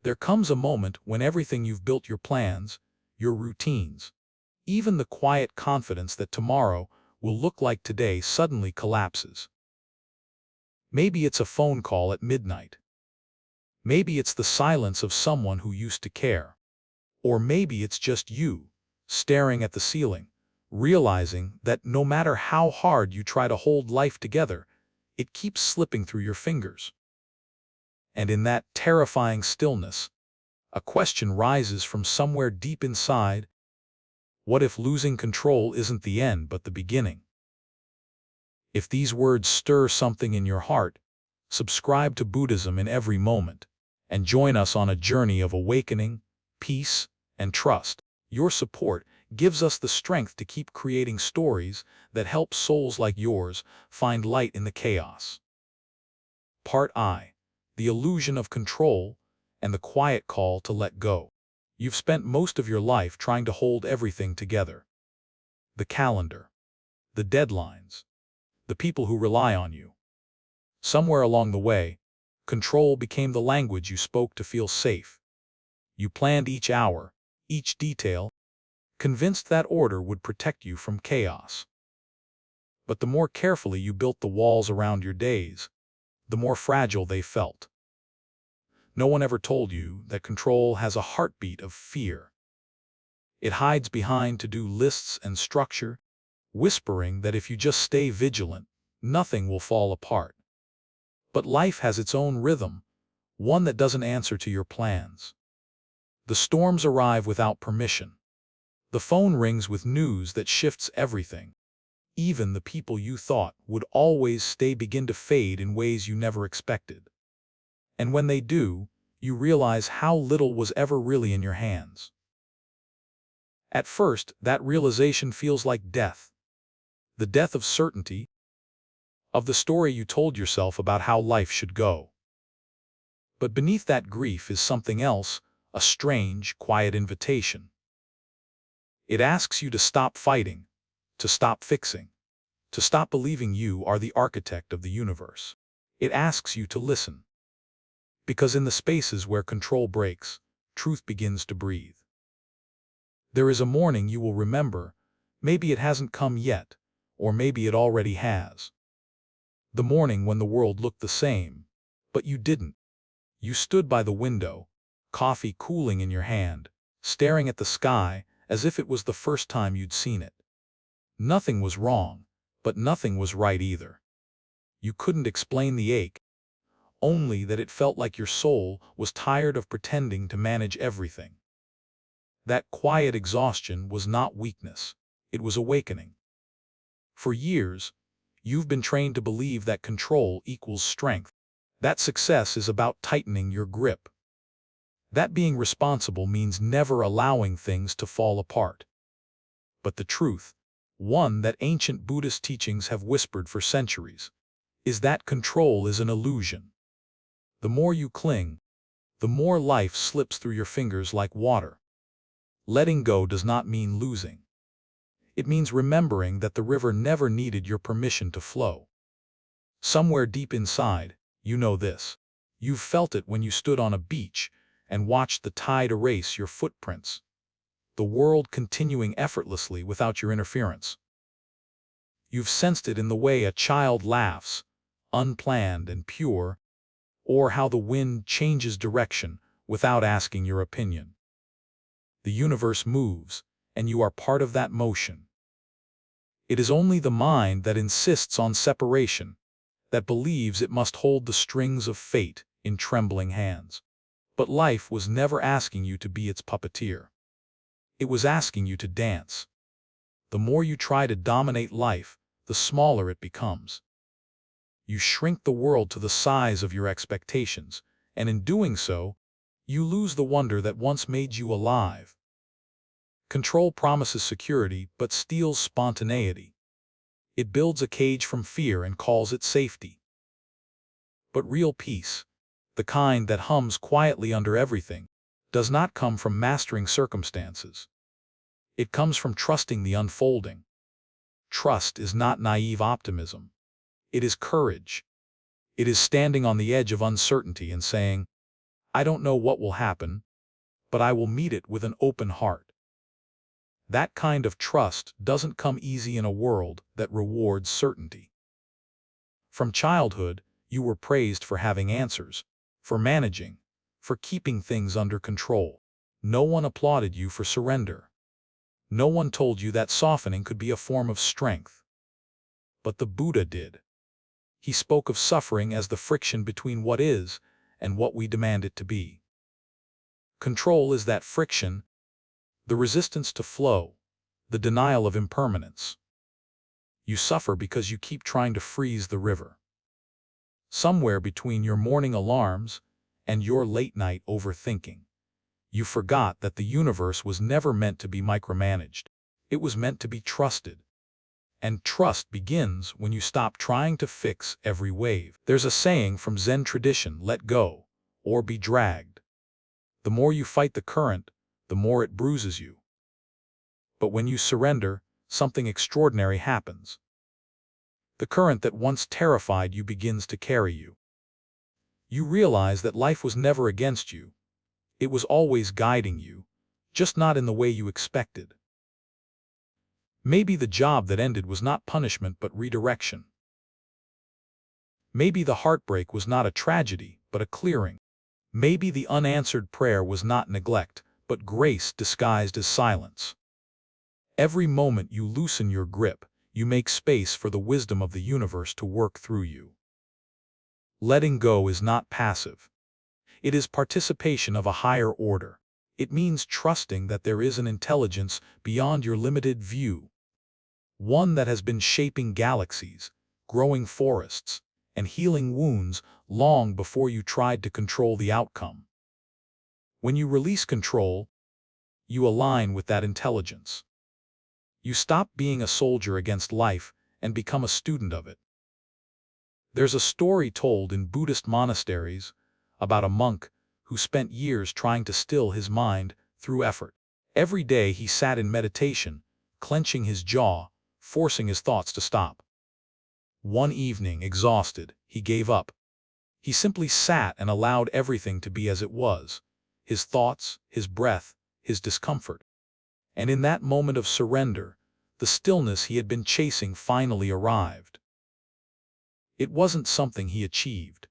There comes a moment when everything you've built, your plans, your routines, even the quiet confidence that tomorrow will look like today, suddenly collapses. Maybe it's a phone call at midnight. Maybe it's the silence of someone who used to care. Or maybe it's just you, staring at the ceiling, realizing that no matter how hard you try to hold life together, it keeps slipping through your fingers. And in that terrifying stillness, a question rises from somewhere deep inside. What if losing control isn't the end but the beginning? If these words stir something in your heart, subscribe to Buddhism in every moment, and join us on a journey of awakening, peace, and trust. Your support gives us the strength to keep creating stories that help souls like yours find light in the chaos. Part I. The illusion of control and the quiet call to let go. You've spent most of your life trying to hold everything together. The calendar, the deadlines, the people who rely on you. Somewhere along the way, control became the language you spoke to feel safe. You planned each hour, each detail, convinced that order would protect you from chaos. But the more carefully you built the walls around your days, the more fragile they felt. No one ever told you that control has a heartbeat of fear. It hides behind to-do lists and structure, whispering that if you just stay vigilant, nothing will fall apart. But life has its own rhythm, one that doesn't answer to your plans. The storms arrive without permission. The phone rings with news that shifts everything. Even the people you thought would always stay begin to fade in ways you never expected. And when they do, you realize how little was ever really in your hands. At first, that realization feels like death. The death of certainty, of the story you told yourself about how life should go. But beneath that grief is something else, a strange, quiet invitation. It asks you to stop fighting, to stop fixing, to stop believing you are the architect of the universe. It asks you to listen. Because in the spaces where control breaks, truth begins to breathe. There is a morning you will remember. Maybe it hasn't come yet, or maybe it already has. The morning when the world looked the same, but you didn't. You stood by the window, coffee cooling in your hand, staring at the sky as if it was the first time you'd seen it. Nothing was wrong, but nothing was right either. You couldn't explain the ache, only that it felt like your soul was tired of pretending to manage everything. That quiet exhaustion was not weakness, it was awakening. For years, you've been trained to believe that control equals strength, that success is about tightening your grip, that being responsible means never allowing things to fall apart. But the truth, one that ancient Buddhist teachings have whispered for centuries, is that control is an illusion. The more you cling, the more life slips through your fingers like water. Letting go does not mean losing. It means remembering that the river never needed your permission to flow. Somewhere deep inside, you know this. You've felt it when you stood on a beach and watched the tide erase your footprints, the world continuing effortlessly without your interference. You've sensed it in the way a child laughs, unplanned and pure, or how the wind changes direction without asking your opinion. The universe moves, and you are part of that motion. It is only the mind that insists on separation, that believes it must hold the strings of fate in trembling hands. But life was never asking you to be its puppeteer. It was asking you to dance. The more you try to dominate life, the smaller it becomes. You shrink the world to the size of your expectations, and in doing so, you lose the wonder that once made you alive. Control promises security but steals spontaneity. It builds a cage from fear and calls it safety. But real peace, the kind that hums quietly under everything, does not come from mastering circumstances. It comes from trusting the unfolding. Trust is not naive optimism. It is courage. It is standing on the edge of uncertainty and saying, I don't know what will happen, but I will meet it with an open heart. That kind of trust doesn't come easy in a world that rewards certainty. From childhood, you were praised for having answers, for managing, for keeping things under control. No one applauded you for surrender. No one told you that softening could be a form of strength. But the Buddha did. He spoke of suffering as the friction between what is and what we demand it to be. Control is that friction, the resistance to flow, the denial of impermanence. You suffer because you keep trying to freeze the river. Somewhere between your morning alarms and your late-night overthinking, you forgot that the universe was never meant to be micromanaged. It was meant to be trusted. And trust begins when you stop trying to fix every wave. There's a saying from Zen tradition, let go, or be dragged. The more you fight the current, the more it bruises you. But when you surrender, something extraordinary happens. The current that once terrified you begins to carry you. You realize that life was never against you. It was always guiding you, just not in the way you expected. Maybe the job that ended was not punishment but redirection. Maybe the heartbreak was not a tragedy but a clearing. Maybe the unanswered prayer was not neglect but grace disguised as silence. Every moment you loosen your grip, you make space for the wisdom of the universe to work through you. Letting go is not passive. It is participation of a higher order. It means trusting that there is an intelligence beyond your limited view. One that has been shaping galaxies, growing forests, and healing wounds long before you tried to control the outcome. When you release control, you align with that intelligence. You stop being a soldier against life and become a student of it. There's a story told in Buddhist monasteries about a monk who spent years trying to still his mind through effort. Every day he sat in meditation, clenching his jaw, forcing his thoughts to stop. One evening, exhausted, he gave up. He simply sat and allowed everything to be as it was, his thoughts, his breath, his discomfort. And in that moment of surrender, the stillness he had been chasing finally arrived. It wasn't something he achieved.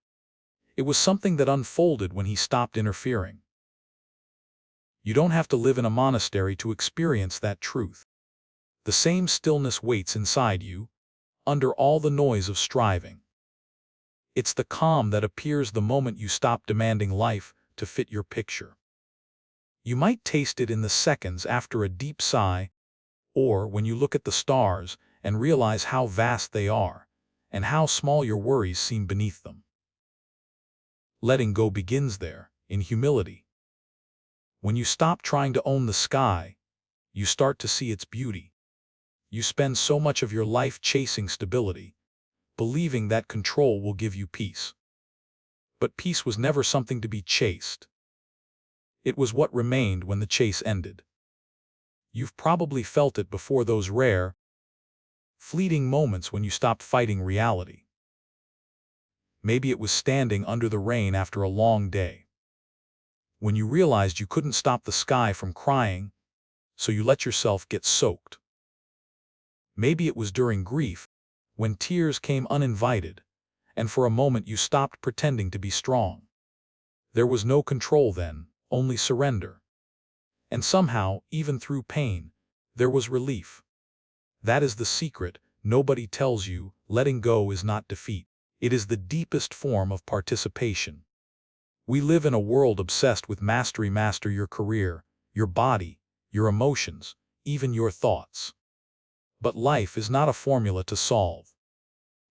It was something that unfolded when he stopped interfering. You don't have to live in a monastery to experience that truth. The same stillness waits inside you, under all the noise of striving. It's the calm that appears the moment you stop demanding life to fit your picture. You might taste it in the seconds after a deep sigh, or when you look at the stars and realize how vast they are, and how small your worries seem beneath them. Letting go begins there, in humility. When you stop trying to own the sky, you start to see its beauty. You spend so much of your life chasing stability, believing that control will give you peace. But peace was never something to be chased. It was what remained when the chase ended. You've probably felt it before, those rare, fleeting moments when you stopped fighting reality. Maybe it was standing under the rain after a long day. When you realized you couldn't stop the sky from crying, so you let yourself get soaked. Maybe it was during grief, when tears came uninvited, and for a moment you stopped pretending to be strong. There was no control then, only surrender. And somehow, even through pain, there was relief. That is the secret nobody tells you. Letting go is not defeat. It is the deepest form of participation. We live in a world obsessed with mastery. Master your career, your body, your emotions, even your thoughts. But life is not a formula to solve.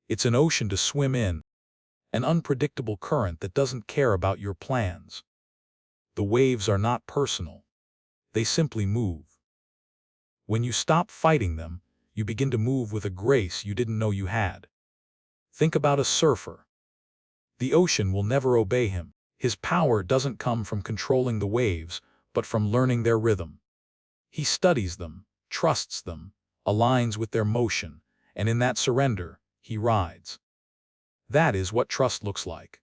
It's an ocean to swim in, an unpredictable current that doesn't care about your plans. The waves are not personal. They simply move. When you stop fighting them, you begin to move with a grace you didn't know you had. Think about a surfer. The ocean will never obey him. His power doesn't come from controlling the waves, but from learning their rhythm. He studies them, trusts them, aligns with their motion, and in that surrender, he rides. That is what trust looks like.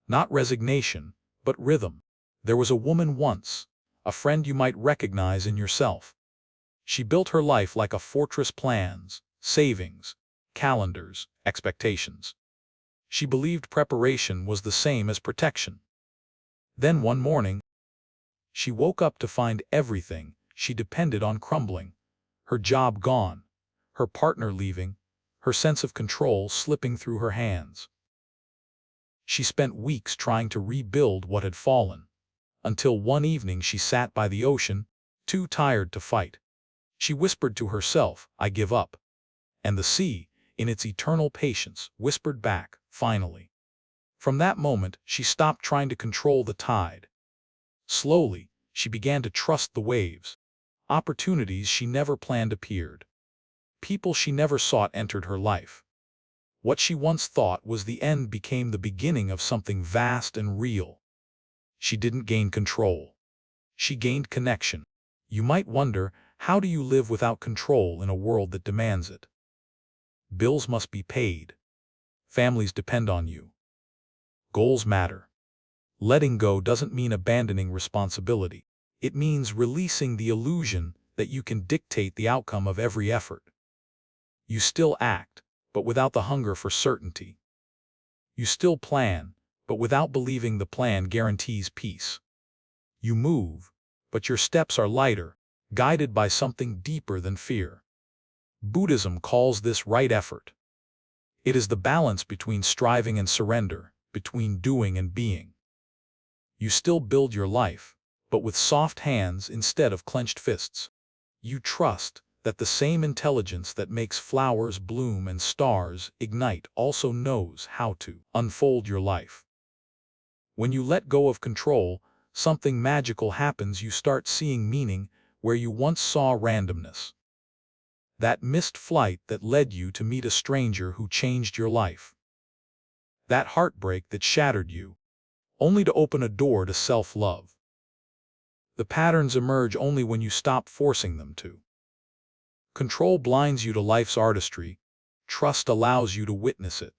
Not resignation, but rhythm. There was a woman once, a friend you might recognize in yourself. She built her life like a fortress: plans, savings, calendars, expectations. She believed preparation was the same as protection. Then one morning, she woke up to find everything she depended on crumbling. Her job gone, her partner leaving, her sense of control slipping through her hands. She spent weeks trying to rebuild what had fallen, until one evening she sat by the ocean, too tired to fight. She whispered to herself, "I give up." And the sea, in its eternal patience, whispered back, "Finally." From that moment, she stopped trying to control the tide. Slowly, she began to trust the waves. Opportunities she never planned appeared. People she never sought entered her life. What she once thought was the end became the beginning of something vast and real. She didn't gain control. She gained connection. You might wonder, how do you live without control in a world that demands it? Bills must be paid. Families depend on you. Goals matter. Letting go doesn't mean abandoning responsibility. It means releasing the illusion that you can dictate the outcome of every effort. You still act, but without the hunger for certainty. You still plan, but without believing the plan guarantees peace. You move, but your steps are lighter, guided by something deeper than fear. Buddhism calls this right effort. It is the balance between striving and surrender, between doing and being. You still build your life, but with soft hands instead of clenched fists. You trust that the same intelligence that makes flowers bloom and stars ignite also knows how to unfold your life. When you let go of control, something magical happens. You start seeing meaning where you once saw randomness. That missed flight that led you to meet a stranger who changed your life. That heartbreak that shattered you, only to open a door to self-love. The patterns emerge only when you stop forcing them to. Control blinds you to life's artistry. Trust allows you to witness it.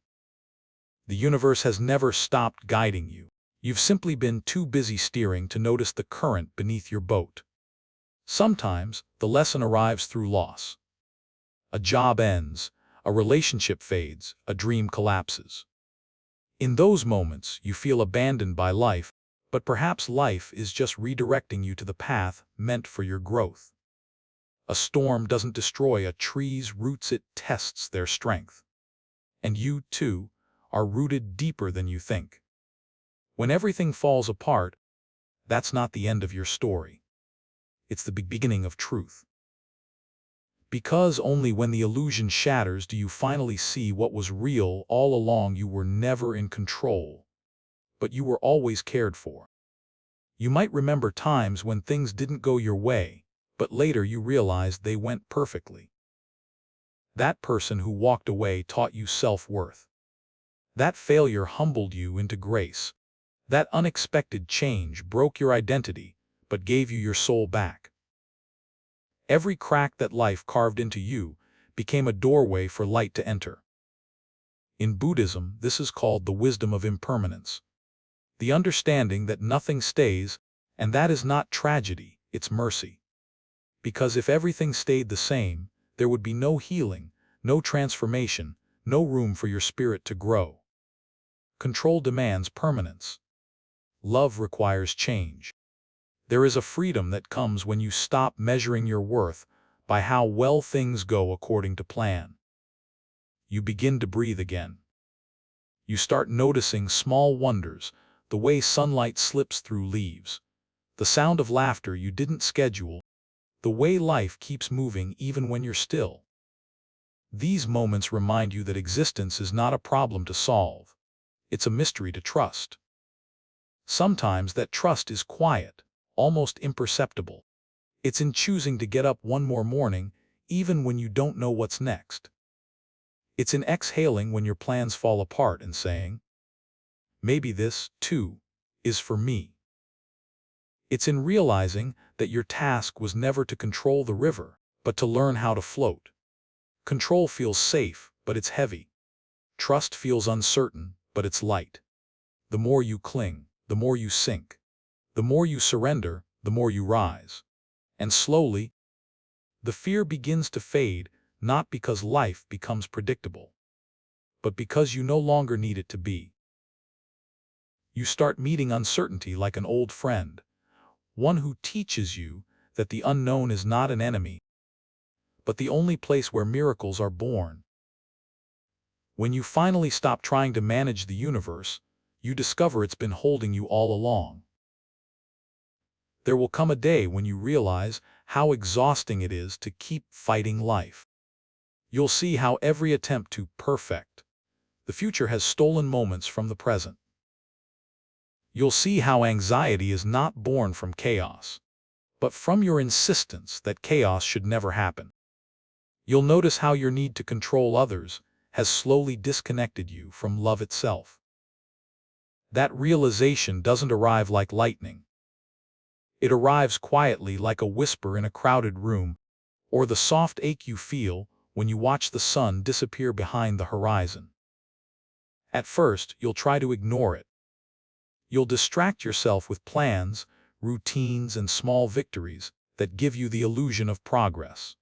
The universe has never stopped guiding you. You've simply been too busy steering to notice the current beneath your boat. Sometimes, the lesson arrives through loss. A job ends, a relationship fades, a dream collapses. In those moments, you feel abandoned by life, but perhaps life is just redirecting you to the path meant for your growth. A storm doesn't destroy a tree's roots, it tests their strength. And you, too, are rooted deeper than you think. When everything falls apart, that's not the end of your story. It's the beginning of truth. Because only when the illusion shatters do you finally see what was real. All along you were never in control, but you were always cared for. You might remember times when things didn't go your way, but later you realized they went perfectly. That person who walked away taught you self-worth. That failure humbled you into grace. That unexpected change broke your identity, but gave you your soul back. Every crack that life carved into you became a doorway for light to enter. In Buddhism, this is called the wisdom of impermanence. The understanding that nothing stays, and that is not tragedy, it's mercy. Because if everything stayed the same, there would be no healing, no transformation, no room for your spirit to grow. Control demands permanence. Love requires change. There is a freedom that comes when you stop measuring your worth by how well things go according to plan. You begin to breathe again. You start noticing small wonders, the way sunlight slips through leaves, the sound of laughter you didn't schedule, the way life keeps moving even when you're still. These moments remind you that existence is not a problem to solve. It's a mystery to trust. Sometimes that trust is quiet, almost imperceptible. It's in choosing to get up one more morning, even when you don't know what's next. It's in exhaling when your plans fall apart and saying, maybe this, too, is for me. It's in realizing that your task was never to control the river, but to learn how to float. Control feels safe, but it's heavy. Trust feels uncertain, but it's light. The more you cling, the more you sink. The more you surrender, the more you rise. And slowly, the fear begins to fade, not because life becomes predictable, but because you no longer need it to be. You start meeting uncertainty like an old friend, one who teaches you that the unknown is not an enemy, but the only place where miracles are born. When you finally stop trying to manage the universe, you discover it's been holding you all along. There will come a day when you realize how exhausting it is to keep fighting life. You'll see how every attempt to perfect the future has stolen moments from the present. You'll see how anxiety is not born from chaos, but from your insistence that chaos should never happen. You'll notice how your need to control others has slowly disconnected you from love itself. That realization doesn't arrive like lightning. It arrives quietly like a whisper in a crowded room, or the soft ache you feel when you watch the sun disappear behind the horizon. At first, you'll try to ignore it. You'll distract yourself with plans, routines, and small victories that give you the illusion of progress.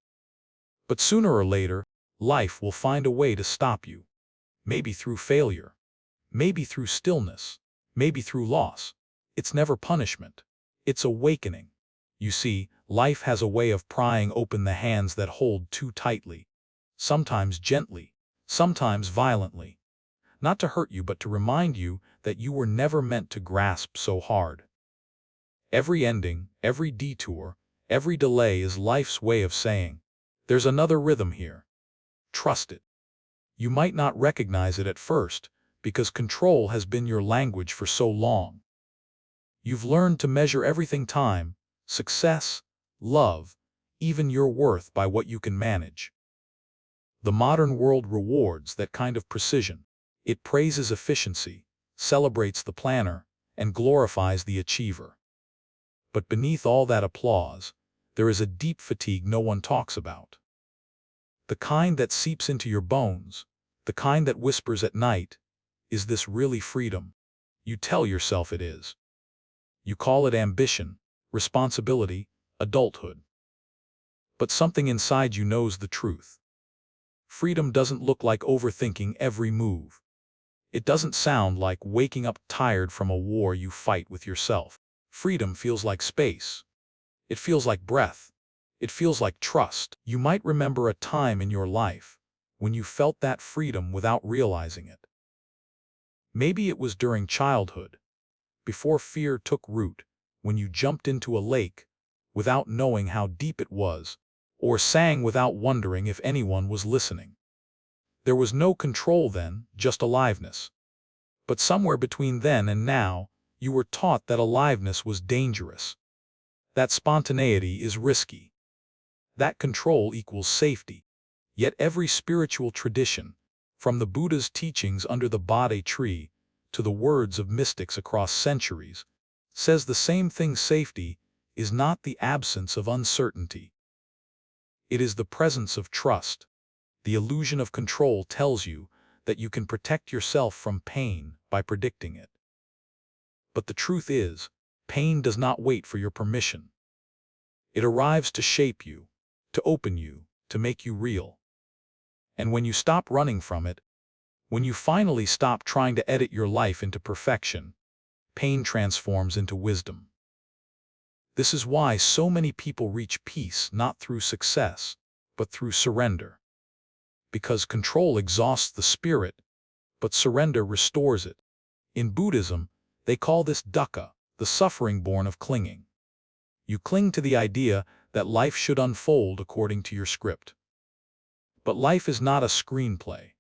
But sooner or later, life will find a way to stop you. Maybe through failure, maybe through stillness, maybe through loss. It's never punishment. It's awakening. You see, life has a way of prying open the hands that hold too tightly. Sometimes gently, sometimes violently. Not to hurt you, but to remind you that you were never meant to grasp so hard. Every ending, every detour, every delay is life's way of saying, there's another rhythm here. Trust it. You might not recognize it at first, because control has been your language for so long. You've learned to measure everything: time, success, love, even your worth by what you can manage. The modern world rewards that kind of precision. It praises efficiency, celebrates the planner, and glorifies the achiever. But beneath all that applause, there is a deep fatigue no one talks about. The kind that seeps into your bones, the kind that whispers at night, is this really freedom? You tell yourself it is. You call it ambition, responsibility, adulthood. But something inside you knows the truth. Freedom doesn't look like overthinking every move. It doesn't sound like waking up tired from a war you fight with yourself. Freedom feels like space. It feels like breath. It feels like trust. You might remember a time in your life when you felt that freedom without realizing it. Maybe it was during childhood, before fear took root, when you jumped into a lake without knowing how deep it was, or sang without wondering if anyone was listening. There was no control then, just aliveness. But somewhere between then and now, you were taught that aliveness was dangerous, that spontaneity is risky, that control equals safety. Yet every spiritual tradition, from the Buddha's teachings under the Bodhi tree to the words of mystics across centuries, says the same thing: safety is not the absence of uncertainty. It is the presence of trust. The illusion of control tells you that you can protect yourself from pain by predicting it. But the truth is, pain does not wait for your permission. It arrives to shape you, to open you, to make you real. And when you stop running from it, when you finally stop trying to edit your life into perfection, pain transforms into wisdom. This is why so many people reach peace not through success, but through surrender. Because control exhausts the spirit, but surrender restores it. In Buddhism, they call this dukkha, the suffering born of clinging. You cling to the idea that life should unfold according to your script. But life is not a screenplay.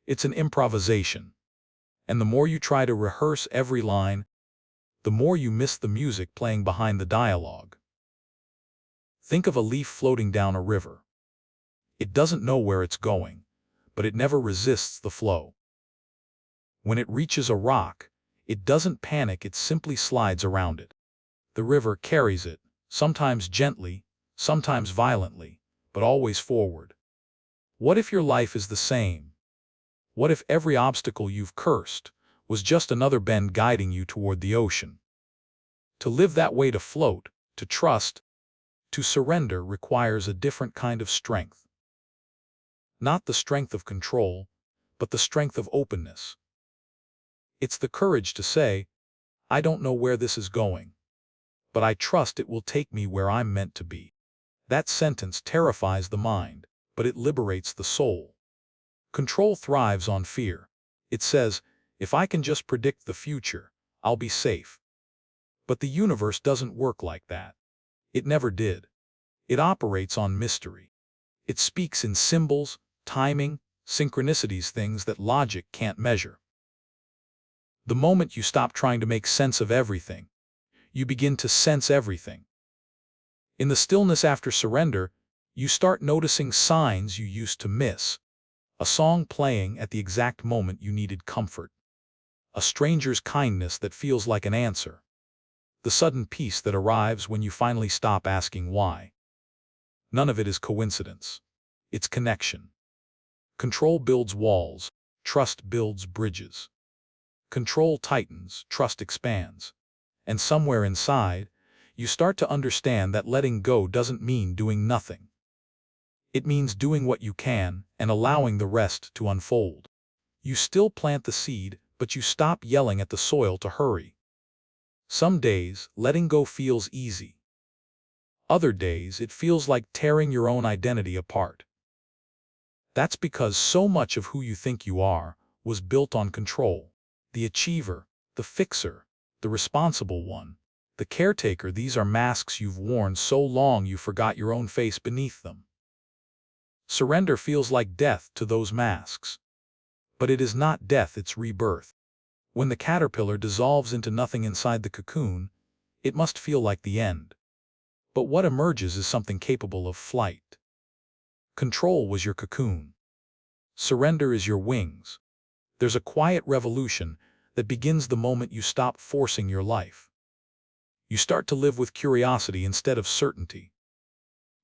It's an improvisation. And the more you try to rehearse every line, the more you miss the music playing behind the dialogue. Think of a leaf floating down a river. It doesn't know where it's going, but it never resists the flow. When it reaches a rock, it doesn't panic, it simply slides around it. The river carries it, sometimes gently, sometimes violently, but always forward. What if your life is the same? What if every obstacle you've cursed was just another bend guiding you toward the ocean? To live that way, to float, to trust, to surrender requires a different kind of strength. Not the strength of control, but the strength of openness. It's the courage to say, I don't know where this is going, but I trust it will take me where I'm meant to be. That sentence terrifies the mind, but it liberates the soul. Control thrives on fear. It says, if I can just predict the future, I'll be safe. But the universe doesn't work like that. It never did. It operates on mystery. It speaks in symbols, timing, synchronicities, things that logic can't measure. The moment you stop trying to make sense of everything, you begin to sense everything. In the stillness after surrender, you start noticing signs you used to miss. A song playing at the exact moment you needed comfort. A stranger's kindness that feels like an answer. The sudden peace that arrives when you finally stop asking why. None of it is coincidence. It's connection. Control builds walls. Trust builds bridges. Control tightens, trust expands. And somewhere inside, you start to understand that letting go doesn't mean doing nothing. It means doing what you can and allowing the rest to unfold. You still plant the seed, but you stop yelling at the soil to hurry. Some days, letting go feels easy. Other days, it feels like tearing your own identity apart. That's because so much of who you think you are was built on control. The achiever, the fixer, the responsible one, the caretaker. These are masks you've worn so long you forgot your own face beneath them. Surrender feels like death to those masks. But it is not death, it's rebirth. When the caterpillar dissolves into nothing inside the cocoon, it must feel like the end. But what emerges is something capable of flight. Control was your cocoon. Surrender is your wings. There's a quiet revolution that begins the moment you stop forcing your life. You start to live with curiosity instead of certainty.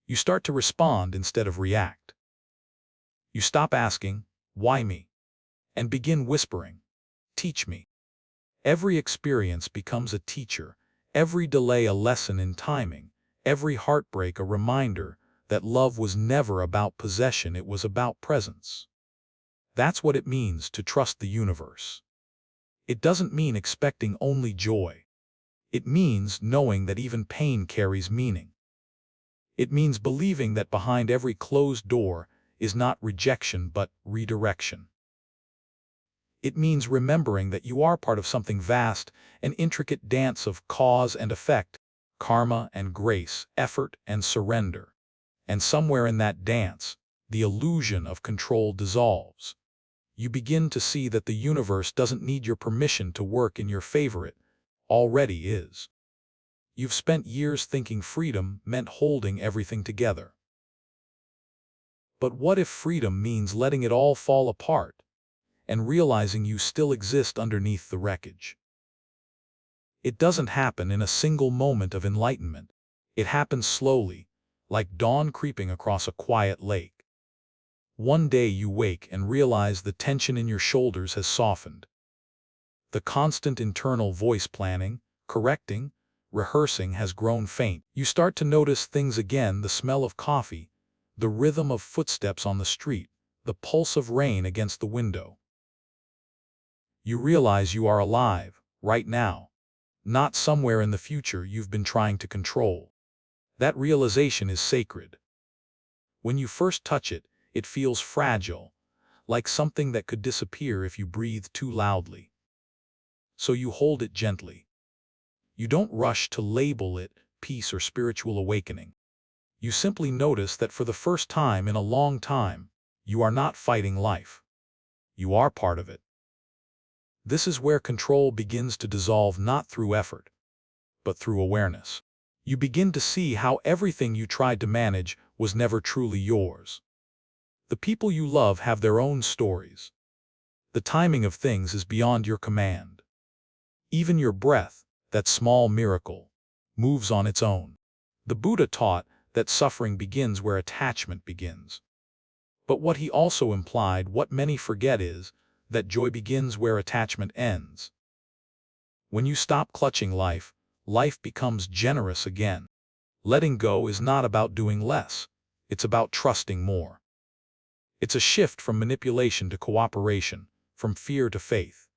You start to respond instead of react. You stop asking, why me? And begin whispering, teach me. Every experience becomes a teacher, every delay a lesson in timing, every heartbreak a reminder that love was never about possession, it was about presence. That's what it means to trust the universe. It doesn't mean expecting only joy. It means knowing that even pain carries meaning. It means believing that behind every closed door is not rejection but redirection. It means remembering that you are part of something vast, an intricate dance of cause and effect, karma and grace, effort and surrender. And somewhere in that dance, the illusion of control dissolves. You begin to see that the universe doesn't need your permission to work in your favor, it already is. You've spent years thinking freedom meant holding everything together. But what if freedom means letting it all fall apart and realizing you still exist underneath the wreckage? It doesn't happen in a single moment of enlightenment. It happens slowly, like dawn creeping across a quiet lake. One day you wake and realize the tension in your shoulders has softened. The constant internal voice planning, correcting, rehearsing has grown faint. You start to notice things again, the smell of coffee, the rhythm of footsteps on the street, the pulse of rain against the window. You realize you are alive, right now, not somewhere in the future you've been trying to control. That realization is sacred. When you first touch it, it feels fragile, like something that could disappear if you breathe too loudly. So you hold it gently. You don't rush to label it peace or spiritual awakening. You simply notice that for the first time in a long time, you are not fighting life. You are part of it. This is where control begins to dissolve, not through effort, but through awareness. You begin to see how everything you tried to manage was never truly yours. The people you love have their own stories. The timing of things is beyond your command. Even your breath, that small miracle, moves on its own. The Buddha taught that suffering begins where attachment begins. But what he also implied, what many forget, is that joy begins where attachment ends. When you stop clutching life, life becomes generous again. Letting go is not about doing less. It's about trusting more. It's a shift from manipulation to cooperation, from fear to faith.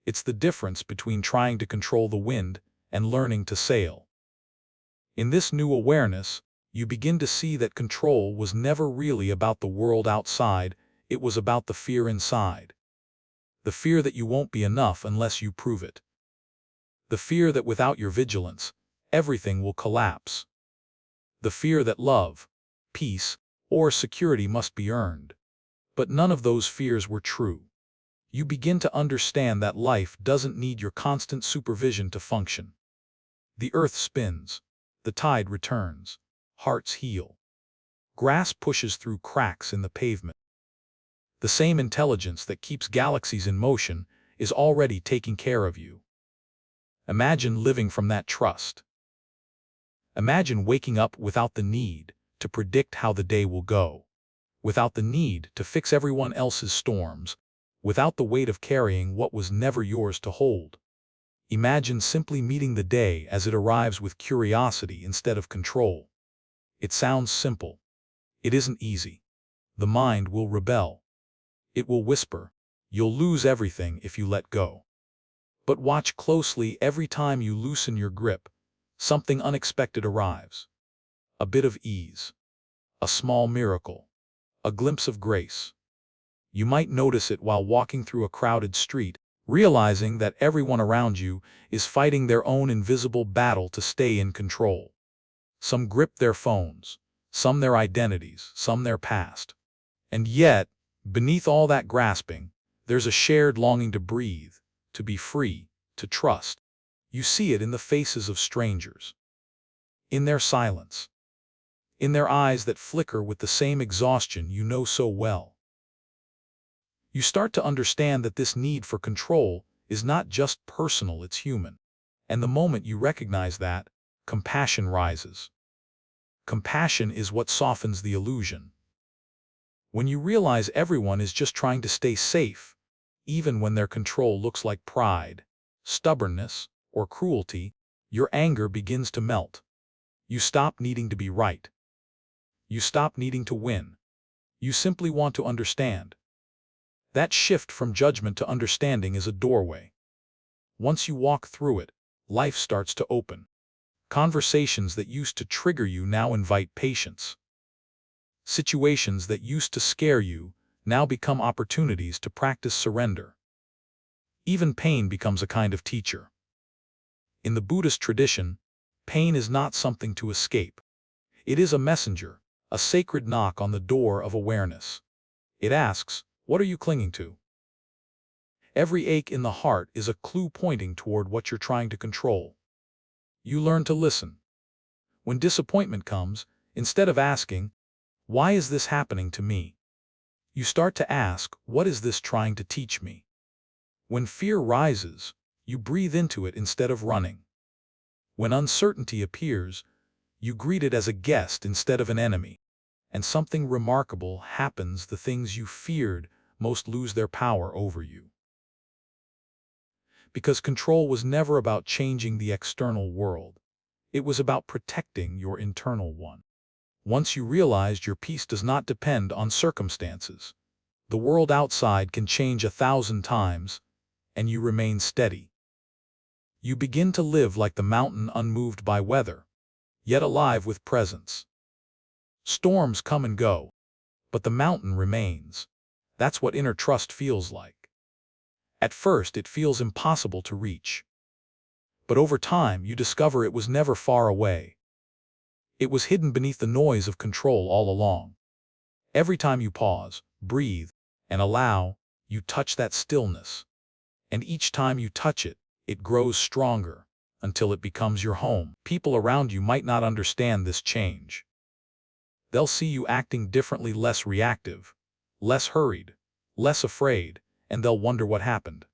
It's the difference between trying to control the wind and learning to sail. In this new awareness, you begin to see that control was never really about the world outside, it was about the fear inside. The fear that you won't be enough unless you prove it. The fear that without your vigilance, everything will collapse. The fear that love, peace, or security must be earned. But none of those fears were true. You begin to understand that life doesn't need your constant supervision to function. The earth spins. The tide returns. Hearts heal. Grass pushes through cracks in the pavement. The same intelligence that keeps galaxies in motion is already taking care of you. Imagine living from that trust. Imagine waking up without the need to predict how the day will go, without the need to fix everyone else's storms, without the weight of carrying what was never yours to hold. Imagine simply meeting the day as it arrives with curiosity instead of control. It sounds simple. It isn't easy. The mind will rebel. It will whisper, "You'll lose everything if you let go." But watch closely. Every time you loosen your grip, something unexpected arrives. A bit of ease. A small miracle. A glimpse of grace. You might notice it while walking through a crowded street, realizing that everyone around you is fighting their own invisible battle to stay in control. Some grip their phones, some their identities, some their past. And yet, beneath all that grasping, there's a shared longing to breathe, to be free, to trust. You see it in the faces of strangers, in their silence, in their eyes that flicker with the same exhaustion you know so well. You start to understand that this need for control is not just personal, it's human. And the moment you recognize that, compassion rises. Compassion is what softens the illusion. When you realize everyone is just trying to stay safe, even when their control looks like pride, stubbornness, or cruelty, your anger begins to melt. You stop needing to be right. You stop needing to win. You simply want to understand. That shift from judgment to understanding is a doorway. Once you walk through it, life starts to open. Conversations that used to trigger you now invite patience. Situations that used to scare you now become opportunities to practice surrender. Even pain becomes a kind of teacher. In the Buddhist tradition, pain is not something to escape. It is a messenger, a sacred knock on the door of awareness. It asks, "What are you clinging to?" Every ache in the heart is a clue pointing toward what you're trying to control. You learn to listen. When disappointment comes, instead of asking, "Why is this happening to me?" you start to ask, "What is this trying to teach me?" When fear rises, you breathe into it instead of running. When uncertainty appears, you greet it as a guest instead of an enemy. And something remarkable happens. The things you feared most lose their power over you. Because control was never about changing the external world. It was about protecting your internal one. Once you realized your peace does not depend on circumstances. The world outside can change 1,000 times, and you remain steady. You begin to live like the mountain, unmoved by weather, yet alive with presence. Storms come and go, but the mountain remains. That's what inner trust feels like. At first, it feels impossible to reach. But over time, you discover it was never far away. It was hidden beneath the noise of control all along. Every time you pause, breathe, and allow, you touch that stillness. And each time you touch it, it grows stronger, until it becomes your home. People around you might not understand this change. They'll see you acting differently, less reactive, less hurried, less afraid, and they'll wonder what happened.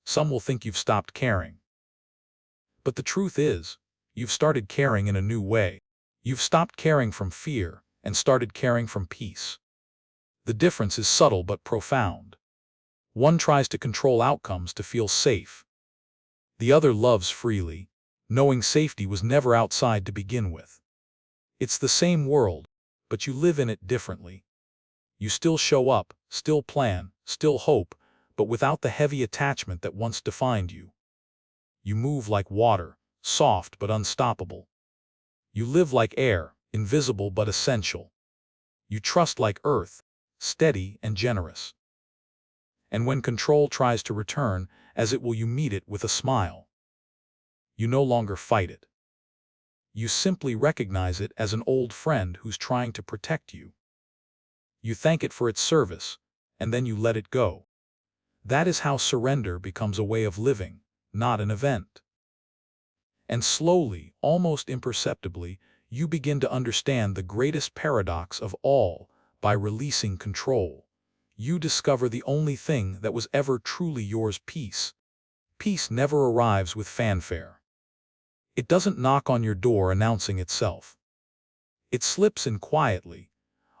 Some will think you've stopped caring. But the truth is, you've started caring in a new way. You've stopped caring from fear and started caring from peace. The difference is subtle but profound. One tries to control outcomes to feel safe. The other loves freely, knowing safety was never outside to begin with. It's the same world, but you live in it differently. You still show up, still plan, still hope, but without the heavy attachment that once defined you. You move like water, soft but unstoppable. You live like air, invisible but essential. You trust like earth, steady and generous. And when control tries to return, as it will, you meet it with a smile. You no longer fight it. You simply recognize it as an old friend who's trying to protect you. You thank it for its service, and then you let it go. That is how surrender becomes a way of living, not an event. And slowly, almost imperceptibly, you begin to understand the greatest paradox of all. By releasing control, you discover the only thing that was ever truly yours: peace. Peace never arrives with fanfare. It doesn't knock on your door announcing itself. It slips in quietly,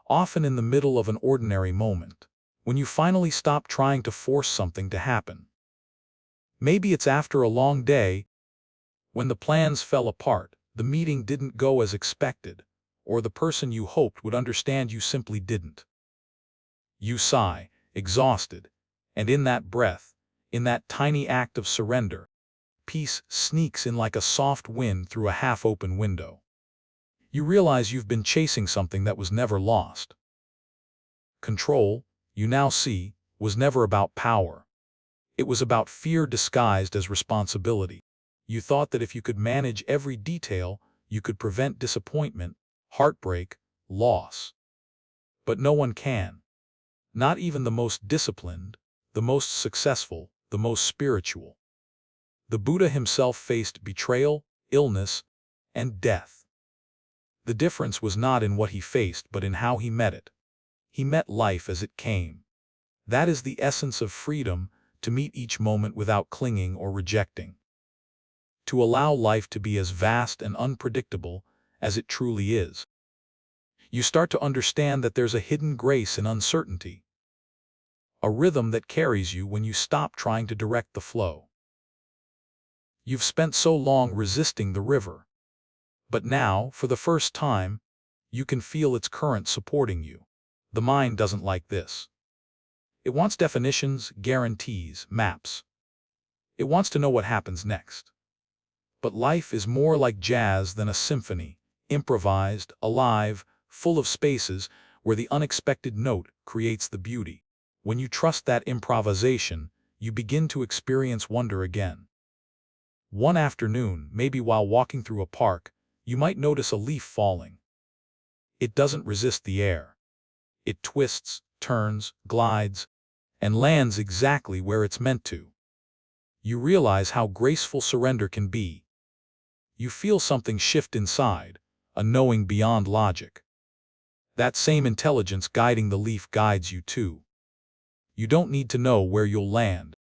often in the middle of an ordinary moment, when you finally stop trying to force something to happen. Maybe it's after a long day, when the plans fell apart, the meeting didn't go as expected, or the person you hoped would understand you simply didn't. You sigh, exhausted, and in that breath, in that tiny act of surrender, peace sneaks in like a soft wind through a half-open window. You realize you've been chasing something that was never lost. Control, you now see, was never about power. It was about fear disguised as responsibility. You thought that if you could manage every detail, you could prevent disappointment, heartbreak, loss. But no one can. Not even the most disciplined, the most successful, the most spiritual. The Buddha himself faced betrayal, illness, and death. The difference was not in what he faced but in how he met it. He met life as it came. That is the essence of freedom, to meet each moment without clinging or rejecting. To allow life to be as vast and unpredictable as it truly is. You start to understand that there's a hidden grace in uncertainty. A rhythm that carries you when you stop trying to direct the flow. You've spent so long resisting the river. But now, for the first time, you can feel its current supporting you. The mind doesn't like this. It wants definitions, guarantees, maps. It wants to know what happens next. But life is more like jazz than a symphony, improvised, alive, full of spaces where the unexpected note creates the beauty. When you trust that improvisation, you begin to experience wonder again. One afternoon, maybe while walking through a park, you might notice a leaf falling. It doesn't resist the air. It twists, turns, glides, and lands exactly where it's meant to. You realize how graceful surrender can be. You feel something shift inside, a knowing beyond logic. That same intelligence guiding the leaf guides you too. You don't need to know where you'll land.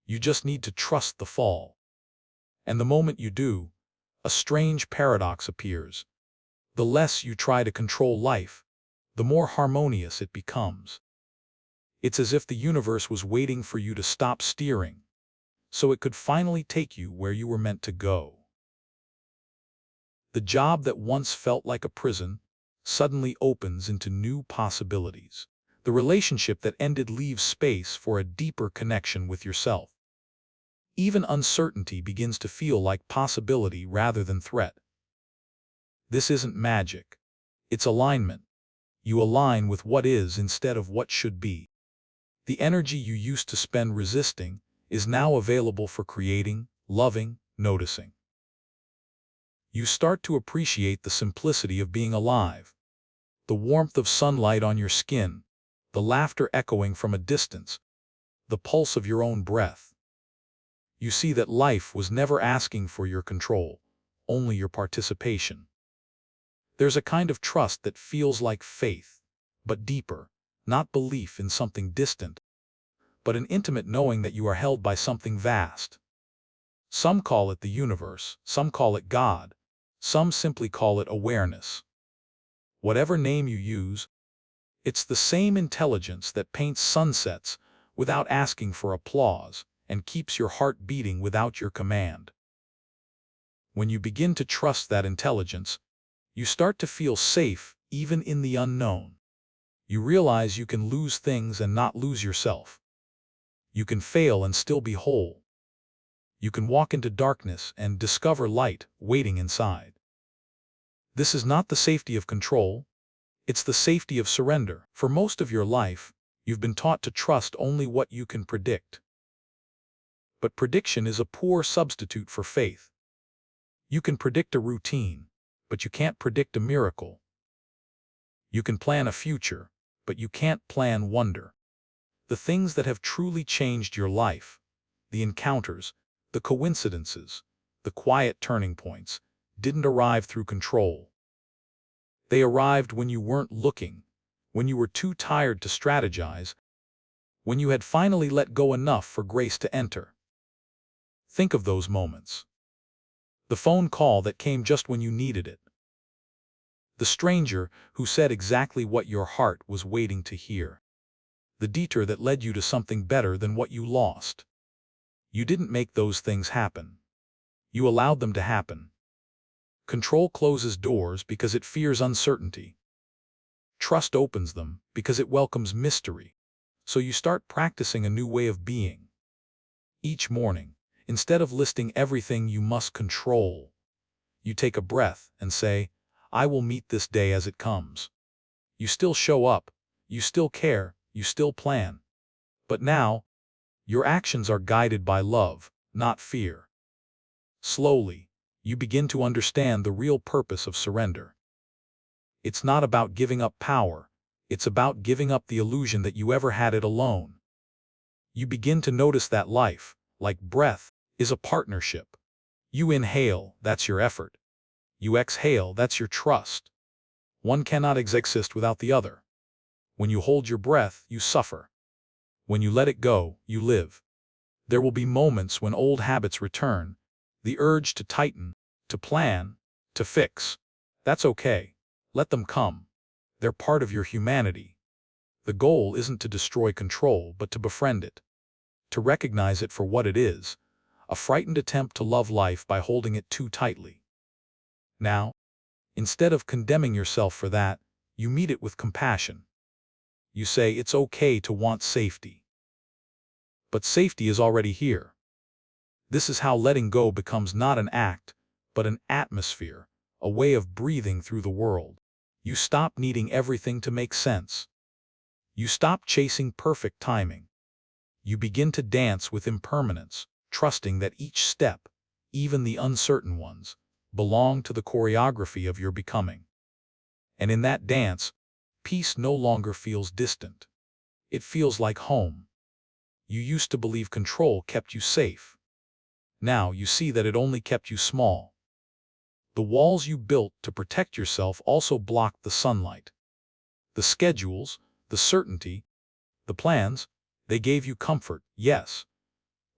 You just need to trust the fall. And the moment you do, a strange paradox appears. The less you try to control life, the more harmonious it becomes. It's as if the universe was waiting for you to stop steering, so it could finally take you where you were meant to go. The job that once felt like a prison suddenly opens into new possibilities. The relationship that ended leaves space for a deeper connection with yourself. Even uncertainty begins to feel like possibility rather than threat. This isn't magic. It's alignment. You align with what is instead of what should be. The energy you used to spend resisting is now available for creating, loving, noticing. You start to appreciate the simplicity of being alive. The warmth of sunlight on your skin, the laughter echoing from a distance, the pulse of your own breath. You see that life was never asking for your control, only your participation. There's a kind of trust that feels like faith, but deeper, not belief in something distant, but an intimate knowing that you are held by something vast. Some call it the universe, some call it God, some simply call it awareness. Whatever name you use, it's the same intelligence that paints sunsets without asking for applause and keeps your heart beating without your command. When you begin to trust that intelligence, you start to feel safe even in the unknown. You realize you can lose things and not lose yourself. You can fail and still be whole. You can walk into darkness and discover light waiting inside. This is not the safety of control, it's the safety of surrender. For most of your life, you've been taught to trust only what you can predict. But prediction is a poor substitute for faith. You can predict a routine, but you can't predict a miracle. You can plan a future, but you can't plan wonder. The things that have truly changed your life, the encounters, the coincidences, the quiet turning points, didn't arrive through control. They arrived when you weren't looking, when you were too tired to strategize, when you had finally let go enough for grace to enter. Think of those moments. The phone call that came just when you needed it. The stranger who said exactly what your heart was waiting to hear. The detour that led you to something better than what you lost. You didn't make those things happen. You allowed them to happen. Control closes doors because it fears uncertainty. Trust opens them because it welcomes mystery. So you start practicing a new way of being. Each morning, instead of listing everything you must control, you take a breath and say, I will meet this day as it comes. You still show up, you still care, you still plan. But now, your actions are guided by love, not fear. Slowly, you begin to understand the real purpose of surrender. It's not about giving up power, it's about giving up the illusion that you ever had it alone. You begin to notice that life, like breath, is a partnership. You inhale, that's your effort. You exhale, that's your trust. One cannot exist without the other. When you hold your breath, you suffer. When you let it go, you live. There will be moments when old habits return, the urge to tighten, to plan, to fix. That's okay. Let them come. They're part of your humanity. The goal isn't to destroy control, but to befriend it. To recognize it for what it is, a frightened attempt to love life by holding it too tightly. Now, instead of condemning yourself for that, you meet it with compassion. You say it's okay to want safety. But safety is already here. This is how letting go becomes not an act, but an atmosphere, a way of breathing through the world. You stop needing everything to make sense. You stop chasing perfect timing. You begin to dance with impermanence, trusting that each step, even the uncertain ones, belong to the choreography of your becoming. And in that dance, peace no longer feels distant. It feels like home. You used to believe control kept you safe. Now you see that it only kept you small. The walls you built to protect yourself also blocked the sunlight. The schedules, the certainty, the plans, they gave you comfort, yes.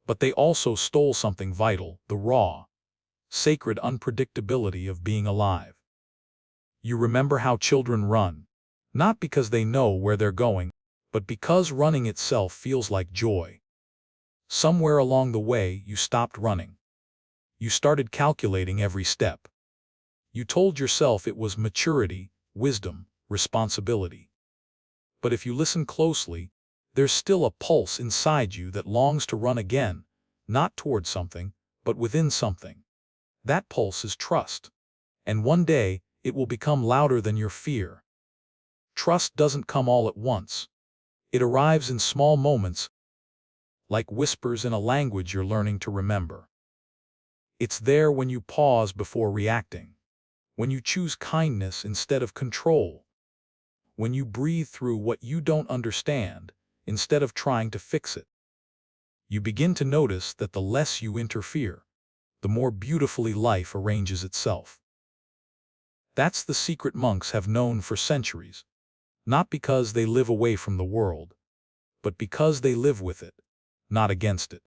But they also stole something vital, the raw, sacred unpredictability of being alive. You remember how children run, not because they know where they're going, but because running itself feels like joy. Somewhere along the way, you stopped running. You started calculating every step. You told yourself it was maturity, wisdom, responsibility. But if you listen closely, there's still a pulse inside you that longs to run again, not toward something, but within something. That pulse is trust. And one day, it will become louder than your fear. Trust doesn't come all at once. It arrives in small moments, like whispers in a language you're learning to remember. It's there when you pause before reacting, when you choose kindness instead of control, when you breathe through what you don't understand instead of trying to fix it. You begin to notice that the less you interfere, the more beautifully life arranges itself. That's the secret monks have known for centuries, not because they live away from the world, but because they live with it, not against it.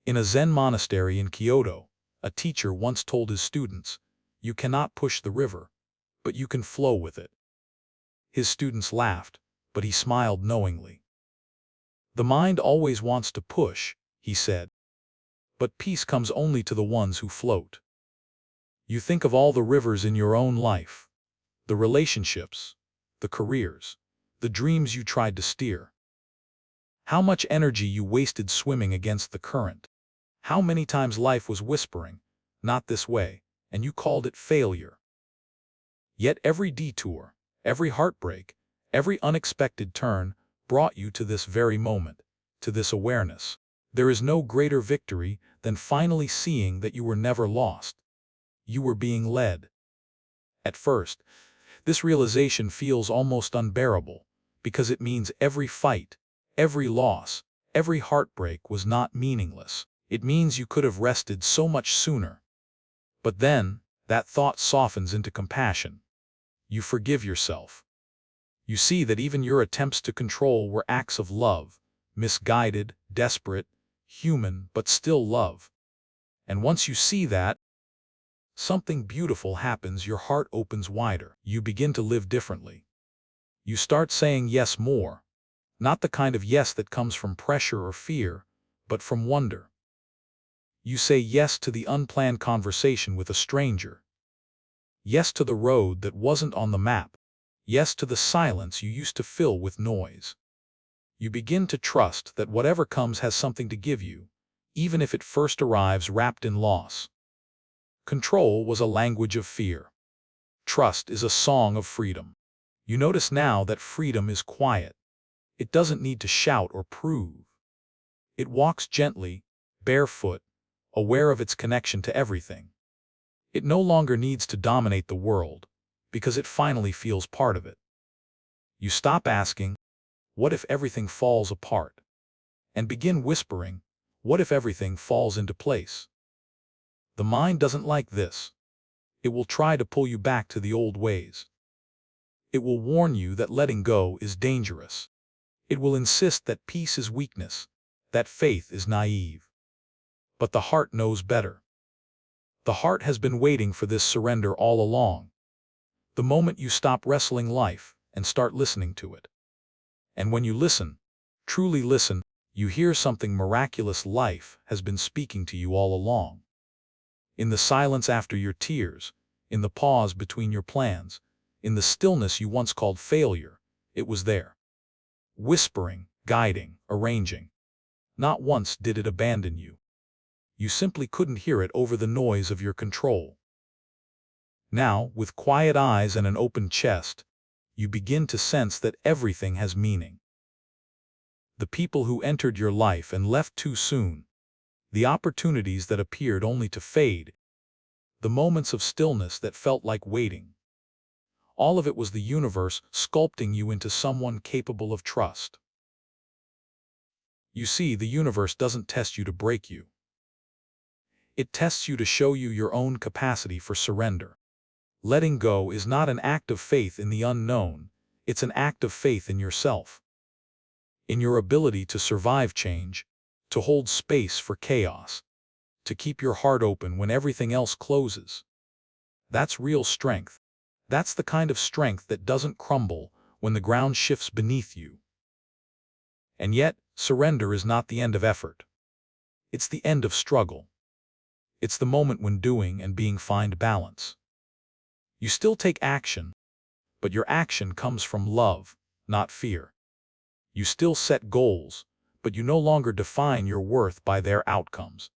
In a Zen monastery in Kyoto, a teacher once told his students, "You cannot push the river, but you can flow with it." His students laughed, but he smiled knowingly. "The mind always wants to push," he said, "but peace comes only to the ones who float." You think of all the rivers in your own life, the relationships, the careers, the dreams you tried to steer. How much energy you wasted swimming against the current. How many times life was whispering, "Not this way," and you called it failure. Yet every detour, every heartbreak, every unexpected turn brought you to this very moment, to this awareness. There is no greater victory than finally seeing that you were never lost. You were being led. At first, this realization feels almost unbearable, because it means every fight, every loss, every heartbreak was not meaningless. It means you could have rested so much sooner. But then, that thought softens into compassion. You forgive yourself. You see that even your attempts to control were acts of love, misguided, desperate, human, but still love. And once you see that, something beautiful happens. Your heart opens wider. You begin to live differently. You start saying yes more. Not the kind of yes that comes from pressure or fear, but from wonder. You say yes to the unplanned conversation with a stranger. Yes to the road that wasn't on the map. Yes to the silence you used to fill with noise. You begin to trust that whatever comes has something to give you, even if it first arrives wrapped in loss. Control was a language of fear. Trust is a song of freedom. You notice now that freedom is quiet. It doesn't need to shout or prove. It walks gently, barefoot, aware of its connection to everything. It no longer needs to dominate the world, because it finally feels part of it. You stop asking, "What if everything falls apart?" and begin whispering, "What if everything falls into place?" The mind doesn't like this. It will try to pull you back to the old ways. It will warn you that letting go is dangerous. It will insist that peace is weakness, that faith is naive. But the heart knows better. The heart has been waiting for this surrender all along. The moment you stop wrestling life and start listening to it. And when you listen, truly listen, you hear something miraculous. Life has been speaking to you all along. In the silence after your tears, in the pause between your plans, in the stillness you once called failure, it was there. Whispering, guiding, arranging. Not once did it abandon you. You simply couldn't hear it over the noise of your control. Now, with quiet eyes and an open chest, you begin to sense that everything has meaning. The people who entered your life and left too soon, the opportunities that appeared only to fade, the moments of stillness that felt like waiting. All of it was the universe sculpting you into someone capable of trust. You see, the universe doesn't test you to break you. It tests you to show you your own capacity for surrender. Letting go is not an act of faith in the unknown, it's an act of faith in yourself. In your ability to survive change, to hold space for chaos, to keep your heart open when everything else closes. That's real strength. That's the kind of strength that doesn't crumble when the ground shifts beneath you. And yet, surrender is not the end of effort. It's the end of struggle. It's the moment when doing and being find balance. You still take action, but your action comes from love, not fear. You still set goals, but you no longer define your worth by their outcomes.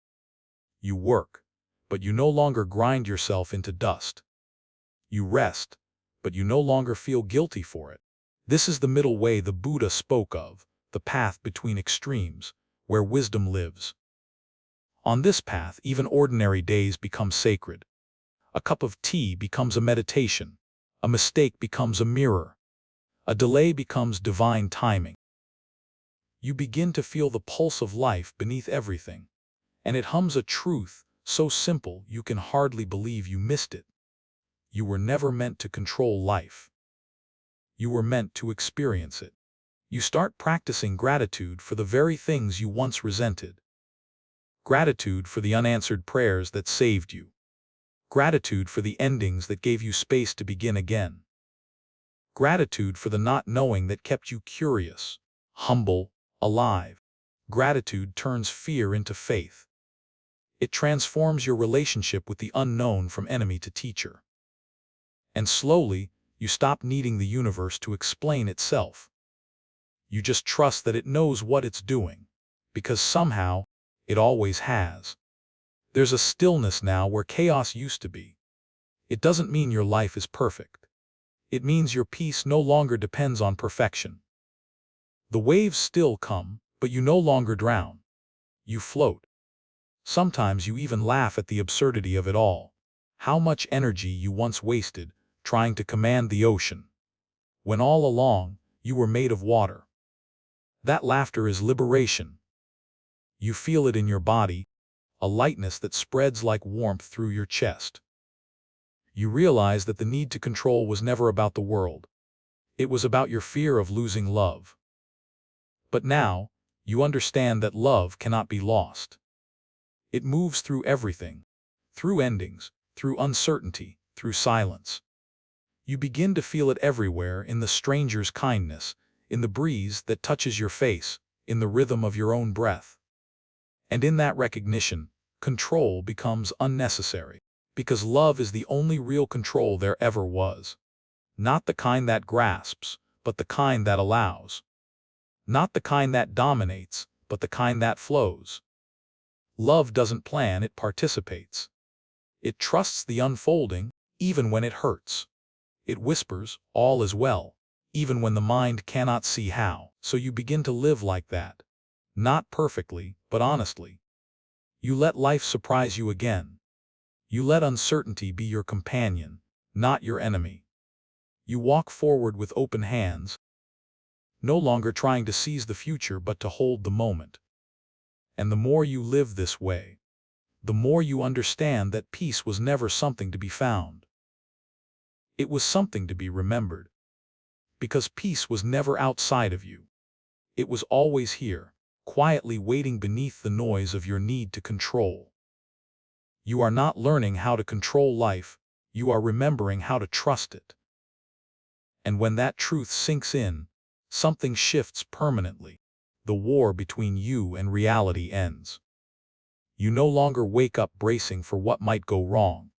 You work, but you no longer grind yourself into dust. You rest, but you no longer feel guilty for it. This is the middle way the Buddha spoke of, the path between extremes, where wisdom lives. On this path, even ordinary days become sacred. A cup of tea becomes a meditation. A mistake becomes a mirror. A delay becomes divine timing. You begin to feel the pulse of life beneath everything, and it hums a truth so simple you can hardly believe you missed it. You were never meant to control life. You were meant to experience it. You start practicing gratitude for the very things you once resented. Gratitude for the unanswered prayers that saved you. Gratitude for the endings that gave you space to begin again. Gratitude for the not knowing that kept you curious, humble, alive. Gratitude turns fear into faith. It transforms your relationship with the unknown from enemy to teacher. And slowly, you stop needing the universe to explain itself. You just trust that it knows what it's doing, because somehow, it always has. There's a stillness now where chaos used to be. It doesn't mean your life is perfect. It means your peace no longer depends on perfection. The waves still come, but you no longer drown. You float. Sometimes you even laugh at the absurdity of it all. How much energy you once wasted trying to command the ocean, when all along, you were made of water. That laughter is liberation. You feel it in your body, a lightness that spreads like warmth through your chest. You realize that the need to control was never about the world. It was about your fear of losing love. But now, you understand that love cannot be lost. It moves through everything, through endings, through uncertainty, through silence. You begin to feel it everywhere, in the stranger's kindness, in the breeze that touches your face, in the rhythm of your own breath. And in that recognition, control becomes unnecessary, because love is the only real control there ever was. Not the kind that grasps, but the kind that allows. Not the kind that dominates, but the kind that flows. Love doesn't plan, it participates. It trusts the unfolding, even when it hurts. It whispers, all is well, even when the mind cannot see how. So you begin to live like that. Not perfectly, but honestly. You let life surprise you again. You let uncertainty be your companion, not your enemy. You walk forward with open hands, no longer trying to seize the future but to hold the moment. And the more you live this way, the more you understand that peace was never something to be found. It was something to be remembered. Because peace was never outside of you. It was always here, quietly waiting beneath the noise of your need to control. You are not learning how to control life, you are remembering how to trust it. And when that truth sinks in, something shifts permanently. The war between you and reality ends. You no longer wake up bracing for what might go wrong.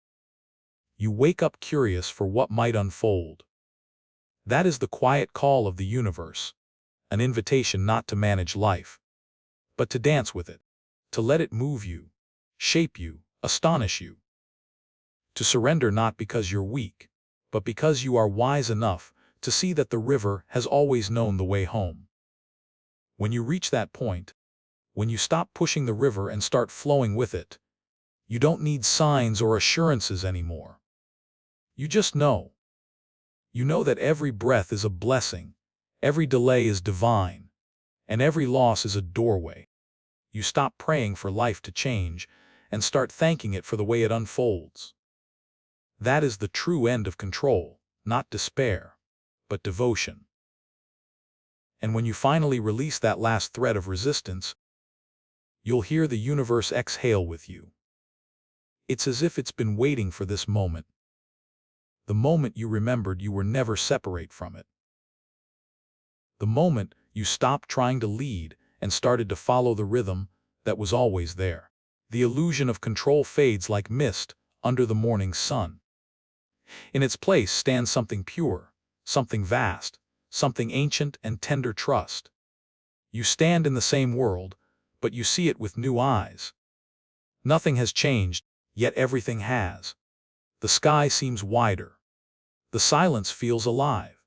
You wake up curious for what might unfold. That is the quiet call of the universe, an invitation not to manage life, but to dance with it, to let it move you, shape you, astonish you. To surrender not because you're weak, but because you are wise enough to see that the river has always known the way home. When you reach that point, when you stop pushing the river and start flowing with it, you don't need signs or assurances anymore. You just know. You know that every breath is a blessing, every delay is divine, and every loss is a doorway. You stop praying for life to change and start thanking it for the way it unfolds. That is the true end of control, not despair, but devotion. And when you finally release that last thread of resistance, you'll hear the universe exhale with you. It's as if it's been waiting for this moment. The moment you remembered you were never separate from it. The moment you stopped trying to lead and started to follow the rhythm that was always there. The illusion of control fades like mist under the morning sun. In its place stands something pure, something vast, something ancient and tender trust. You stand in the same world, but you see it with new eyes. Nothing has changed, yet everything has. The sky seems wider. The silence feels alive.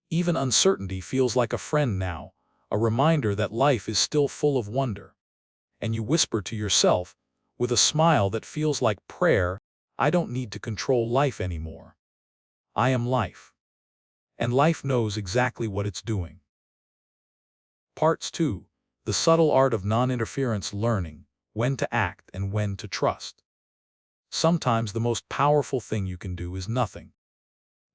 Even uncertainty feels like a friend now, a reminder that life is still full of wonder. And you whisper to yourself, with a smile that feels like prayer, I don't need to control life anymore. I am life. And life knows exactly what it's doing. Parts 2. The subtle art of non-interference, learning when to act and when to trust. Sometimes the most powerful thing you can do is nothing.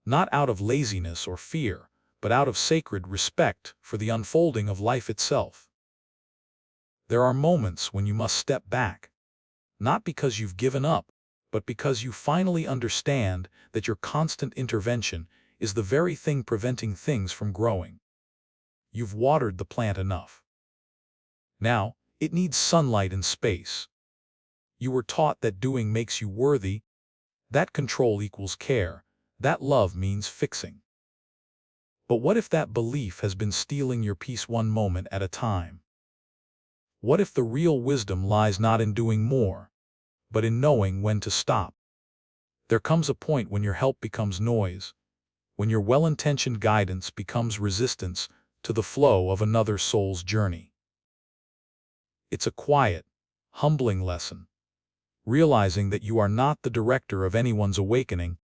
Not out of laziness or fear, but out of sacred respect for the unfolding of life itself. There are moments when you must step back, not because you've given up, but because you finally understand that your constant intervention is the very thing preventing things from growing. You've watered the plant enough. Now, it needs sunlight and space. You were taught that doing makes you worthy, that control equals care, that love means fixing. But what if that belief has been stealing your peace one moment at a time? What if the real wisdom lies not in doing more, but in knowing when to stop? There comes a point when your help becomes noise, when your well-intentioned guidance becomes resistance to the flow of another soul's journey. It's a quiet, humbling lesson, realizing that you are not the director of anyone's awakening,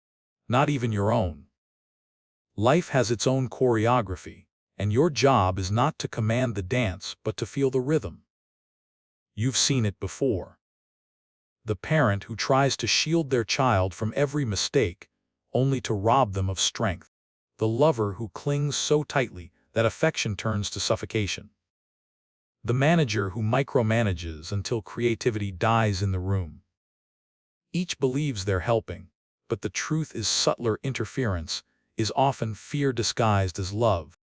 not even your own. Life has its own choreography, and your job is not to command the dance but to feel the rhythm. You've seen it before. The parent who tries to shield their child from every mistake, only to rob them of strength. The lover who clings so tightly that affection turns to suffocation. The manager who micromanages until creativity dies in the room. Each believes they're helping, but the truth is subtler interference is often fear disguised as love.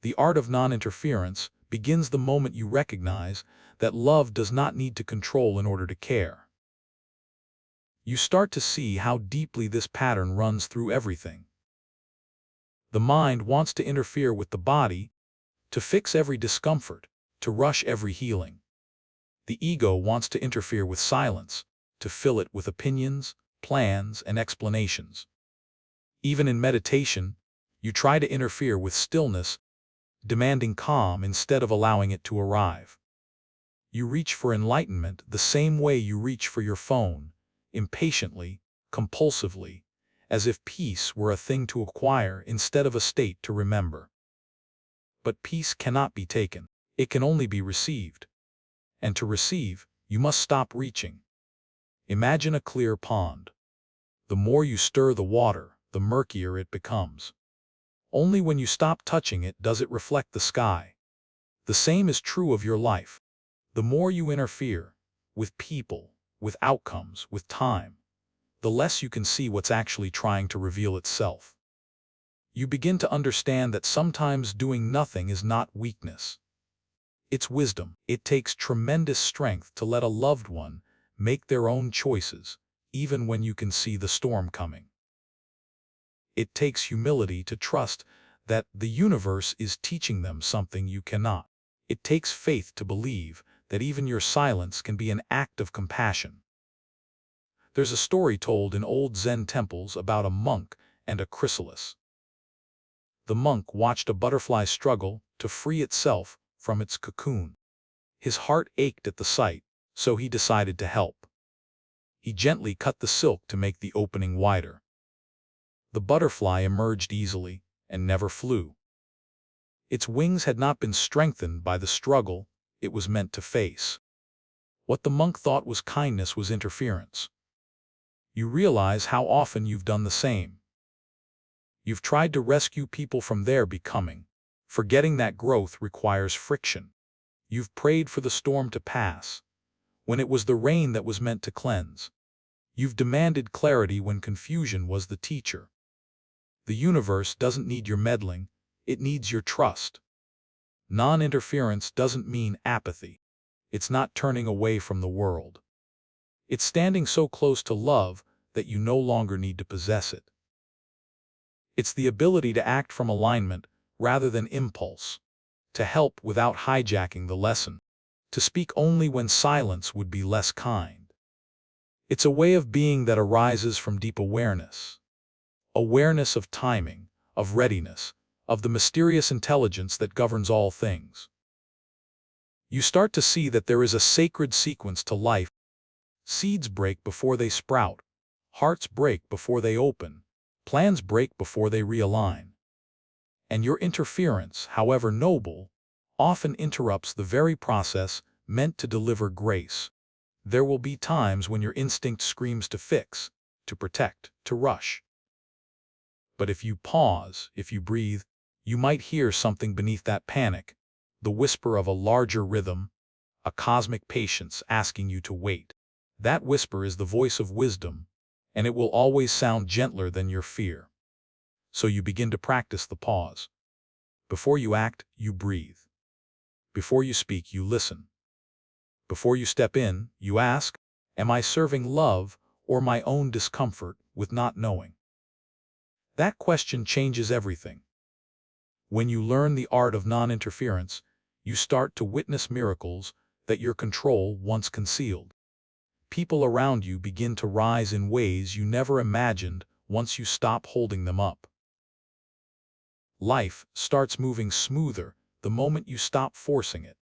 The art of non-interference begins the moment you recognize that love does not need to control in order to care. You start to see how deeply this pattern runs through everything. The mind wants to interfere with the body, to fix every discomfort, to rush every healing. The ego wants to interfere with silence, to fill it with opinions, plans, and explanations. Even in meditation, you try to interfere with stillness, demanding calm instead of allowing it to arrive. You reach for enlightenment the same way you reach for your phone, impatiently, compulsively, as if peace were a thing to acquire instead of a state to remember. But peace cannot be taken. It can only be received. And to receive, you must stop reaching. Imagine a clear pond. The more you stir the water, the murkier it becomes. Only when you stop touching it does it reflect the sky. The same is true of your life. The more you interfere, with people, with outcomes, with time, the less you can see what's actually trying to reveal itself. You begin to understand that sometimes doing nothing is not weakness. It's wisdom. It takes tremendous strength to let a loved one make their own choices, even when you can see the storm coming. It takes humility to trust that the universe is teaching them something you cannot. It takes faith to believe that even your silence can be an act of compassion. There's a story told in old Zen temples about a monk and a chrysalis. The monk watched a butterfly struggle to free itself from its cocoon. His heart ached at the sight, so he decided to help. He gently cut the silk to make the opening wider. The butterfly emerged easily and never flew. Its wings had not been strengthened by the struggle it was meant to face. What the monk thought was kindness was interference. You realize how often you've done the same. You've tried to rescue people from their becoming, forgetting that growth requires friction. You've prayed for the storm to pass, when it was the rain that was meant to cleanse. You've demanded clarity when confusion was the teacher. The universe doesn't need your meddling, it needs your trust. Non-interference doesn't mean apathy. It's not turning away from the world. It's standing so close to love that you no longer need to possess it. It's the ability to act from alignment rather than impulse, to help without hijacking the lesson, to speak only when silence would be less kind. It's a way of being that arises from deep awareness. Awareness of timing, of readiness, of the mysterious intelligence that governs all things. You start to see that there is a sacred sequence to life. Seeds break before they sprout. Hearts break before they open. Plans break before they realign. And your interference, however noble, often interrupts the very process meant to deliver grace. There will be times when your instinct screams to fix, to protect, to rush. But if you pause, if you breathe, you might hear something beneath that panic, the whisper of a larger rhythm, a cosmic patience asking you to wait. That whisper is the voice of wisdom, and it will always sound gentler than your fear. So you begin to practice the pause. Before you act, you breathe. Before you speak, you listen. Before you step in, you ask, Am I serving love or my own discomfort with not knowing? That question changes everything. When you learn the art of non-interference, you start to witness miracles that your control once concealed. People around you begin to rise in ways you never imagined once you stop holding them up. Life starts moving smoother the moment you stop forcing it.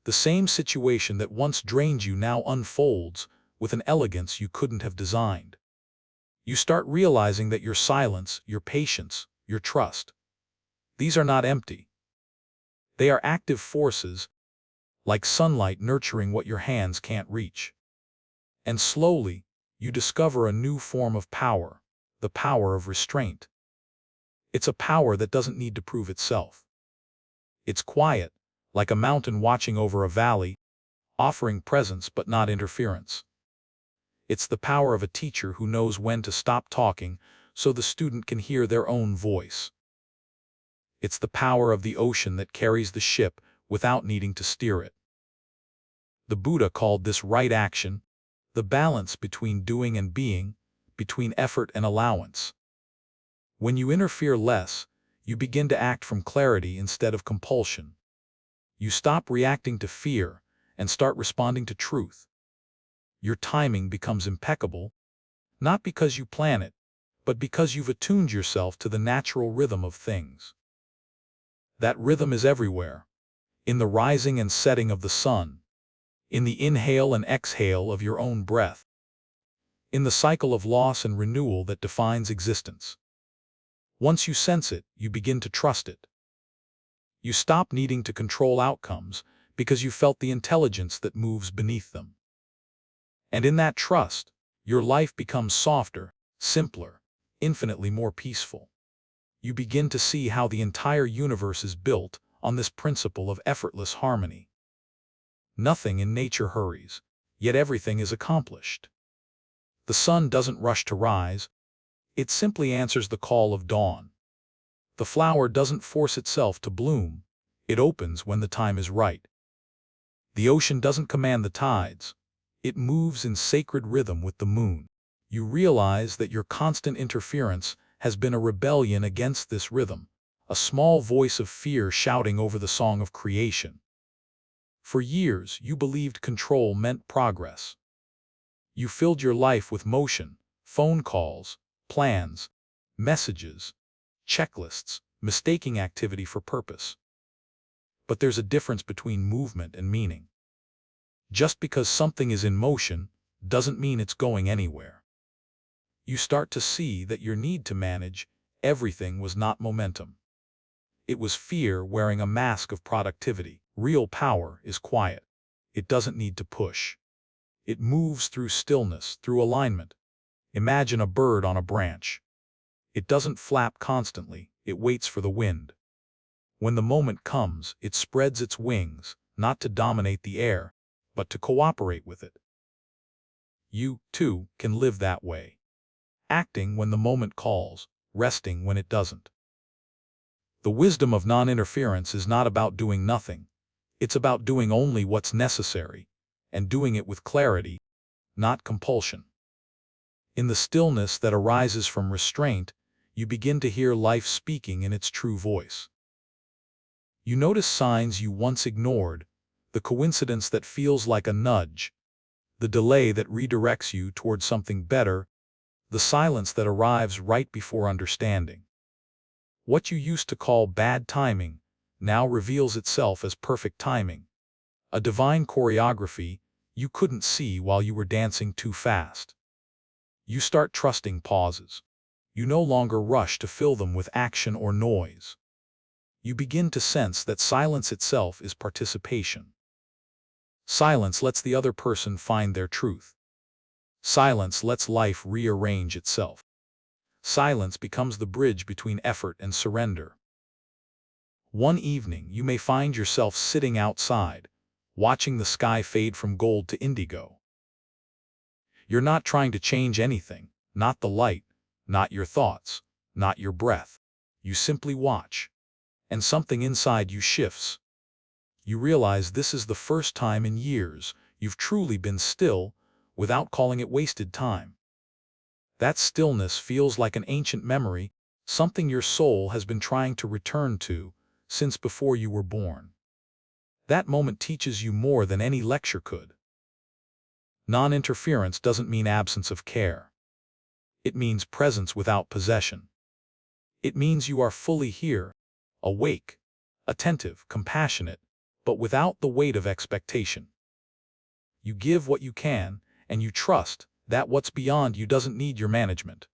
The same situation that once drained you now unfolds with an elegance you couldn't have designed. You start realizing that your silence, your patience, your trust, these are not empty. They are active forces, like sunlight nurturing what your hands can't reach. And slowly, you discover a new form of power, the power of restraint. It's a power that doesn't need to prove itself. It's quiet, like a mountain watching over a valley, offering presence but not interference. It's the power of a teacher who knows when to stop talking so the student can hear their own voice. It's the power of the ocean that carries the ship without needing to steer it. The Buddha called this right action, the balance between doing and being, between effort and allowance. When you interfere less, you begin to act from clarity instead of compulsion. You stop reacting to fear and start responding to truth. Your timing becomes impeccable, not because you plan it, but because you've attuned yourself to the natural rhythm of things. That rhythm is everywhere, in the rising and setting of the sun, in the inhale and exhale of your own breath, in the cycle of loss and renewal that defines existence. Once you sense it, you begin to trust it. You stop needing to control outcomes because you felt the intelligence that moves beneath them. And in that trust, your life becomes softer, simpler, infinitely more peaceful. You begin to see how the entire universe is built on this principle of effortless harmony. Nothing in nature hurries, yet everything is accomplished. The sun doesn't rush to rise, it simply answers the call of dawn. The flower doesn't force itself to bloom, it opens when the time is right. The ocean doesn't command the tides, it moves in sacred rhythm with the moon. You realize that your constant interference has been a rebellion against this rhythm, a small voice of fear shouting over the song of creation. For years, you believed control meant progress. You filled your life with motion, phone calls, plans, messages, checklists, mistaking activity for purpose. But there's a difference between movement and meaning. Just because something is in motion doesn't mean it's going anywhere. You start to see that your need to manage everything was not momentum. It was fear wearing a mask of productivity. Real power is quiet. It doesn't need to push. It moves through stillness, through alignment. Imagine a bird on a branch. It doesn't flap constantly, it waits for the wind. When the moment comes, it spreads its wings, not to dominate the air, but to cooperate with it. You, too, can live that way. Acting when the moment calls, resting when it doesn't. The wisdom of non-interference is not about doing nothing. It's about doing only what's necessary, and doing it with clarity, not compulsion. In the stillness that arises from restraint, you begin to hear life speaking in its true voice. You notice signs you once ignored, the coincidence that feels like a nudge, the delay that redirects you toward something better, the silence that arrives right before understanding. What you used to call bad timing now reveals itself as perfect timing, a divine choreography you couldn't see while you were dancing too fast. You start trusting pauses. You no longer rush to fill them with action or noise. You begin to sense that silence itself is participation. Silence lets the other person find their truth. Silence lets life rearrange itself. Silence becomes the bridge between effort and surrender. One evening, you may find yourself sitting outside, watching the sky fade from gold to indigo. You're not trying to change anything, not the light, not your thoughts, not your breath. You simply watch, and something inside you shifts. You realize this is the first time in years you've truly been still, without calling it wasted time. That stillness feels like an ancient memory, something your soul has been trying to return to since before you were born. That moment teaches you more than any lecture could. Non-interference doesn't mean absence of care. It means presence without possession. It means you are fully here, awake, attentive, compassionate, but without the weight of expectation. You give what you can, and you trust that what's beyond you doesn't need your management.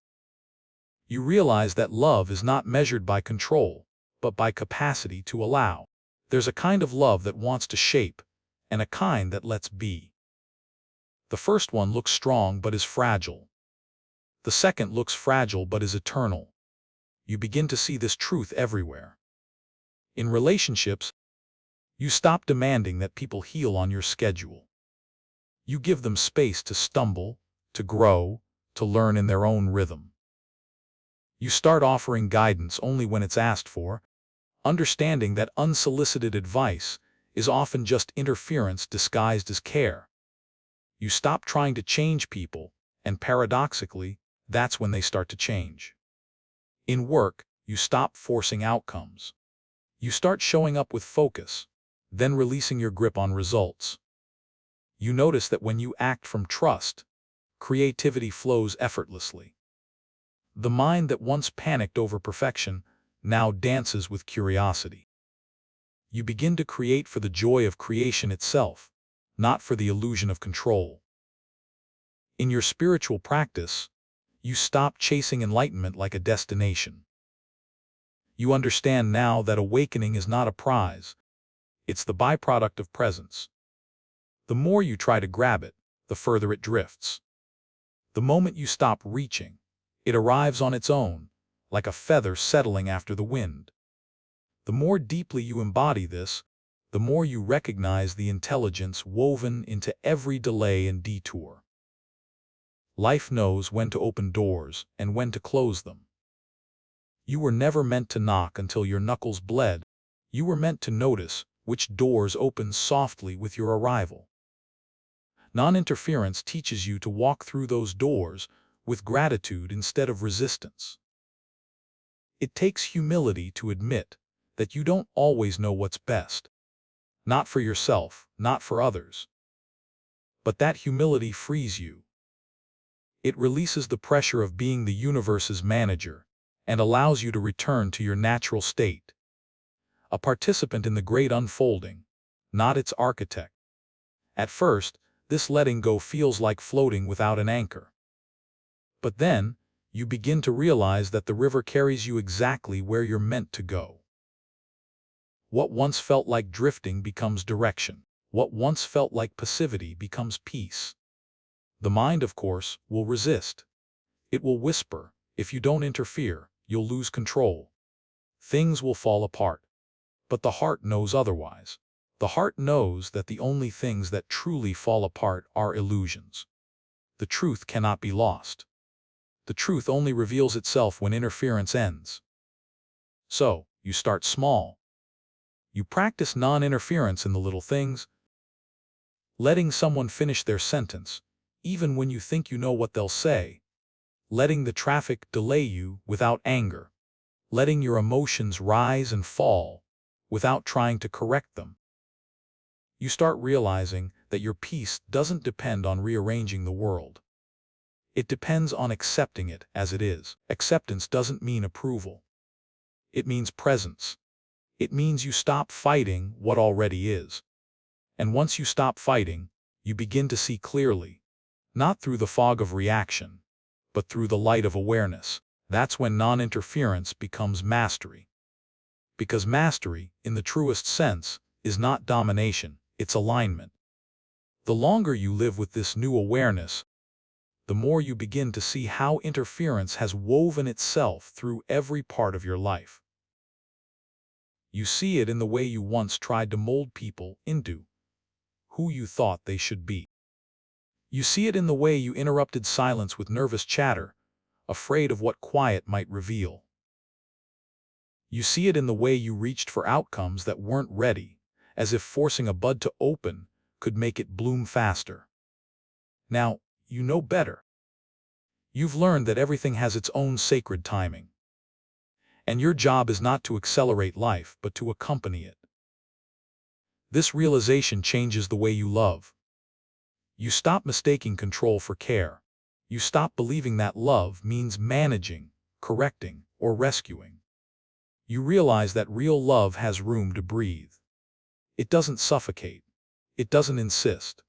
You realize that love is not measured by control, but by capacity to allow. There's a kind of love that wants to shape, and a kind that lets be. The first one looks strong but is fragile. The second looks fragile but is eternal. You begin to see this truth everywhere. In relationships, you stop demanding that people heal on your schedule. You give them space to stumble, to grow, to learn in their own rhythm. You start offering guidance only when it's asked for, understanding that unsolicited advice is often just interference disguised as care. You stop trying to change people, and paradoxically, that's when they start to change. In work, you stop forcing outcomes. You start showing up with focus, then releasing your grip on results. You notice that when you act from trust, creativity flows effortlessly. The mind that once panicked over perfection now dances with curiosity. You begin to create for the joy of creation itself, not for the illusion of control. In your spiritual practice, you stop chasing enlightenment like a destination. You understand now that awakening is not a prize. It's the byproduct of presence. The more you try to grab it, the further it drifts. The moment you stop reaching, it arrives on its own, like a feather settling after the wind. The more deeply you embody this, the more you recognize the intelligence woven into every delay and detour. Life knows when to open doors and when to close them. You were never meant to knock until your knuckles bled. You were meant to notice which doors open softly with your arrival. Non-interference teaches you to walk through those doors with gratitude instead of resistance. It takes humility to admit that you don't always know what's best. Not for yourself, not for others. But that humility frees you. It releases the pressure of being the universe's manager and allows you to return to your natural state. A participant in the great unfolding, not its architect. At first, this letting go feels like floating without an anchor. But then, you begin to realize that the river carries you exactly where you're meant to go. What once felt like drifting becomes direction. What once felt like passivity becomes peace. The mind, of course, will resist. It will whisper, if you don't interfere, you'll lose control. Things will fall apart. But the heart knows otherwise. The heart knows that the only things that truly fall apart are illusions. The truth cannot be lost. The truth only reveals itself when interference ends. So, you start small. You practice non-interference in the little things, letting someone finish their sentence, even when you think you know what they'll say, letting the traffic delay you without anger, letting your emotions rise and fall without trying to correct them. You start realizing that your peace doesn't depend on rearranging the world. It depends on accepting it as it is. Acceptance doesn't mean approval. It means presence. It means you stop fighting what already is. And once you stop fighting, you begin to see clearly, not through the fog of reaction, but through the light of awareness. That's when non-interference becomes mastery. Because mastery, in the truest sense, is not domination, it's alignment. The longer you live with this new awareness, the more you begin to see how interference has woven itself through every part of your life. You see it in the way you once tried to mold people into who you thought they should be. You see it in the way you interrupted silence with nervous chatter, afraid of what quiet might reveal. You see it in the way you reached for outcomes that weren't ready, as if forcing a bud to open could make it bloom faster. Now, You know better. You've learned that everything has its own sacred timing. And your job is not to accelerate life, but to accompany it. This realization changes the way you love. You stop mistaking control for care. You stop believing that love means managing, correcting, or rescuing. You realize that real love has room to breathe. It doesn't suffocate. It doesn't insist.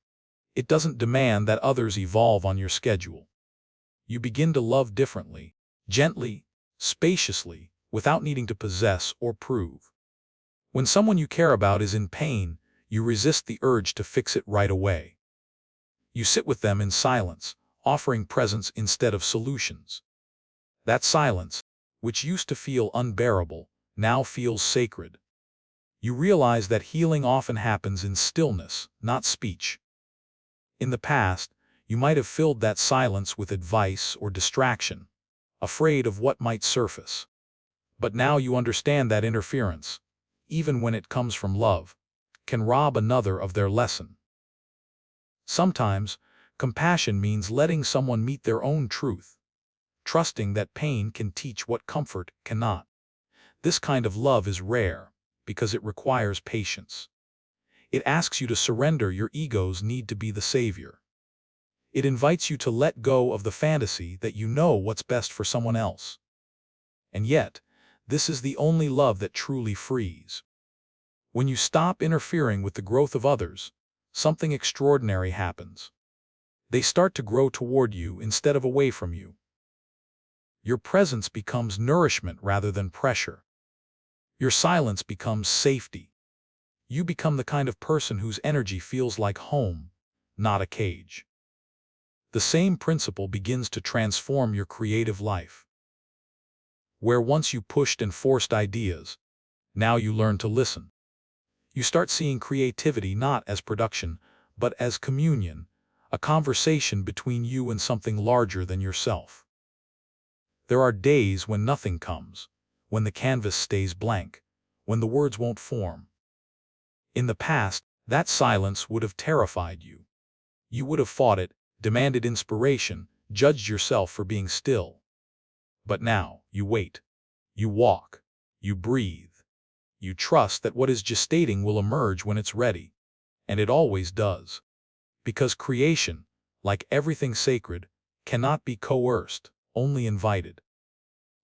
It doesn't demand that others evolve on your schedule. You begin to love differently, gently, spaciously, without needing to possess or prove. When someone you care about is in pain, you resist the urge to fix it right away. You sit with them in silence, offering presence instead of solutions. That silence, which used to feel unbearable, now feels sacred. You realize that healing often happens in stillness, not speech. In the past, you might have filled that silence with advice or distraction, afraid of what might surface. But now you understand that interference, even when it comes from love, can rob another of their lesson. Sometimes, compassion means letting someone meet their own truth, trusting that pain can teach what comfort cannot. This kind of love is rare, because it requires patience. It asks you to surrender your ego's need to be the savior. It invites you to let go of the fantasy that you know what's best for someone else. And yet, this is the only love that truly frees. When you stop interfering with the growth of others, something extraordinary happens. They start to grow toward you instead of away from you. Your presence becomes nourishment rather than pressure. Your silence becomes safety. You become the kind of person whose energy feels like home, not a cage. The same principle begins to transform your creative life. Where once you pushed and forced ideas, now you learn to listen. You start seeing creativity not as production, but as communion, a conversation between you and something larger than yourself. There are days when nothing comes, when the canvas stays blank, when the words won't form. In the past, that silence would have terrified you. You would have fought it, demanded inspiration, judged yourself for being still. But now, you wait. You walk. You breathe. You trust that what is gestating will emerge when it's ready. And it always does. Because creation, like everything sacred, cannot be coerced, only invited.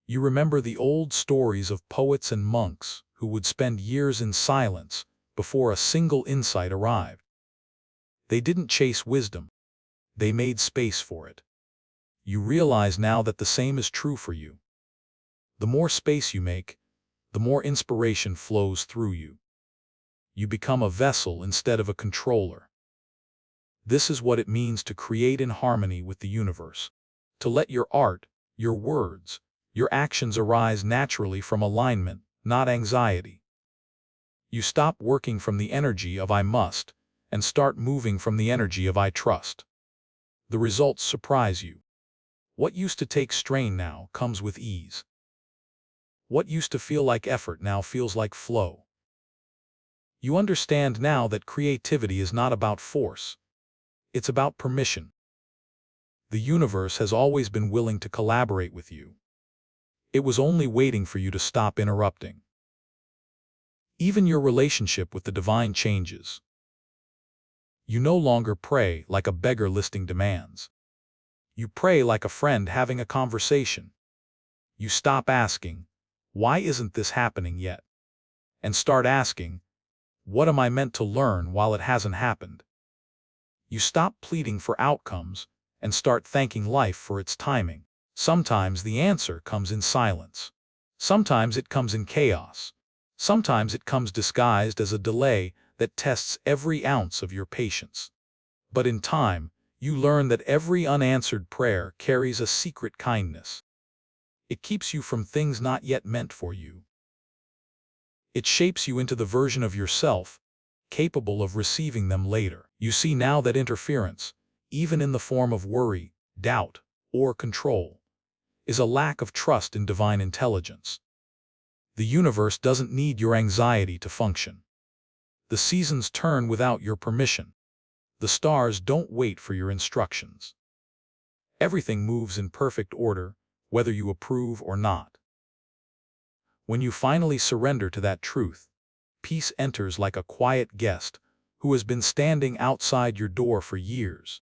You remember the old stories of poets and monks who would spend years in silence before a single insight arrived. They didn't chase wisdom. They made space for it. You realize now that the same is true for you. The more space you make, the more inspiration flows through you. You become a vessel instead of a controller. This is what it means to create in harmony with the universe. To let your art, your words, your actions arise naturally from alignment, not anxiety. You stop working from the energy of I must, and start moving from the energy of I trust. The results surprise you. What used to take strain now comes with ease. What used to feel like effort now feels like flow. You understand now that creativity is not about force. It's about permission. The universe has always been willing to collaborate with you. It was only waiting for you to stop interrupting. Even your relationship with the divine changes. You no longer pray like a beggar listing demands. You pray like a friend having a conversation. You stop asking, "Why isn't this happening yet?" and start asking, "What am I meant to learn while it hasn't happened?" You stop pleading for outcomes and start thanking life for its timing. Sometimes the answer comes in silence. Sometimes it comes in chaos. Sometimes it comes disguised as a delay that tests every ounce of your patience. But in time, you learn that every unanswered prayer carries a secret kindness. It keeps you from things not yet meant for you. It shapes you into the version of yourself, capable of receiving them later. You see now that interference, even in the form of worry, doubt, or control, is a lack of trust in divine intelligence. The universe doesn't need your anxiety to function. The seasons turn without your permission. The stars don't wait for your instructions. Everything moves in perfect order, whether you approve or not. When you finally surrender to that truth, peace enters like a quiet guest who has been standing outside your door for years.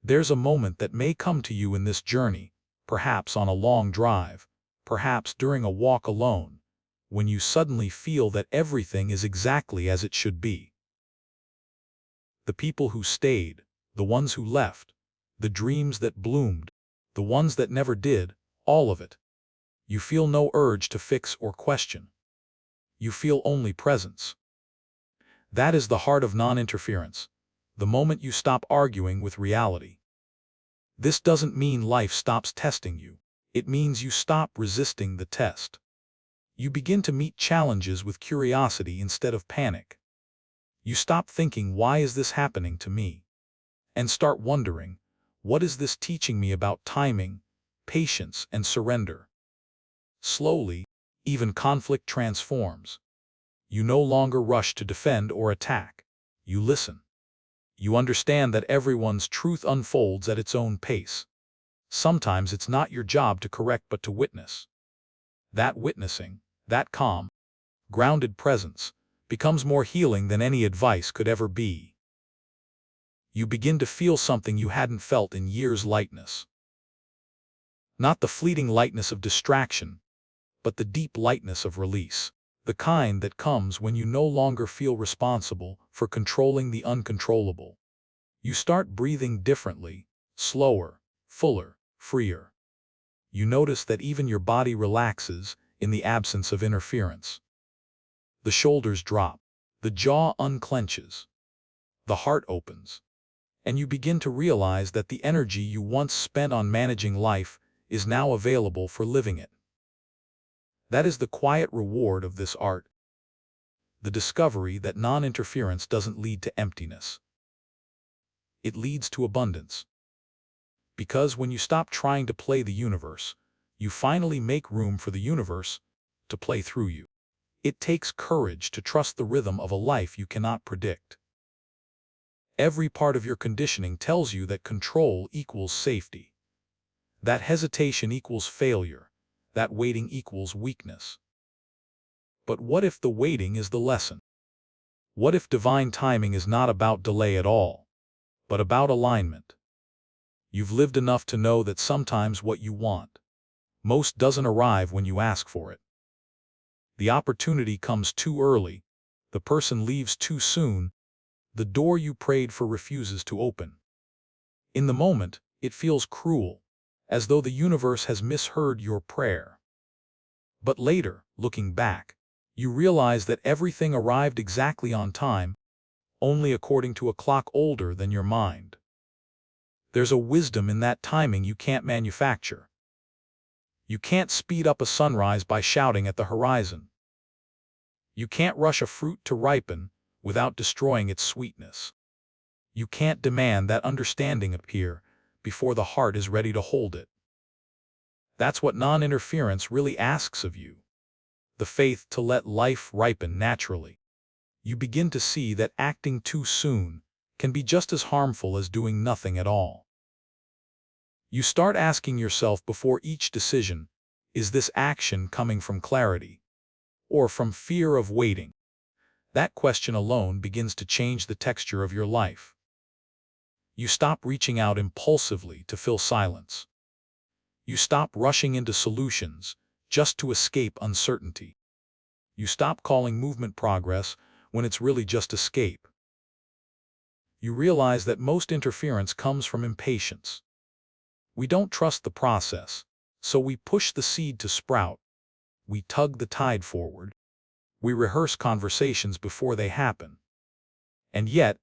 There's a moment that may come to you in this journey, perhaps on a long drive, perhaps during a walk alone, when you suddenly feel that everything is exactly as it should be. The people who stayed, the ones who left, the dreams that bloomed, the ones that never did, all of it. You feel no urge to fix or question. You feel only presence. That is the heart of non-interference, the moment you stop arguing with reality. This doesn't mean life stops testing you. It means you stop resisting the test. You begin to meet challenges with curiosity instead of panic. You stop thinking, why is this happening to me? And start wondering, what is this teaching me about timing, patience, and surrender? Slowly, even conflict transforms. You no longer rush to defend or attack. You listen. You understand that everyone's truth unfolds at its own pace. Sometimes it's not your job to correct but to witness. That witnessing, that calm, grounded presence, becomes more healing than any advice could ever be. You begin to feel something you hadn't felt in years: lightness. Not the fleeting lightness of distraction, but the deep lightness of release. The kind that comes when you no longer feel responsible for controlling the uncontrollable. You start breathing differently, slower, fuller, freer. You notice that even your body relaxes in the absence of interference. The shoulders drop, the jaw unclenches, the heart opens, and you begin to realize that the energy you once spent on managing life is now available for living it. That is the quiet reward of this art. The discovery that non-interference doesn't lead to emptiness. It leads to abundance. Because when you stop trying to play the universe, you finally make room for the universe to play through you. It takes courage to trust the rhythm of a life you cannot predict. Every part of your conditioning tells you that control equals safety, that hesitation equals failure, that waiting equals weakness. But what if the waiting is the lesson? What if divine timing is not about delay at all, but about alignment? You've lived enough to know that sometimes what you want most doesn't arrive when you ask for it. The opportunity comes too early, the person leaves too soon, the door you prayed for refuses to open. In the moment, it feels cruel, as though the universe has misheard your prayer. But later, looking back, you realize that everything arrived exactly on time, only according to a clock older than your mind. There's a wisdom in that timing you can't manufacture. You can't speed up a sunrise by shouting at the horizon. You can't rush a fruit to ripen without destroying its sweetness. You can't demand that understanding appear before the heart is ready to hold it. That's what non-interference really asks of you. The faith to let life ripen naturally. You begin to see that acting too soon can be just as harmful as doing nothing at all. You start asking yourself before each decision, is this action coming from clarity or from fear of waiting? That question alone begins to change the texture of your life. You stop reaching out impulsively to fill silence. You stop rushing into solutions just to escape uncertainty. You stop calling movement progress when it's really just escape. You realize that most interference comes from impatience. We don't trust the process, so we push the seed to sprout. We tug the tide forward. We rehearse conversations before they happen. And yet,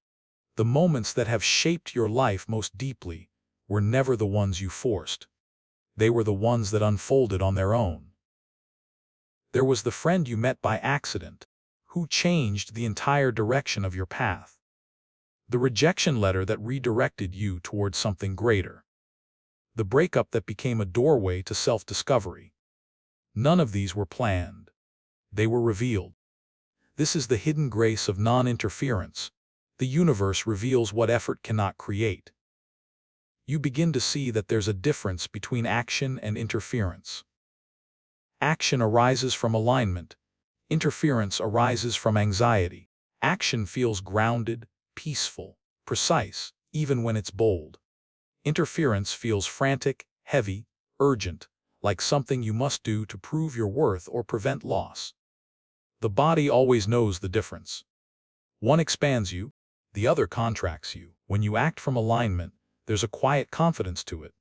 the moments that have shaped your life most deeply were never the ones you forced. They were the ones that unfolded on their own. There was the friend you met by accident, who changed the entire direction of your path. The rejection letter that redirected you towards something greater. The breakup that became a doorway to self-discovery. None of these were planned. They were revealed. This is the hidden grace of non-interference. The universe reveals what effort cannot create. you begin to see that there's a difference between action and interference. Action arises from alignment. Interference arises from anxiety. Action feels grounded, peaceful, precise, even when it's bold. Interference feels frantic, heavy, urgent, like something you must do to prove your worth or prevent loss. The body always knows the difference. One expands you, the other contracts you. When you act from alignment, there's a quiet confidence to it.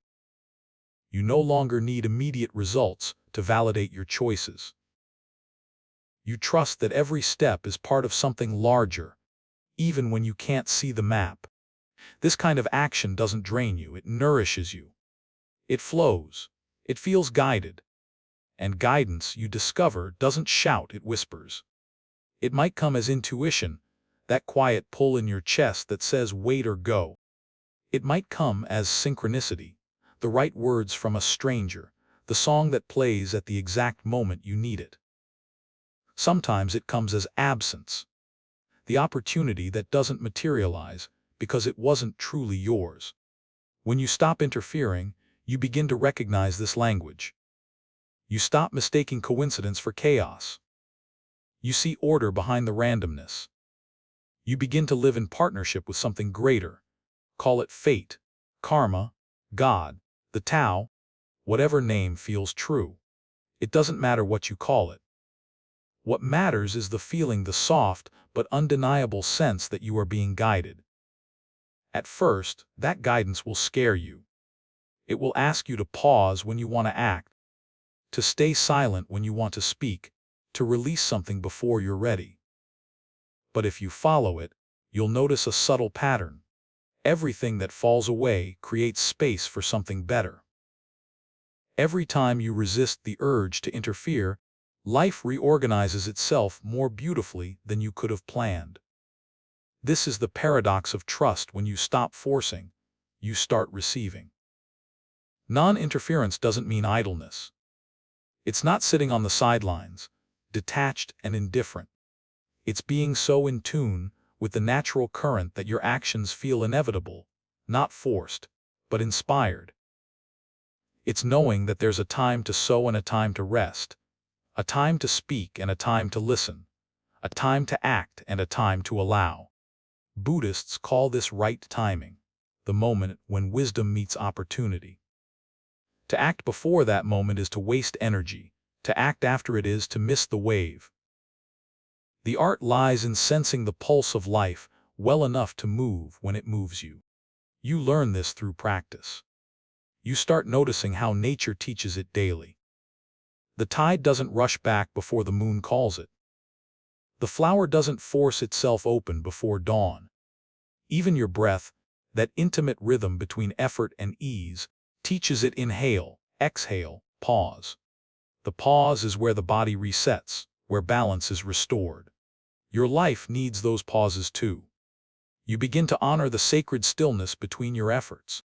You no longer need immediate results to validate your choices. You trust that every step is part of something larger, even when you can't see the map. This kind of action doesn't drain you, it nourishes you. It flows. It feels guided. And guidance, you discover, doesn't shout, it whispers. It might come as intuition, that quiet pull in your chest that says wait or go. It might come as synchronicity, the right words from a stranger, the song that plays at the exact moment you need it. Sometimes it comes as absence, the opportunity that doesn't materialize because it wasn't truly yours. When you stop interfering, you begin to recognize this language. You stop mistaking coincidence for chaos. You see order behind the randomness. You begin to live in partnership with something greater. Call it fate, karma, God, the Tao, whatever name feels true. It doesn't matter what you call it. What matters is the feeling, the soft but undeniable sense that you are being guided. At first, that guidance will scare you. It will ask you to pause when you want to act, to stay silent when you want to speak, to release something before you're ready. But if you follow it, you'll notice a subtle pattern. Everything that falls away creates space for something better. Every time you resist the urge to interfere, life reorganizes itself more beautifully than you could have planned. This is the paradox of trust. When you stop forcing, you start receiving. Non-interference doesn't mean idleness. It's not sitting on the sidelines, detached and indifferent. It's being so in tune with the natural current that your actions feel inevitable, not forced, but inspired. It's knowing that there's a time to sow and a time to rest, a time to speak and a time to listen, a time to act and a time to allow. Buddhists call this right timing, the moment when wisdom meets opportunity. To act before that moment is to waste energy. To act after it is to miss the wave. The art lies in sensing the pulse of life well enough to move when it moves you. You learn this through practice. You start noticing how nature teaches it daily. The tide doesn't rush back before the moon calls it. The flower doesn't force itself open before dawn. Even your breath, that intimate rhythm between effort and ease, teaches it inhale, exhale, pause. The pause is where the body resets, where balance is restored. Your life needs those pauses too. You begin to honor the sacred stillness between your efforts.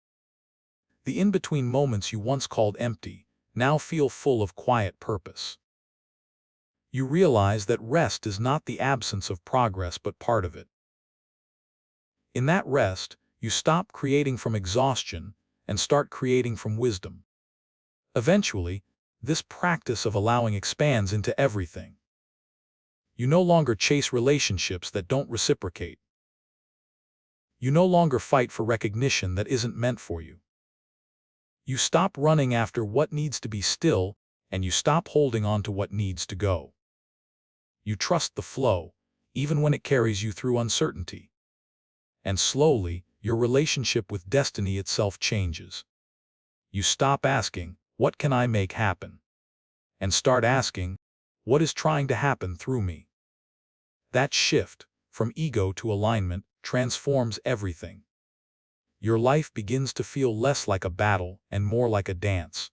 The in-between moments you once called empty now feel full of quiet purpose. You realize that rest is not the absence of progress but part of it. In that rest, you stop creating from exhaustion and start creating from wisdom. Eventually, this practice of allowing expands into everything. You no longer chase relationships that don't reciprocate. You no longer fight for recognition that isn't meant for you. You stop running after what needs to be still, and you stop holding on to what needs to go. You trust the flow, even when it carries you through uncertainty. And slowly, your relationship with destiny itself changes. You stop asking, "What can I make happen?" and start asking, "What is trying to happen through me?" That shift, from ego to alignment, transforms everything. Your life begins to feel less like a battle and more like a dance.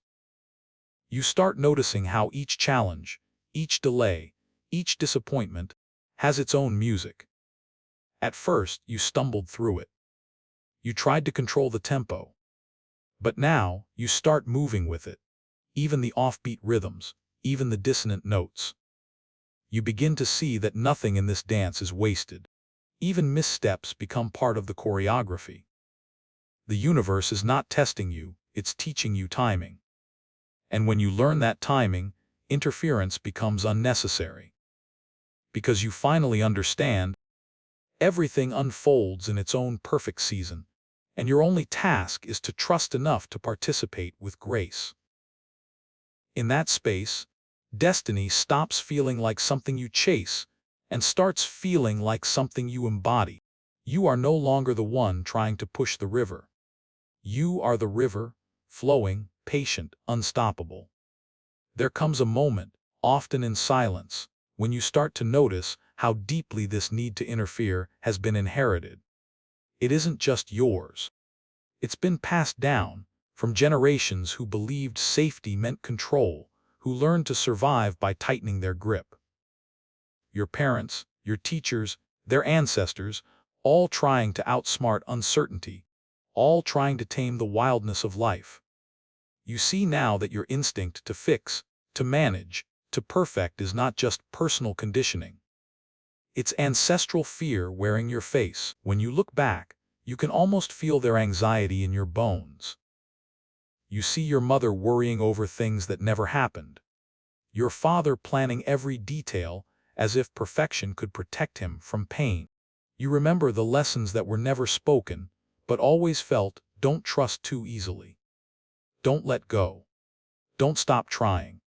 You start noticing how each challenge, each delay, each disappointment has its own music. At first, you stumbled through it. You tried to control the tempo. But now, you start moving with it. Even the offbeat rhythms, even the dissonant notes. You begin to see that nothing in this dance is wasted. Even missteps become part of the choreography. The universe is not testing you, it's teaching you timing. And when you learn that timing, interference becomes unnecessary. Because you finally understand, everything unfolds in its own perfect season, and your only task is to trust enough to participate with grace. In that space, destiny stops feeling like something you chase and starts feeling like something you embody. You are no longer the one trying to push the river. You are the river, flowing, patient, unstoppable. There comes a moment, often in silence, when you start to notice how deeply this need to interfere has been inherited. It isn't just yours. It's been passed down from generations who believed safety meant control, who learned to survive by tightening their grip. Your parents, your teachers, their ancestors, all trying to outsmart uncertainty, all trying to tame the wildness of life. You see now that your instinct to fix, to manage, to perfect is not just personal conditioning. It's ancestral fear wearing your face. When you look back, you can almost feel their anxiety in your bones. You see your mother worrying over things that never happened. Your father planning every detail as if perfection could protect him from pain. You remember the lessons that were never spoken, but always felt. Don't trust too easily. Don't let go. Don't stop trying.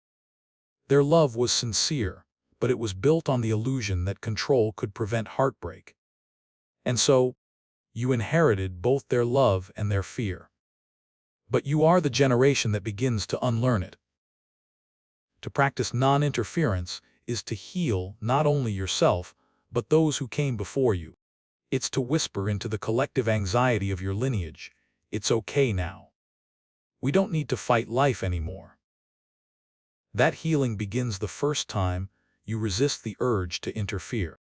Their love was sincere, but it was built on the illusion that control could prevent heartbreak. And so, you inherited both their love and their fear. But you are the generation that begins to unlearn it. To practice non-interference is to heal not only yourself, but those who came before you. It's to whisper into the collective anxiety of your lineage, it's okay now. We don't need to fight life anymore. That healing begins the first time you resist the urge to interfere.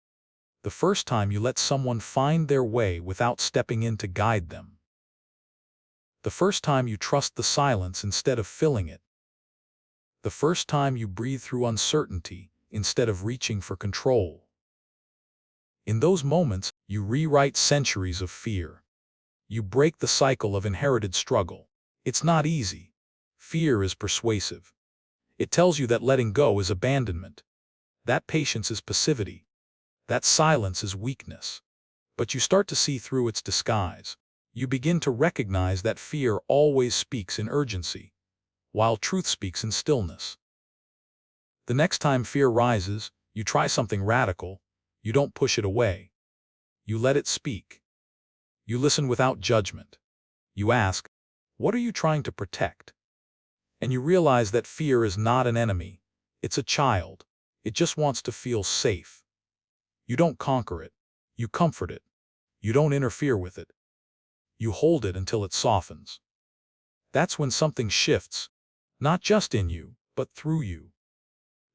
The first time you let someone find their way without stepping in to guide them. The first time you trust the silence instead of filling it. The first time you breathe through uncertainty instead of reaching for control. In those moments, you rewrite centuries of fear. You break the cycle of inherited struggle. It's not easy. Fear is persuasive. It tells you that letting go is abandonment. That patience is passivity. That silence is weakness. But you start to see through its disguise. You begin to recognize that fear always speaks in urgency, while truth speaks in stillness. The next time fear rises, you try something radical. You don't push it away. You let it speak. You listen without judgment. You ask, what are you trying to protect? And you realize that fear is not an enemy. It's a child. It just wants to feel safe. You don't conquer it. You comfort it. You don't interfere with it. You hold it until it softens. That's when something shifts, not just in you, but through you.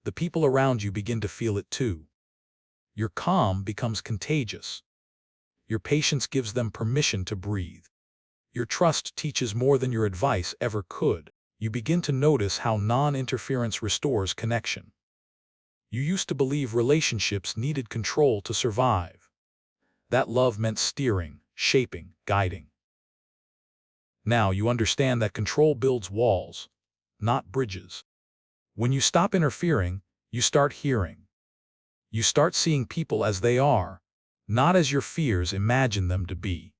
The people around you begin to feel it too. Your calm becomes contagious. Your patience gives them permission to breathe. Your trust teaches more than your advice ever could. You begin to notice how non-interference restores connection. You used to believe relationships needed control to survive. That love meant steering, shaping, guiding. Now you understand that control builds walls, not bridges. When you stop interfering, you start hearing. You start seeing people as they are, not as your fears imagine them to be.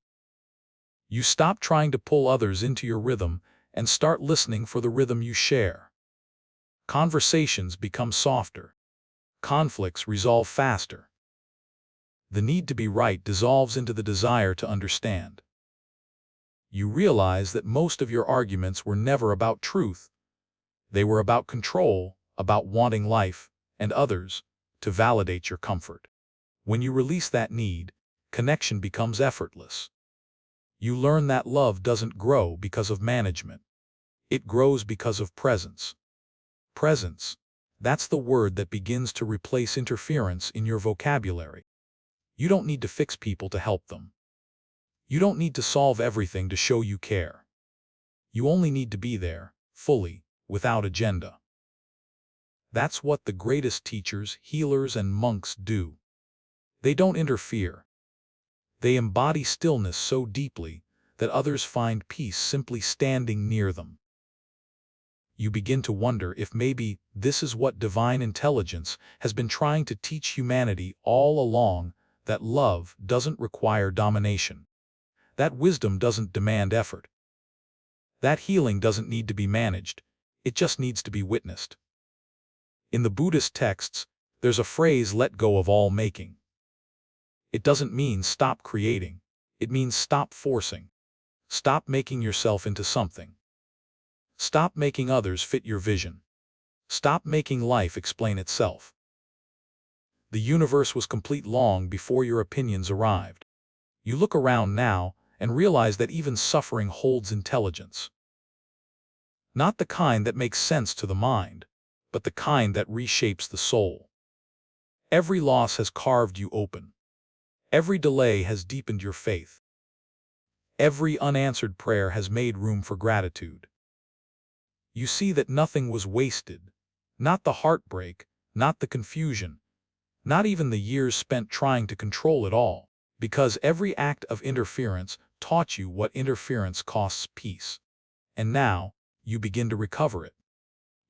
You stop trying to pull others into your rhythm and start listening for the rhythm you share. Conversations become softer. Conflicts resolve faster. The need to be right dissolves into the desire to understand. You realize that most of your arguments were never about truth. They were about control, about wanting life, and others, to validate your comfort. When you release that need, connection becomes effortless. You learn that love doesn't grow because of management. It grows because of presence. Presence. That's the word that begins to replace interference in your vocabulary. You don't need to fix people to help them. You don't need to solve everything to show you care. You only need to be there, fully, without agenda. That's what the greatest teachers, healers, and monks do. They don't interfere. They embody stillness so deeply that others find peace simply standing near them. You begin to wonder if maybe this is what divine intelligence has been trying to teach humanity all along, that love doesn't require domination, that wisdom doesn't demand effort, that healing doesn't need to be managed, it just needs to be witnessed. In the Buddhist texts, there's a phrase, "let go of all making." It doesn't mean stop creating, it means stop forcing. Stop making yourself into something. Stop making others fit your vision. Stop making life explain itself. The universe was complete long before your opinions arrived. You look around now and realize that even suffering holds intelligence. Not the kind that makes sense to the mind, but the kind that reshapes the soul. Every loss has carved you open. Every delay has deepened your faith. Every unanswered prayer has made room for gratitude. You see that nothing was wasted, not the heartbreak, not the confusion, not even the years spent trying to control it all, because every act of interference taught you what interference costs: peace. And now, you begin to recover it.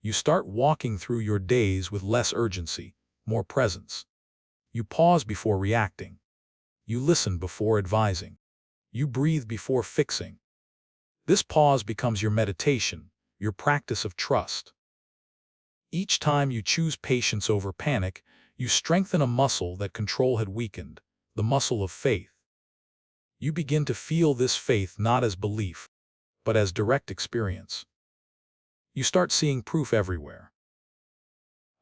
You start walking through your days with less urgency, more presence. You pause before reacting. You listen before advising. You breathe before fixing. This pause becomes your meditation, your practice of trust. Each time you choose patience over panic, you strengthen a muscle that control had weakened, the muscle of faith. You begin to feel this faith not as belief, but as direct experience. You start seeing proof everywhere.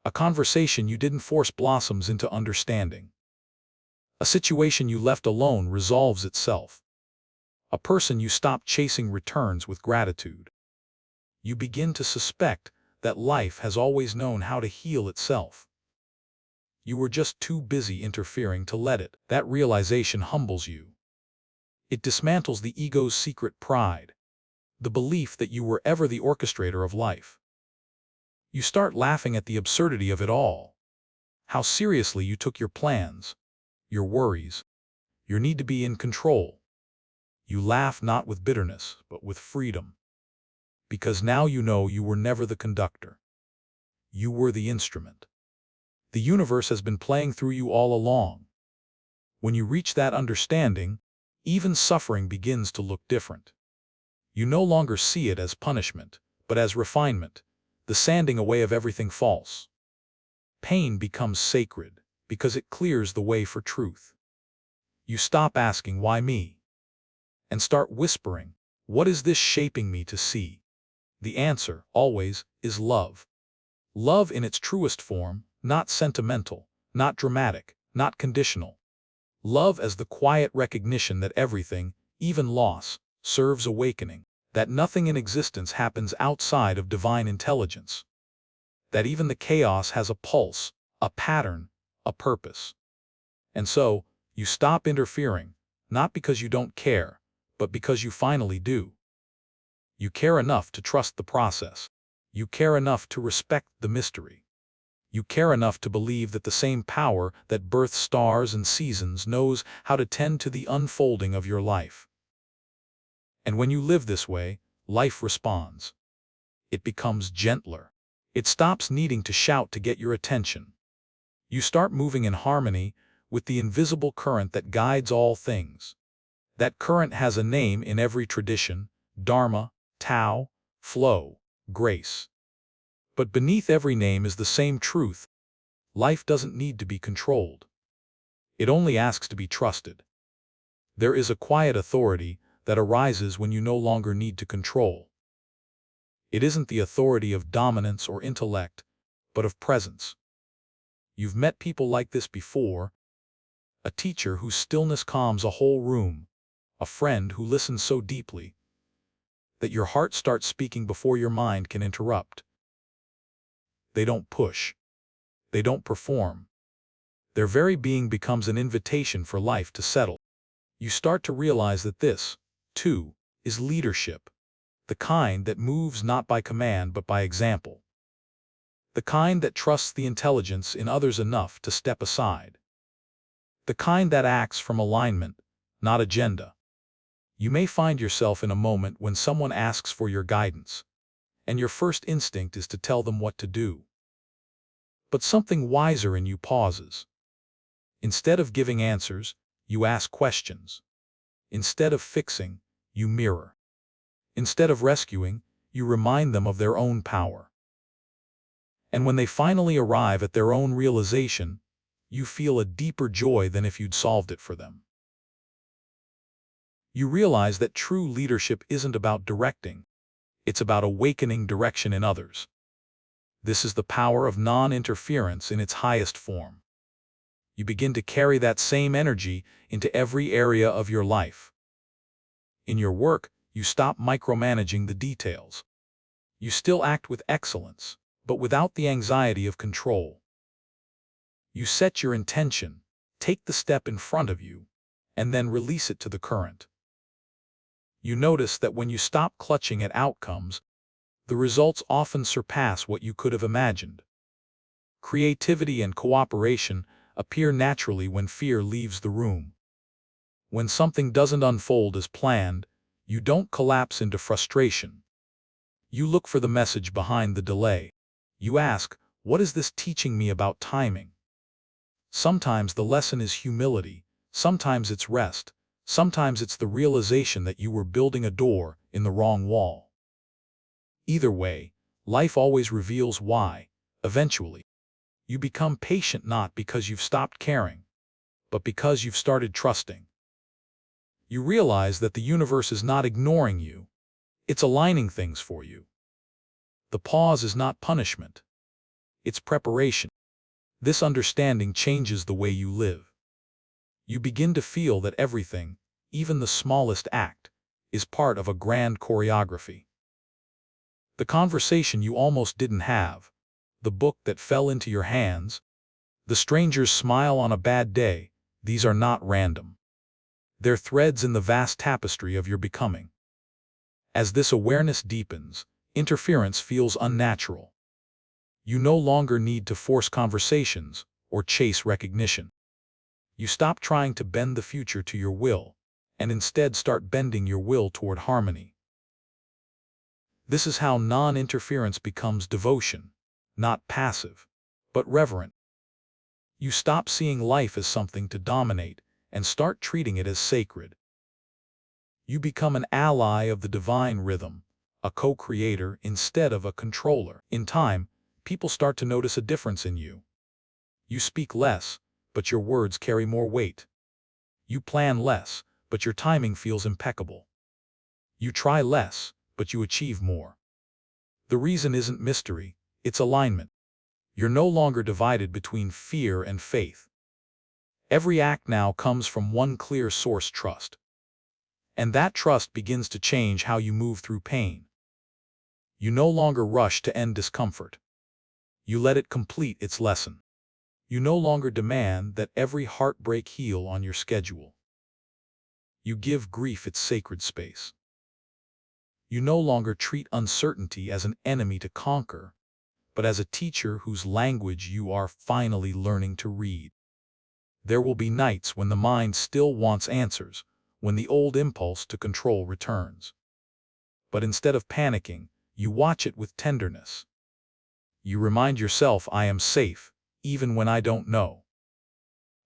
A conversation you didn't force blossoms into understanding. A situation you left alone resolves itself. A person you stopped chasing returns with gratitude. You begin to suspect that life has always known how to heal itself. You were just too busy interfering to let it. That realization humbles you. It dismantles the ego's secret pride, the belief that you were ever the orchestrator of life. You start laughing at the absurdity of it all. How seriously you took your plans, your worries, your need to be in control. You laugh not with bitterness, but with freedom. Because now you know you were never the conductor. You were the instrument. The universe has been playing through you all along. When you reach that understanding, even suffering begins to look different. You no longer see it as punishment, but as refinement, the sanding away of everything false. Pain becomes sacred because it clears the way for truth. You stop asking, "Why me?" and start whispering, "What is this shaping me to see?" The answer, always, is love. Love in its truest form, not sentimental, not dramatic, not conditional. Love as the quiet recognition that everything, even loss, serves awakening, that nothing in existence happens outside of divine intelligence, that even the chaos has a pulse, a pattern, a purpose. And so, you stop interfering, not because you don't care, but because you finally do. You care enough to trust the process. You care enough to respect the mystery. You care enough to believe that the same power that births stars and seasons knows how to tend to the unfolding of your life. And when you live this way, life responds. It becomes gentler. It stops needing to shout to get your attention. You start moving in harmony with the invisible current that guides all things. That current has a name in every tradition: Dharma, Tao, flow, grace. But beneath every name is the same truth: life doesn't need to be controlled. It only asks to be trusted. There is a quiet authority that arises when you no longer need to control. It isn't the authority of dominance or intellect, but of presence. You've met people like this before: a teacher whose stillness calms a whole room, a friend who listens so deeply that your heart starts speaking before your mind can interrupt. They don't push. They don't perform. Their very being becomes an invitation for life to settle. You start to realize that this, too, is leadership, the kind that moves not by command but by example, the kind that trusts the intelligence in others enough to step aside, the kind that acts from alignment, not agenda. You may find yourself in a moment when someone asks for your guidance, and your first instinct is to tell them what to do. But something wiser in you pauses. Instead of giving answers, you ask questions. Instead of fixing, you mirror. Instead of rescuing, you remind them of their own power. And when they finally arrive at their own realization, you feel a deeper joy than if you'd solved it for them. You realize that true leadership isn't about directing, it's about awakening direction in others. This is the power of non-interference in its highest form. You begin to carry that same energy into every area of your life. In your work, you stop micromanaging the details. You still act with excellence, but without the anxiety of control. You set your intention, take the step in front of you, and then release it to the current. You notice that when you stop clutching at outcomes, the results often surpass what you could have imagined. Creativity and cooperation appear naturally when fear leaves the room. When something doesn't unfold as planned, you don't collapse into frustration. You look for the message behind the delay. You ask, what is this teaching me about timing? Sometimes the lesson is humility, sometimes it's rest, sometimes it's the realization that you were building a door in the wrong wall. Either way, life always reveals why, eventually. You become patient not because you've stopped caring, but because you've started trusting. You realize that the universe is not ignoring you, it's aligning things for you. The pause is not punishment, it's preparation. This understanding changes the way you live. You begin to feel that everything, even the smallest act, is part of a grand choreography. The conversation you almost didn't have, the book that fell into your hands, the stranger's smile on a bad day, these are not random. They're threads in the vast tapestry of your becoming. As this awareness deepens, interference feels unnatural. You no longer need to force conversations or chase recognition. You stop trying to bend the future to your will, and instead start bending your will toward harmony. This is how non-interference becomes devotion, not passive, but reverent. You stop seeing life as something to dominate and start treating it as sacred. You become an ally of the divine rhythm, a co-creator instead of a controller. In time, people start to notice a difference in you. You speak less, but your words carry more weight. You plan less, but your timing feels impeccable. You try less, but you achieve more. The reason isn't mystery, it's alignment. You're no longer divided between fear and faith. Every act now comes from one clear source: trust. And that trust begins to change how you move through pain. You no longer rush to end discomfort. You let it complete its lesson. You no longer demand that every heartbreak heal on your schedule. You give grief its sacred space. You no longer treat uncertainty as an enemy to conquer, but as a teacher whose language you are finally learning to read. There will be nights when the mind still wants answers, when the old impulse to control returns. But instead of panicking, you watch it with tenderness. You remind yourself, I am safe, even when I don't know.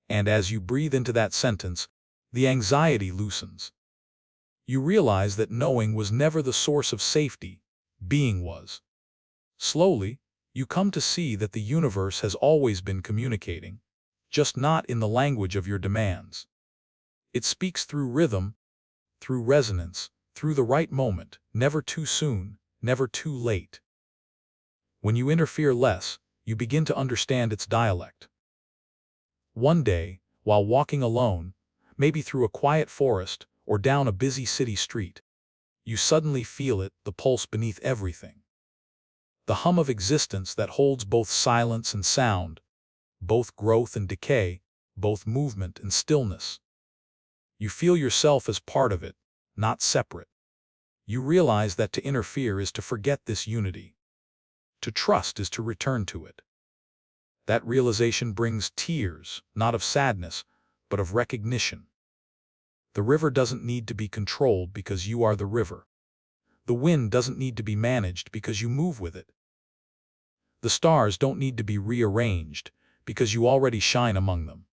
And as you breathe into that sentence, the anxiety loosens. You realize that knowing was never the source of safety, being was. Slowly, you come to see that the universe has always been communicating, just not in the language of your demands. It speaks through rhythm, through resonance, through the right moment, never too soon, never too late. When you interfere less, you begin to understand its dialect. One day, while walking alone, maybe through a quiet forest or down a busy city street, you suddenly feel it, the pulse beneath everything. The hum of existence that holds both silence and sound, both growth and decay, both movement and stillness. You feel yourself as part of it, not separate. You realize that to interfere is to forget this unity. To trust is to return to it. That realization brings tears, not of sadness, but of recognition. The river doesn't need to be controlled because you are the river. The wind doesn't need to be managed because you move with it. The stars don't need to be rearranged because you already shine among them.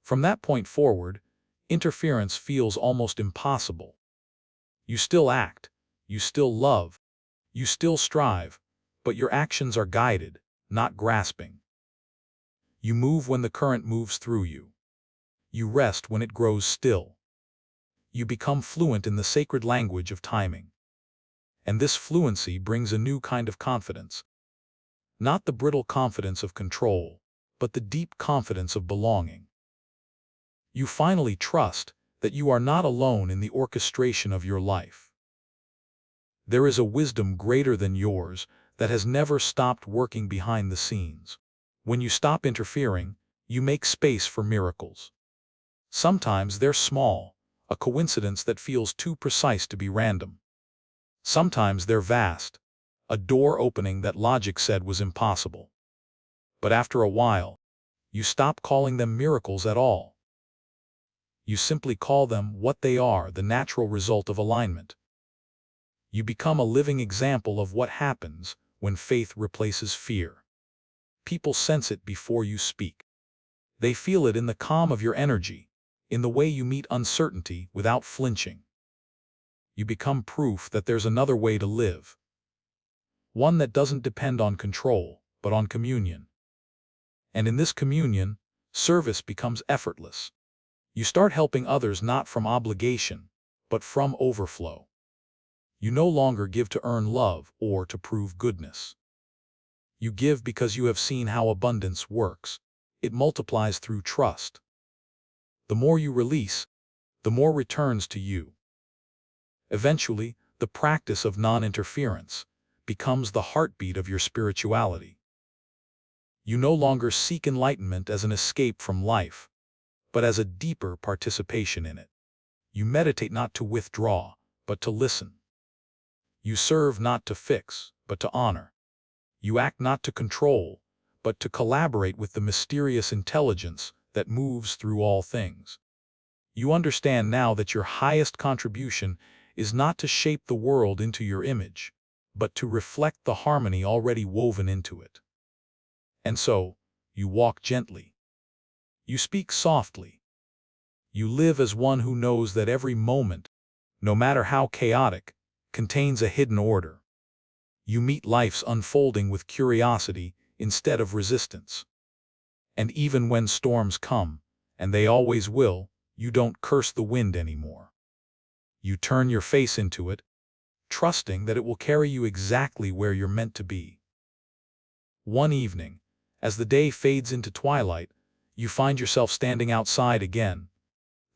From that point forward, interference feels almost impossible. You still act, you still love, you still strive, but your actions are guided, not grasping. You move when the current moves through you. You rest when it grows still. You become fluent in the sacred language of timing. And this fluency brings a new kind of confidence. Not the brittle confidence of control, but the deep confidence of belonging. You finally trust that you are not alone in the orchestration of your life. There is a wisdom greater than yours that has never stopped working behind the scenes. When you stop interfering, you make space for miracles. Sometimes they're small, a coincidence that feels too precise to be random. Sometimes they're vast, a door opening that logic said was impossible. But after a while, you stop calling them miracles at all. You simply call them what they are, the natural result of alignment. You become a living example of what happens when faith replaces fear. People sense it before you speak. They feel it in the calm of your energy, in the way you meet uncertainty without flinching. You become proof that there's another way to live. One that doesn't depend on control, but on communion. And in this communion, service becomes effortless. You start helping others not from obligation, but from overflow. You no longer give to earn love or to prove goodness. You give because you have seen how abundance works. It multiplies through trust. The more you release, the more returns to you. Eventually, the practice of non-interference becomes the heartbeat of your spirituality. You no longer seek enlightenment as an escape from life, but as a deeper participation in it. You meditate not to withdraw, but to listen. You serve not to fix, but to honor. You act not to control, but to collaborate with the mysterious intelligence that moves through all things. You understand now that your highest contribution is not to shape the world into your image, but to reflect the harmony already woven into it. And so, you walk gently. You speak softly. You live as one who knows that every moment, no matter how chaotic, contains a hidden order. You meet life's unfolding with curiosity instead of resistance. And even when storms come, and they always will, you don't curse the wind anymore. You turn your face into it, trusting that it will carry you exactly where you're meant to be. One evening, as the day fades into twilight, you find yourself standing outside again.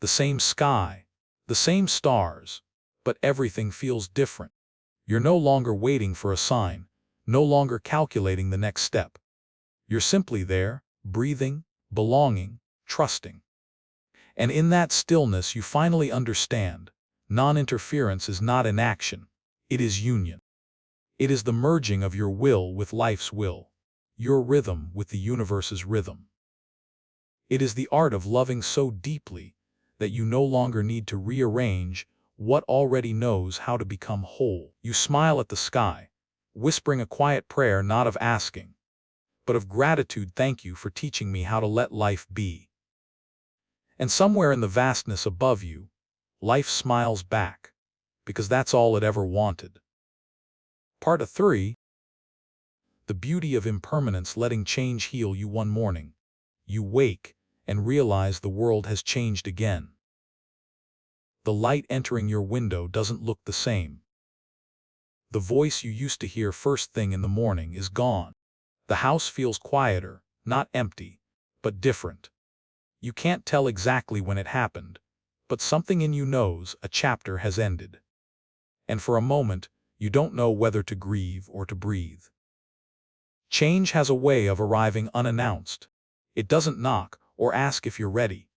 The same sky, the same stars, but everything feels different. You're no longer waiting for a sign, no longer calculating the next step. You're simply there, breathing, belonging, trusting. And in that stillness you finally understand, non-interference is not inaction, it is union. It is the merging of your will with life's will, your rhythm with the universe's rhythm. It is the art of loving so deeply that you no longer need to rearrange what already knows how to become whole. You smile at the sky, whispering a quiet prayer not of asking, but of gratitude. Thank you for teaching me how to let life be. And somewhere in the vastness above you, life smiles back, because that's all it ever wanted. Part 3. The beauty of impermanence. Letting change heal you. One morning, you wake and realize the world has changed again. The light entering your window doesn't look the same. The voice you used to hear first thing in the morning is gone. The house feels quieter, not empty, but different. You can't tell exactly when it happened, but something in you knows a chapter has ended. And for a moment, you don't know whether to grieve or to breathe. Change has a way of arriving unannounced. It doesn't knock or ask if you're ready.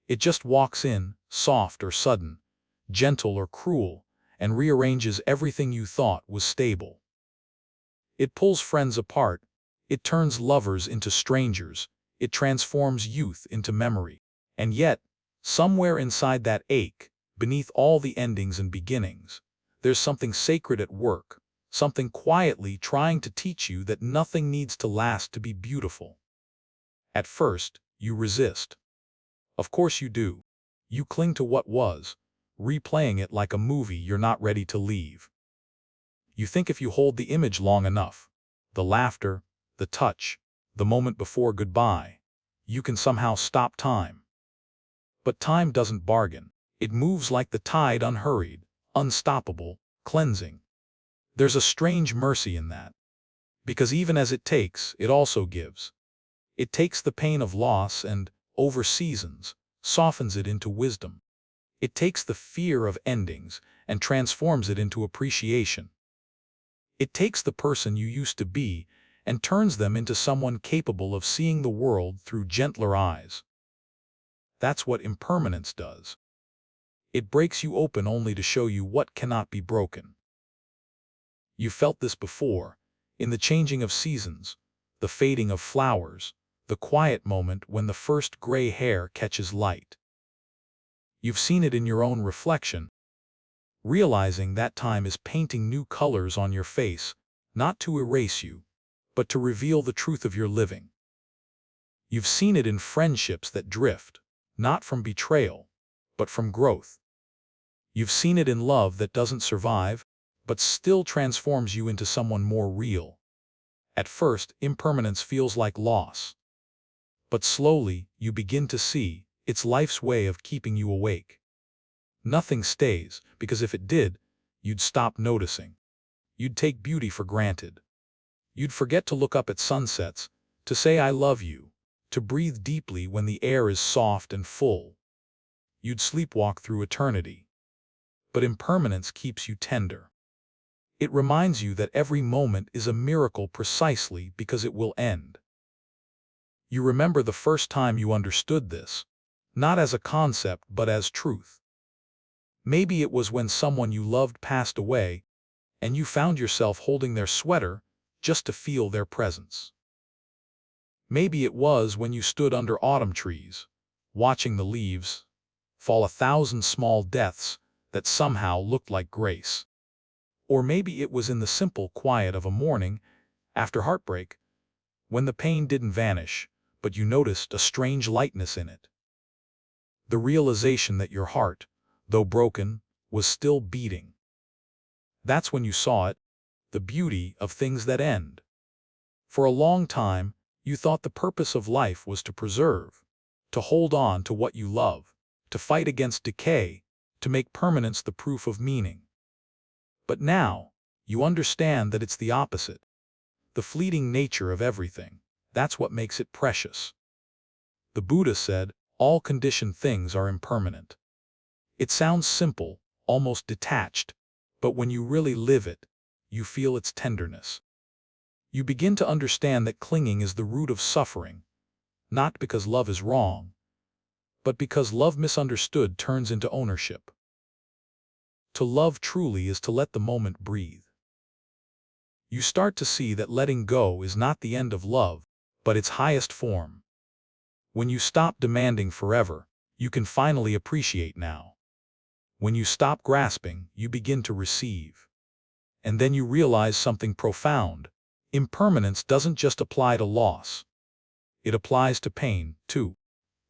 It just walks in, soft or sudden, gentle or cruel, and rearranges everything you thought was stable. It pulls friends apart, it turns lovers into strangers, it transforms youth into memory. And yet, Somewhere inside that ache, beneath all the endings and beginnings, there's something sacred at work, something quietly trying to teach you that nothing needs to last to be beautiful. At first, you resist. Of course you do. You cling to what was, replaying it like a movie you're not ready to leave. You think if you hold the image long enough, the laughter, the touch, the moment before goodbye, you can somehow stop time. But time doesn't bargain. It moves like the tide, unhurried, unstoppable, cleansing. There's a strange mercy in that. Because even as it takes, it also gives. It takes the pain of loss and, over seasons, softens it into wisdom. It takes the fear of endings and transforms it into appreciation. It takes the person you used to be and turns them into someone capable of seeing the world through gentler eyes. That's what impermanence does. It breaks you open only to show you what cannot be broken. You felt this before, in the changing of seasons, the fading of flowers, the quiet moment when the first gray hair catches light. You've seen it in your own reflection, realizing that time is painting new colors on your face, not to erase you, but to reveal the truth of your living. You've seen it in friendships that drift, not from betrayal, but from growth. You've seen it in love that doesn't survive, but still transforms you into someone more real. At first, impermanence feels like loss. But slowly, you begin to see, it's life's way of keeping you awake. Nothing stays, because if it did, you'd stop noticing. You'd take beauty for granted. You'd forget to look up at sunsets, to say I love you, to breathe deeply when the air is soft and full. You'd sleepwalk through eternity. But impermanence keeps you tender. It reminds you that every moment is a miracle precisely because it will end. You remember the first time you understood this, not as a concept but as truth. Maybe it was when someone you loved passed away, and you found yourself holding their sweater just to feel their presence. Maybe it was when you stood under autumn trees, watching the leaves fall, 1,000 small deaths that somehow looked like grace. Or maybe it was in the simple quiet of a morning, after heartbreak, when the pain didn't vanish, but you noticed a strange lightness in it. The realization that your heart, though broken, was still beating. That's when you saw it, the beauty of things that end. For a long time, you thought the purpose of life was to preserve, to hold on to what you love, to fight against decay, to make permanence the proof of meaning. But now, you understand that it's the opposite. The fleeting nature of everything, that's what makes it precious. The Buddha said, all conditioned things are impermanent. It sounds simple, almost detached, but when you really live it, you feel its tenderness. You begin to understand that clinging is the root of suffering, not because love is wrong, but because love misunderstood turns into ownership. To love truly is to let the moment breathe. You start to see that letting go is not the end of love, but its highest form. When you stop demanding forever, you can finally appreciate now. When you stop grasping, you begin to receive. And then you realize something profound. Impermanence doesn't just apply to loss. It applies to pain, too.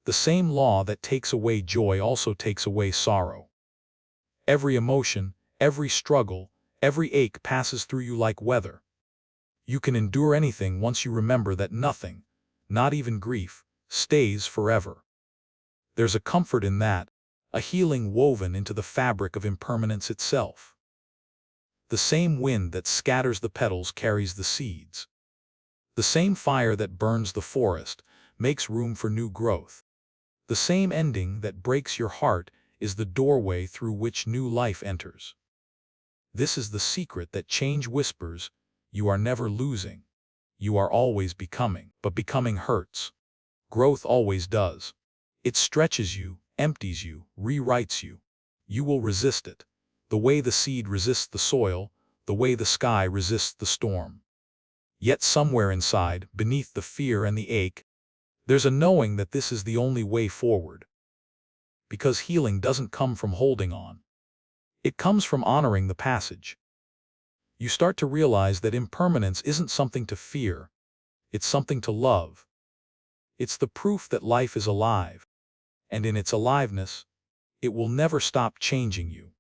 The same law that takes away joy also takes away sorrow. Every emotion, every struggle, every ache passes through you like weather. You can endure anything once you remember that nothing, not even grief, stays forever. There's a comfort in that, a healing woven into the fabric of impermanence itself. The same wind that scatters the petals carries the seeds. The same fire that burns the forest makes room for new growth. The same ending that breaks your heart is the doorway through which new life enters. This is the secret that change whispers, you are never losing. You are always becoming, but becoming hurts. Growth always does. It stretches you, empties you, rewrites you. You will resist it, the way the seed resists the soil, the way the sky resists the storm. Yet somewhere inside, beneath the fear and the ache, there's a knowing that this is the only way forward. because healing doesn't come from holding on. It comes from honoring the passage. You start to realize that impermanence isn't something to fear, it's something to love. It's the proof that life is alive, and in its aliveness, it will never stop changing you.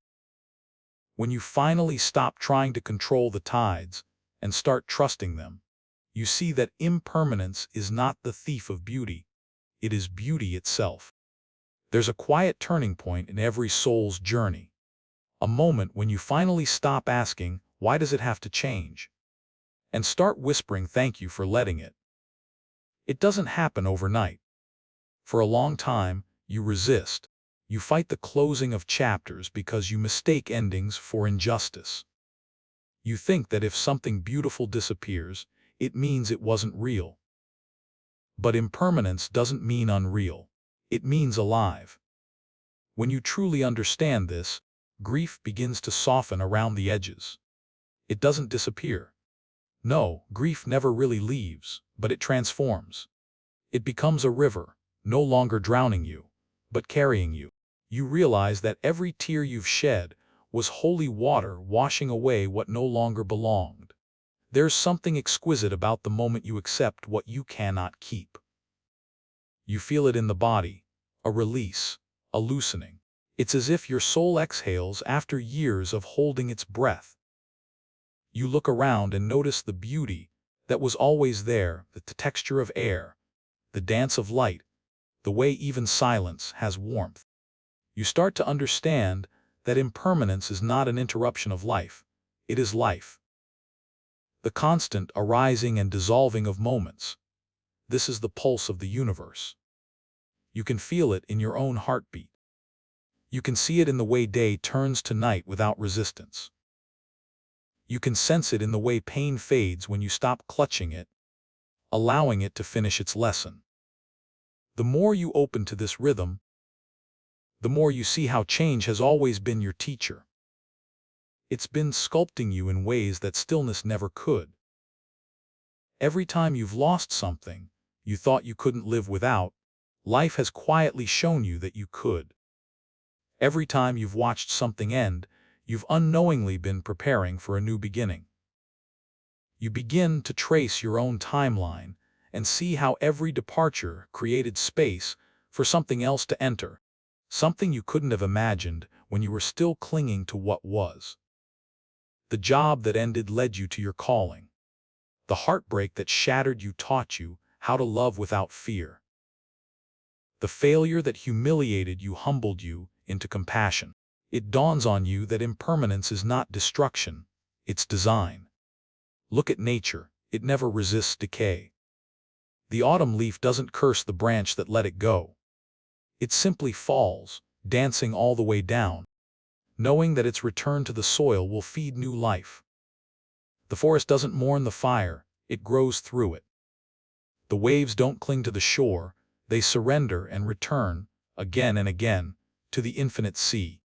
When you finally stop trying to control the tides and start trusting them, you see that impermanence is not the thief of beauty, it is beauty itself. There's a quiet turning point in every soul's journey, a moment when you finally stop asking, "Why does it have to change?" and start whispering, "Thank you for letting it." It doesn't happen overnight. For a long time, you resist. You fight the closing of chapters because you mistake endings for injustice. You think that if something beautiful disappears, it means it wasn't real. But impermanence doesn't mean unreal. It means alive. When you truly understand this, grief begins to soften around the edges. It doesn't disappear. No, grief never really leaves, but it transforms. It becomes a river, no longer drowning you, but carrying you. You realize that every tear you've shed was holy water washing away what no longer belonged. There's something exquisite about the moment you accept what you cannot keep. You feel it in the body, a release, a loosening. It's as if your soul exhales after years of holding its breath. You look around and notice the beauty that was always there, the texture of air, the dance of light, the way even silence has warmth. You start to understand that impermanence is not an interruption of life, it is life. The constant arising and dissolving of moments. This is the pulse of the universe. You can feel it in your own heartbeat. You can see it in the way day turns to night without resistance. You can sense it in the way pain fades when you stop clutching it, allowing it to finish its lesson. The more you open to this rhythm, the more you see how change has always been your teacher. It's been sculpting you in ways that stillness never could. Every time you've lost something you thought you couldn't live without, life has quietly shown you that you could. Every time you've watched something end, you've unknowingly been preparing for a new beginning. You begin to trace your own timeline and see how every departure created space for something else to enter, something you couldn't have imagined when you were still clinging to what was. The job that ended led you to your calling. The heartbreak that shattered you taught you how to love without fear. The failure that humiliated you humbled you into compassion. It dawns on you that impermanence is not destruction, it's design. Look at nature, it never resists decay. The autumn leaf doesn't curse the branch that let it go. It simply falls, dancing all the way down, knowing that its return to the soil will feed new life. The forest doesn't mourn the fire, it grows through it. The waves don't cling to the shore, they surrender and return, again and again, to the infinite sea.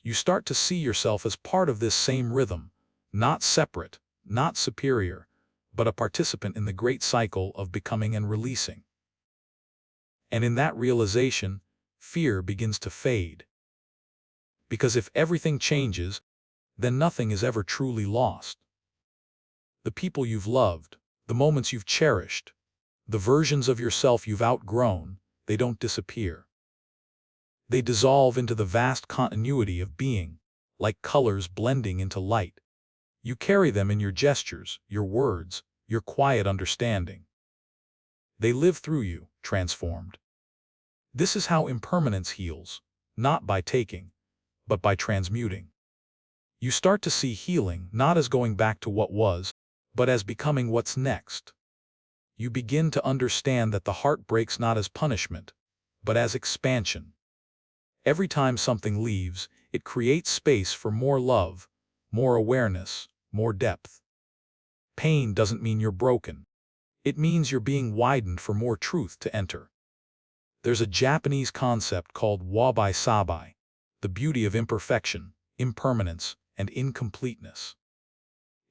You start to see yourself as part of this same rhythm, not separate, not superior, but a participant in the great cycle of becoming and releasing. And in that realization, fear begins to fade. Because if everything changes, then nothing is ever truly lost. The people you've loved, the moments you've cherished, the versions of yourself you've outgrown, they don't disappear. They dissolve into the vast continuity of being, like colors blending into light. You carry them in your gestures, your words, your quiet understanding. They live through you, transformed. This is how impermanence heals, not by taking, but by transmuting. You start to see healing not as going back to what was, but as becoming what's next. You begin to understand that the heart breaks not as punishment, but as expansion. Every time something leaves, it creates space for more love, more awareness, more depth. Pain doesn't mean you're broken. It means you're being widened for more truth to enter. There's a Japanese concept called wabi-sabi, the beauty of imperfection, impermanence, and incompleteness.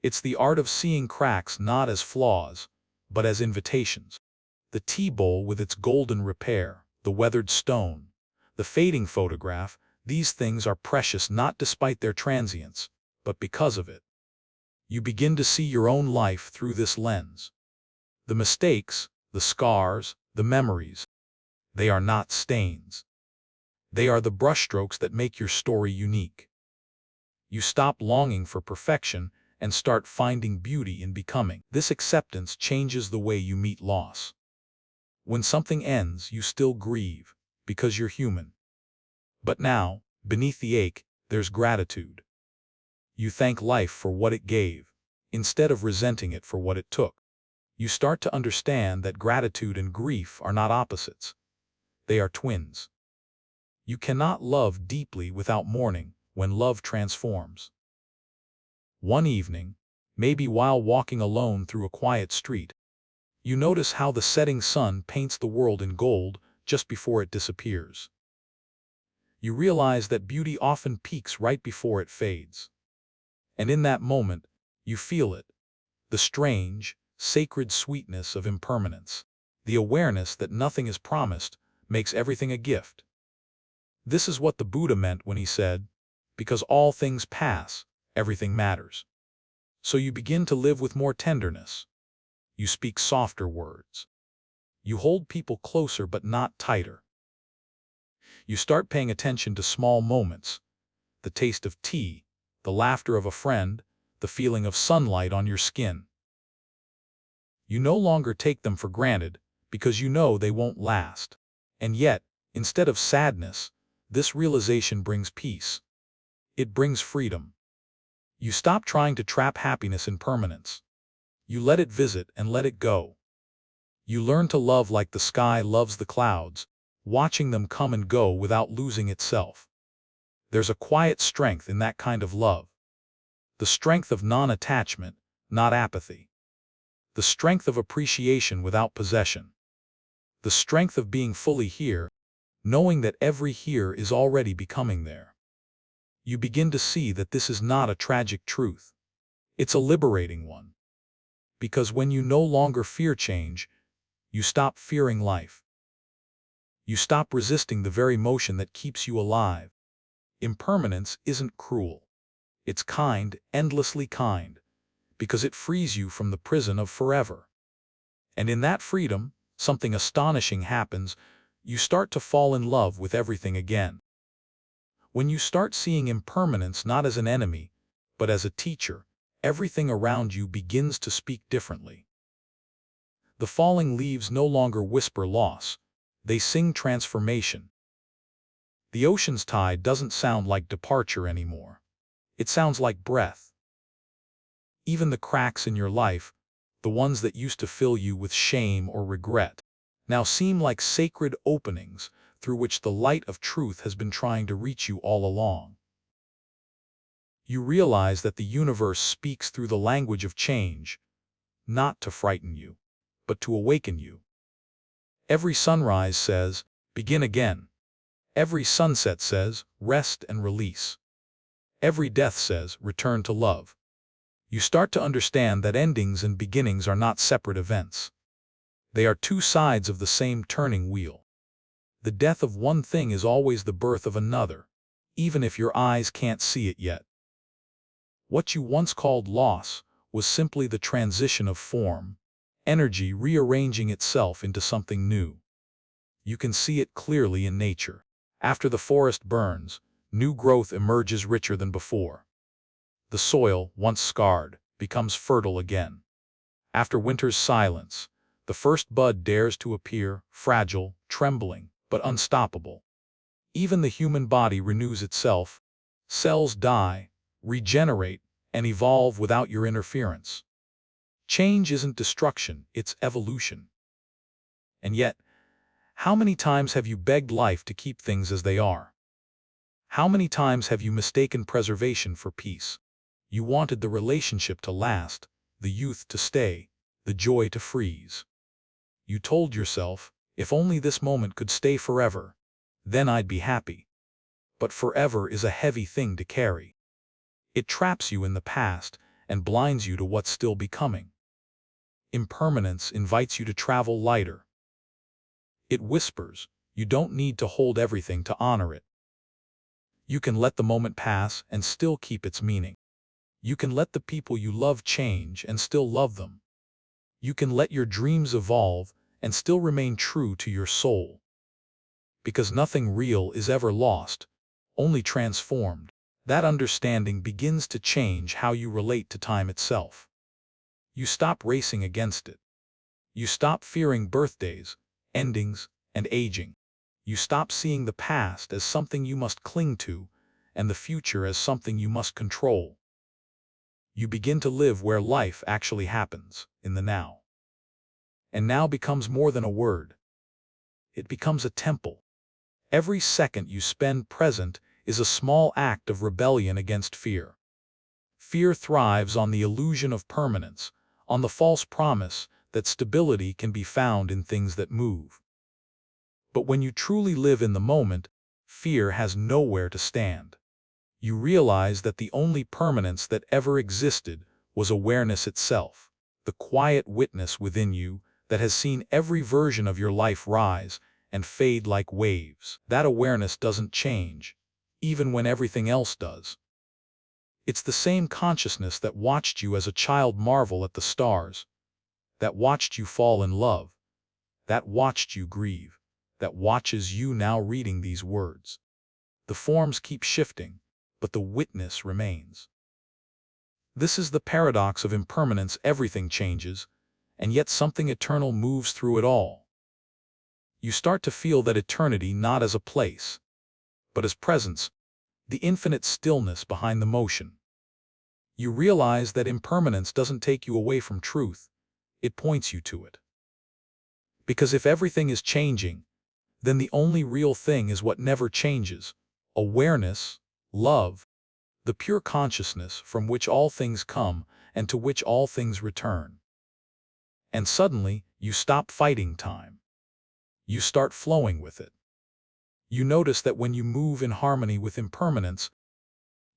It's the art of seeing cracks not as flaws, but as invitations. The tea bowl with its golden repair, the weathered stone, the fading photograph, these things are precious not despite their transience, but because of it. You begin to see your own life through this lens. The mistakes, the scars, the memories, they are not stains. They are the brushstrokes that make your story unique. You stop longing for perfection and start finding beauty in becoming. This acceptance changes the way you meet loss. When something ends, you still grieve, because you're human. But now, beneath the ache, there's gratitude. You thank life for what it gave, instead of resenting it for what it took. You start to understand that gratitude and grief are not opposites. They are twins. You cannot love deeply without mourning when love transforms. One evening, maybe while walking alone through a quiet street, you notice how the setting sun paints the world in gold just before it disappears. You realize that beauty often peaks right before it fades. And in that moment, you feel it, the strange, sacred sweetness of impermanence, the awareness that nothing is promised, makes everything a gift. This is what the Buddha meant when he said, "Because all things pass, everything matters." So you begin to live with more tenderness. You speak softer words. You hold people closer but not tighter. You start paying attention to small moments, the taste of tea, the laughter of a friend, the feeling of sunlight on your skin. You no longer take them for granted because you know they won't last. And yet, instead of sadness, this realization brings peace. It brings freedom. You stop trying to trap happiness in permanence. You let it visit and let it go. You learn to love like the sky loves the clouds, watching them come and go without losing itself. There's a quiet strength in that kind of love. The strength of non-attachment, not apathy. The strength of appreciation without possession. The strength of being fully here, knowing that every here is already becoming there. You begin to see that this is not a tragic truth. It's a liberating one. Because when you no longer fear change, you stop fearing life. You stop resisting the very motion that keeps you alive. Impermanence isn't cruel. It's kind, endlessly kind, because it frees you from the prison of forever. And in that freedom, something astonishing happens. You start to fall in love with everything again. When you start seeing impermanence not as an enemy, but as a teacher, everything around you begins to speak differently. The falling leaves no longer whisper loss. They sing transformation. The ocean's tide doesn't sound like departure anymore. It sounds like breath. Even the cracks in your life, the ones that used to fill you with shame or regret, now seem like sacred openings through which the light of truth has been trying to reach you all along. You realize that the universe speaks through the language of change, not to frighten you, but to awaken you. Every sunrise says, "Begin again." Every sunset says, "Rest and release." Every death says, "Return to love." You start to understand that endings and beginnings are not separate events. They are two sides of the same turning wheel. The death of one thing is always the birth of another, even if your eyes can't see it yet. What you once called loss was simply the transition of form, energy rearranging itself into something new. You can see it clearly in nature. After the forest burns, new growth emerges richer than before. The soil, once scarred, becomes fertile again. After winter's silence, the first bud dares to appear, fragile, trembling, but unstoppable. Even the human body renews itself. Cells die, regenerate, and evolve without your interference. Change isn't destruction, it's evolution. And yet, how many times have you begged life to keep things as they are? How many times have you mistaken preservation for peace? You wanted the relationship to last, the youth to stay, the joy to freeze. You told yourself, if only this moment could stay forever, then I'd be happy. But forever is a heavy thing to carry. It traps you in the past and blinds you to what's still becoming. Impermanence invites you to travel lighter. It whispers, You don't need to hold everything to honor it. You can let the moment pass and still keep its meaning. You can let the people you love change and still love them. You can let your dreams evolve and still remain true to your soul. Because nothing real is ever lost, only transformed. That understanding begins to change how you relate to time itself. You stop racing against it. You stop fearing birthdays, endings, and aging. You stop seeing the past as something you must cling to and the future as something you must control. You begin to live where life actually happens, in the now. And now becomes more than a word. It becomes a temple. Every second you spend present is a small act of rebellion against fear. Fear thrives on the illusion of permanence, on the false promise that stability can be found in things that move. But when you truly live in the moment, fear has nowhere to stand. You realize that the only permanence that ever existed was awareness itself, the quiet witness within you that has seen every version of your life rise and fade like waves. That awareness doesn't change, even when everything else does. It's the same consciousness that watched you as a child marvel at the stars, that watched you fall in love, that watched you grieve, that watches you now reading these words. The forms keep shifting, but the witness remains. This is the paradox of impermanence. Everything changes, and yet something eternal moves through it all. You start to feel that eternity not as a place, but as presence, the infinite stillness behind the motion. You realize that impermanence doesn't take you away from truth, it points you to it. Because if everything is changing, then the only real thing is what never changes: awareness, love, the pure consciousness from which all things come and to which all things return. And suddenly, you stop fighting time. You start flowing with it. You notice that when you move in harmony with impermanence,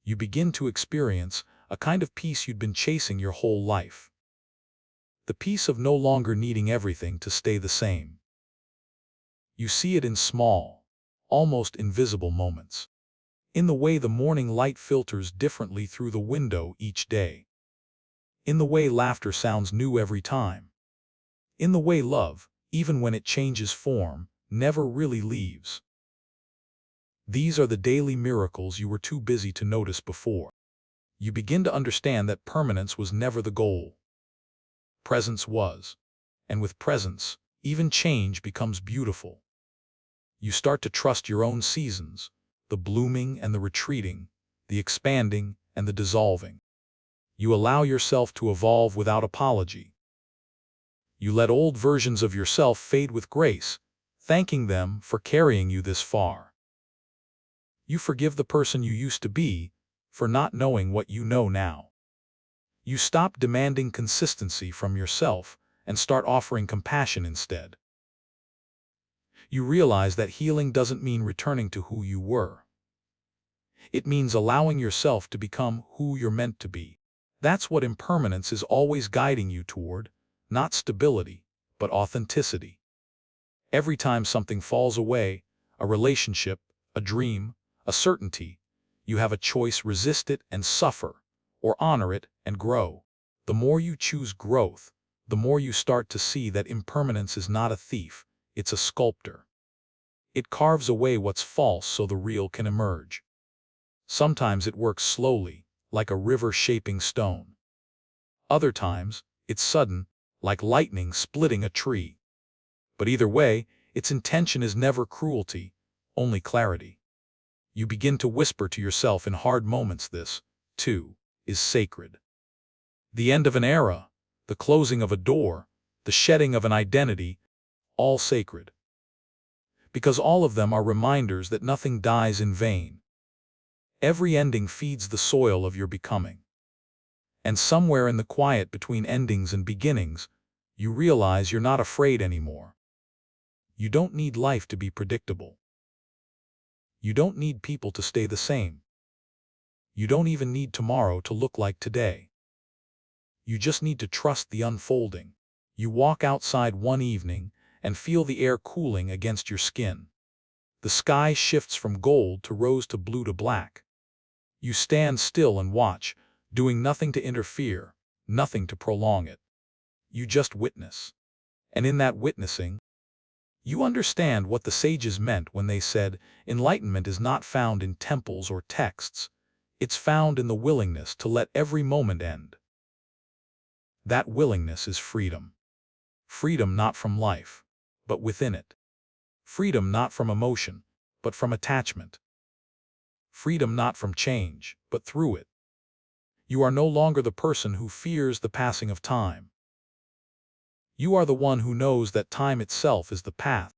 you begin to experience a kind of peace you'd been chasing your whole life. The peace of no longer needing everything to stay the same. You see it in small, almost invisible moments. In the way the morning light filters differently through the window each day. In the way laughter sounds new every time. In the way love, even when it changes form, never really leaves. These are the daily miracles you were too busy to notice before. You begin to understand that permanence was never the goal. Presence was. And with presence, even change becomes beautiful. You start to trust your own seasons, the blooming and the retreating, the expanding and the dissolving. You allow yourself to evolve without apology. You let old versions of yourself fade with grace, thanking them for carrying you this far. You forgive the person you used to be for not knowing what you know now. You stop demanding consistency from yourself and start offering compassion instead. You realize that healing doesn't mean returning to who you were. It means allowing yourself to become who you're meant to be. That's what impermanence is always guiding you toward, not stability, but authenticity. Every time something falls away, a relationship, a dream, a certainty, you have a choice: resist it and suffer, or honor it and grow. The more you choose growth, the more you start to see that impermanence is not a thief, it's a sculptor. It carves away what's false so the real can emerge. Sometimes it works slowly, like a river shaping stone. Other times, it's sudden, like lightning splitting a tree. But either way, its intention is never cruelty, only clarity. You begin to whisper to yourself in hard moments: this, too, is sacred. The end of an era, the closing of a door, the shedding of an identity, all sacred. Because all of them are reminders that nothing dies in vain. Every ending feeds the soil of your becoming. And somewhere in the quiet between endings and beginnings, you realize you're not afraid anymore. You don't need life to be predictable. You don't need people to stay the same. You don't even need tomorrow to look like today. You just need to trust the unfolding. You walk outside one evening and feel the air cooling against your skin. The sky shifts from gold to rose to blue to black. You stand still and watch, doing nothing to interfere, nothing to prolong it. You just witness. And in that witnessing, you understand what the sages meant when they said, enlightenment is not found in temples or texts. It's found in the willingness to let every moment end. That willingness is freedom. Freedom not from life, but within it. Freedom not from emotion, but from attachment. Freedom not from change, but through it. You are no longer the person who fears the passing of time. You are the one who knows that time itself is the path,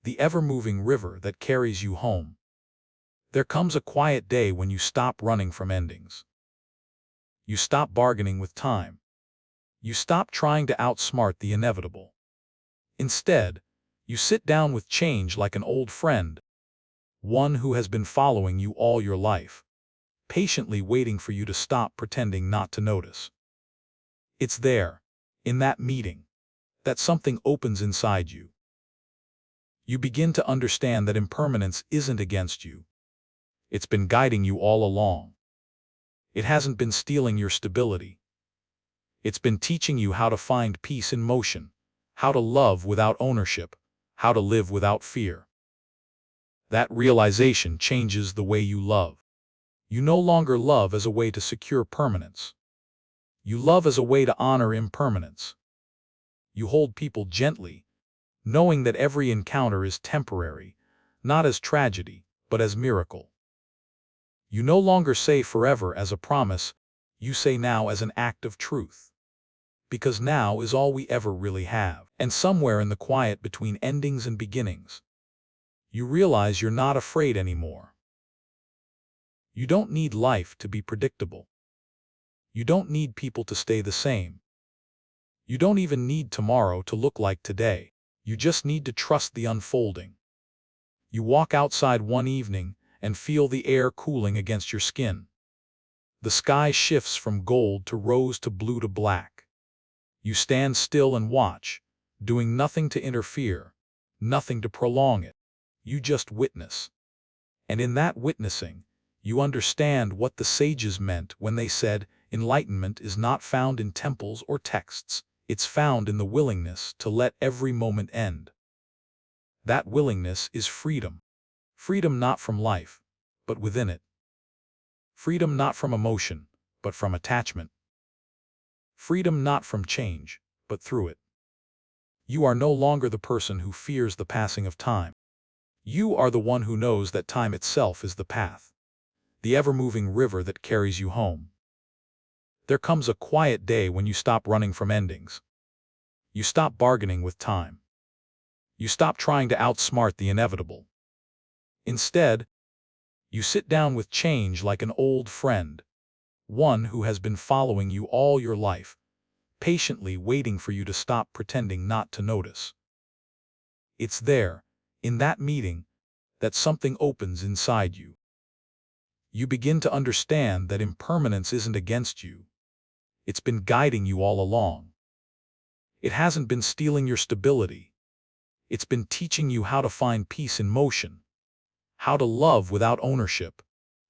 the ever-moving river that carries you home. There comes a quiet day when you stop running from endings. You stop bargaining with time. You stop trying to outsmart the inevitable. Instead, you sit down with change like an old friend, one who has been following you all your life, patiently waiting for you to stop pretending not to notice. It's there, in that meeting, that something opens inside you. You begin to understand that impermanence isn't against you. It's been guiding you all along. It hasn't been stealing your stability. It's been teaching you how to find peace in motion, how to love without ownership, how to live without fear. That realization changes the way you love. You no longer love as a way to secure permanence. You love as a way to honor impermanence. You hold people gently, knowing that every encounter is temporary, not as tragedy, but as miracle. You no longer say forever as a promise, you say now as an act of truth. Because now is all we ever really have. And somewhere in the quiet between endings and beginnings, you realize you're not afraid anymore. You don't need life to be predictable. You don't need people to stay the same. You don't even need tomorrow to look like today. You just need to trust the unfolding. You walk outside one evening and feel the air cooling against your skin. The sky shifts from gold to rose to blue to black. You stand still and watch, doing nothing to interfere, nothing to prolong it. You just witness. And in that witnessing, you understand what the sages meant when they said, enlightenment is not found in temples or texts. It's found in the willingness to let every moment end. That willingness is freedom. Freedom not from life, but within it. Freedom not from emotion, but from attachment. Freedom not from change, but through it. You are no longer the person who fears the passing of time. You are the one who knows that time itself is the path, the ever-moving river that carries you home. There comes a quiet day when you stop running from endings. You stop bargaining with time. You stop trying to outsmart the inevitable. Instead, you sit down with change like an old friend, one who has been following you all your life, patiently waiting for you to stop pretending not to notice. It's there, in that meeting, that something opens inside you. You begin to understand that impermanence isn't against you. It's been guiding you all along. It hasn't been stealing your stability. It's been teaching you how to find peace in motion, how to love without ownership,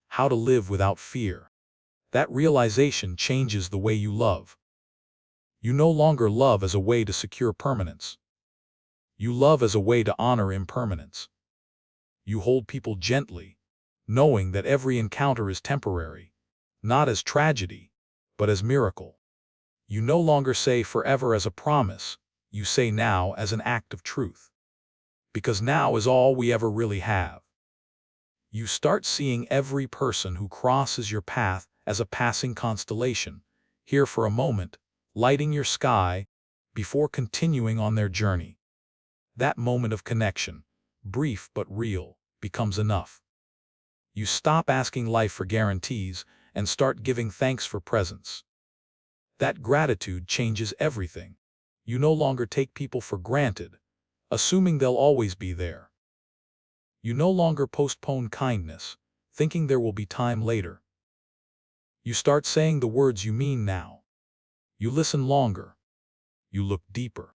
how to live without fear. That realization changes the way you love. You no longer love as a way to secure permanence. You love as a way to honor impermanence. You hold people gently, knowing that every encounter is temporary, not as tragedy, but as miracle. You no longer say forever as a promise, you say now as an act of truth. Because now is all we ever really have. You start seeing every person who crosses your path as a passing constellation, here for a moment, lighting your sky, before continuing on their journey. That moment of connection, brief but real, becomes enough. You stop asking life for guarantees and start giving thanks for presence. That gratitude changes everything. You no longer take people for granted, assuming they'll always be there. You no longer postpone kindness, thinking there will be time later. You start saying the words you mean now. You listen longer. You look deeper.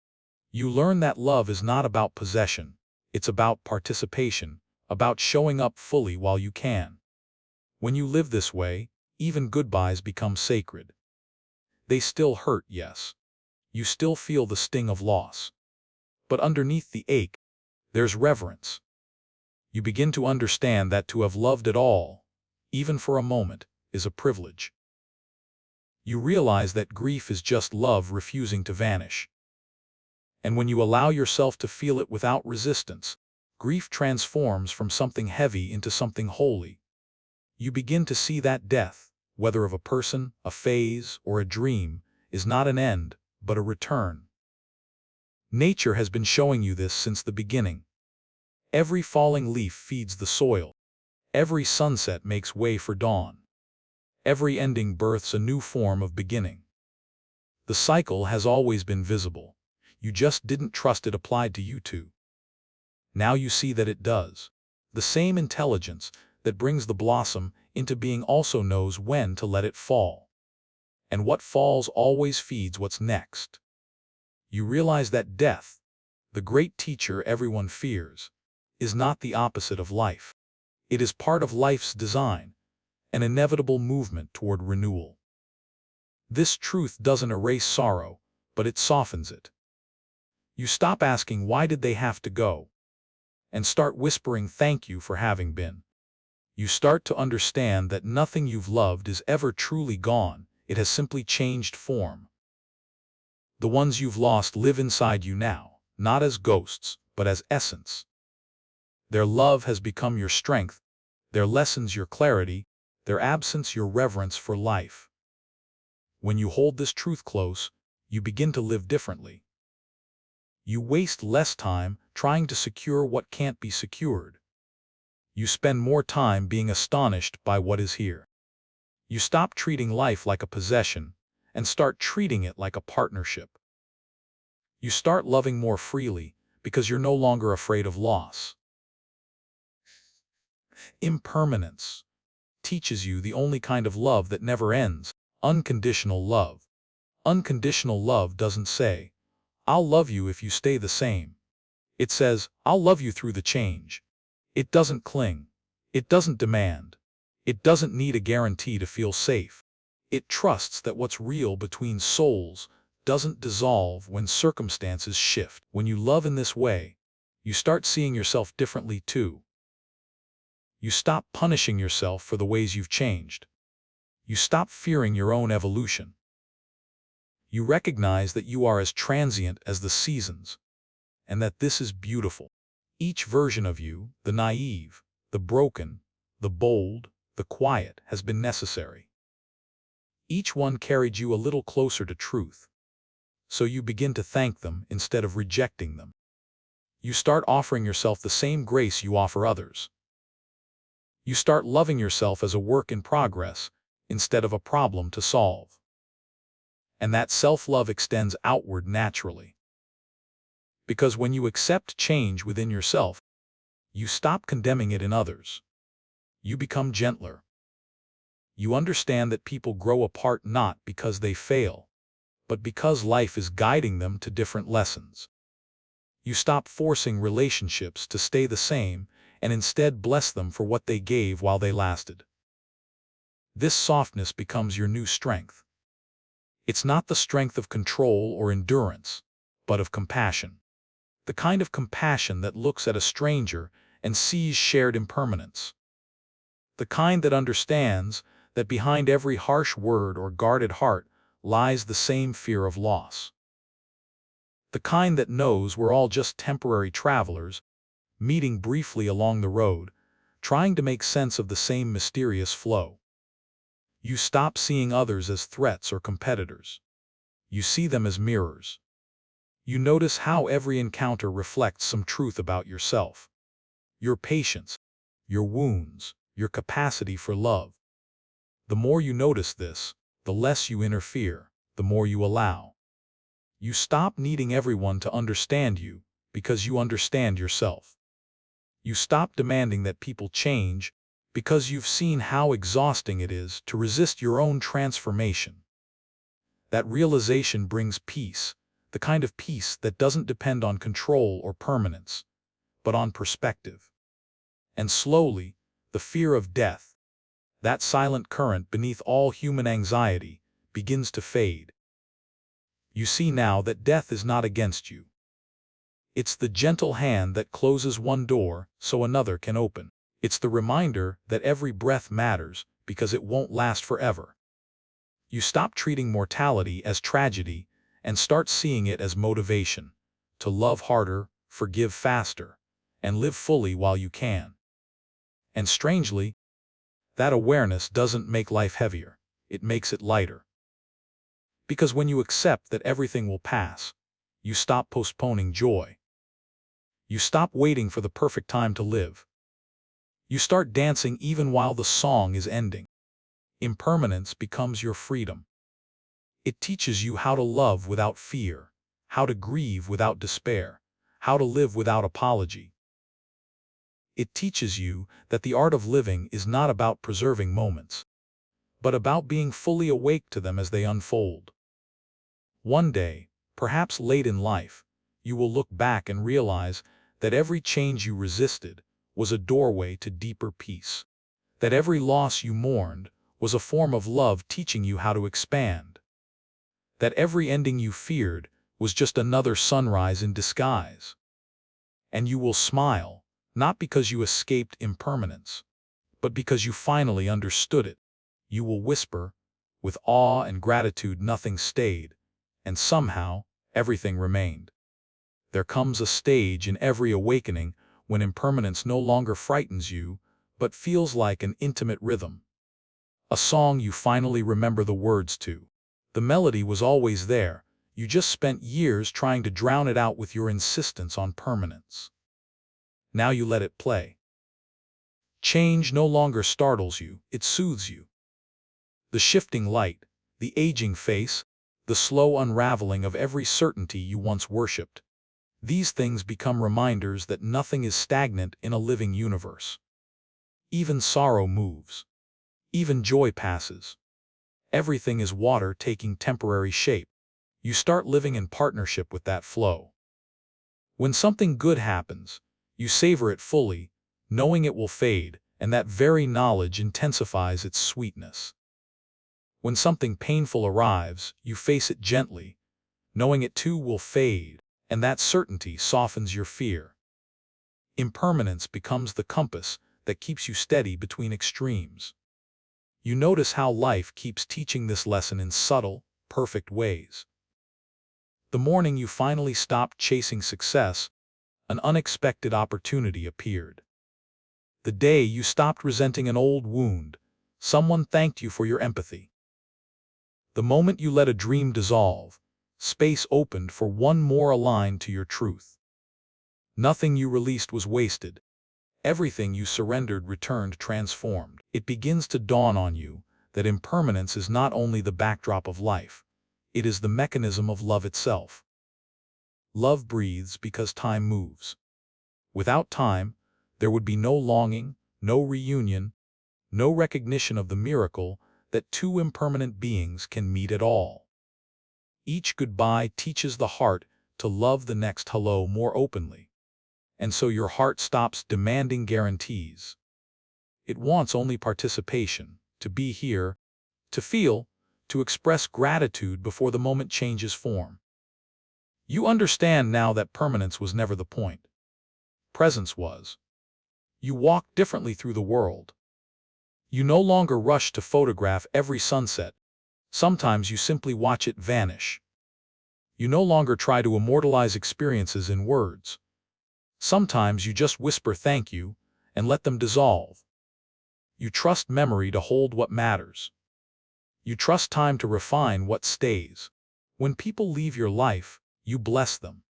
You learn that love is not about possession, it's about participation, about showing up fully while you can. When you live this way, even goodbyes become sacred. They still hurt, yes. You still feel the sting of loss. But underneath the ache, there's reverence. You begin to understand that to have loved at all, even for a moment, is a privilege. You realize that grief is just love refusing to vanish. And when you allow yourself to feel it without resistance, grief transforms from something heavy into something holy. You begin to see that death, whether of a person, a phase, or a dream, is not an end, but a return. Nature has been showing you this since the beginning. Every falling leaf feeds the soil. Every sunset makes way for dawn. Every ending births a new form of beginning. The cycle has always been visible. You just didn't trust it applied to you too. Now you see that it does. The same intelligence that brings the blossom into being also knows when to let it fall. And what falls always feeds what's next. You realize that death, the great teacher everyone fears, is not the opposite of life. It is part of life's design, an inevitable movement toward renewal. This truth doesn't erase sorrow, but it softens it. You stop asking why did they have to go, and start whispering thank you for having been. You start to understand that nothing you've loved is ever truly gone, it has simply changed form. The ones you've lost live inside you now, not as ghosts, but as essence. Their love has become your strength, their lessons your clarity, their absence your reverence for life. When you hold this truth close, you begin to live differently. You waste less time trying to secure what can't be secured. You spend more time being astonished by what is here. You stop treating life like a possession and start treating it like a partnership. You start loving more freely because you're no longer afraid of loss. Impermanence teaches you the only kind of love that never ends, unconditional love. Unconditional love doesn't say, I'll love you if you stay the same. It says, I'll love you through the change. It doesn't cling. It doesn't demand. It doesn't need a guarantee to feel safe. It trusts that what's real between souls doesn't dissolve when circumstances shift. When you love in this way, you start seeing yourself differently too. You stop punishing yourself for the ways you've changed. You stop fearing your own evolution. You recognize that you are as transient as the seasons, and that this is beautiful. Each version of you, the naive, the broken, the bold, the quiet, has been necessary. Each one carried you a little closer to truth. So you begin to thank them instead of rejecting them. You start offering yourself the same grace you offer others. You start loving yourself as a work in progress instead of a problem to solve. And that self-love extends outward naturally. Because when you accept change within yourself, you stop condemning it in others. You become gentler. You understand that people grow apart not because they fail, but because life is guiding them to different lessons. You stop forcing relationships to stay the same and instead bless them for what they gave while they lasted. This softness becomes your new strength. It's not the strength of control or endurance, but of compassion. The kind of compassion that looks at a stranger and sees shared impermanence. The kind that understands that behind every harsh word or guarded heart lies the same fear of loss. The kind that knows we're all just temporary travelers, meeting briefly along the road, trying to make sense of the same mysterious flow. You stop seeing others as threats or competitors. You see them as mirrors. You notice how every encounter reflects some truth about yourself. Your patience, your wounds, your capacity for love. The more you notice this, the less you interfere, the more you allow. You stop needing everyone to understand you because you understand yourself. You stop demanding that people change because you've seen how exhausting it is to resist your own transformation. That realization brings peace, the kind of peace that doesn't depend on control or permanence, but on perspective. And slowly, the fear of death, that silent current beneath all human anxiety, begins to fade. You see now that death is not against you. It's the gentle hand that closes one door so another can open. It's the reminder that every breath matters because it won't last forever. You stop treating mortality as tragedy and start seeing it as motivation to love harder, forgive faster, and live fully while you can. And strangely, that awareness doesn't make life heavier, it makes it lighter. Because when you accept that everything will pass, you stop postponing joy. You stop waiting for the perfect time to live. You start dancing even while the song is ending. Impermanence becomes your freedom. It teaches you how to love without fear, how to grieve without despair, how to live without apology. It teaches you that the art of living is not about preserving moments, but about being fully awake to them as they unfold. One day, perhaps late in life, you will look back and realize that every change you resisted was a doorway to deeper peace, that every loss you mourned was a form of love teaching you how to expand, that every ending you feared was just another sunrise in disguise. And you will smile, not because you escaped impermanence, but because you finally understood it. You will whisper, with awe and gratitude nothing stayed, and somehow everything remained. There comes a stage in every awakening when impermanence no longer frightens you, but feels like an intimate rhythm. A song you finally remember the words to. The melody was always there, you just spent years trying to drown it out with your insistence on permanence. Now you let it play. Change no longer startles you, it soothes you. The shifting light, the aging face, the slow unraveling of every certainty you once worshipped. These things become reminders that nothing is stagnant in a living universe. Even sorrow moves. Even joy passes. Everything is water taking temporary shape. You start living in partnership with that flow. When something good happens, you savor it fully, knowing it will fade, and that very knowledge intensifies its sweetness. When something painful arrives, you face it gently, knowing it too will fade, and that certainty softens your fear. Impermanence becomes the compass that keeps you steady between extremes. You notice how life keeps teaching this lesson in subtle, perfect ways. The morning you finally stopped chasing success, an unexpected opportunity appeared. The day you stopped resenting an old wound, someone thanked you for your empathy. The moment you let a dream dissolve, space opened for one more aligned to your truth. Nothing you released was wasted. Everything you surrendered returned transformed. It begins to dawn on you that impermanence is not only the backdrop of life, it is the mechanism of love itself. Love breathes because time moves. Without time, there would be no longing, no reunion, no recognition of the miracle that two impermanent beings can meet at all. Each goodbye teaches the heart to love the next hello more openly. And so your heart stops demanding guarantees. It wants only participation, to be here, to feel, to express gratitude before the moment changes form. You understand now that permanence was never the point. Presence was. You walk differently through the world. You no longer rush to photograph every sunset. Sometimes you simply watch it vanish. You no longer try to immortalize experiences in words. Sometimes you just whisper thank you and let them dissolve. You trust memory to hold what matters. You trust time to refine what stays. When people leave your life, you bless them.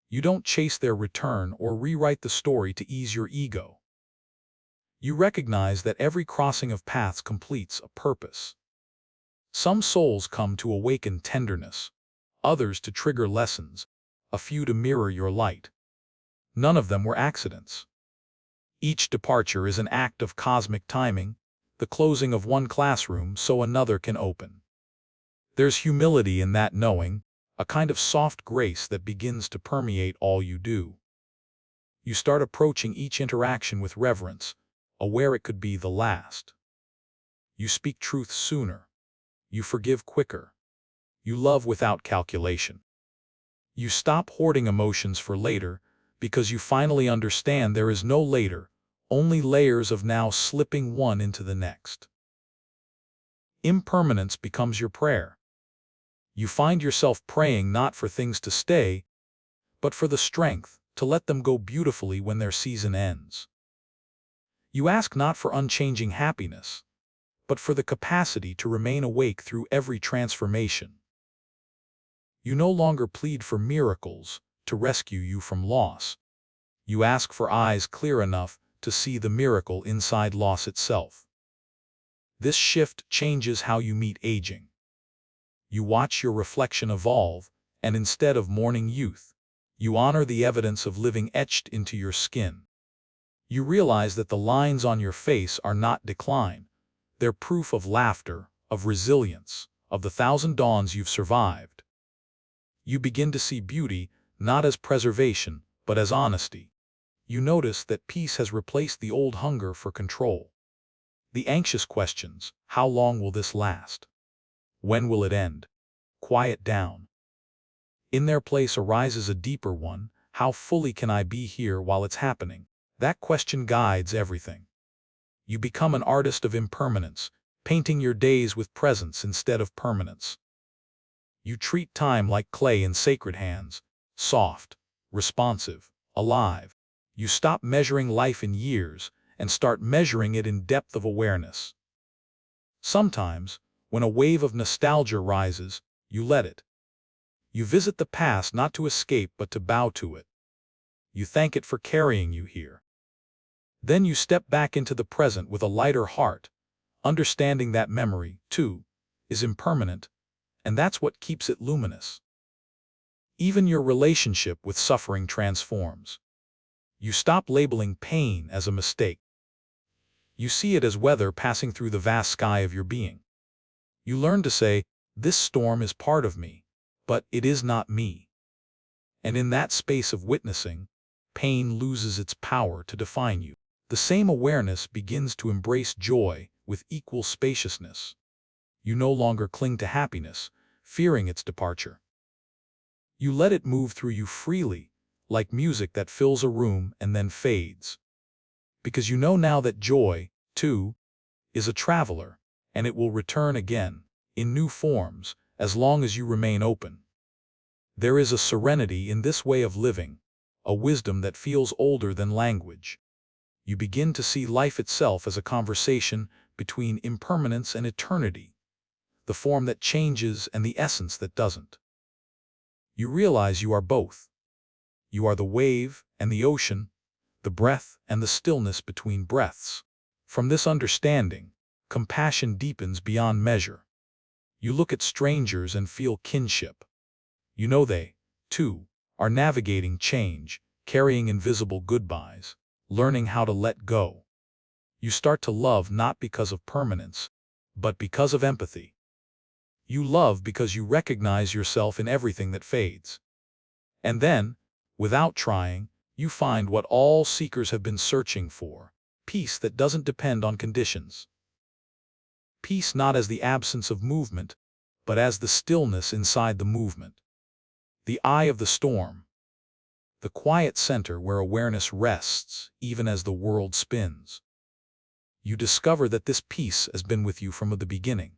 You don't chase their return or rewrite the story to ease your ego. You recognize that every crossing of paths completes a purpose. Some souls come to awaken tenderness, others to trigger lessons, a few to mirror your light. None of them were accidents. Each departure is an act of cosmic timing, the closing of one classroom so another can open. There's humility in that knowing, a kind of soft grace that begins to permeate all you do. You start approaching each interaction with reverence, aware it could be the last. You speak truth sooner. You forgive quicker. You love without calculation. You stop hoarding emotions for later because you finally understand there is no later, only layers of now slipping one into the next. Impermanence becomes your prayer. You find yourself praying not for things to stay, but for the strength to let them go beautifully when their season ends. You ask not for unchanging happiness, but for the capacity to remain awake through every transformation. You no longer plead for miracles to rescue you from loss. You ask for eyes clear enough to see the miracle inside loss itself. This shift changes how you meet aging. You watch your reflection evolve, and instead of mourning youth, you honor the evidence of living etched into your skin. You realize that the lines on your face are not decline. They're proof of laughter, of resilience, of the 1,000 dawns you've survived. You begin to see beauty not as preservation, but as honesty. You notice that peace has replaced the old hunger for control. The anxious questions, how long will this last? When will it end? Quiet down. In their place arises a deeper one, how fully can I be here while it's happening? That question guides everything. You become an artist of impermanence, painting your days with presence instead of permanence. You treat time like clay in sacred hands, soft, responsive, alive. You stop measuring life in years and start measuring it in depth of awareness. Sometimes, when a wave of nostalgia rises, you let it. You visit the past not to escape but to bow to it. You thank it for carrying you here. Then you step back into the present with a lighter heart, understanding that memory, too, is impermanent, and that's what keeps it luminous. Even your relationship with suffering transforms. You stop labeling pain as a mistake. You see it as weather passing through the vast sky of your being. You learn to say, this storm is part of me, but it is not me. And in that space of witnessing, pain loses its power to define you. The same awareness begins to embrace joy with equal spaciousness. You no longer cling to happiness, fearing its departure. You let it move through you freely, like music that fills a room and then fades. Because you know now that joy, too, is a traveler, and it will return again, in new forms, as long as you remain open. There is a serenity in this way of living, a wisdom that feels older than language. You begin to see life itself as a conversation between impermanence and eternity, the form that changes and the essence that doesn't. You realize you are both. You are the wave and the ocean, the breath and the stillness between breaths. From this understanding, compassion deepens beyond measure. You look at strangers and feel kinship. You know they, too, are navigating change, carrying invisible goodbyes, learning how to let go. You start to love not because of permanence, but because of empathy. You love because you recognize yourself in everything that fades. And then, without trying, you find what all seekers have been searching for, peace that doesn't depend on conditions. Peace not as the absence of movement, but as the stillness inside the movement. The eye of the storm. The quiet center where awareness rests, even as the world spins. You discover that this peace has been with you from the beginning.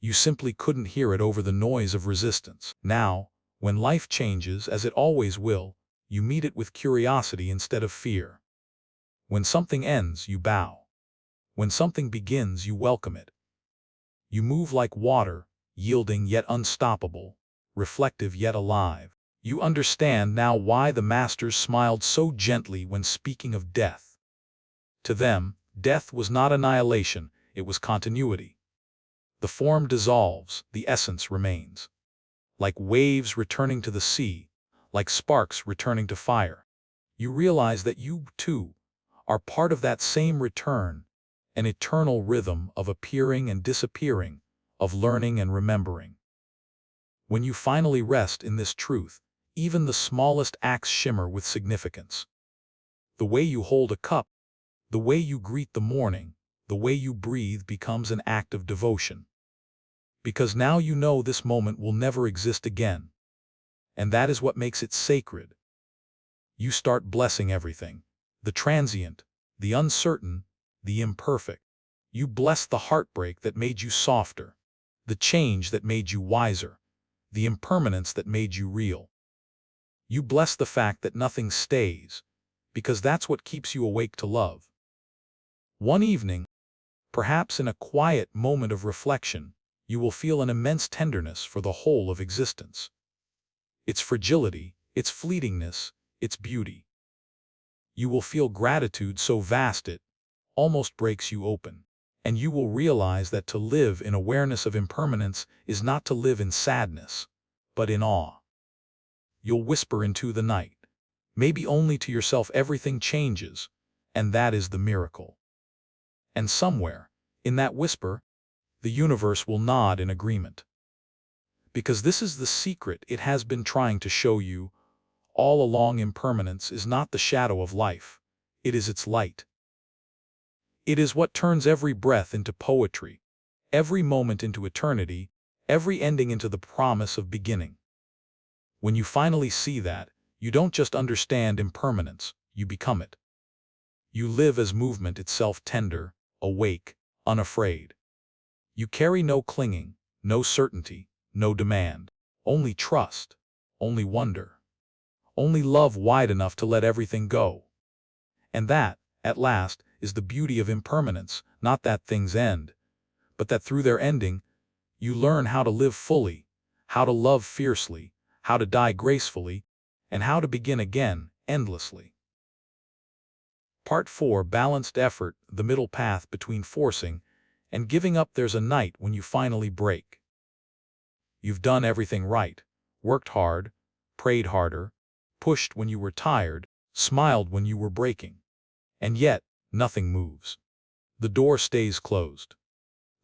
You simply couldn't hear it over the noise of resistance. Now, when life changes, as it always will, you meet it with curiosity instead of fear. When something ends, you bow. When something begins, you welcome it. You move like water, yielding yet unstoppable, reflective yet alive. You understand now why the masters smiled so gently when speaking of death. To them, death was not annihilation, it was continuity. The form dissolves, the essence remains. Like waves returning to the sea, like sparks returning to fire. You realize that you, too, are part of that same return, an eternal rhythm of appearing and disappearing, of learning and remembering. When you finally rest in this truth, even the smallest acts shimmer with significance. The way you hold a cup, the way you greet the morning, the way you breathe becomes an act of devotion. Because now you know this moment will never exist again. And that is what makes it sacred. You start blessing everything. The transient, the uncertain, the imperfect. You bless the heartbreak that made you softer, the change that made you wiser, the impermanence that made you real. You bless the fact that nothing stays, because that's what keeps you awake to love. One evening, perhaps in a quiet moment of reflection, you will feel an immense tenderness for the whole of existence. Its fragility, its fleetingness, its beauty. You will feel gratitude so vast it almost breaks you open. And you will realize that to live in awareness of impermanence is not to live in sadness, but in awe. You'll whisper into the night, maybe only to yourself, everything changes, and that is the miracle. And somewhere, in that whisper, the universe will nod in agreement. Because this is the secret it has been trying to show you all along. Impermanence is not the shadow of life, it is its light. It is what turns every breath into poetry, every moment into eternity, every ending into the promise of beginning. When you finally see that, you don't just understand impermanence, you become it. You live as movement itself, tender, awake, unafraid. You carry no clinging, no certainty, no demand, only trust, only wonder, only love wide enough to let everything go. And that, at last, is the beauty of impermanence, not that things end, but that through their ending, you learn how to live fully, how to love fiercely, how to die gracefully, and how to begin again, endlessly. Part 4. Balanced effort, the middle path between forcing and giving up. There's a night when you finally break. You've done everything right, worked hard, prayed harder, pushed when you were tired, smiled when you were breaking. And yet, nothing moves. The door stays closed.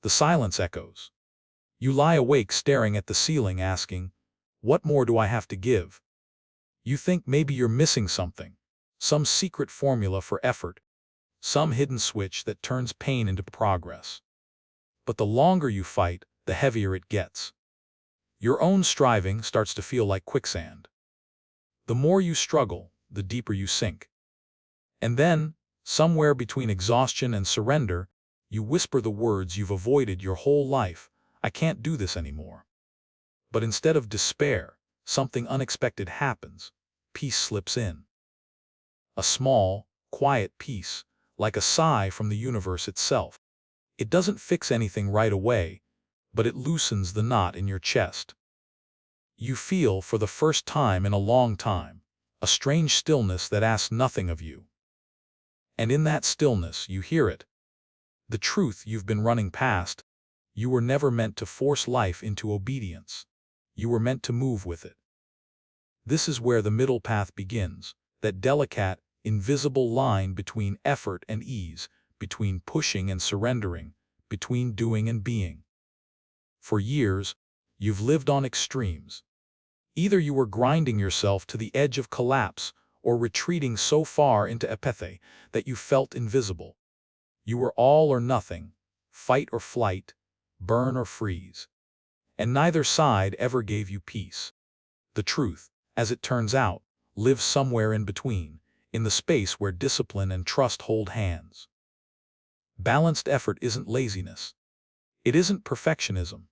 The silence echoes. You lie awake staring at the ceiling asking, what more do I have to give? You think maybe you're missing something, some secret formula for effort, some hidden switch that turns pain into progress. But the longer you fight, the heavier it gets. Your own striving starts to feel like quicksand. The more you struggle, the deeper you sink. And then, somewhere between exhaustion and surrender, you whisper the words you've avoided your whole life, I can't do this anymore. But instead of despair, something unexpected happens. Peace slips in. A small, quiet peace, like a sigh from the universe itself. It doesn't fix anything right away, but it loosens the knot in your chest. You feel, for the first time in a long time, a strange stillness that asks nothing of you. And in that stillness you hear it. The truth you've been running past. You were never meant to force life into obedience. You were meant to move with it. This is where the middle path begins, that delicate, invisible line between effort and ease, between pushing and surrendering, between doing and being. For years, you've lived on extremes. Either you were grinding yourself to the edge of collapse or retreating so far into apathy that you felt invisible. You were all or nothing, fight or flight, burn or freeze. And neither side ever gave you peace. The truth, as it turns out, lives somewhere in between, in the space where discipline and trust hold hands. Balanced effort isn't laziness. It isn't perfectionism.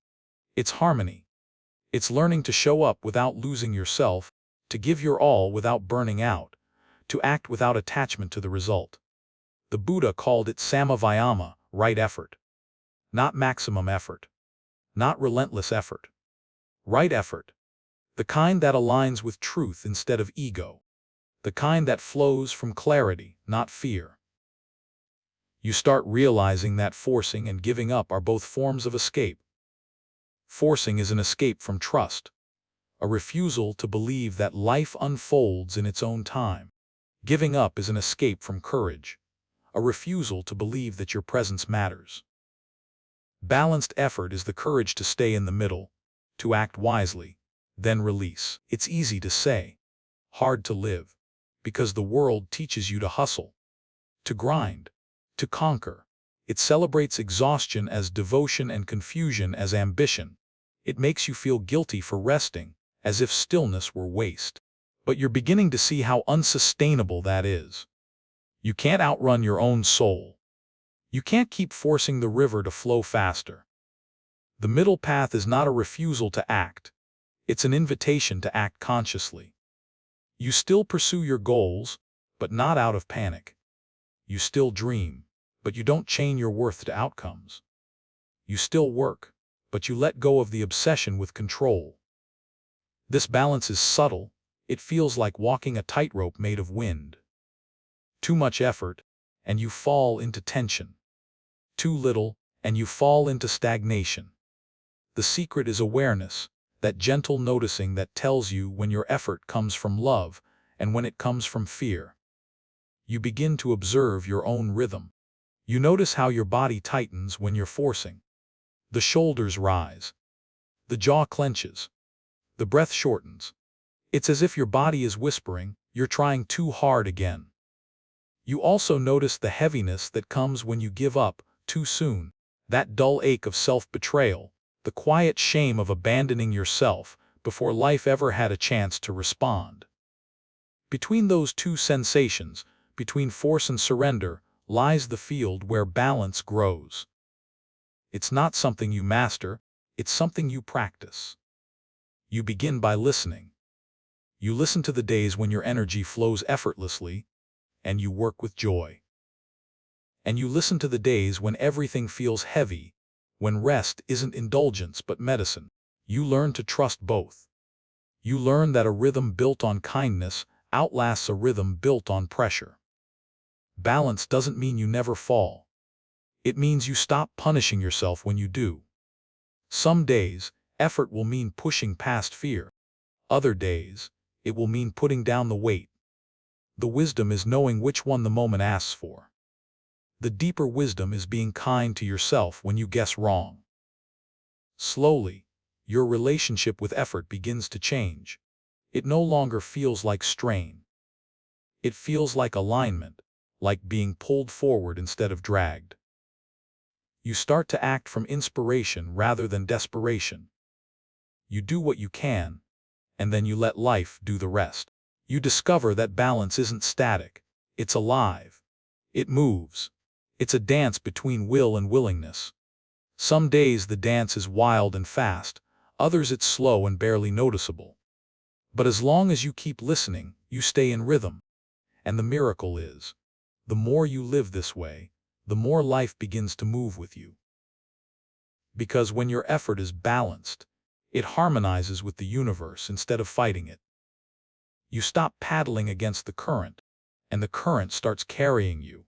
It's harmony. It's learning to show up without losing yourself, to give your all without burning out, to act without attachment to the result. The Buddha called it samavayama, right effort. Not maximum effort. Not relentless effort. Right effort. The kind that aligns with truth instead of ego. The kind that flows from clarity, not fear. You start realizing that forcing and giving up are both forms of escape. Forcing is an escape from trust, a refusal to believe that life unfolds in its own time. Giving up is an escape from courage, a refusal to believe that your presence matters. Balanced effort is the courage to stay in the middle, to act wisely, then release. It's easy to say, hard to live. because the world teaches you to hustle, to grind, to conquer. It celebrates exhaustion as devotion and confusion as ambition. It makes you feel guilty for resting, as if stillness were waste. But you're beginning to see how unsustainable that is. You can't outrun your own soul. You can't keep forcing the river to flow faster. The middle path is not a refusal to act. It's an invitation to act consciously. You still pursue your goals, but not out of panic. You still dream, but you don't chain your worth to outcomes. You still work, but you let go of the obsession with control. This balance is subtle. It feels like walking a tightrope made of wind. Too much effort, and you fall into tension. Too little, and you fall into stagnation. The secret is awareness, that gentle noticing that tells you when your effort comes from love and when it comes from fear. You begin to observe your own rhythm. You notice how your body tightens when you're forcing. The shoulders rise. The jaw clenches. The breath shortens. It's as if your body is whispering, "You're trying too hard again." You also notice the heaviness that comes when you give up too soon, that dull ache of self-betrayal, the quiet shame of abandoning yourself before life ever had a chance to respond. Between those two sensations, between force and surrender, lies the field where balance grows. It's not something you master, it's something you practice. You begin by listening. You listen to the days when your energy flows effortlessly, and you work with joy. And you listen to the days when everything feels heavy, when rest isn't indulgence but medicine. You learn to trust both. You learn that a rhythm built on kindness outlasts a rhythm built on pressure. Balance doesn't mean you never fall. It means you stop punishing yourself when you do. Some days, effort will mean pushing past fear. Other days, it will mean putting down the weight. The wisdom is knowing which one the moment asks for. The deeper wisdom is being kind to yourself when you guess wrong. Slowly, your relationship with effort begins to change. It no longer feels like strain. It feels like alignment, like being pulled forward instead of dragged. You start to act from inspiration rather than desperation. You do what you can, and then you let life do the rest. You discover that balance isn't static. It's alive. It moves. It's a dance between will and willingness. Some days the dance is wild and fast, others it's slow and barely noticeable. But as long as you keep listening, you stay in rhythm. And the miracle is, the more you live this way, the more life begins to move with you. Because when your effort is balanced, it harmonizes with the universe instead of fighting it. You stop paddling against the current, and the current starts carrying you.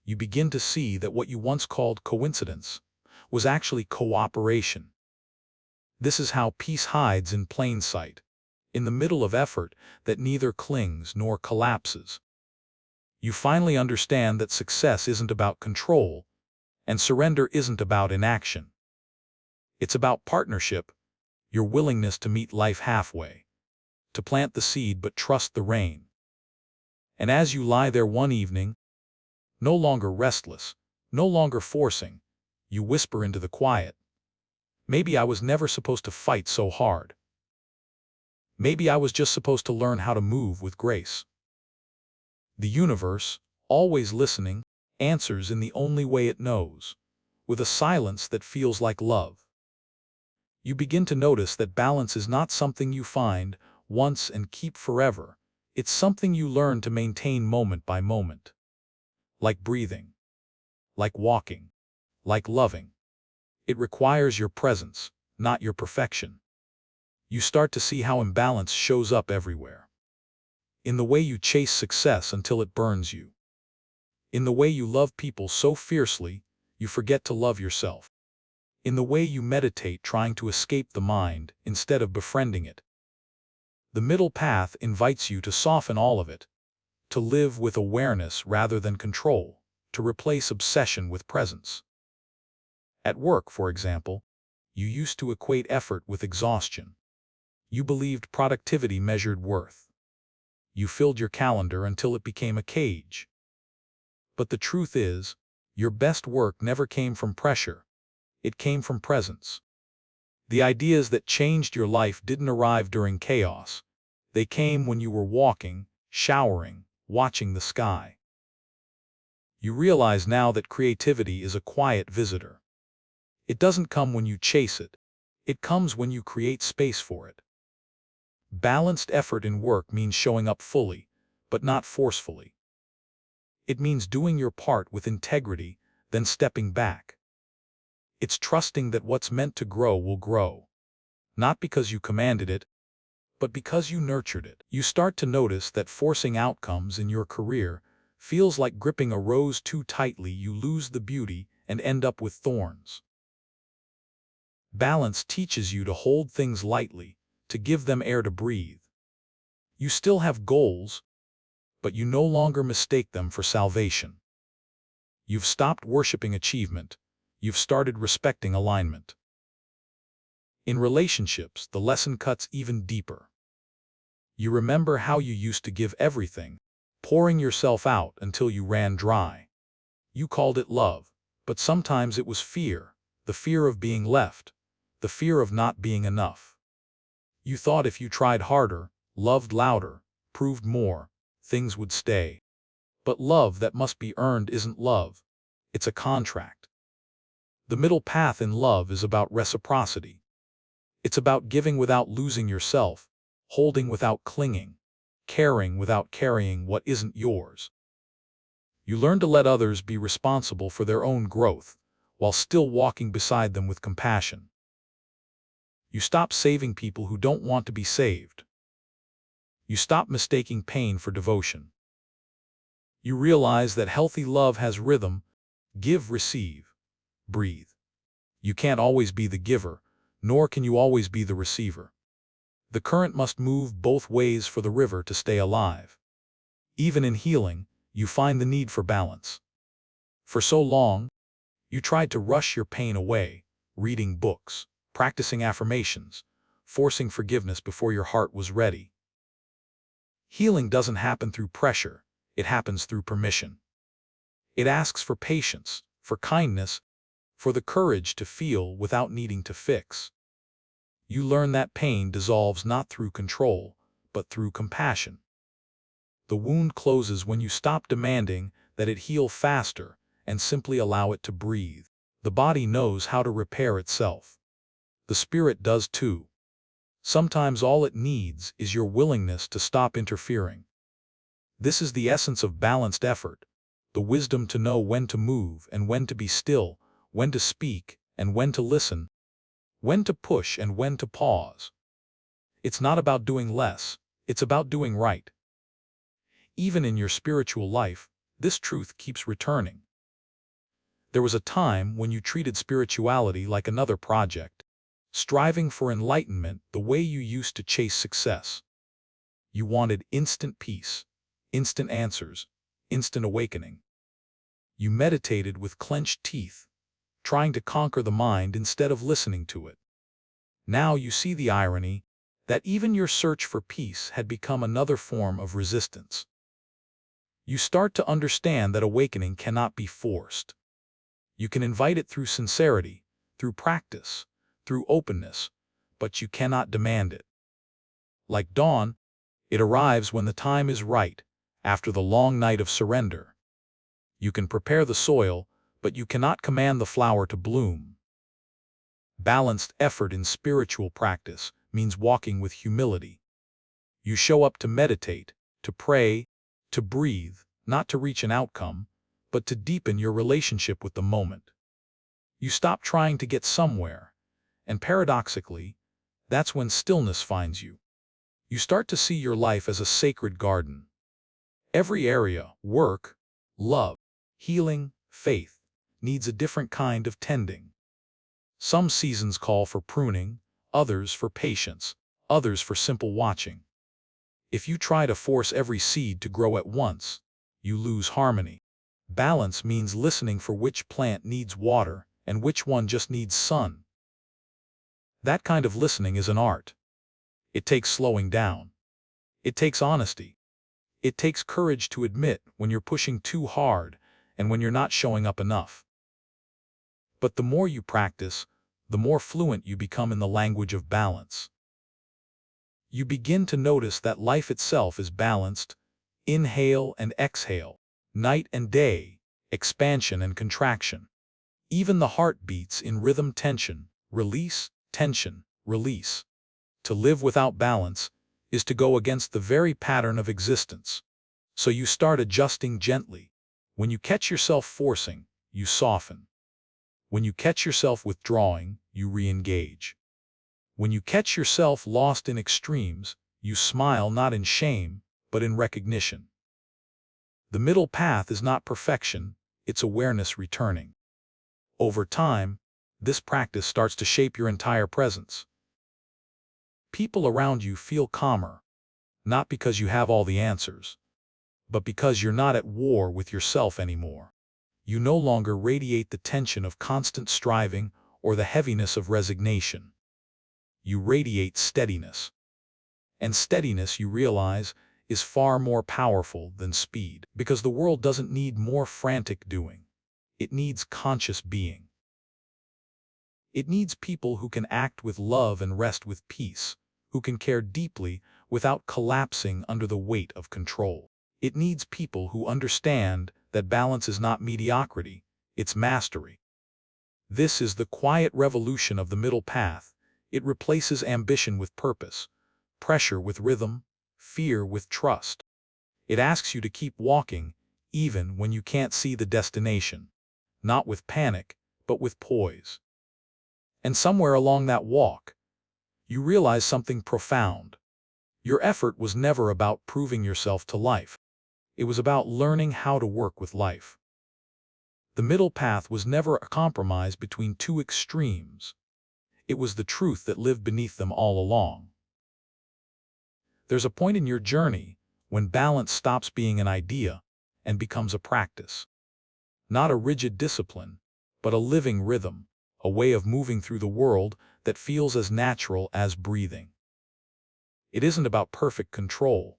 You begin to see that what you once called coincidence was actually cooperation. This is how peace hides in plain sight, in the middle of effort that neither clings nor collapses. You finally understand that success isn't about control, and surrender isn't about inaction. It's about partnership, your willingness to meet life halfway, to plant the seed but trust the rain. And as you lie there one evening, no longer restless, no longer forcing, you whisper into the quiet, "Maybe I was never supposed to fight so hard. Maybe I was just supposed to learn how to move with grace." The universe, always listening, answers in the only way it knows, with a silence that feels like love. You begin to notice that balance is not something you find once and keep forever. It's something you learn to maintain moment by moment. Like breathing, like walking, like loving. It requires your presence, not your perfection. You start to see how imbalance shows up everywhere. In the way you chase success until it burns you. In the way you love people so fiercely, you forget to love yourself. In the way you meditate trying to escape the mind instead of befriending it. The middle path invites you to soften all of it, to live with awareness rather than control, to replace obsession with presence. At work, for example, you used to equate effort with exhaustion. You believed productivity measured worth. You filled your calendar until it became a cage. But the truth is, your best work never came from pressure. It came from presence. The ideas that changed your life didn't arrive during chaos. They came when you were walking, showering, watching the sky. You realize now that creativity is a quiet visitor. It doesn't come when you chase it. It comes when you create space for it. Balanced effort in work means showing up fully, but not forcefully. It means doing your part with integrity, then stepping back. It's trusting that what's meant to grow will grow. Not because you commanded it, but because you nurtured it. You start to notice that forcing outcomes in your career feels like gripping a rose too tightly. You lose the beauty and end up with thorns. Balance teaches you to hold things lightly, to give them air to breathe. You still have goals, but you no longer mistake them for salvation. You've stopped worshiping achievement. You've started respecting alignment. In relationships, the lesson cuts even deeper. You remember how you used to give everything, pouring yourself out until you ran dry. You called it love, but sometimes it was fear, the fear of being left, the fear of not being enough. You thought if you tried harder, loved louder, proved more, things would stay. But love that must be earned isn't love. It's a contract. The middle path in love is about reciprocity. It's about giving without losing yourself, holding without clinging, caring without carrying what isn't yours. You learn to let others be responsible for their own growth, while still walking beside them with compassion. You stop saving people who don't want to be saved. You stop mistaking pain for devotion. You realize that healthy love has rhythm: give, receive, breathe. You can't always be the giver, nor can you always be the receiver. The current must move both ways for the river to stay alive. Even in healing, you find the need for balance. For so long, you tried to rush your pain away, reading books, practicing affirmations, forcing forgiveness before your heart was ready. Healing doesn't happen through pressure, it happens through permission. It asks for patience, for kindness, for the courage to feel without needing to fix. You learn that pain dissolves not through control, but through compassion. The wound closes when you stop demanding that it heal faster and simply allow it to breathe. The body knows how to repair itself. The spirit does too. Sometimes all it needs is your willingness to stop interfering. This is the essence of balanced effort, the wisdom to know when to move and when to be still, when to speak and when to listen, when to push and when to pause. It's not about doing less, it's about doing right. Even in your spiritual life, this truth keeps returning. There was a time when you treated spirituality like another project, striving for enlightenment the way you used to chase success. You wanted instant peace, instant answers, instant awakening. You meditated with clenched teeth, trying to conquer the mind instead of listening to it. Now you see the irony, that even your search for peace had become another form of resistance. You start to understand that awakening cannot be forced. You can invite it through sincerity, through practice, through openness, but you cannot demand it. Like dawn, it arrives when the time is right, after the long night of surrender. You can prepare the soil, but you cannot command the flower to bloom. Balanced effort in spiritual practice means walking with humility. You show up to meditate, to pray, to breathe, not to reach an outcome, but to deepen your relationship with the moment. You stop trying to get somewhere, and paradoxically, that's when stillness finds you. You start to see your life as a sacred garden. Every area, work, love, healing, faith, needs a different kind of tending. Some seasons call for pruning, others for patience, others for simple watching. If you try to force every seed to grow at once, you lose harmony. Balance means listening for which plant needs water and which one just needs sun. That kind of listening is an art. It takes slowing down. It takes honesty. It takes courage to admit when you're pushing too hard and when you're not showing up enough. But the more you practice, the more fluent you become in the language of balance. You begin to notice that life itself is balanced, inhale and exhale, night and day, expansion and contraction. Even the heart beats in rhythm, tension, release, tension, release. To live without balance is to go against the very pattern of existence. So you start adjusting gently. When you catch yourself forcing, you soften. When you catch yourself withdrawing, you re-engage. When you catch yourself lost in extremes, you smile not in shame, but in recognition. The middle path is not perfection, it's awareness returning. Over time, this practice starts to shape your entire presence. People around you feel calmer, not because you have all the answers, but because you're not at war with yourself anymore. You no longer radiate the tension of constant striving or the heaviness of resignation. You radiate steadiness. And steadiness, you realize, is far more powerful than speed, because the world doesn't need more frantic doing. It needs conscious being. It needs people who can act with love and rest with peace, who can care deeply without collapsing under the weight of control. It needs people who understand that balance is not mediocrity, it's mastery. This is the quiet revolution of the middle path. It replaces ambition with purpose, pressure with rhythm, fear with trust. It asks you to keep walking, even when you can't see the destination. Not with panic, but with poise. And somewhere along that walk, you realize something profound. Your effort was never about proving yourself to life. It was about learning how to work with life. The middle path was never a compromise between two extremes. It was the truth that lived beneath them all along. There's a point in your journey when balance stops being an idea and becomes a practice. Not a rigid discipline, but a living rhythm, a way of moving through the world that feels as natural as breathing. It isn't about perfect control.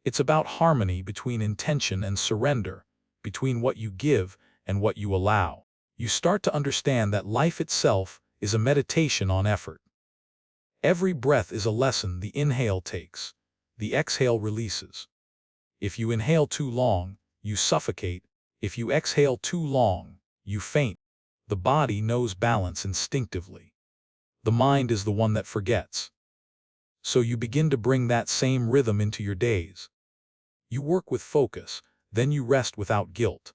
It's about harmony between intention and surrender, between what you give and what you allow. You start to understand that life itself is a meditation on effort. Every breath is a lesson the inhale takes, the exhale releases. If you inhale too long, you suffocate. If you exhale too long, you faint. The body knows balance instinctively. The mind is the one that forgets. So you begin to bring that same rhythm into your days. You work with focus, then you rest without guilt.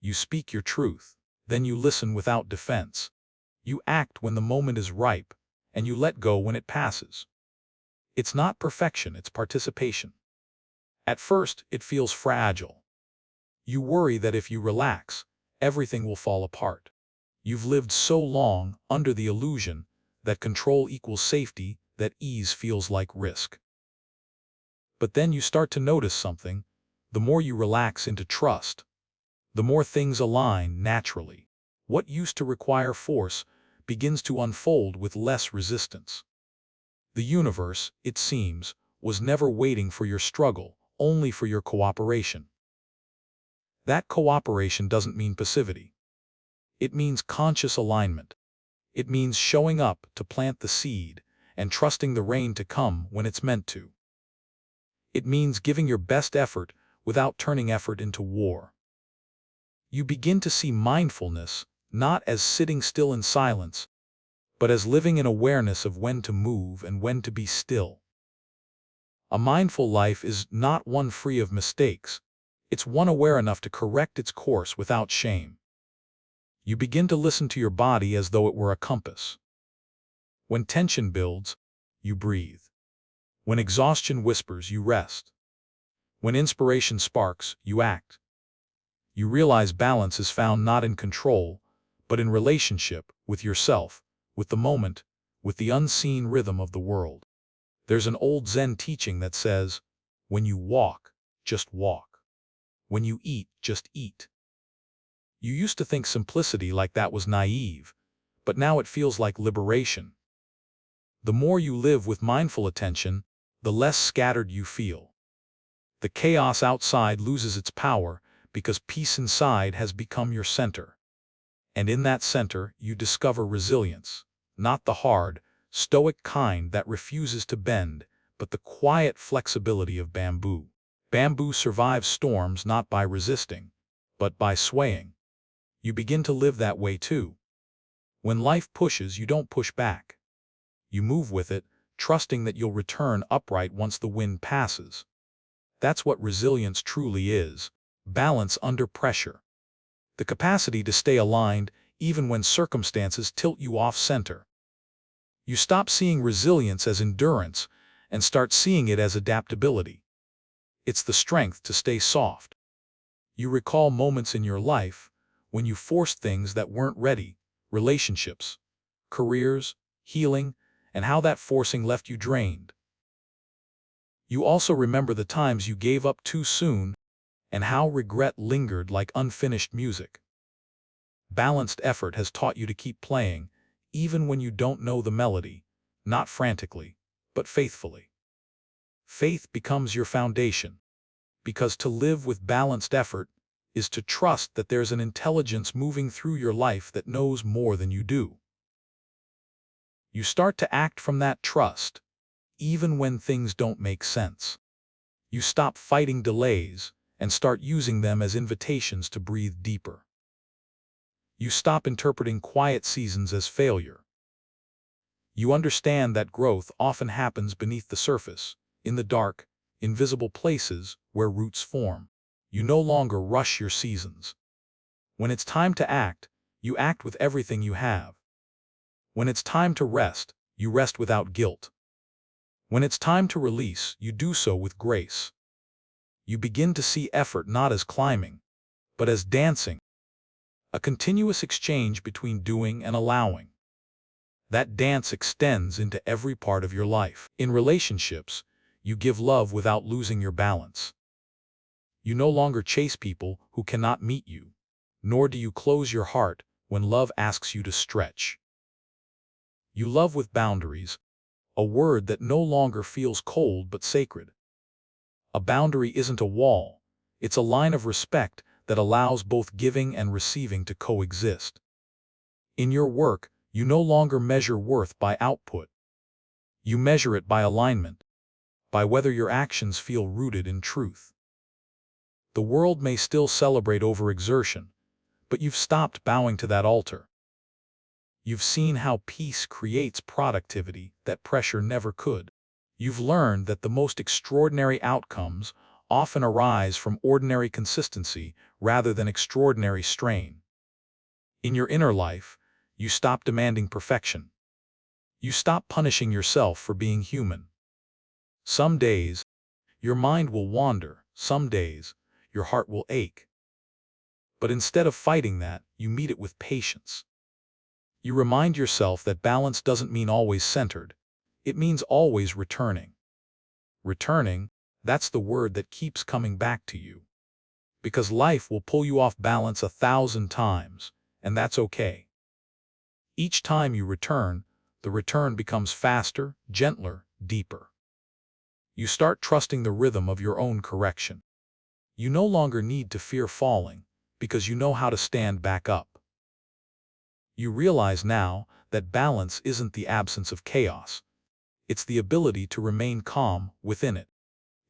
You speak your truth, then you listen without defense. You act when the moment is ripe, and you let go when it passes. It's not perfection, it's participation. At first, it feels fragile. You worry that if you relax, everything will fall apart. You've lived so long under the illusion that control equals safety, that ease feels like risk. But then you start to notice something. The more you relax into trust, the more things align naturally. What used to require force begins to unfold with less resistance. The universe, it seems, was never waiting for your struggle, only for your cooperation. That cooperation doesn't mean passivity. It means conscious alignment. It means showing up to plant the seed and trusting the rain to come when it's meant to. It means giving your best effort without turning effort into war. You begin to see mindfulness not as sitting still in silence, but as living in awareness of when to move and when to be still. A mindful life is not one free of mistakes. It's one aware enough to correct its course without shame. You begin to listen to your body as though it were a compass. When tension builds, you breathe. When exhaustion whispers, you rest. When inspiration sparks, you act. You realize balance is found not in control, but in relationship with yourself, with the moment, with the unseen rhythm of the world. There's an old Zen teaching that says, when you walk, just walk. When you eat, just eat. You used to think simplicity like that was naive, but now it feels like liberation. The more you live with mindful attention, the less scattered you feel. The chaos outside loses its power because peace inside has become your center. And in that center, you discover resilience, not the hard, stoic kind that refuses to bend, but the quiet flexibility of bamboo. Bamboo survives storms not by resisting, but by swaying. You begin to live that way too. When life pushes, you don't push back. You move with it, trusting that you'll return upright once the wind passes. That's what resilience truly is: balance under pressure. The capacity to stay aligned even when circumstances tilt you off center. You stop seeing resilience as endurance and start seeing it as adaptability. It's the strength to stay soft. You recall moments in your life when you forced things that weren't ready: relationships, careers, healing, and how that forcing left you drained. You also remember the times you gave up too soon and how regret lingered like unfinished music. Balanced effort has taught you to keep playing, even when you don't know the melody, not frantically, but faithfully. Faith becomes your foundation, because to live with balanced effort is to trust that there's an intelligence moving through your life that knows more than you do. You start to act from that trust, even when things don't make sense. You stop fighting delays and start using them as invitations to breathe deeper. You stop interpreting quiet seasons as failure. You understand that growth often happens beneath the surface, in the dark, invisible places where roots form. You no longer rush your seasons. When it's time to act, you act with everything you have. When it's time to rest, you rest without guilt. When it's time to release, you do so with grace. You begin to see effort not as climbing, but as dancing, a continuous exchange between doing and allowing. That dance extends into every part of your life. In relationships, you give love without losing your balance. You no longer chase people who cannot meet you, nor do you close your heart when love asks you to stretch. You love with boundaries, a word that no longer feels cold but sacred. A boundary isn't a wall, it's a line of respect that allows both giving and receiving to coexist. In your work, you no longer measure worth by output. You measure it by alignment, by whether your actions feel rooted in truth. The world may still celebrate overexertion, but you've stopped bowing to that altar. You've seen how peace creates productivity that pressure never could. You've learned that the most extraordinary outcomes often arise from ordinary consistency rather than extraordinary strain. In your inner life, you stop demanding perfection. You stop punishing yourself for being human. Some days, your mind will wander. Some days, your heart will ache. But instead of fighting that, you meet it with patience. You remind yourself that balance doesn't mean always centered. It means always returning. Returning, that's the word that keeps coming back to you. Because life will pull you off balance 1,000 times, and that's okay. Each time you return, the return becomes faster, gentler, deeper. You start trusting the rhythm of your own correction. You no longer need to fear falling, because you know how to stand back up. You realize now that balance isn't the absence of chaos. It's the ability to remain calm within it.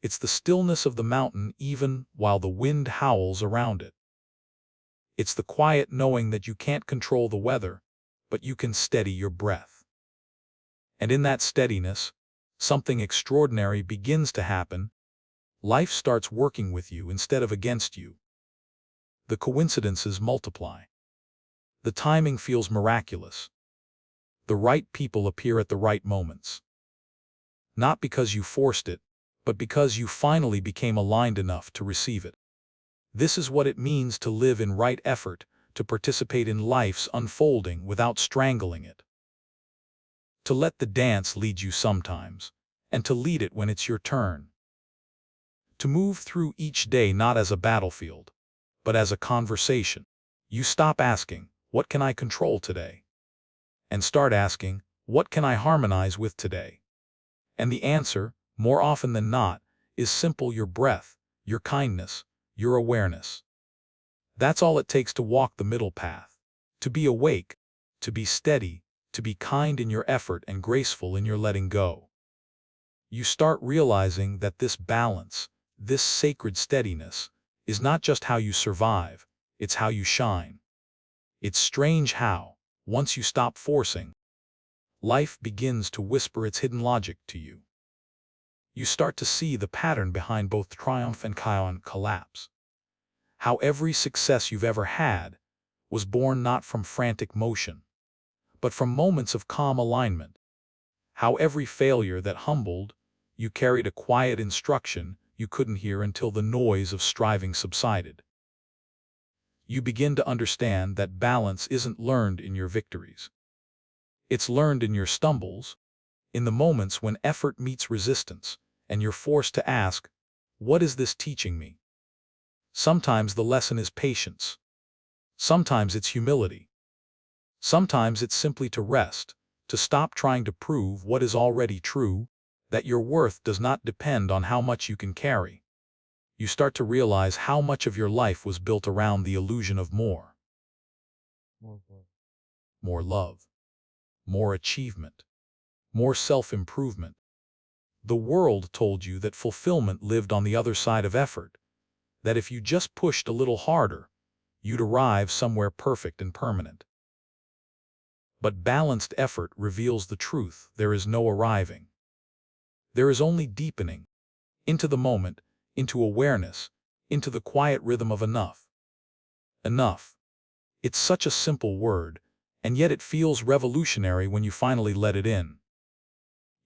It's the stillness of the mountain even while the wind howls around it. It's the quiet knowing that you can't control the weather, but you can steady your breath. And in that steadiness, something extraordinary begins to happen. Life starts working with you instead of against you. The coincidences multiply. The timing feels miraculous. The right people appear at the right moments. Not because you forced it, but because you finally became aligned enough to receive it. This is what it means to live in right effort, to participate in life's unfolding without strangling it. To let the dance lead you sometimes, and to lead it when it's your turn. To move through each day not as a battlefield, but as a conversation. You stop asking, "What can I control today?" and start asking, "What can I harmonize with today?" And the answer, more often than not, is simple: your breath, your kindness, your awareness. That's all it takes to walk the middle path. To be awake, to be steady, to be kind in your effort and graceful in your letting go. You start realizing that this balance, this sacred steadiness, is not just how you survive, it's how you shine. It's strange how, once you stop forcing, life begins to whisper its hidden logic to you. You start to see the pattern behind both triumph and collapse. How every success you've ever had was born not from frantic motion, but from moments of calm alignment. How every failure that humbled you carried a quiet instruction you couldn't hear until the noise of striving subsided. You begin to understand that balance isn't learned in your victories. It's learned in your stumbles, in the moments when effort meets resistance, and you're forced to ask, what is this teaching me? Sometimes the lesson is patience. Sometimes it's humility. Sometimes it's simply to rest, to stop trying to prove what is already true, that your worth does not depend on how much you can carry. You start to realize how much of your life was built around the illusion of more. More love, more achievement, more self-improvement. The world told you that fulfillment lived on the other side of effort, that if you just pushed a little harder, you'd arrive somewhere perfect and permanent. But balanced effort reveals the truth: there is no arriving. There is only deepening, into the moment, into awareness, into the quiet rhythm of enough. Enough. It's such a simple word, and yet it feels revolutionary when you finally let it in.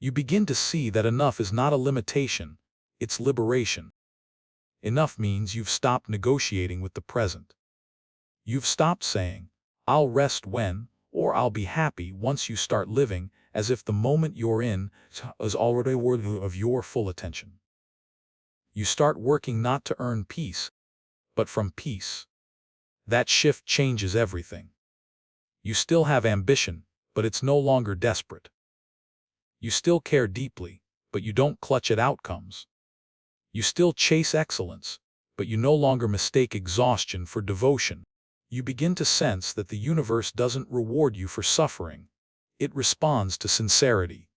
You begin to see that enough is not a limitation, it's liberation. Enough means you've stopped negotiating with the present. You've stopped saying, I'll rest when, or I'll be happy once. You start living as if the moment you're in is already worthy of your full attention. You start working not to earn peace, but from peace. That shift changes everything. You still have ambition, but it's no longer desperate. You still care deeply, but you don't clutch at outcomes. You still chase excellence, but you no longer mistake exhaustion for devotion. You begin to sense that the universe doesn't reward you for suffering. It responds to sincerity.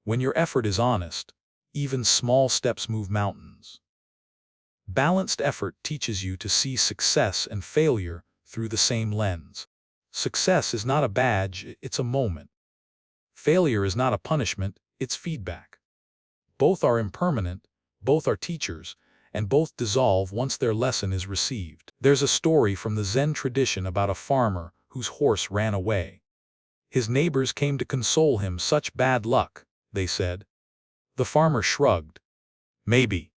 When your effort is honest, even small steps move mountains. Balanced effort teaches you to see success and failure through the same lens. Success is not a badge, it's a moment. Failure is not a punishment, it's feedback. Both are impermanent, both are teachers, and both dissolve once their lesson is received. There's a story from the Zen tradition about a farmer whose horse ran away. His neighbors came to console him. Such bad luck, they said. The farmer shrugged. Maybe.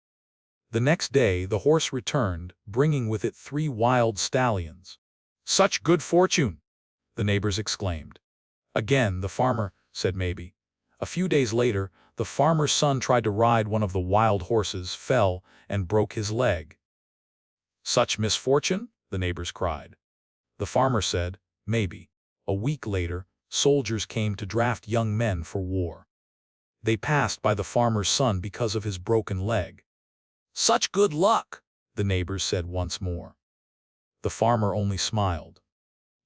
The next day the horse returned, bringing with it 3 wild stallions. Such good fortune, the neighbors exclaimed. Again the farmer said maybe. A few days later, the farmer's son tried to ride one of the wild horses, fell, and broke his leg. Such misfortune? The neighbors cried. The farmer said, maybe. A week later, soldiers came to draft young men for war. They passed by the farmer's son because of his broken leg. Such good luck, the neighbors said once more. The farmer only smiled.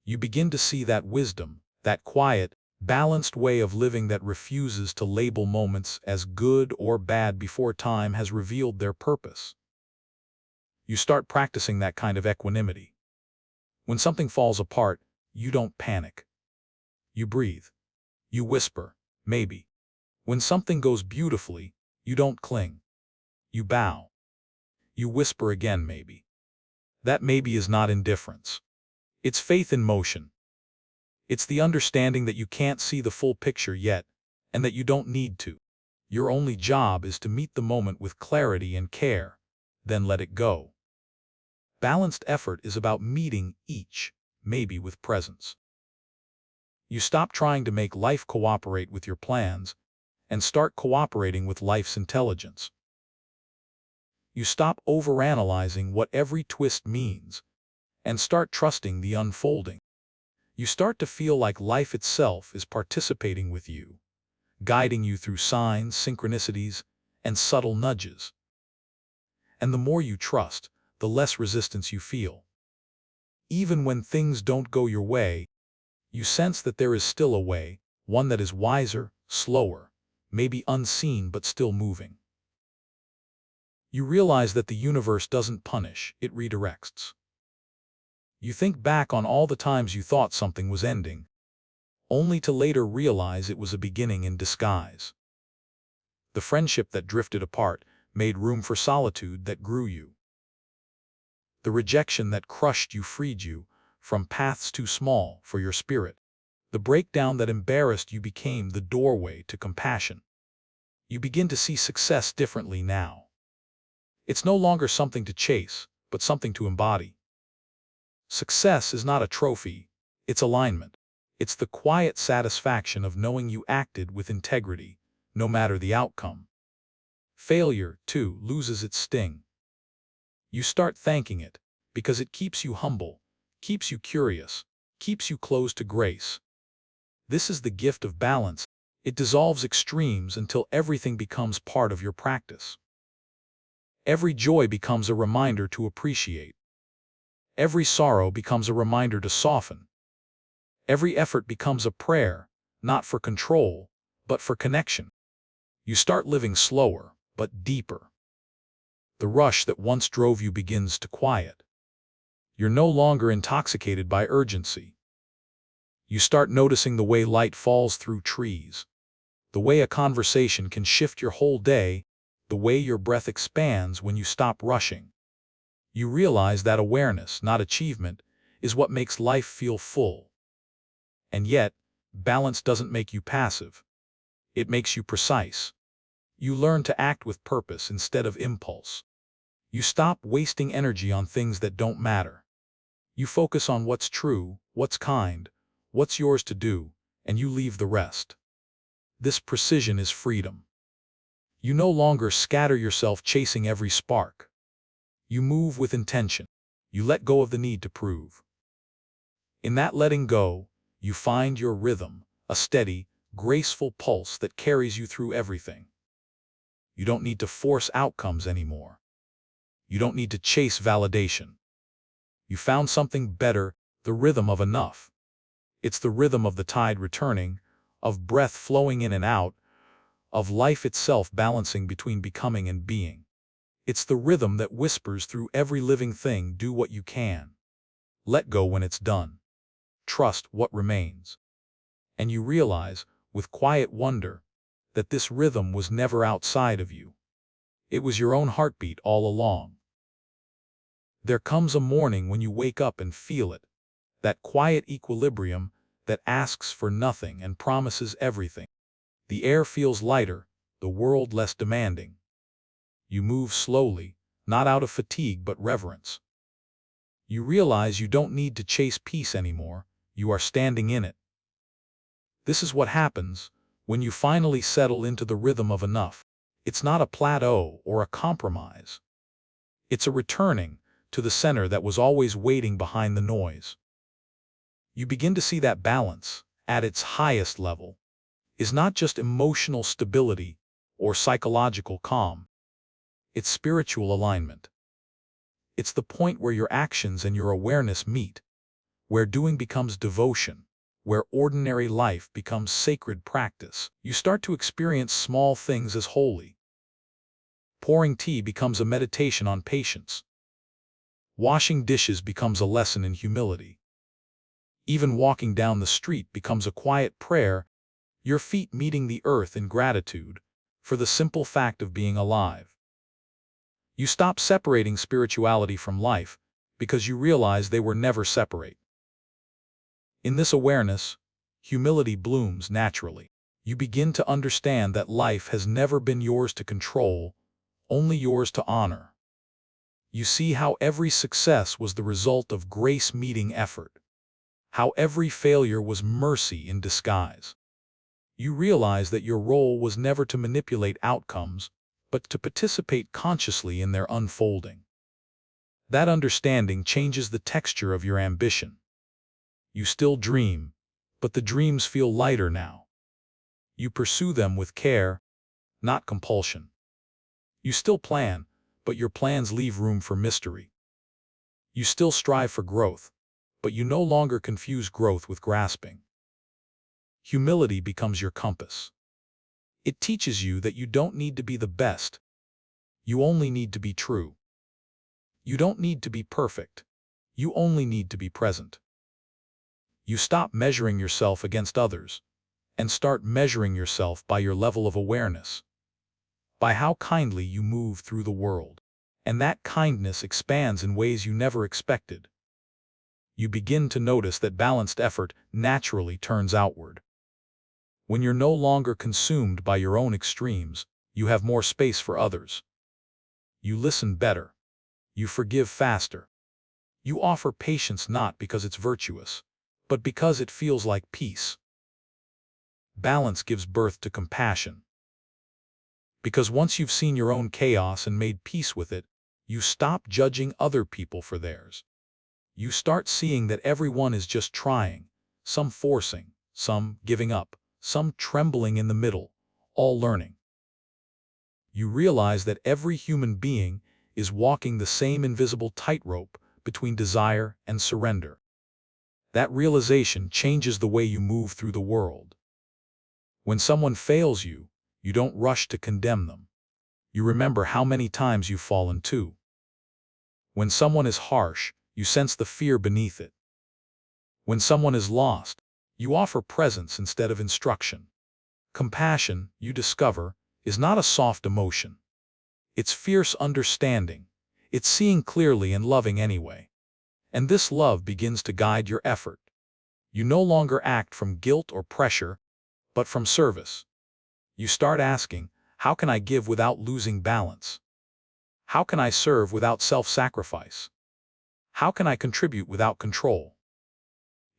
You begin to see that wisdom, that quiet, balanced way of living that refuses to label moments as good or bad before time has revealed their purpose. You start practicing that kind of equanimity. When something falls apart, you don't panic. You breathe. You whisper, maybe. When something goes beautifully, you don't cling. You bow. You whisper again, maybe. That maybe is not indifference. It's faith in motion. It's the understanding that you can't see the full picture yet, and that you don't need to. Your only job is to meet the moment with clarity and care, then let it go. Balanced effort is about meeting each, maybe with presence. You stop trying to make life cooperate with your plans, and start cooperating with life's intelligence. You stop overanalyzing what every twist means, and start trusting the unfolding. You start to feel like life itself is participating with you, guiding you through signs, synchronicities, and subtle nudges. And the more you trust, the less resistance you feel. Even when things don't go your way, you sense that there is still a way, one that is wiser, slower, maybe unseen but still moving. You realize that the universe doesn't punish, it redirects. You think back on all the times you thought something was ending, only to later realize it was a beginning in disguise. The friendship that drifted apart made room for solitude that grew you. The rejection that crushed you freed you from paths too small for your spirit. The breakdown that embarrassed you became the doorway to compassion. You begin to see success differently now. It's no longer something to chase, but something to embody. Success is not a trophy, it's alignment. It's the quiet satisfaction of knowing you acted with integrity, no matter the outcome. Failure, too, loses its sting. You start thanking it, because it keeps you humble, keeps you curious, keeps you close to grace. This is the gift of balance. It dissolves extremes until everything becomes part of your practice. Every joy becomes a reminder to appreciate. Every sorrow becomes a reminder to soften. Every effort becomes a prayer, not for control, but for connection. You start living slower, but deeper. The rush that once drove you begins to quiet. You're no longer intoxicated by urgency. You start noticing the way light falls through trees, the way a conversation can shift your whole day, the way your breath expands when you stop rushing. You realize that awareness, not achievement, is what makes life feel full. And yet, balance doesn't make you passive. It makes you precise. You learn to act with purpose instead of impulse. You stop wasting energy on things that don't matter. You focus on what's true, what's kind, what's yours to do, and you leave the rest. This precision is freedom. You no longer scatter yourself chasing every spark. You move with intention. You let go of the need to prove. In that letting go, you find your rhythm, a steady, graceful pulse that carries you through everything. You don't need to force outcomes anymore. You don't need to chase validation. You found something better, the rhythm of enough. It's the rhythm of the tide returning, of breath flowing in and out, of life itself balancing between becoming and being. It's the rhythm that whispers through every living thing, do what you can. Let go when it's done. Trust what remains. And you realize, with quiet wonder, that this rhythm was never outside of you. It was your own heartbeat all along. There comes a morning when you wake up and feel it, that quiet equilibrium that asks for nothing and promises everything. The air feels lighter, the world less demanding. You move slowly, not out of fatigue but reverence. You realize you don't need to chase peace anymore, you are standing in it. This is what happens when you finally settle into the rhythm of enough. It's not a plateau or a compromise. It's a returning to the center that was always waiting behind the noise. You begin to see that balance, at its highest level, is not just emotional stability or psychological calm. It's spiritual alignment. It's the point where your actions and your awareness meet, where doing becomes devotion, where ordinary life becomes sacred practice. You start to experience small things as holy. Pouring tea becomes a meditation on patience. Washing dishes becomes a lesson in humility. Even walking down the street becomes a quiet prayer, your feet meeting the earth in gratitude for the simple fact of being alive. You stop separating spirituality from life because you realize they were never separate. In this awareness, humility blooms naturally. You begin to understand that life has never been yours to control, only yours to honor. You see how every success was the result of grace meeting effort, how every failure was mercy in disguise. You realize that your role was never to manipulate outcomes, but to participate consciously in their unfolding. That understanding changes the texture of your ambition. You still dream, but the dreams feel lighter now. You pursue them with care, not compulsion. You still plan, but your plans leave room for mystery. You still strive for growth, but you no longer confuse growth with grasping. Humility becomes your compass. It teaches you that you don't need to be the best. You only need to be true. You don't need to be perfect. You only need to be present. You stop measuring yourself against others and start measuring yourself by your level of awareness, by how kindly you move through the world. And that kindness expands in ways you never expected. You begin to notice that balanced effort naturally turns outward. When you're no longer consumed by your own extremes, you have more space for others. You listen better. You forgive faster. You offer patience not because it's virtuous, but because it feels like peace. Balance gives birth to compassion. Because once you've seen your own chaos and made peace with it, you stop judging other people for theirs. You start seeing that everyone is just trying, some forcing, some giving up, some trembling in the middle, all learning. You realize that every human being is walking the same invisible tightrope between desire and surrender. That realization changes the way you move through the world. When someone fails you, you don't rush to condemn them. You remember how many times you've fallen too. When someone is harsh, you sense the fear beneath it. When someone is lost, you offer presence instead of instruction. Compassion, you discover, is not a soft emotion. It's fierce understanding. It's seeing clearly and loving anyway. And this love begins to guide your effort. You no longer act from guilt or pressure, but from service. You start asking, how can I give without losing balance? How can I serve without self-sacrifice? How can I contribute without control?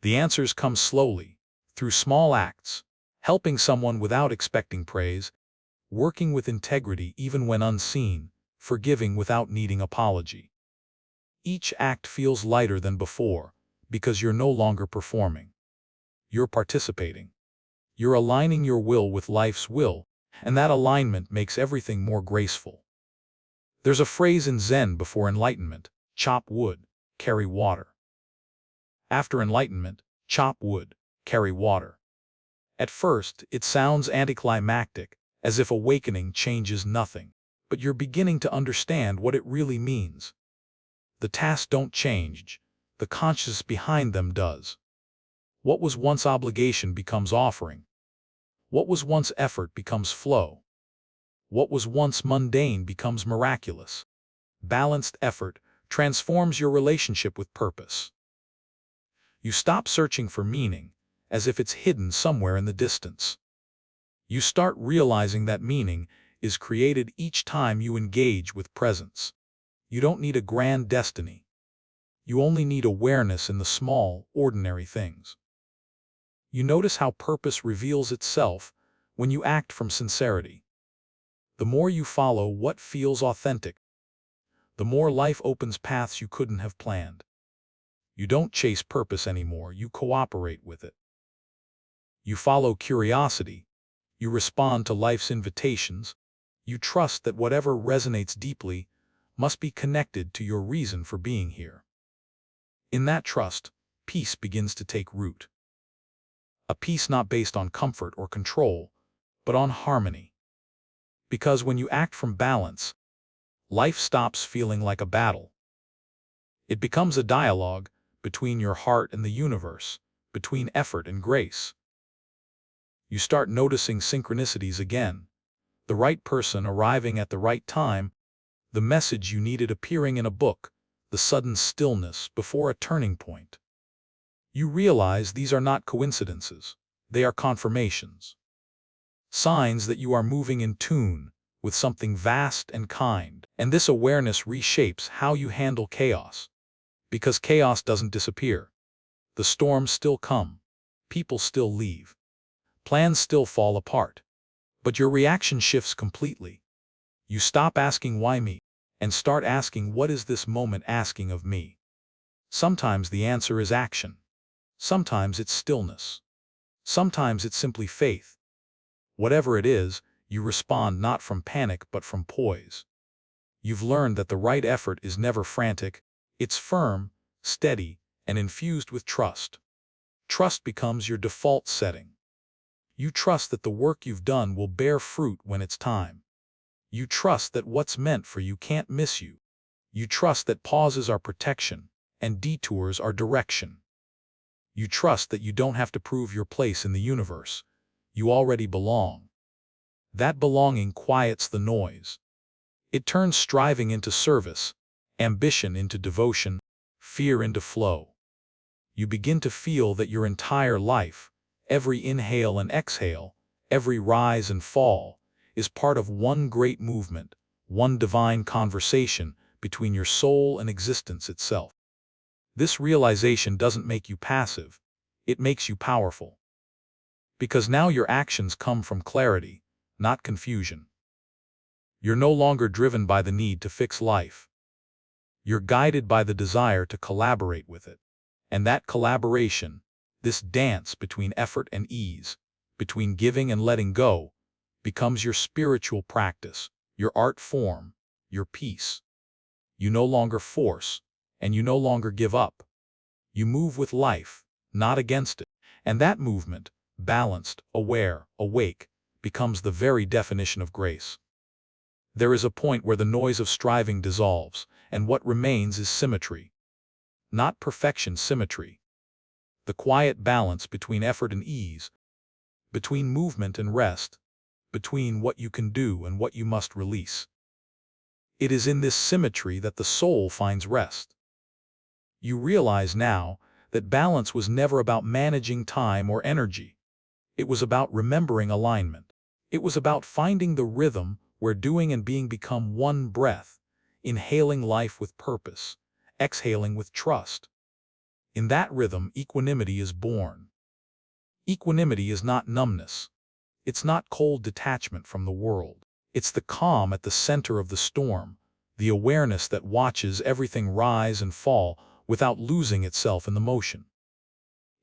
The answers come slowly, through small acts, helping someone without expecting praise, working with integrity even when unseen, forgiving without needing apology. Each act feels lighter than before, because you're no longer performing. You're participating. You're aligning your will with life's will, and that alignment makes everything more graceful. There's a phrase in Zen before enlightenment: chop wood, carry water. After enlightenment, chop wood, carry water. At first, it sounds anticlimactic, as if awakening changes nothing, but you're beginning to understand what it really means. The tasks don't change, the consciousness behind them does. What was once obligation becomes offering. What was once effort becomes flow. What was once mundane becomes miraculous. Balanced effort transforms your relationship with purpose. You stop searching for meaning, as if it's hidden somewhere in the distance. You start realizing that meaning is created each time you engage with presence. You don't need a grand destiny. You only need awareness in the small, ordinary things. You notice how purpose reveals itself when you act from sincerity. The more you follow what feels authentic, the more life opens paths you couldn't have planned. You don't chase purpose anymore, you cooperate with it. You follow curiosity. You respond to life's invitations. You trust that whatever resonates deeply must be connected to your reason for being here. In that trust, peace begins to take root. A peace not based on comfort or control, but on harmony. Because when you act from balance, life stops feeling like a battle. It becomes a dialogue between your heart and the universe, between effort and grace. You start noticing synchronicities again, the right person arriving at the right time, the message you needed appearing in a book, the sudden stillness before a turning point. You realize these are not coincidences, they are confirmations. Signs that you are moving in tune with something vast and kind, and this awareness reshapes how you handle chaos. Because chaos doesn't disappear. The storms still come, people still leave, plans still fall apart. But your reaction shifts completely. You stop asking why me, and start asking what is this moment asking of me. Sometimes the answer is action. Sometimes it's stillness. Sometimes it's simply faith. Whatever it is, you respond not from panic but from poise. You've learned that the right effort is never frantic, it's firm, steady, and infused with trust. Trust becomes your default setting. You trust that the work you've done will bear fruit when it's time. You trust that what's meant for you can't miss you. You trust that pauses are protection, and detours are direction. You trust that you don't have to prove your place in the universe. You already belong. That belonging quiets the noise. It turns striving into service, ambition into devotion, fear into flow. You begin to feel that your entire life, every inhale and exhale, every rise and fall, is part of one great movement, one divine conversation between your soul and existence itself. This realization doesn't make you passive, it makes you powerful. Because now your actions come from clarity, not confusion. You're no longer driven by the need to fix life. You're guided by the desire to collaborate with it. And that collaboration, this dance between effort and ease, between giving and letting go, becomes your spiritual practice, your art form, your peace. You no longer force, and you no longer give up. You move with life, not against it. And that movement, balanced, aware, awake, becomes the very definition of grace. There is a point where the noise of striving dissolves, and what remains is symmetry. Not perfection, symmetry. The quiet balance between effort and ease, between movement and rest, between what you can do and what you must release. It is in this symmetry that the soul finds rest. You realize now that balance was never about managing time or energy. It was about remembering alignment. It was about finding the rhythm where doing and being become one breath, inhaling life with purpose, exhaling with trust. In that rhythm, equanimity is born. Equanimity is not numbness. It's not cold detachment from the world. It's the calm at the center of the storm, the awareness that watches everything rise and fall without losing itself in the motion.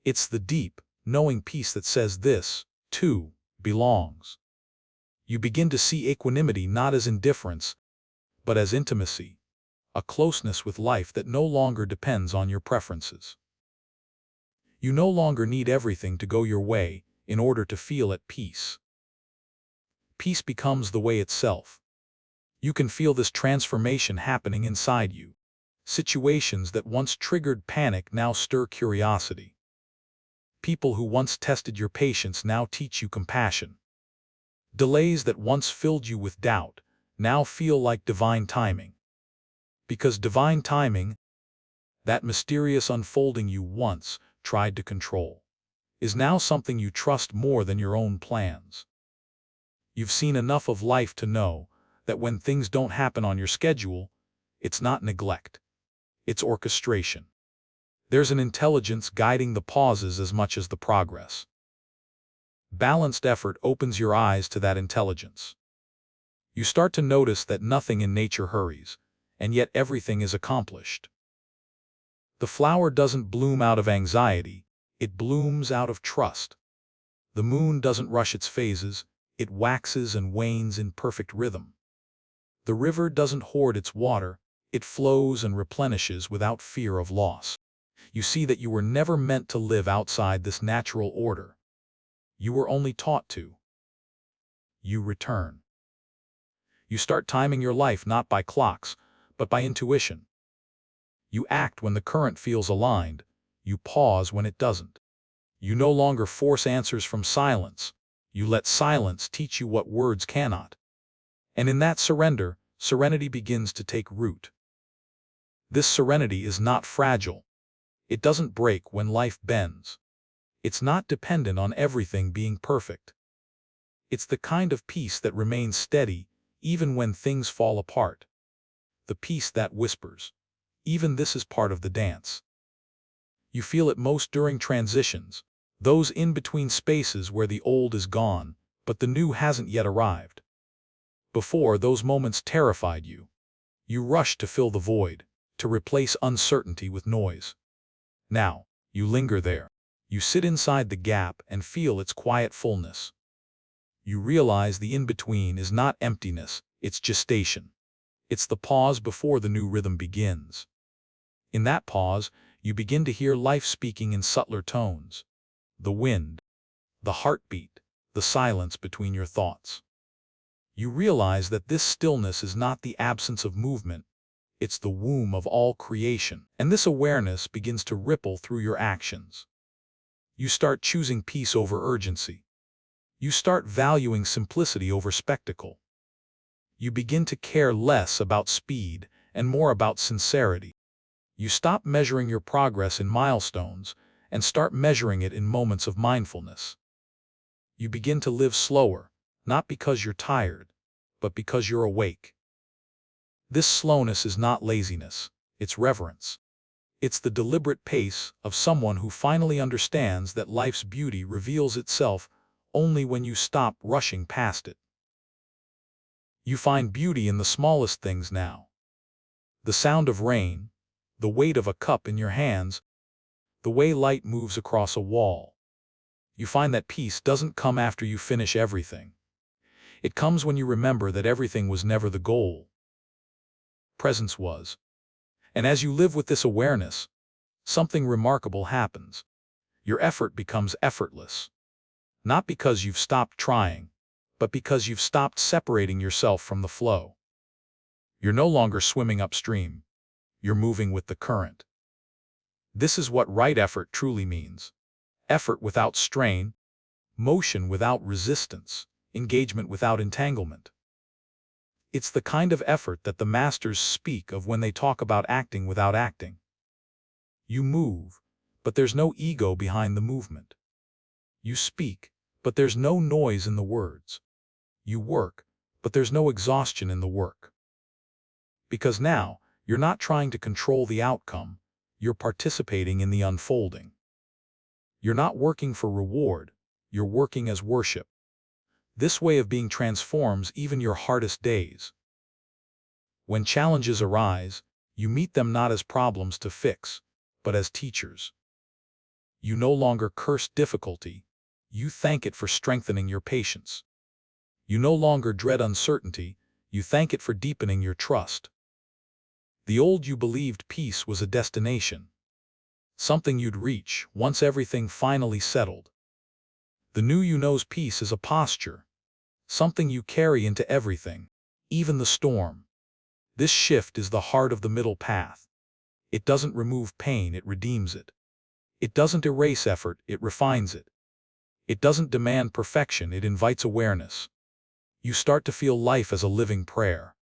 It's the deep, knowing peace that says this, too, belongs. You begin to see equanimity not as indifference, but as intimacy, a closeness with life that no longer depends on your preferences. You no longer need everything to go your way in order to feel at peace. Peace becomes the way itself. You can feel this transformation happening inside you. Situations that once triggered panic now stir curiosity. People who once tested your patience now teach you compassion. Delays that once filled you with doubt now feel like divine timing. Because divine timing, that mysterious unfolding you once tried to control, is now something you trust more than your own plans. You've seen enough of life to know that when things don't happen on your schedule, it's not neglect, it's orchestration. There's an intelligence guiding the pauses as much as the progress. Balanced effort opens your eyes to that intelligence. You start to notice that nothing in nature hurries, and yet everything is accomplished. The flower doesn't bloom out of anxiety, it blooms out of trust. The moon doesn't rush its phases, it waxes and wanes in perfect rhythm. The river doesn't hoard its water, it flows and replenishes without fear of loss. You see that you were never meant to live outside this natural order. You were only taught to. You return. You start timing your life not by clocks, but by intuition. You act when the current feels aligned. You pause when it doesn't. You no longer force answers from silence. You let silence teach you what words cannot. And in that surrender, serenity begins to take root. This serenity is not fragile. It doesn't break when life bends. It's not dependent on everything being perfect. It's the kind of peace that remains steady even when things fall apart. The peace that whispers, even this is part of the dance. You feel it most during transitions, those in-between spaces where the old is gone, but the new hasn't yet arrived. Before, those moments terrified you. You rushed to fill the void, to replace uncertainty with noise. Now, you linger there. You sit inside the gap and feel its quiet fullness. You realize the in-between is not emptiness, it's gestation. It's the pause before the new rhythm begins. In that pause, you begin to hear life speaking in subtler tones. The wind, the heartbeat, the silence between your thoughts. You realize that this stillness is not the absence of movement, it's the womb of all creation, and this awareness begins to ripple through your actions. You start choosing peace over urgency. You start valuing simplicity over spectacle. You begin to care less about speed and more about sincerity. You stop measuring your progress in milestones and start measuring it in moments of mindfulness. You begin to live slower, not because you're tired, but because you're awake. This slowness is not laziness, it's reverence. It's the deliberate pace of someone who finally understands that life's beauty reveals itself only when you stop rushing past it. You find beauty in the smallest things now. The sound of rain, the weight of a cup in your hands, the way light moves across a wall. You find that peace doesn't come after you finish everything. It comes when you remember that everything was never the goal. Presence was. And as you live with this awareness, something remarkable happens. Your effort becomes effortless. Not because you've stopped trying, but because you've stopped separating yourself from the flow. You're no longer swimming upstream. You're moving with the current. This is what right effort truly means. Effort without strain, motion without resistance, engagement without entanglement. It's the kind of effort that the masters speak of when they talk about acting without acting. You move, but there's no ego behind the movement. You speak, but there's no noise in the words. You work, but there's no exhaustion in the work. Because now, you're not trying to control the outcome, you're participating in the unfolding. You're not working for reward, you're working as worship. This way of being transforms even your hardest days. When challenges arise, you meet them not as problems to fix, but as teachers. You no longer curse difficulty, you thank it for strengthening your patience. You no longer dread uncertainty, you thank it for deepening your trust. The old you believed peace was a destination, something you'd reach once everything finally settled. The new you knows peace is a posture, something you carry into everything, even the storm. This shift is the heart of the middle path. It doesn't remove pain, it redeems it. It doesn't erase effort, it refines it. It doesn't demand perfection, it invites awareness. You start to feel life as a living prayer.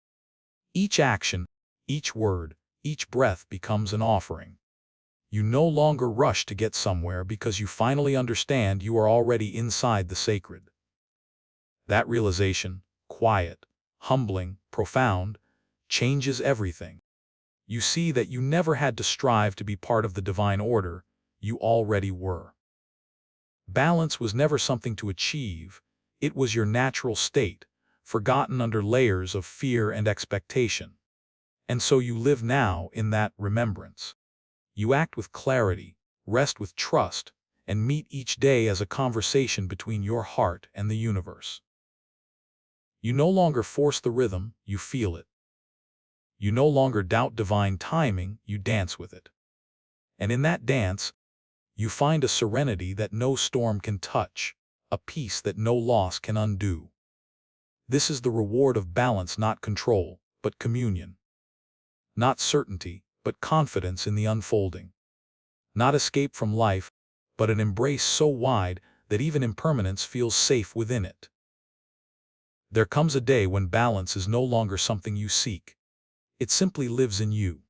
Each action, each word, each breath becomes an offering. You no longer rush to get somewhere because you finally understand you are already inside the sacred. That realization, quiet, humbling, profound, changes everything. You see that you never had to strive to be part of the divine order, you already were. Balance was never something to achieve, it was your natural state, forgotten under layers of fear and expectation. And so you live now in that remembrance. You act with clarity, rest with trust, and meet each day as a conversation between your heart and the universe. You no longer force the rhythm, you feel it. You no longer doubt divine timing, you dance with it. And in that dance, you find a serenity that no storm can touch, a peace that no loss can undo. This is the reward of balance, not control, but communion. Not certainty, but confidence in the unfolding. Not escape from life, but an embrace so wide that even impermanence feels safe within it. There comes a day when balance is no longer something you seek. It simply lives in you.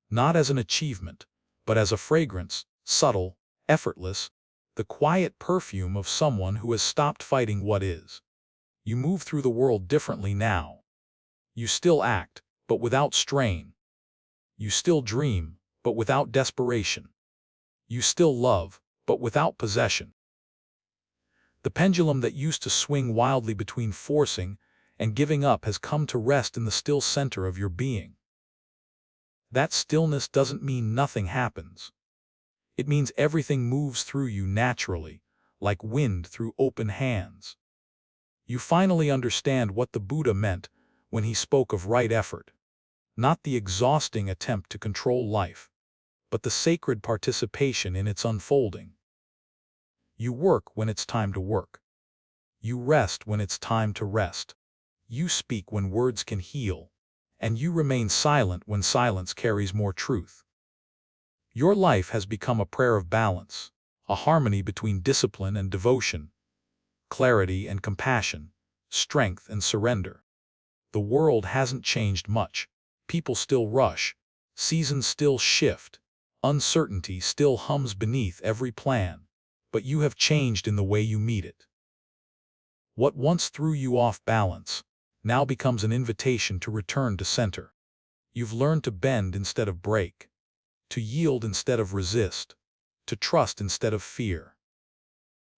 Not as an achievement, but as a fragrance, subtle, effortless, the quiet perfume of someone who has stopped fighting what is. You move through the world differently now. You still act, but without strain. You still dream, but without desperation. You still love, but without possession. The pendulum that used to swing wildly between forcing and giving up has come to rest in the still center of your being. That stillness doesn't mean nothing happens. It means everything moves through you naturally, like wind through open hands. You finally understand what the Buddha meant when he spoke of right effort, not the exhausting attempt to control life, but the sacred participation in its unfolding. You work when it's time to work. You rest when it's time to rest. You speak when words can heal, and you remain silent when silence carries more truth. Your life has become a prayer of balance, a harmony between discipline and devotion, clarity and compassion, strength and surrender. The world hasn't changed much. People still rush, seasons still shift, uncertainty still hums beneath every plan, but you have changed in the way you meet it. What once threw you off balance now becomes an invitation to return to center. You've learned to bend instead of break, to yield instead of resist, to trust instead of fear.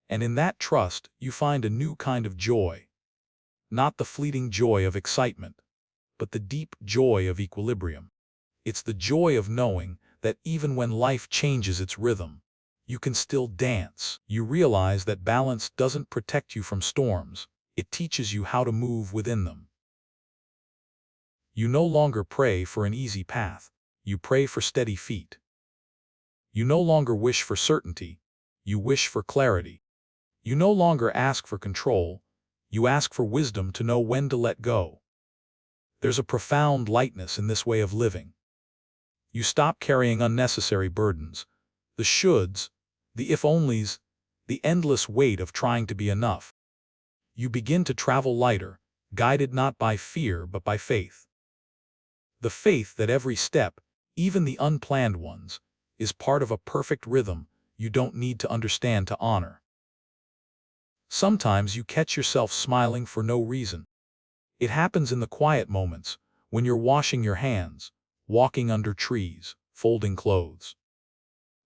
And in that trust, you find a new kind of joy, not the fleeting joy of excitement, but the deep joy of equilibrium. It's the joy of knowing that even when life changes its rhythm, you can still dance. You realize that balance doesn't protect you from storms, it teaches you how to move within them. You no longer pray for an easy path, you pray for steady feet. You no longer wish for certainty, you wish for clarity. You no longer ask for control, you ask for wisdom to know when to let go. There's a profound lightness in this way of living. You stop carrying unnecessary burdens, the shoulds, the if-onlys, the endless weight of trying to be enough. You begin to travel lighter, guided not by fear but by faith. The faith that every step, even the unplanned ones, is part of a perfect rhythm you don't need to understand to honor. Sometimes you catch yourself smiling for no reason. It happens in the quiet moments, when you're washing your hands, walking under trees, folding clothes.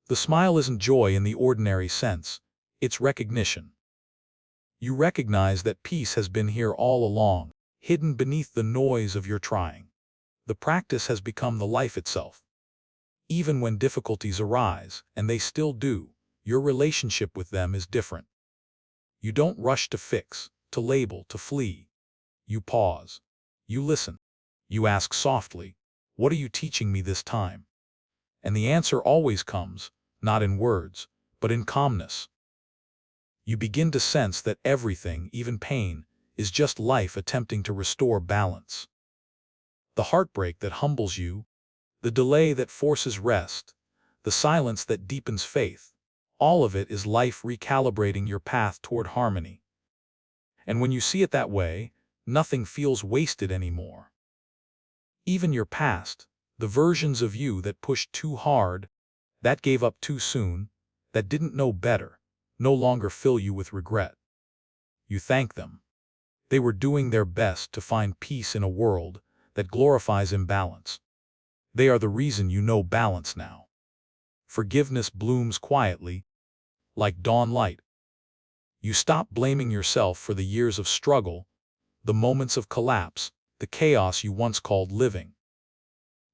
The smile isn't joy in the ordinary sense, it's recognition. You recognize that peace has been here all along, hidden beneath the noise of your trying. The practice has become the life itself. Even when difficulties arise, and they still do, your relationship with them is different. You don't rush to fix, to label, to flee. You pause. You listen. You ask softly, "What are you teaching me this time?" And the answer always comes, not in words, but in calmness. You begin to sense that everything, even pain, is just life attempting to restore balance. The heartbreak that humbles you, the delay that forces rest, the silence that deepens faith, all of it is life recalibrating your path toward harmony. And when you see it that way, nothing feels wasted anymore. Even your past, the versions of you that pushed too hard, that gave up too soon, that didn't know better, no longer fill you with regret. You thank them. They were doing their best to find peace in a world that glorifies imbalance. They are the reason you know balance now. Forgiveness blooms quietly, like dawn light. You stop blaming yourself for the years of struggle, the moments of collapse, the chaos you once called living.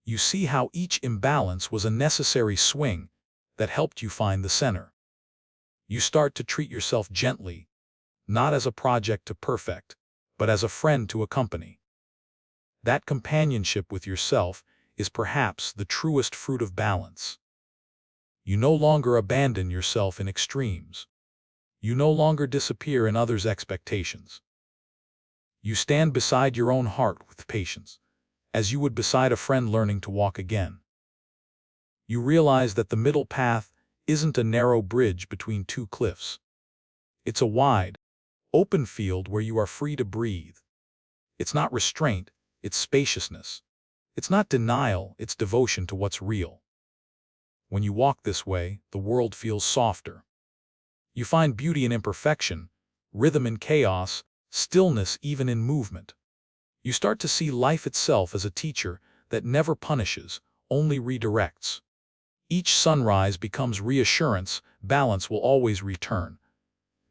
You see how each imbalance was a necessary swing that helped you find the center. You start to treat yourself gently, not as a project to perfect, but as a friend to accompany. That companionship with yourself is perhaps the truest fruit of balance. You no longer abandon yourself in extremes. You no longer disappear in others' expectations. You stand beside your own heart with patience, as you would beside a friend learning to walk again. You realize that the middle path isn't a narrow bridge between two cliffs. It's a wide, open field where you are free to breathe. It's not restraint, it's spaciousness. It's not denial, it's devotion to what's real. When you walk this way, the world feels softer. You find beauty in imperfection, rhythm in chaos, stillness even in movement. You start to see life itself as a teacher that never punishes, only redirects. Each sunrise becomes reassurance, balance will always return.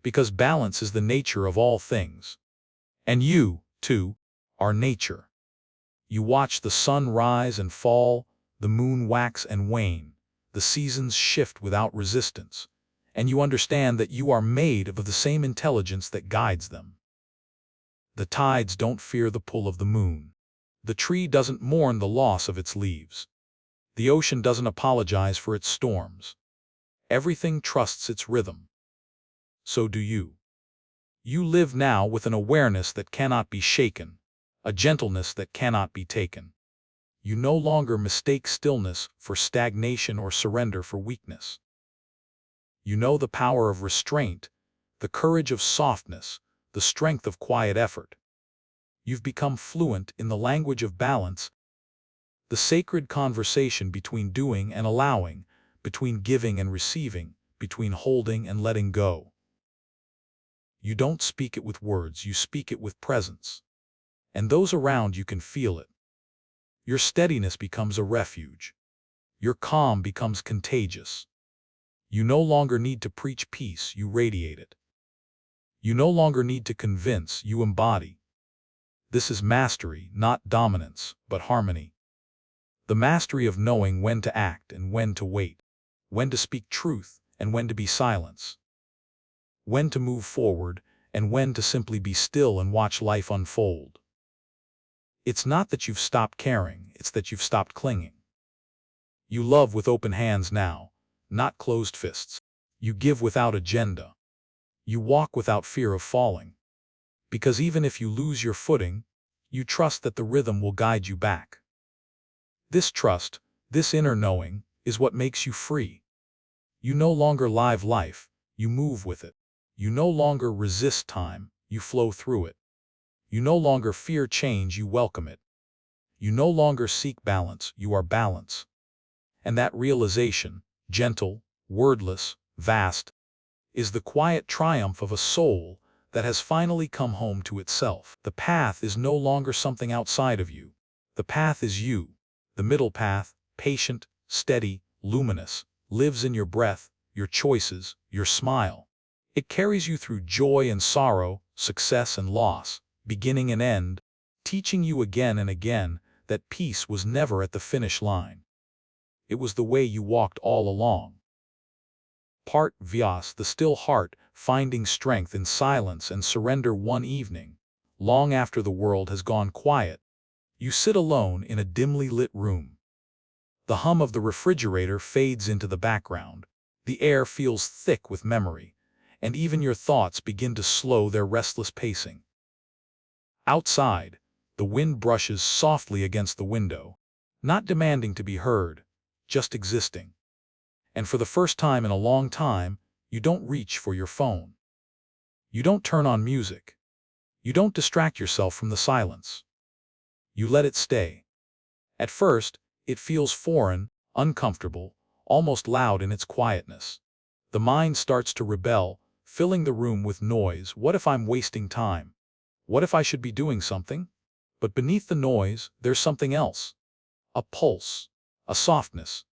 Because balance is the nature of all things. And you, too, are nature. You watch the sun rise and fall, the moon wax and wane, the seasons shift without resistance, and you understand that you are made of the same intelligence that guides them. The tides don't fear the pull of the moon. The tree doesn't mourn the loss of its leaves. The ocean doesn't apologize for its storms. Everything trusts its rhythm. So do you. You live now with an awareness that cannot be shaken, a gentleness that cannot be taken. You no longer mistake stillness for stagnation or surrender for weakness. You know the power of restraint, the courage of softness, the strength of quiet effort. You've become fluent in the language of balance, the sacred conversation between doing and allowing, between giving and receiving, between holding and letting go. You don't speak it with words, you speak it with presence. And those around you can feel it. Your steadiness becomes a refuge. Your calm becomes contagious. You no longer need to preach peace, you radiate it. You no longer need to convince, you embody. This is mastery, not dominance, but harmony. The mastery of knowing when to act and when to wait, when to speak truth and when to be silence, when to move forward and when to simply be still and watch life unfold. It's not that you've stopped caring, it's that you've stopped clinging. You love with open hands now, not closed fists. You give without agenda. You walk without fear of falling. Because even if you lose your footing, you trust that the rhythm will guide you back. This trust, this inner knowing, is what makes you free. You no longer live life, you move with it. You no longer resist time, you flow through it. You no longer fear change, you welcome it. You no longer seek balance, you are balance. And that realization, gentle, wordless, vast, is the quiet triumph of a soul that has finally come home to itself. The path is no longer something outside of you. The path is you. The middle path, patient, steady, luminous, lives in your breath, your choices, your smile. It carries you through joy and sorrow, success and loss, beginning and end, teaching you again and again that peace was never at the finish line. It was the way you walked all along. Part Vyas, the still heart, finding strength in silence and surrender one evening, long after the world has gone quiet. You sit alone in a dimly lit room. The hum of the refrigerator fades into the background. The air feels thick with memory, and even your thoughts begin to slow their restless pacing. Outside, the wind brushes softly against the window, not demanding to be heard, just existing. And for the first time in a long time, you don't reach for your phone. You don't turn on music. You don't distract yourself from the silence. You let it stay. At first, it feels foreign, uncomfortable, almost loud in its quietness. The mind starts to rebel, filling the room with noise. What if I'm wasting time? What if I should be doing something? But beneath the noise, there's something else. A pulse, a softness,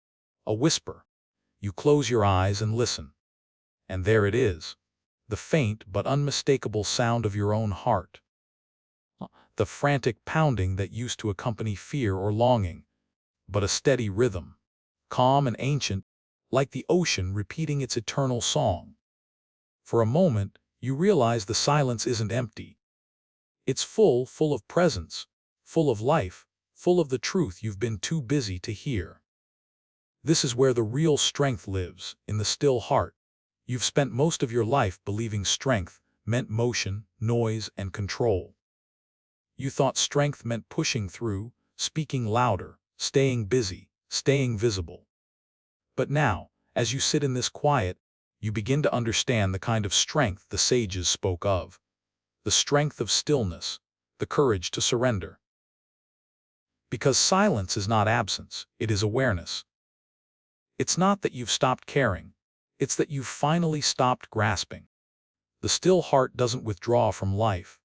a whisper. You close your eyes and listen. And there it is, the faint but unmistakable sound of your own heart. The frantic pounding that used to accompany fear or longing, but a steady rhythm, calm and ancient, like the ocean repeating its eternal song. For a moment, you realize the silence isn't empty. It's full of presence, full of life, full of the truth you've been too busy to hear. This is where the real strength lives, in the still heart. You've spent most of your life believing strength meant motion, noise, and control. You thought strength meant pushing through, speaking louder, staying busy, staying visible. But now, as you sit in this quiet, you begin to understand the kind of strength the sages spoke of. The strength of stillness, the courage to surrender. Because silence is not absence, it is awareness. It's not that you've stopped caring, it's that you've finally stopped grasping. The still heart doesn't withdraw from life.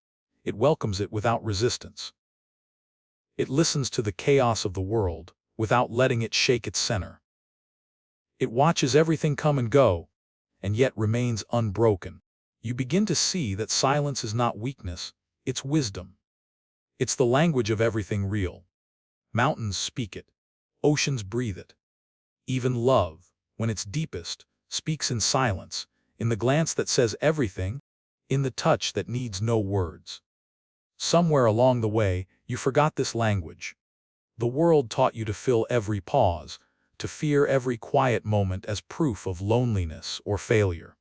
It welcomes it without resistance. It listens to the chaos of the world, without letting it shake its center. It watches everything come and go, and yet remains unbroken. You begin to see that silence is not weakness, it's wisdom. It's the language of everything real. Mountains speak it. Oceans breathe it. Even love, when it's deepest, speaks in silence, in the glance that says everything, in the touch that needs no words. Somewhere along the way, you forgot this language. The world taught you to fill every pause, to fear every quiet moment as proof of loneliness or failure.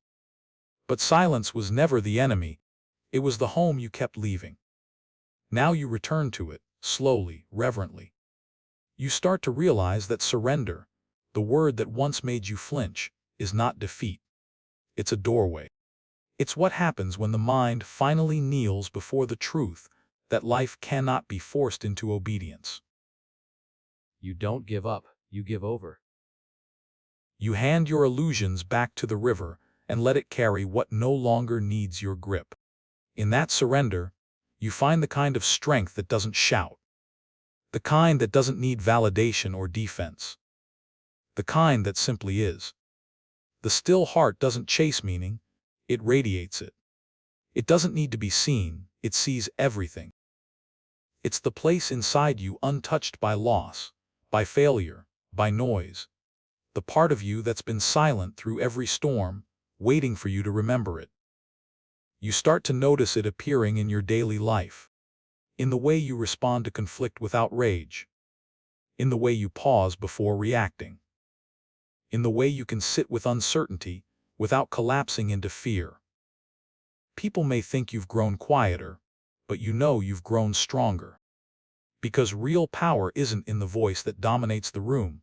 But silence was never the enemy. It was the home you kept leaving. Now you return to it, slowly, reverently. You start to realize that surrender, the word that once made you flinch, is not defeat. It's a doorway. It's what happens when the mind finally kneels before the truth that life cannot be forced into obedience. You don't give up, you give over. You hand your illusions back to the river and let it carry what no longer needs your grip. In that surrender, you find the kind of strength that doesn't shout, the kind that doesn't need validation or defense, the kind that simply is. The still heart doesn't chase meaning, it radiates it. It doesn't need to be seen, it sees everything. It's the place inside you untouched by loss, by failure, by noise, the part of you that's been silent through every storm, waiting for you to remember it. You start to notice it appearing in your daily life, in the way you respond to conflict without rage, in the way you pause before reacting, in the way you can sit with uncertainty without collapsing into fear. People may think you've grown quieter, but you know you've grown stronger. Because real power isn't in the voice that dominates the room.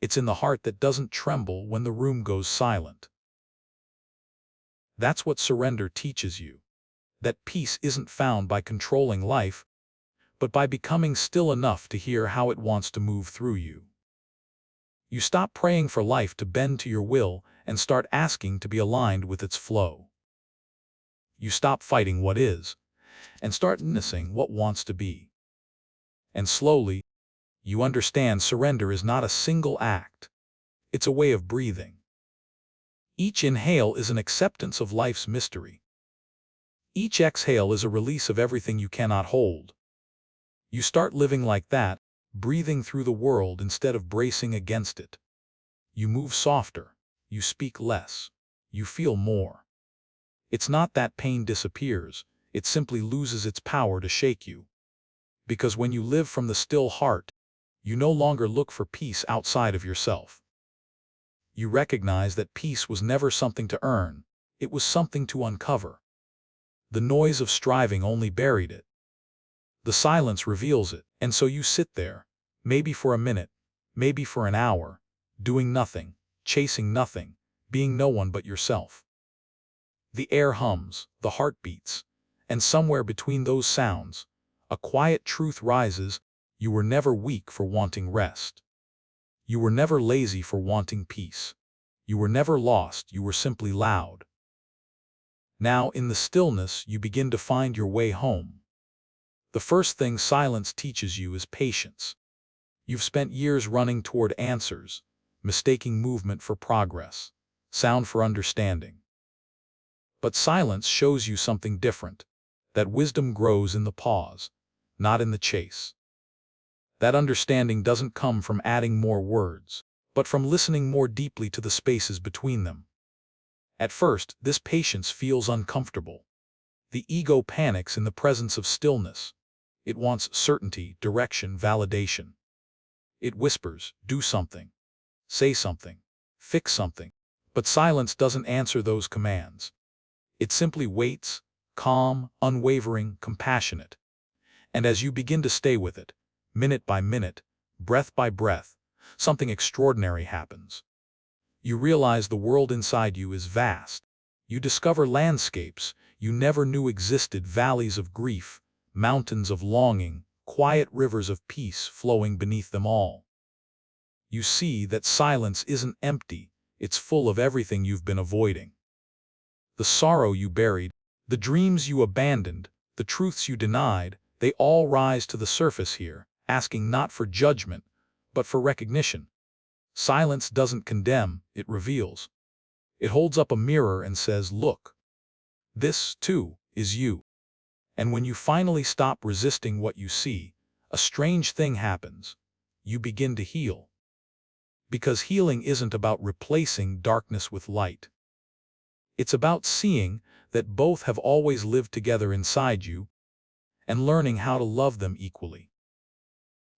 It's in the heart that doesn't tremble when the room goes silent. That's what surrender teaches you. That peace isn't found by controlling life, but by becoming still enough to hear how it wants to move through you. You stop praying for life to bend to your will and start asking to be aligned with its flow. You stop fighting what is and start witnessing what wants to be. And slowly, you understand surrender is not a single act. It's a way of breathing. Each inhale is an acceptance of life's mystery. Each exhale is a release of everything you cannot hold. You start living like that, breathing through the world instead of bracing against it. You move softer, you speak less, you feel more. It's not that pain disappears, it simply loses its power to shake you. Because when you live from the still heart, you no longer look for peace outside of yourself. You recognize that peace was never something to earn, it was something to uncover. The noise of striving only buried it. The silence reveals it, and so you sit there, maybe for a minute, maybe for an hour, doing nothing, chasing nothing, being no one but yourself. The air hums, the heart beats, and somewhere between those sounds, a quiet truth rises: you were never weak for wanting rest. You were never lazy for wanting peace. You were never lost, you were simply loud. Now, in the stillness, you begin to find your way home. The first thing silence teaches you is patience. You've spent years running toward answers, mistaking movement for progress, sound for understanding. But silence shows you something different, that wisdom grows in the pause, not in the chase. That understanding doesn't come from adding more words, but from listening more deeply to the spaces between them. At first, this patience feels uncomfortable. The ego panics in the presence of stillness. It wants certainty, direction, validation. It whispers, do something, say something, fix something. But silence doesn't answer those commands. It simply waits, calm, unwavering, compassionate. And as you begin to stay with it, minute by minute, breath by breath, something extraordinary happens. You realize the world inside you is vast. You discover landscapes you never knew existed, valleys of grief, mountains of longing, quiet rivers of peace flowing beneath them all. You see that silence isn't empty, it's full of everything you've been avoiding. The sorrow you buried, the dreams you abandoned, the truths you denied, they all rise to the surface here, asking not for judgment, but for recognition. Silence doesn't condemn, it reveals. It holds up a mirror and says, look. This, too, is you. And when you finally stop resisting what you see, a strange thing happens. You begin to heal. Because healing isn't about replacing darkness with light. It's about seeing that both have always lived together inside you, and learning how to love them equally.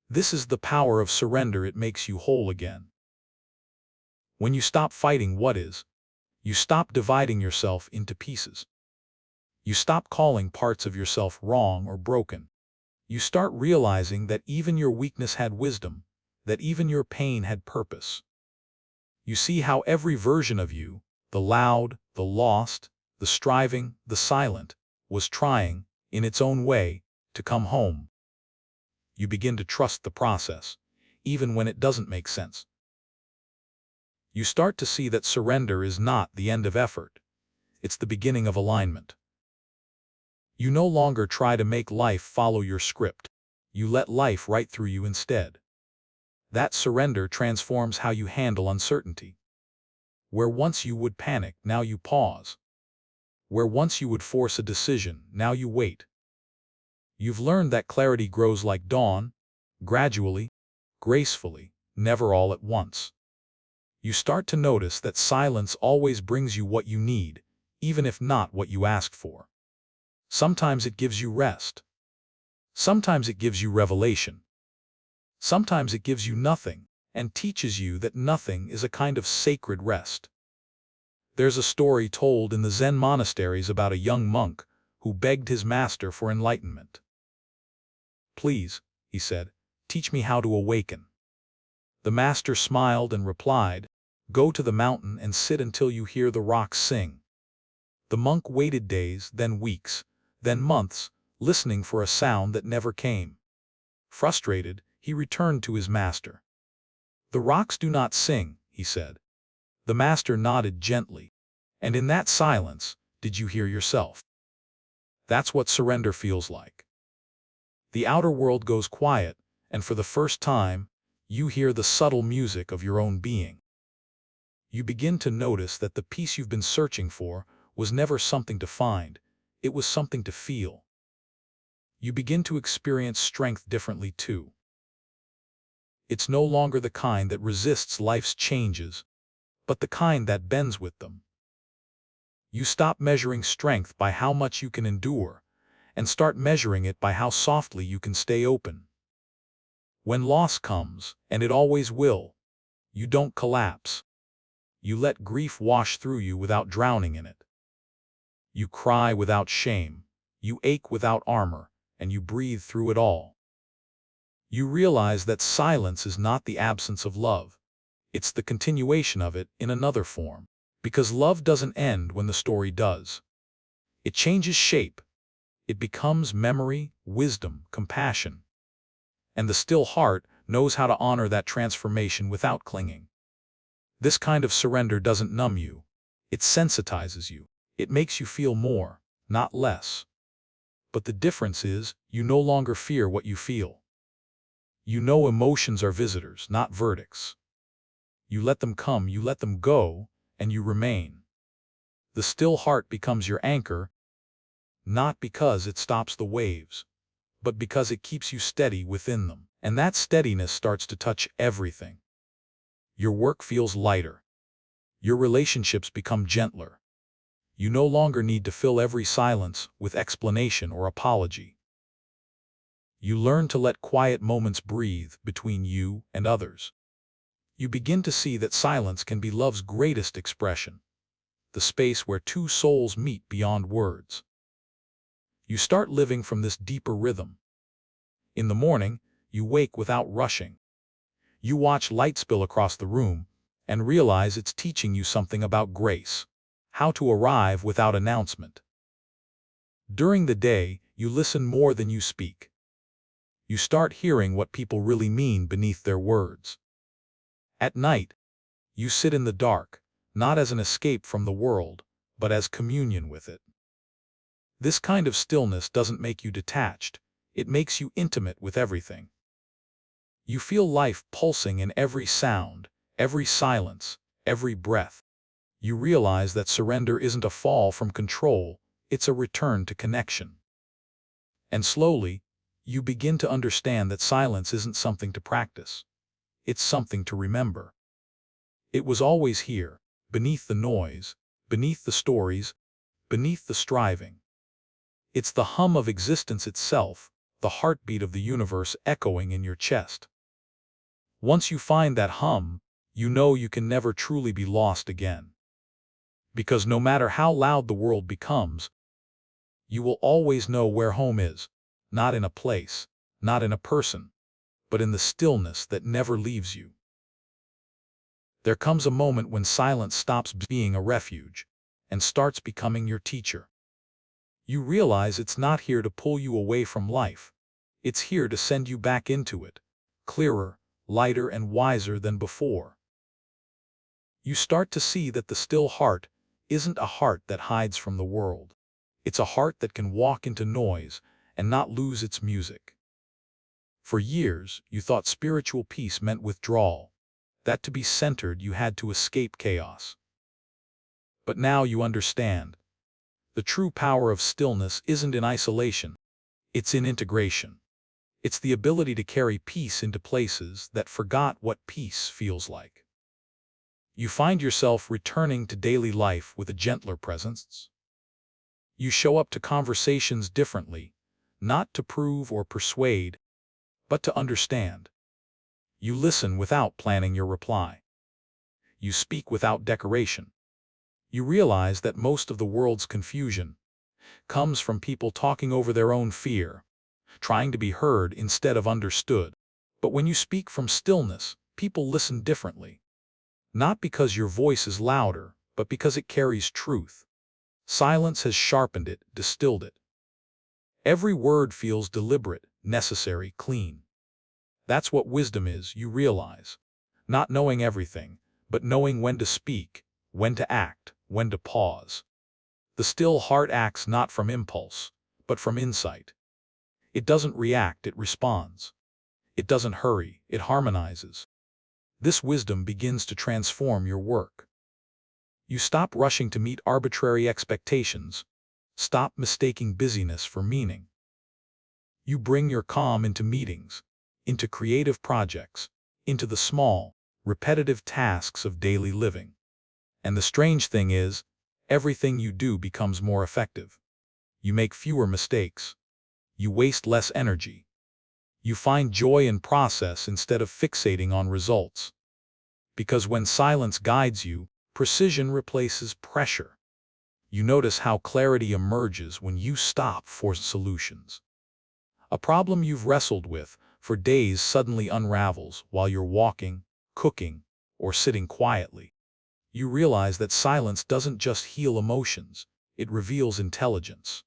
This is the power of surrender. It makes you whole again. When you stop fighting what is, you stop dividing yourself into pieces. You stop calling parts of yourself wrong or broken. You start realizing that even your weakness had wisdom, that even your pain had purpose. You see how every version of you, the loud, the lost, the striving, the silent, was trying, in its own way, to come home. You begin to trust the process, even when it doesn't make sense. You start to see that surrender is not the end of effort. It's the beginning of alignment. You no longer try to make life follow your script. You let life write through you instead. That surrender transforms how you handle uncertainty. Where once you would panic, now you pause. Where once you would force a decision, now you wait. You've learned that clarity grows like dawn, gradually, gracefully, never all at once. You start to notice that silence always brings you what you need, even if not what you asked for. Sometimes it gives you rest. Sometimes it gives you revelation. Sometimes it gives you nothing, and teaches you that nothing is a kind of sacred rest. There's a story told in the Zen monasteries about a young monk who begged his master for enlightenment. "Please," he said, "teach me how to awaken." The master smiled and replied, "Go to the mountain and sit until you hear the rocks sing." The monk waited days, then weeks, then months, listening for a sound that never came. Frustrated, he returned to his master. "The rocks do not sing," he said. The master nodded gently. "And in that silence, did you hear yourself?" That's what surrender feels like. The outer world goes quiet, and for the first time, you hear the subtle music of your own being. You begin to notice that the peace you've been searching for was never something to find, it was something to feel. You begin to experience strength differently too. It's no longer the kind that resists life's changes, but the kind that bends with them. You stop measuring strength by how much you can endure, and start measuring it by how softly you can stay open. When loss comes, and it always will, you don't collapse. You let grief wash through you without drowning in it. You cry without shame, you ache without armor, and you breathe through it all. You realize that silence is not the absence of love. It's the continuation of it in another form. Because love doesn't end when the story does. It changes shape. It becomes memory, wisdom, compassion. And the still heart knows how to honor that transformation without clinging. This kind of surrender doesn't numb you. It sensitizes you. It makes you feel more, not less. But the difference is, you no longer fear what you feel. You know emotions are visitors, not verdicts. You let them come, you let them go, and you remain. The still heart becomes your anchor, not because it stops the waves, but because it keeps you steady within them. And that steadiness starts to touch everything. Your work feels lighter. Your relationships become gentler. You no longer need to fill every silence with explanation or apology. You learn to let quiet moments breathe between you and others. You begin to see that silence can be love's greatest expression, the space where two souls meet beyond words. You start living from this deeper rhythm. In the morning, you wake without rushing. You watch light spill across the room and realize it's teaching you something about grace, how to arrive without announcement. During the day, you listen more than you speak. You start hearing what people really mean beneath their words. At night, you sit in the dark, not as an escape from the world, but as communion with it. This kind of stillness doesn't make you detached, it makes you intimate with everything. You feel life pulsing in every sound, every silence, every breath. You realize that surrender isn't a fall from control, it's a return to connection. And slowly, you begin to understand that silence isn't something to practice. It's something to remember. It was always here, beneath the noise, beneath the stories, beneath the striving. It's the hum of existence itself, the heartbeat of the universe echoing in your chest. Once you find that hum, you know you can never truly be lost again. Because no matter how loud the world becomes, you will always know where home is, not in a place, not in a person, but in the stillness that never leaves you. There comes a moment when silence stops being a refuge and starts becoming your teacher. You realize it's not here to pull you away from life. It's here to send you back into it, clearer, lighter, and wiser than before. You start to see that the still heart isn't a heart that hides from the world. It's a heart that can walk into noise and not lose its music. For years, you thought spiritual peace meant withdrawal, that to be centered you had to escape chaos. But now you understand. The true power of stillness isn't in isolation, it's in integration. It's the ability to carry peace into places that forgot what peace feels like. You find yourself returning to daily life with a gentler presence. You show up to conversations differently, not to prove or persuade, but to understand. You listen without planning your reply. You speak without decoration. You realize that most of the world's confusion comes from people talking over their own fear, trying to be heard instead of understood. But when you speak from stillness, people listen differently. Not because your voice is louder, but because it carries truth. Silence has sharpened it, distilled it. Every word feels deliberate, necessary, clean. That's what wisdom is, you realize. Not knowing everything, but knowing when to speak, when to act, when to pause. The still heart acts not from impulse, but from insight. It doesn't react, it responds. It doesn't hurry, it harmonizes. This wisdom begins to transform your work. You stop rushing to meet arbitrary expectations. Stop mistaking busyness for meaning. You bring your calm into meetings, into creative projects, into the small, repetitive tasks of daily living. And the strange thing is, everything you do becomes more effective. You make fewer mistakes. You waste less energy. You find joy in process instead of fixating on results. Because when silence guides you, precision replaces pressure. You notice how clarity emerges when you stop for solutions. A problem you've wrestled with for days suddenly unravels while you're walking, cooking, or sitting quietly. You realize that silence doesn't just heal emotions, it reveals intelligence.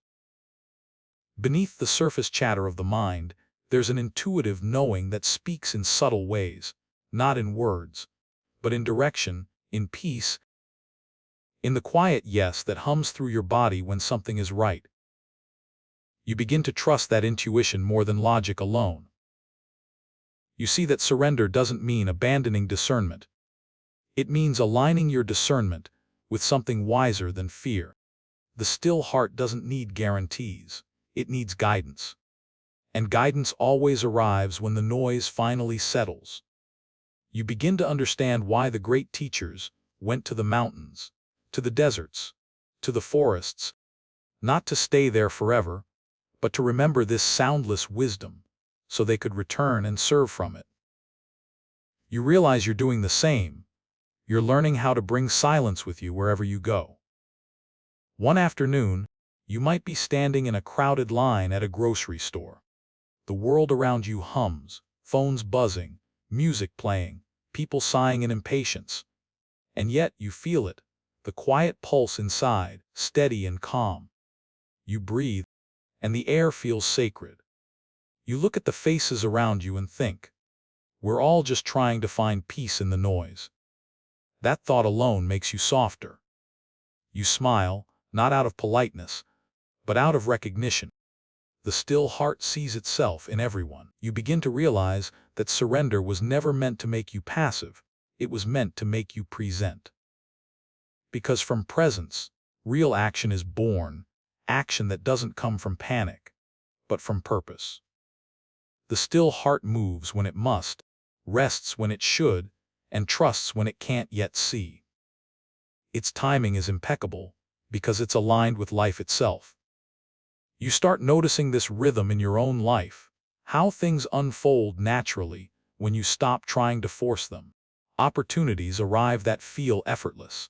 Beneath the surface chatter of the mind, there's an intuitive knowing that speaks in subtle ways, not in words, but in direction, in peace, in the quiet yes that hums through your body when something is right. You begin to trust that intuition more than logic alone. You see that surrender doesn't mean abandoning discernment. It means aligning your discernment with something wiser than fear. The still heart doesn't need guarantees. It needs guidance. And guidance always arrives when the noise finally settles. You begin to understand why the great teachers went to the mountains, to the deserts, to the forests, not to stay there forever, but to remember this soundless wisdom, so they could return and serve from it. You realize you're doing the same. You're learning how to bring silence with you wherever you go. One afternoon, you might be standing in a crowded line at a grocery store. The world around you hums, phones buzzing, music playing, people sighing in impatience. And yet you feel it, the quiet pulse inside, steady and calm. You breathe, and the air feels sacred. You look at the faces around you and think, we're all just trying to find peace in the noise. That thought alone makes you softer. You smile, not out of politeness, but out of recognition. The still heart sees itself in everyone. You begin to realize that surrender was never meant to make you passive, it was meant to make you present. Because from presence, real action is born, action that doesn't come from panic, but from purpose. The still heart moves when it must, rests when it should, and trusts when it can't yet see. Its timing is impeccable, because it's aligned with life itself. You start noticing this rhythm in your own life, how things unfold naturally when you stop trying to force them. Opportunities arrive that feel effortless.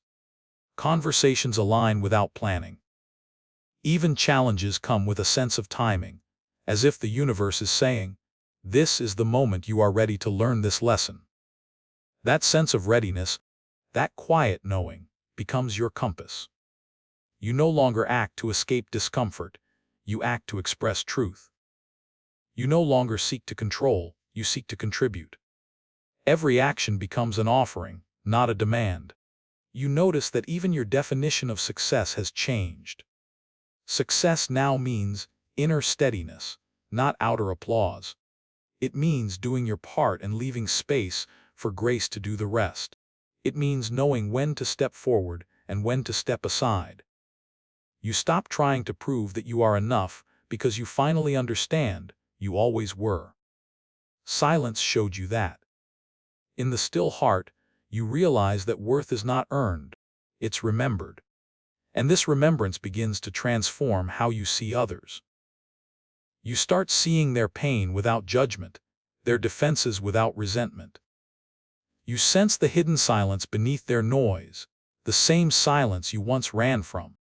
Conversations align without planning. Even challenges come with a sense of timing, as if the universe is saying, "This is the moment you are ready to learn this lesson." That sense of readiness, that quiet knowing, becomes your compass. You no longer act to escape discomfort, you act to express truth. You no longer seek to control, you seek to contribute. Every action becomes an offering, not a demand. You notice that even your definition of success has changed. Success now means inner steadiness, not outer applause. It means doing your part and leaving space for grace to do the rest. It means knowing when to step forward and when to step aside. You stop trying to prove that you are enough because you finally understand you always were. Silence showed you that. In the still heart, you realize that worth is not earned, it's remembered. And this remembrance begins to transform how you see others. You start seeing their pain without judgment, their defenses without resentment. You sense the hidden silence beneath their noise, the same silence you once ran from.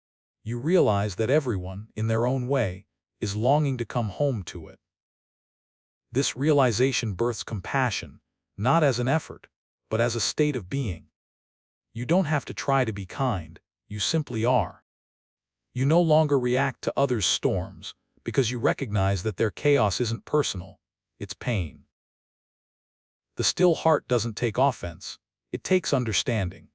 You realize that everyone, in their own way, is longing to come home to it. This realization births compassion, not as an effort, but as a state of being. You don't have to try to be kind, you simply are. You no longer react to others' storms, because you recognize that their chaos isn't personal, it's pain. The still heart doesn't take offense, it takes understanding.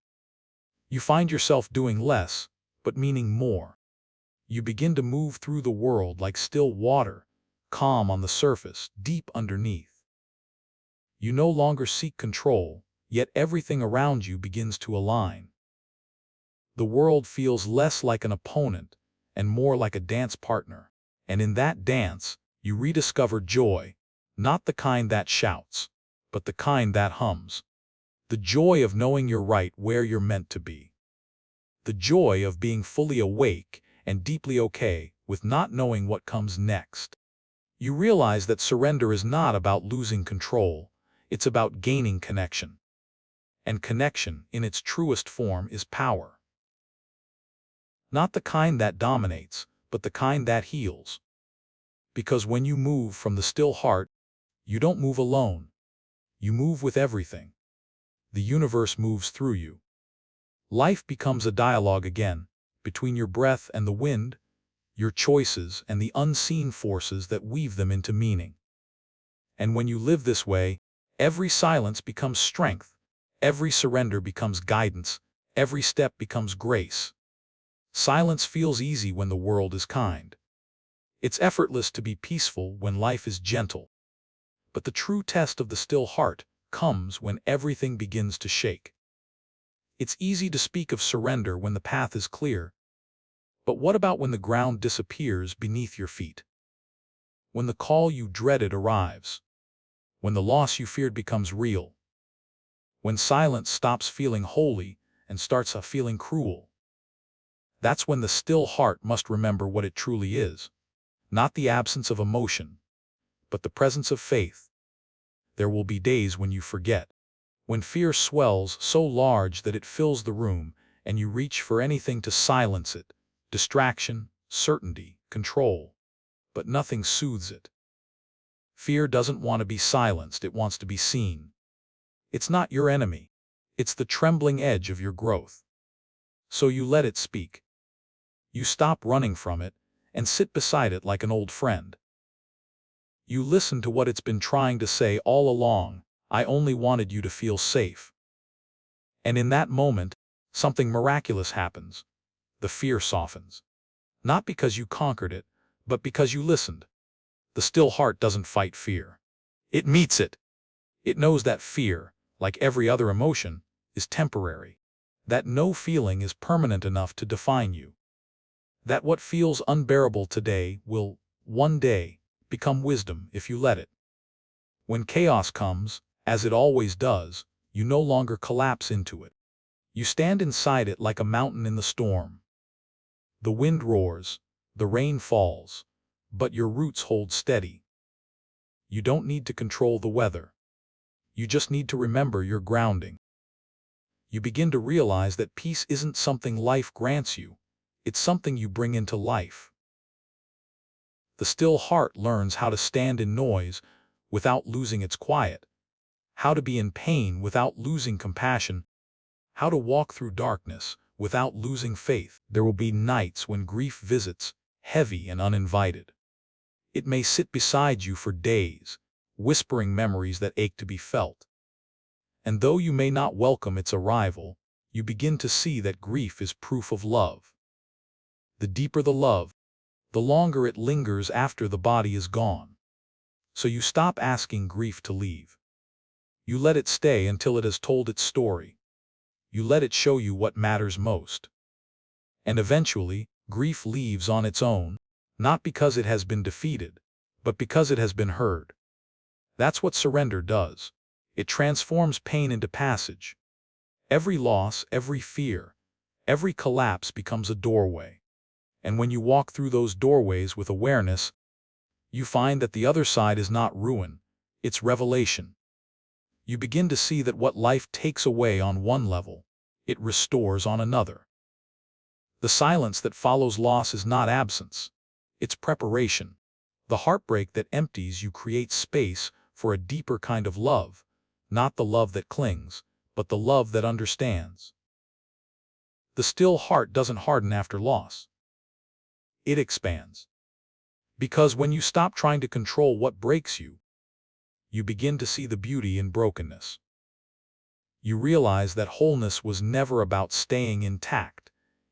You find yourself doing less, but meaning more. You begin to move through the world like still water, calm on the surface, deep underneath. You no longer seek control, yet everything around you begins to align. The world feels less like an opponent and more like a dance partner. And in that dance, you rediscover joy, not the kind that shouts, but the kind that hums. The joy of knowing you're right where you're meant to be. The joy of being fully awake and deeply okay with not knowing what comes next. You realize that surrender is not about losing control, it's about gaining connection. And connection, in its truest form, is power. Not the kind that dominates, but the kind that heals. Because when you move from the still heart, you don't move alone. You move with everything. The universe moves through you. Life becomes a dialogue again, between your breath and the wind, your choices and the unseen forces that weave them into meaning. And when you live this way, every silence becomes strength, every surrender becomes guidance, every step becomes grace. Silence feels easy when the world is kind. It's effortless to be peaceful when life is gentle. But the true test of the still heart comes when everything begins to shake. It's easy to speak of surrender when the path is clear. But what about when the ground disappears beneath your feet? When the call you dreaded arrives? When the loss you feared becomes real? When silence stops feeling holy and starts feeling cruel? That's when the still heart must remember what it truly is. Not the absence of emotion, but the presence of faith. There will be days when you forget. When fear swells so large that it fills the room and you reach for anything to silence it. Distraction, certainty, control. But nothing soothes it. Fear doesn't want to be silenced, it wants to be seen. It's not your enemy. It's the trembling edge of your growth. So you let it speak. You stop running from it and sit beside it like an old friend. You listen to what it's been trying to say all along. I only wanted you to feel safe. And in that moment, something miraculous happens. The fear softens. Not because you conquered it, but because you listened. The still heart doesn't fight fear. It meets it. It knows that fear, like every other emotion, is temporary. That no feeling is permanent enough to define you. That what feels unbearable today will, one day, become wisdom if you let it. When chaos comes, as it always does, you no longer collapse into it. You stand inside it like a mountain in the storm. The wind roars, the rain falls, but your roots hold steady. You don't need to control the weather. You just need to remember your grounding. You begin to realize that peace isn't something life grants you, it's something you bring into life. The still heart learns how to stand in noise without losing its quiet, how to be in pain without losing compassion, how to walk through darkness without losing faith. There will be nights when grief visits, heavy and uninvited. It may sit beside you for days, whispering memories that ache to be felt. And though you may not welcome its arrival, you begin to see that grief is proof of love. The deeper the love, the longer it lingers after the body is gone. So you stop asking grief to leave. You let it stay until it has told its story. You let it show you what matters most. And eventually, grief leaves on its own, not because it has been defeated, but because it has been heard. That's what surrender does. It transforms pain into passage. Every loss, every fear, every collapse becomes a doorway. And when you walk through those doorways with awareness, you find that the other side is not ruin, it's revelation. You begin to see that what life takes away on one level, it restores on another. The silence that follows loss is not absence, it's preparation. The heartbreak that empties you creates space for a deeper kind of love, not the love that clings, but the love that understands. The still heart doesn't harden after loss. It expands. Because when you stop trying to control what breaks you, you begin to see the beauty in brokenness. You realize that wholeness was never about staying intact.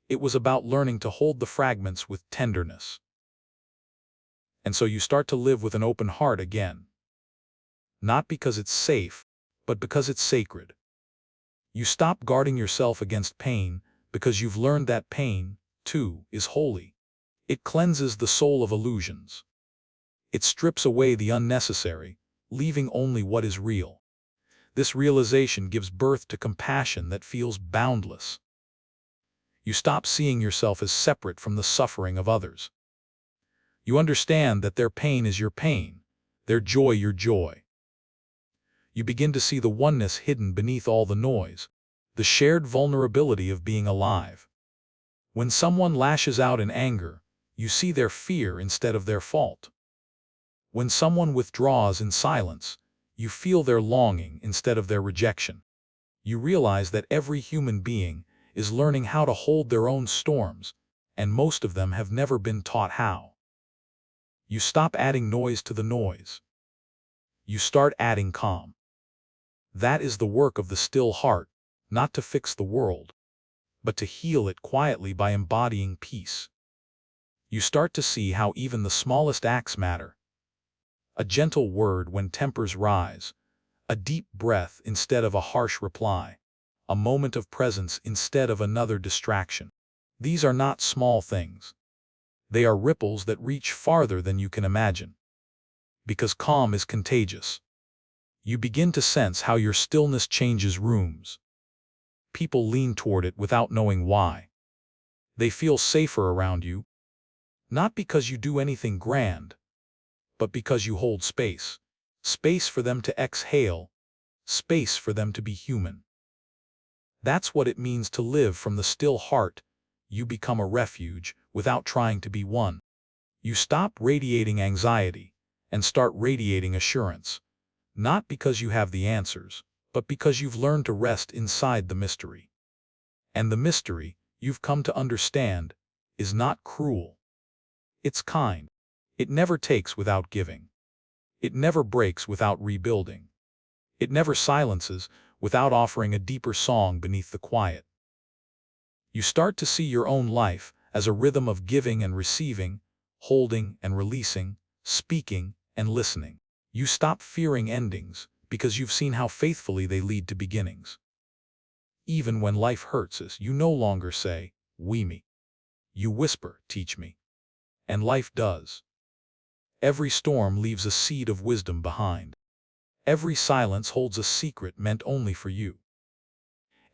It was about learning to hold the fragments with tenderness. And so you start to live with an open heart again. Not because it's safe, but because it's sacred. You stop guarding yourself against pain because you've learned that pain, too, is holy. It cleanses the soul of illusions. It strips away the unnecessary, leaving only what is real. This realization gives birth to compassion that feels boundless. You stop seeing yourself as separate from the suffering of others. You understand that their pain is your pain, their joy your joy. You begin to see the oneness hidden beneath all the noise, the shared vulnerability of being alive. When someone lashes out in anger, you see their fear instead of their fault. When someone withdraws in silence, you feel their longing instead of their rejection. You realize that every human being is learning how to hold their own storms, and most of them have never been taught how. You stop adding noise to the noise. You start adding calm. That is the work of the still heart, not to fix the world, but to heal it quietly by embodying peace. You start to see how even the smallest acts matter. A gentle word when tempers rise, a deep breath instead of a harsh reply, a moment of presence instead of another distraction. These are not small things. They are ripples that reach farther than you can imagine. Because calm is contagious. You begin to sense how your stillness changes rooms. People lean toward it without knowing why. They feel safer around you, not because you do anything grand, but because you hold space. Space for them to exhale, space for them to be human. That's what it means to live from the still heart. You become a refuge without trying to be one. You stop radiating anxiety and start radiating assurance, not because you have the answers, but because you've learned to rest inside the mystery. And the mystery, you've come to understand, is not cruel. It's kind. It never takes without giving. It never breaks without rebuilding. It never silences without offering a deeper song beneath the quiet. You start to see your own life as a rhythm of giving and receiving, holding and releasing, speaking and listening. You stop fearing endings because you've seen how faithfully they lead to beginnings. Even when life hurts us, you no longer say, "We me." You whisper, "Teach me." And life does. Every storm leaves a seed of wisdom behind. Every silence holds a secret meant only for you.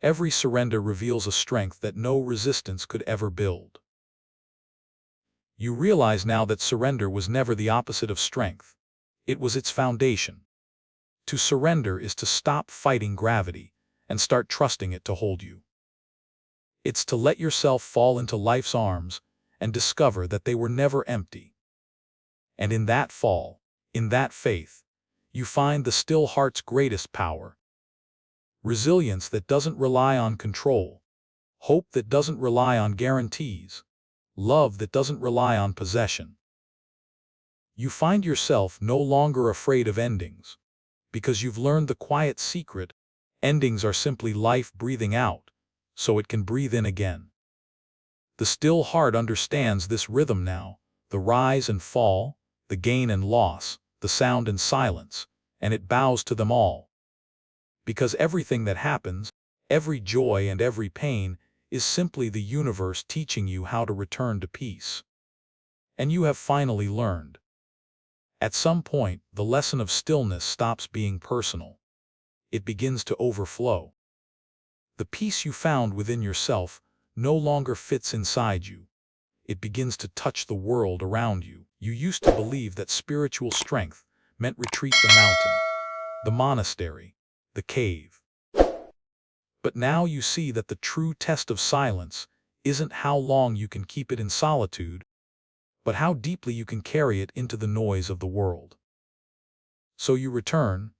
Every surrender reveals a strength that no resistance could ever build. You realize now that surrender was never the opposite of strength. It was its foundation. To surrender is to stop fighting gravity and start trusting it to hold you. It's to let yourself fall into life's arms and discover that they were never empty. And in that fall, in that faith, you find the still heart's greatest power. Resilience that doesn't rely on control, hope that doesn't rely on guarantees, love that doesn't rely on possession. You find yourself no longer afraid of endings, because you've learned the quiet secret: endings are simply life breathing out, so it can breathe in again. The still heart understands this rhythm now, the rise and fall, the gain and loss, the sound and silence, and it bows to them all. Because everything that happens, every joy and every pain, is simply the universe teaching you how to return to peace. And you have finally learned. At some point, the lesson of stillness stops being personal. It begins to overflow. The peace you found within yourself no longer fits inside you. It begins to touch the world around you. You used to believe that spiritual strength meant retreat the mountain, the monastery, the cave. But now you see that the true test of silence isn't how long you can keep it in solitude, but how deeply you can carry it into the noise of the world. So you return,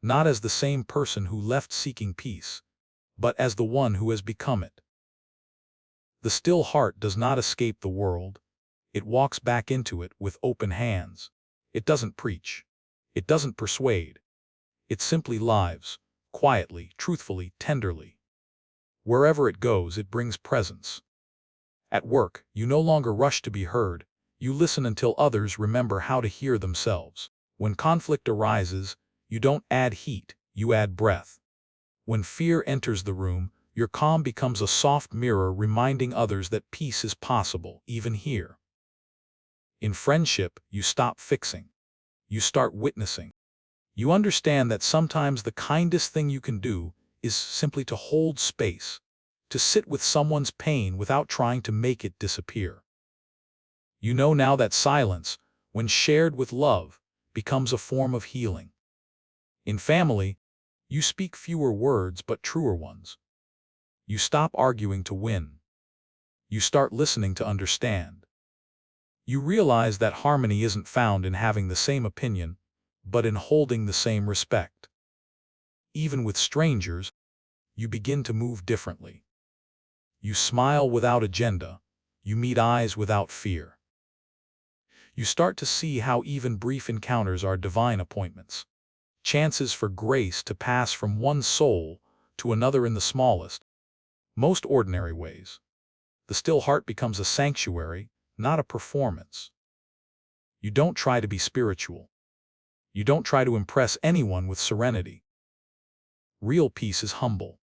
not as the same person who left seeking peace, but as the one who has become it. The still heart does not escape the world. It walks back into it with open hands. It doesn't preach. It doesn't persuade. It simply lives, quietly, truthfully, tenderly. Wherever it goes, it brings presence. At work, you no longer rush to be heard. You listen until others remember how to hear themselves. When conflict arises, you don't add heat, you add breath. When fear enters the room, your calm becomes a soft mirror reminding others that peace is possible, even here. In friendship, you stop fixing. You start witnessing. You understand that sometimes the kindest thing you can do is simply to hold space, to sit with someone's pain without trying to make it disappear. You know now that silence, when shared with love, becomes a form of healing. In family, you speak fewer words but truer ones. You stop arguing to win. You start listening to understand. You realize that harmony isn't found in having the same opinion, but in holding the same respect. Even with strangers, you begin to move differently. You smile without agenda. You meet eyes without fear. You start to see how even brief encounters are divine appointments, chances for grace to pass from one soul to another in the smallest, most ordinary ways. The still heart becomes a sanctuary, not a performance. You don't try to be spiritual. You don't try to impress anyone with serenity. Real peace is humble.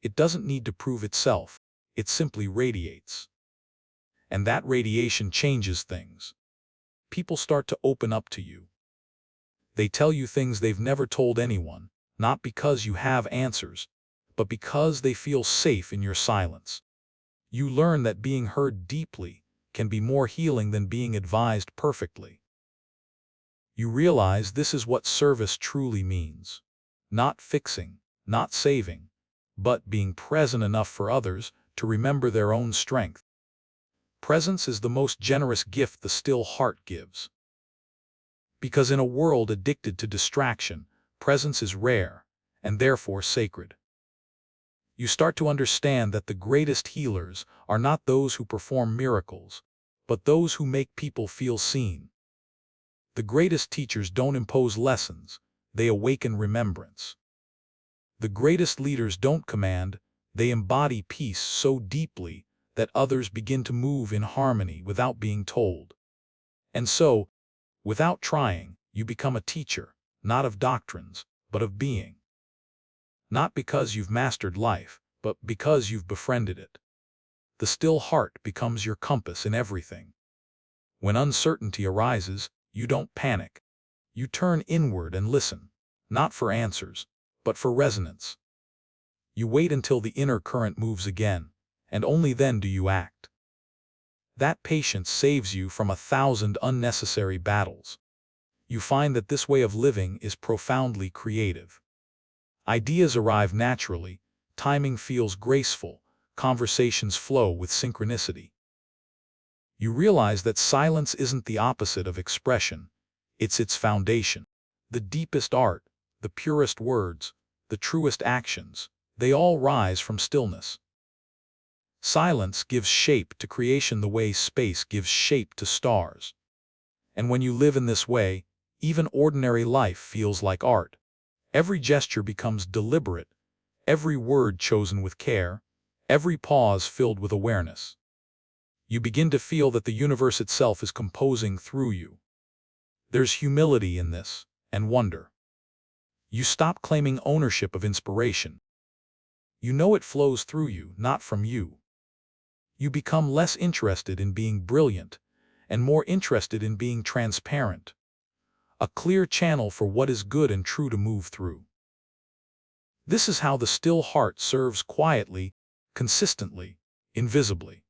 It doesn't need to prove itself. It simply radiates. And that radiation changes things. People start to open up to you. They tell you things they've never told anyone, not because you have answers, but because they feel safe in your silence. You learn that being heard deeply can be more healing than being advised perfectly. You realize this is what service truly means. Not fixing, not saving, but being present enough for others to remember their own strength. Presence is the most generous gift the still heart gives. Because in a world addicted to distraction, presence is rare, and therefore sacred. You start to understand that the greatest healers are not those who perform miracles, but those who make people feel seen. The greatest teachers don't impose lessons, they awaken remembrance. The greatest leaders don't command, they embody peace so deeply that others begin to move in harmony without being told. And so, without trying, you become a teacher, not of doctrines, but of being. Not because you've mastered life, but because you've befriended it. The still heart becomes your compass in everything. When uncertainty arises, you don't panic. You turn inward and listen, not for answers, but for resonance. You wait until the inner current moves again, and only then do you act. That patience saves you from 1,000 unnecessary battles. You find that this way of living is profoundly creative. Ideas arrive naturally, timing feels graceful, conversations flow with synchronicity. You realize that silence isn't the opposite of expression, it's its foundation. The deepest art, the purest words, the truest actions, they all rise from stillness. Silence gives shape to creation the way space gives shape to stars. And when you live in this way, even ordinary life feels like art. Every gesture becomes deliberate, every word chosen with care, every pause filled with awareness. You begin to feel that the universe itself is composing through you. There's humility in this, and wonder. You stop claiming ownership of inspiration. You know it flows through you, not from you. You become less interested in being brilliant, and more interested in being transparent. A clear channel for what is good and true to move through. This is how the still heart serves quietly, consistently, invisibly.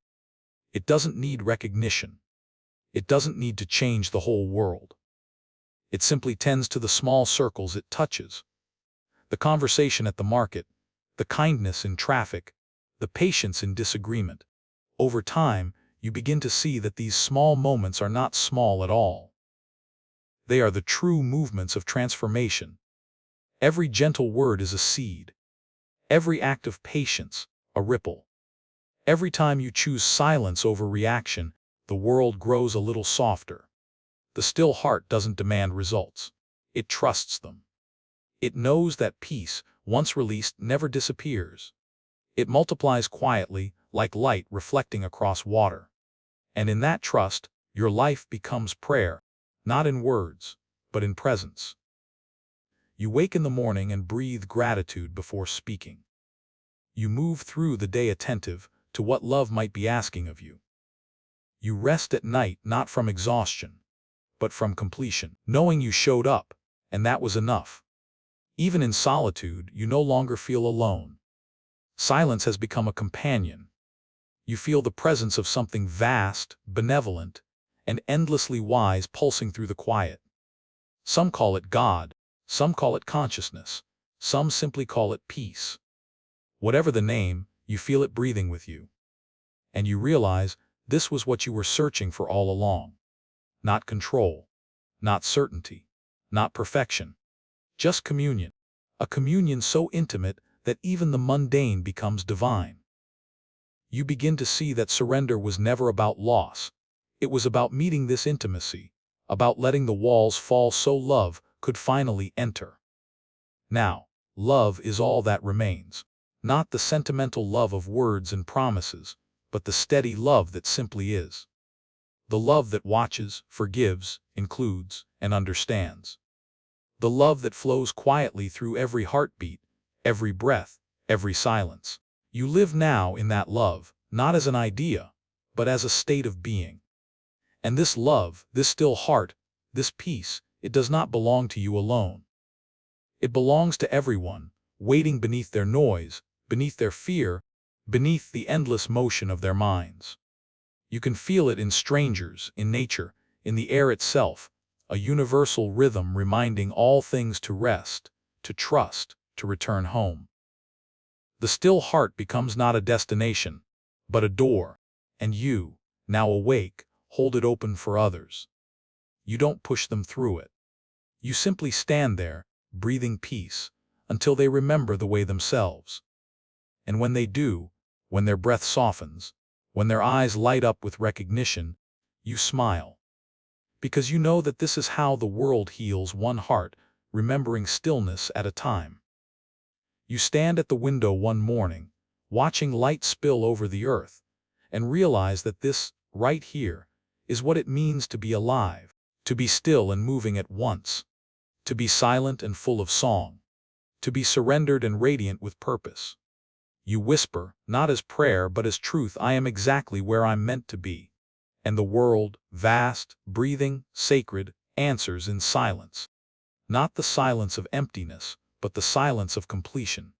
It doesn't need recognition. It doesn't need to change the whole world. It simply tends to the small circles it touches. The conversation at the market, the kindness in traffic, the patience in disagreement. Over time, you begin to see that these small moments are not small at all. They are the true movements of transformation. Every gentle word is a seed. Every act of patience, a ripple. Every time you choose silence over reaction, the world grows a little softer. The still heart doesn't demand results. It trusts them. It knows that peace, once released, never disappears. It multiplies quietly, like light reflecting across water. And in that trust, your life becomes prayer, not in words, but in presence. You wake in the morning and breathe gratitude before speaking. You move through the day attentive to what love might be asking of you. You rest at night not from exhaustion, but from completion, knowing you showed up, and that was enough. Even in solitude, you no longer feel alone. Silence has become a companion. You feel the presence of something vast, benevolent, and endlessly wise pulsing through the quiet. Some call it God, some call it consciousness, some simply call it peace. Whatever the name, you feel it breathing with you. And you realize this was what you were searching for all along. Not control, not certainty, not perfection, just communion. A communion so intimate that even the mundane becomes divine. You begin to see that surrender was never about loss. It was about meeting this intimacy, about letting the walls fall so love could finally enter. Now, love is all that remains. Not the sentimental love of words and promises, but the steady love that simply is. The love that watches, forgives, includes, and understands. The love that flows quietly through every heartbeat, every breath, every silence. You live now in that love, not as an idea, but as a state of being. And this love, this still heart, this peace, it does not belong to you alone. It belongs to everyone, waiting beneath their noise, beneath their fear, beneath the endless motion of their minds. You can feel it in strangers, in nature, in the air itself, a universal rhythm reminding all things to rest, to trust, to return home. The still heart becomes not a destination, but a door, and you, now awake, hold it open for others. You don't push them through it. You simply stand there, breathing peace, until they remember the way themselves. And when they do, when their breath softens, when their eyes light up with recognition, you smile. Because you know that this is how the world heals one heart, remembering stillness at a time. You stand at the window one morning, watching light spill over the earth, and realize that this, right here, is what it means to be alive, to be still and moving at once, to be silent and full of song, to be surrendered and radiant with purpose. You whisper, not as prayer but as truth, I am exactly where I'm meant to be. And the world, vast, breathing, sacred, answers in silence. Not the silence of emptiness, but the silence of completion.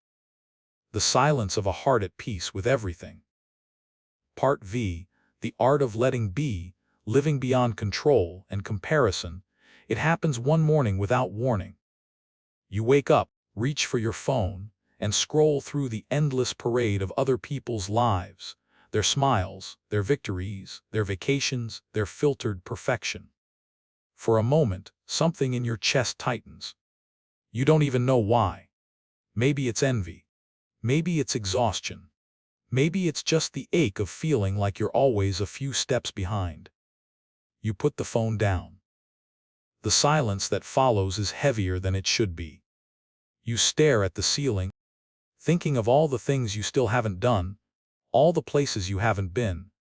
The silence of a heart at peace with everything. Part V. The art of letting be, living beyond control and comparison, it happens one morning without warning. You wake up, reach for your phone, and scroll through the endless parade of other people's lives, their smiles, their victories, their vacations, their filtered perfection. For a moment, something in your chest tightens. You don't even know why. Maybe it's envy. Maybe it's exhaustion. Maybe it's just the ache of feeling like you're always a few steps behind. You put the phone down. The silence that follows is heavier than it should be. You stare at the ceiling, thinking of all the things you still haven't done, all the places you haven't been,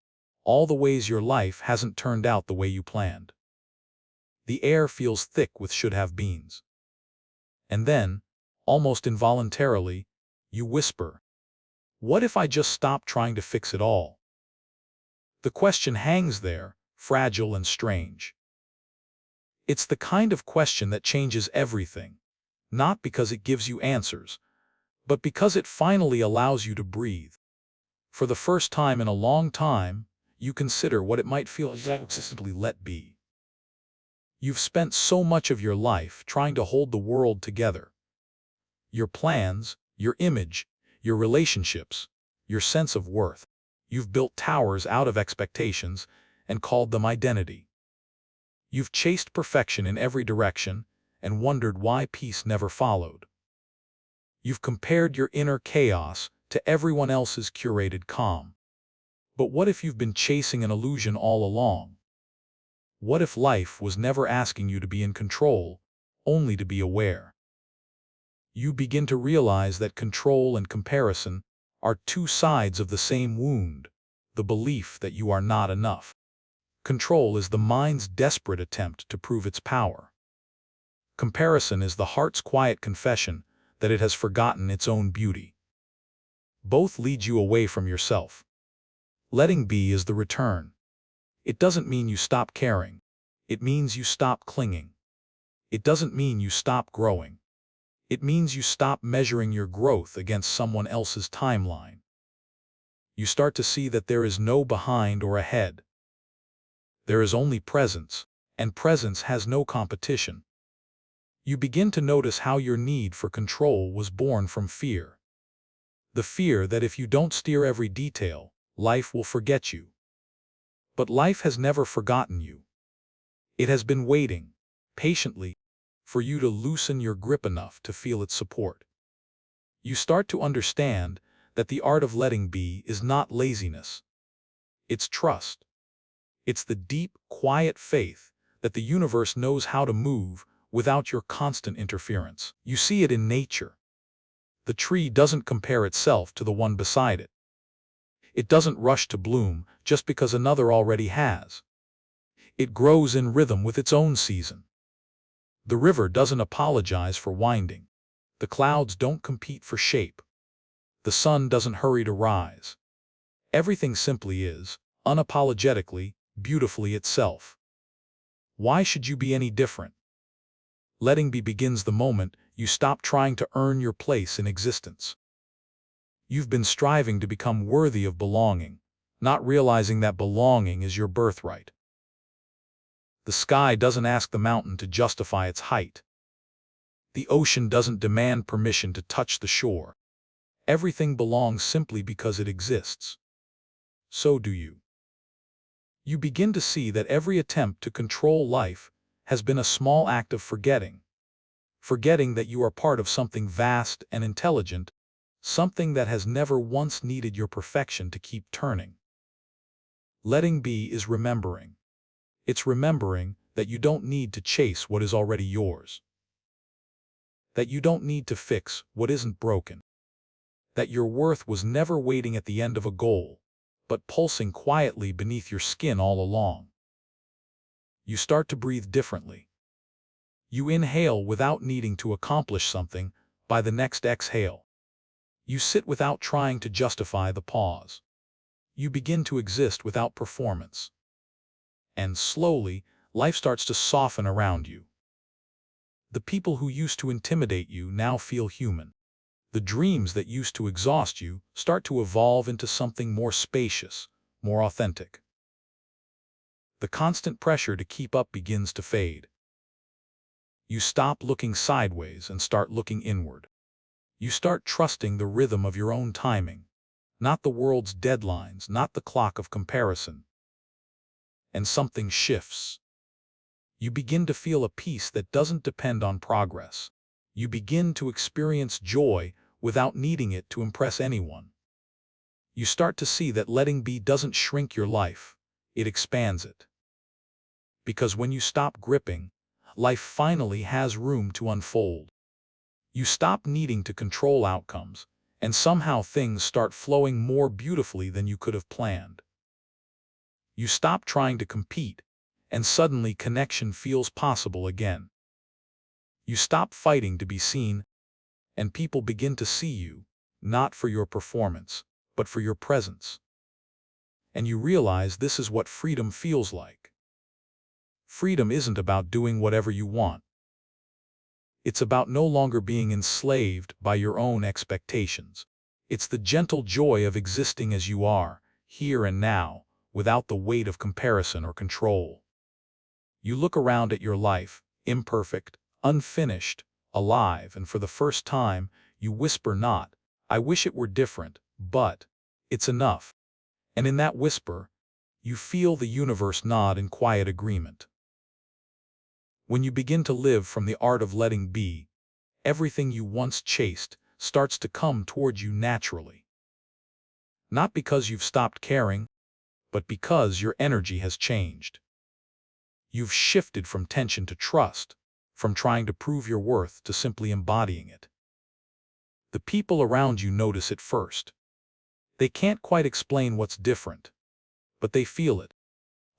all the ways your life hasn't turned out the way you planned. The air feels thick with should-have-beens. And then, almost involuntarily, you whisper, "What if I just stopped trying to fix it all?" The question hangs there, fragile and strange. It's the kind of question that changes everything, not because it gives you answers, but because it finally allows you to breathe. For the first time in a long time, you consider what it might feel like to simply let be. You've spent so much of your life trying to hold the world together. Your plans, your image, your relationships, your sense of worth. You've built towers out of expectations and called them identity. You've chased perfection in every direction and wondered why peace never followed. You've compared your inner chaos to everyone else's curated calm. But what if you've been chasing an illusion all along? What if life was never asking you to be in control, only to be aware? You begin to realize that control and comparison are two sides of the same wound, the belief that you are not enough. Control is the mind's desperate attempt to prove its power. Comparison is the heart's quiet confession that it has forgotten its own beauty. Both lead you away from yourself. Letting be is the return. It doesn't mean you stop caring. It means you stop clinging. It doesn't mean you stop growing. It means you stop measuring your growth against someone else's timeline. You start to see that there is no behind or ahead. There is only presence, and presence has no competition. You begin to notice how your need for control was born from fear. The fear that if you don't steer every detail, life will forget you. But life has never forgotten you. It has been waiting, patiently, for you to loosen your grip enough to feel its support. You start to understand that the art of letting be is not laziness. It's trust. It's the deep, quiet faith that the universe knows how to move without your constant interference. You see it in nature. The tree doesn't compare itself to the one beside it. It doesn't rush to bloom just because another already has. It grows in rhythm with its own season. The river doesn't apologize for winding. The clouds don't compete for shape. The sun doesn't hurry to rise. Everything simply is, unapologetically, beautifully itself. Why should you be any different? Letting be begins the moment you stop trying to earn your place in existence. You've been striving to become worthy of belonging, not realizing that belonging is your birthright. The sky doesn't ask the mountain to justify its height. The ocean doesn't demand permission to touch the shore. Everything belongs simply because it exists. So do you. You begin to see that every attempt to control life has been a small act of forgetting. Forgetting that you are part of something vast and intelligent, something that has never once needed your perfection to keep turning. Letting be is remembering. It's remembering that you don't need to chase what is already yours. That you don't need to fix what isn't broken. That your worth was never waiting at the end of a goal, but pulsing quietly beneath your skin all along. You start to breathe differently. You inhale without needing to accomplish something by the next exhale. You sit without trying to justify the pause. You begin to exist without performance. And slowly, life starts to soften around you. The people who used to intimidate you now feel human. The dreams that used to exhaust you start to evolve into something more spacious, more authentic. The constant pressure to keep up begins to fade. You stop looking sideways and start looking inward. You start trusting the rhythm of your own timing, not the world's deadlines, not the clock of comparison. And something shifts. You begin to feel a peace that doesn't depend on progress. You begin to experience joy without needing it to impress anyone. You start to see that letting be doesn't shrink your life, it expands it. Because when you stop gripping, life finally has room to unfold. You stop needing to control outcomes, and somehow things start flowing more beautifully than you could have planned. You stop trying to compete, and suddenly connection feels possible again. You stop fighting to be seen, and people begin to see you, not for your performance, but for your presence. And you realize this is what freedom feels like. Freedom isn't about doing whatever you want. It's about no longer being enslaved by your own expectations. It's the gentle joy of existing as you are, here and now, without the weight of comparison or control. You look around at your life, imperfect, unfinished, alive, and for the first time, you whisper not, "I wish it were different," but, "It's enough." And in that whisper, you feel the universe nod in quiet agreement. When you begin to live from the art of letting be, everything you once chased starts to come toward you naturally. Not because you've stopped caring, but because your energy has changed. You've shifted from tension to trust, from trying to prove your worth to simply embodying it. The people around you notice it first. They can't quite explain what's different, but they feel it.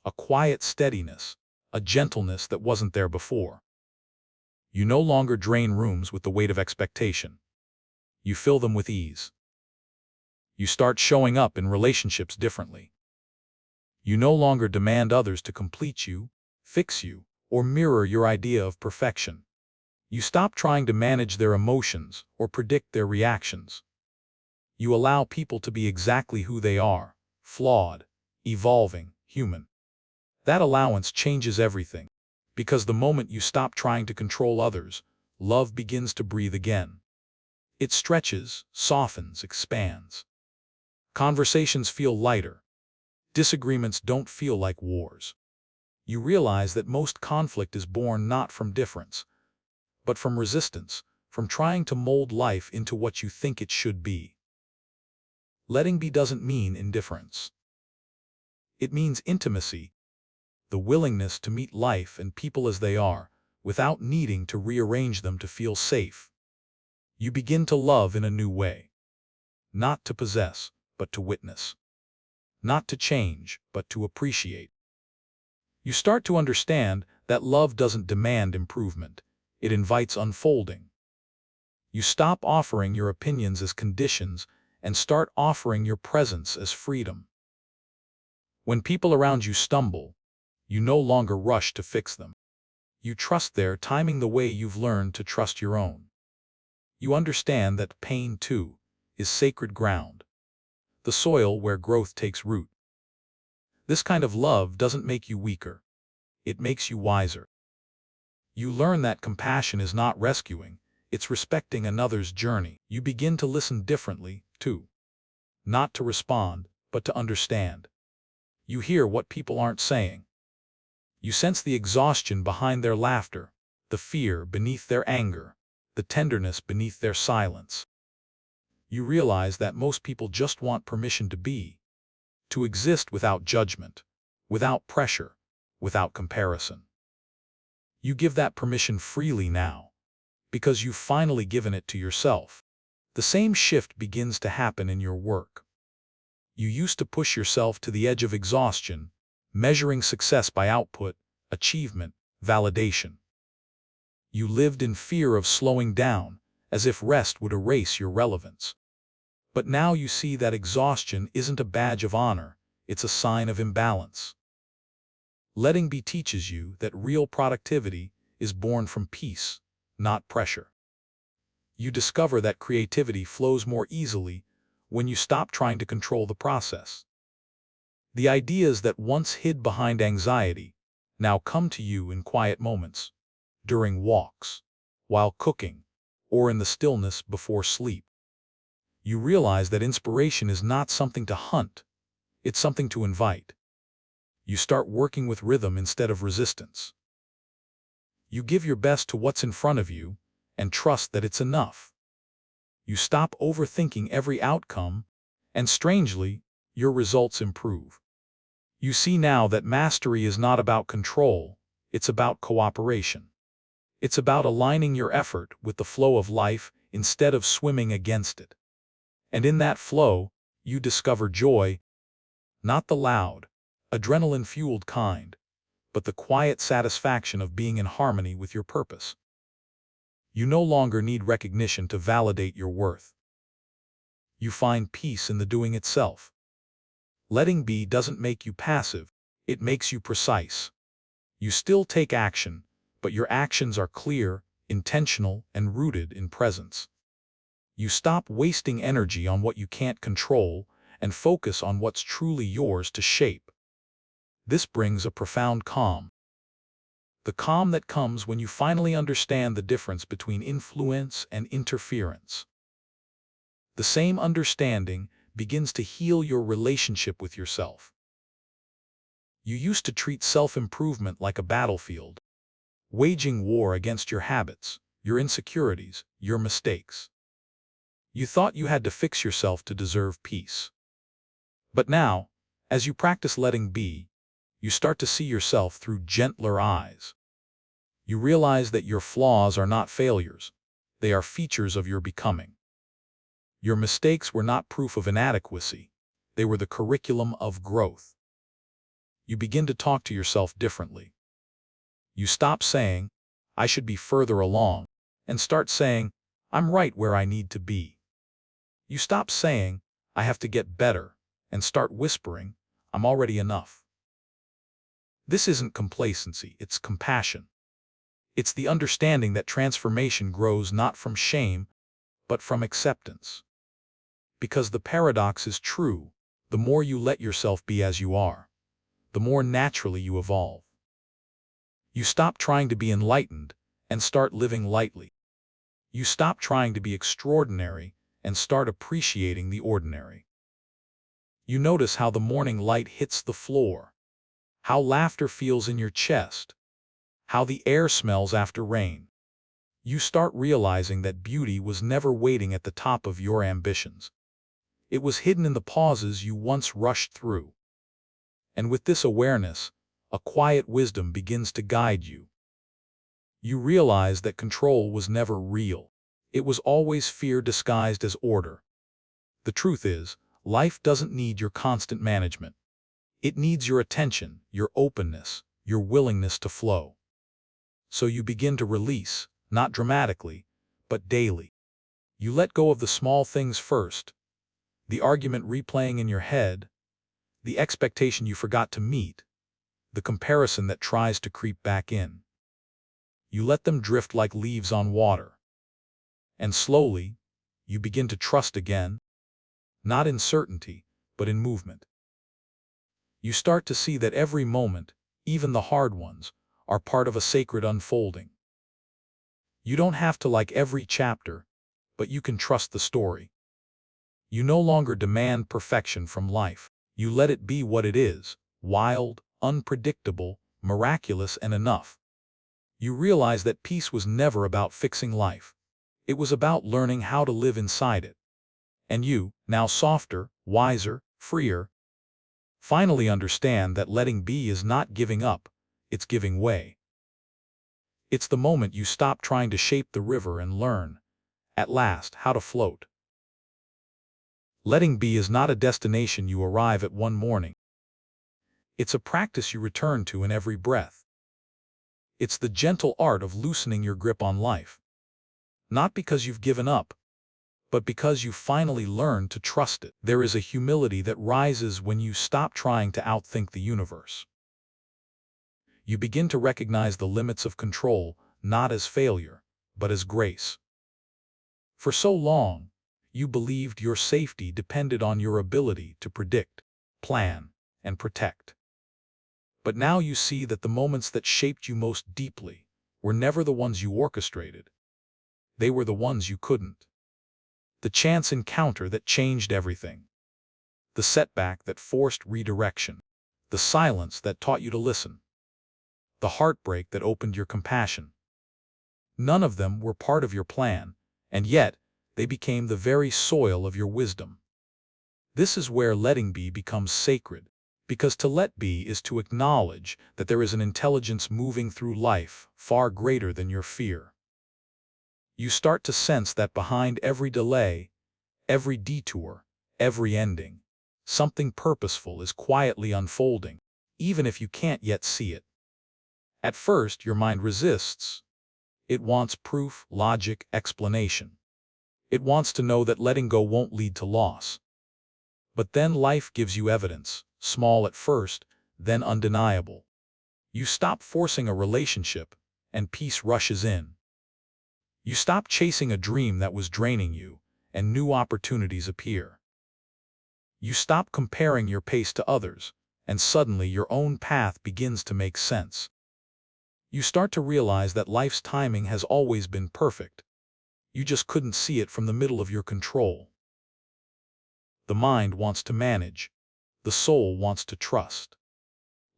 A quiet steadiness, a gentleness that wasn't there before. You no longer drain rooms with the weight of expectation. You fill them with ease. You start showing up in relationships differently. You no longer demand others to complete you, fix you, or mirror your idea of perfection. You stop trying to manage their emotions or predict their reactions. You allow people to be exactly who they are, flawed, evolving, human. That allowance changes everything, because the moment you stop trying to control others, love begins to breathe again. It stretches, softens, expands. Conversations feel lighter. Disagreements don't feel like wars. You realize that most conflict is born not from difference, but from resistance, from trying to mold life into what you think it should be. Letting be doesn't mean indifference. It means intimacy, the willingness to meet life and people as they are, without needing to rearrange them to feel safe. You begin to love in a new way. Not to possess, but to witness. Not to change, but to appreciate. You start to understand that love doesn't demand improvement. It invites unfolding. You stop offering your opinions as conditions and start offering your presence as freedom. When people around you stumble, you no longer rush to fix them. You trust their timing the way you've learned to trust your own. You understand that pain, too, is sacred ground, the soil where growth takes root. This kind of love doesn't make you weaker. It makes you wiser. You learn that compassion is not rescuing, it's respecting another's journey. You begin to listen differently, too. Not to respond, but to understand. You hear what people aren't saying. You sense the exhaustion behind their laughter, the fear beneath their anger, the tenderness beneath their silence. You realize that most people just want permission to exist without judgment, without pressure, without comparison. You give that permission freely now, because you've finally given it to yourself. The same shift begins to happen in your work. You used to push yourself to the edge of exhaustion, measuring success by output, achievement, validation. You lived in fear of slowing down, as if rest would erase your relevance. But now you see that exhaustion isn't a badge of honor, it's a sign of imbalance. Letting be teaches you that real productivity is born from peace, not pressure. You discover that creativity flows more easily when you stop trying to control the process. The ideas that once hid behind anxiety now come to you in quiet moments, during walks, while cooking, or in the stillness before sleep. You realize that inspiration is not something to hunt, it's something to invite. You start working with rhythm instead of resistance. You give your best to what's in front of you and trust that it's enough. You stop overthinking every outcome, and strangely, your results improve. You see now that mastery is not about control, it's about cooperation. It's about aligning your effort with the flow of life instead of swimming against it. And in that flow, you discover joy, not the loud, adrenaline-fueled kind, but the quiet satisfaction of being in harmony with your purpose. You no longer need recognition to validate your worth. You find peace in the doing itself. Letting be doesn't make you passive, it makes you precise. You still take action, but your actions are clear, intentional, and rooted in presence. You stop wasting energy on what you can't control and focus on what's truly yours to shape. This brings a profound calm. The calm that comes when you finally understand the difference between influence and interference. The same understanding begins to heal your relationship with yourself. You used to treat self-improvement like a battlefield, waging war against your habits, your insecurities, your mistakes. You thought you had to fix yourself to deserve peace. But now, as you practice letting be, you start to see yourself through gentler eyes. You realize that your flaws are not failures, they are features of your becoming. Your mistakes were not proof of inadequacy, they were the curriculum of growth. You begin to talk to yourself differently. You stop saying, "I should be further along," and start saying, "I'm right where I need to be." You stop saying, "I have to get better," and start whispering, "I'm already enough." This isn't complacency, it's compassion. It's the understanding that transformation grows not from shame, but from acceptance. Because the paradox is true, the more you let yourself be as you are, the more naturally you evolve. You stop trying to be enlightened and start living lightly. You stop trying to be extraordinary and start appreciating the ordinary. You notice how the morning light hits the floor, how laughter feels in your chest, how the air smells after rain. You start realizing that beauty was never waiting at the top of your ambitions. It was hidden in the pauses you once rushed through. And with this awareness, a quiet wisdom begins to guide you. You realize that control was never real. It was always fear disguised as order. The truth is, life doesn't need your constant management. It needs your attention, your openness, your willingness to flow. So you begin to release, not dramatically, but daily. You let go of the small things first, the argument replaying in your head, the expectation you forgot to meet, the comparison that tries to creep back in. You let them drift like leaves on water. And slowly, you begin to trust again, not in certainty, but in movement. You start to see that every moment, even the hard ones, are part of a sacred unfolding. You don't have to like every chapter, but you can trust the story. You no longer demand perfection from life. You let it be what it is, wild, unpredictable, miraculous, and enough. You realize that peace was never about fixing life. It was about learning how to live inside it. And you, now softer, wiser, freer, finally understand that letting be is not giving up, it's giving way. It's the moment you stop trying to shape the river and learn, at last, how to float. Letting be is not a destination you arrive at one morning. It's a practice you return to in every breath. It's the gentle art of loosening your grip on life. Not because you've given up, but because you finally learned to trust it. There is a humility that rises when you stop trying to outthink the universe. You begin to recognize the limits of control, not as failure, but as grace. For so long, you believed your safety depended on your ability to predict, plan, and protect. But now you see that the moments that shaped you most deeply were never the ones you orchestrated. They were the ones you couldn't. The chance encounter that changed everything. The setback that forced redirection. The silence that taught you to listen. The heartbreak that opened your compassion. None of them were part of your plan, and yet they became the very soil of your wisdom. This is where letting be becomes sacred, because to let be is to acknowledge that there is an intelligence moving through life far greater than your fear. You start to sense that behind every delay, every detour, every ending, something purposeful is quietly unfolding, even if you can't yet see it. At first, your mind resists. It wants proof, logic, explanation. It wants to know that letting go won't lead to loss. But then life gives you evidence, small at first, then undeniable. You stop forcing a relationship, and peace rushes in. You stop chasing a dream that was draining you, and new opportunities appear. You stop comparing your pace to others, and suddenly your own path begins to make sense. You start to realize that life's timing has always been perfect. You just couldn't see it from the middle of your control. The mind wants to manage. The soul wants to trust.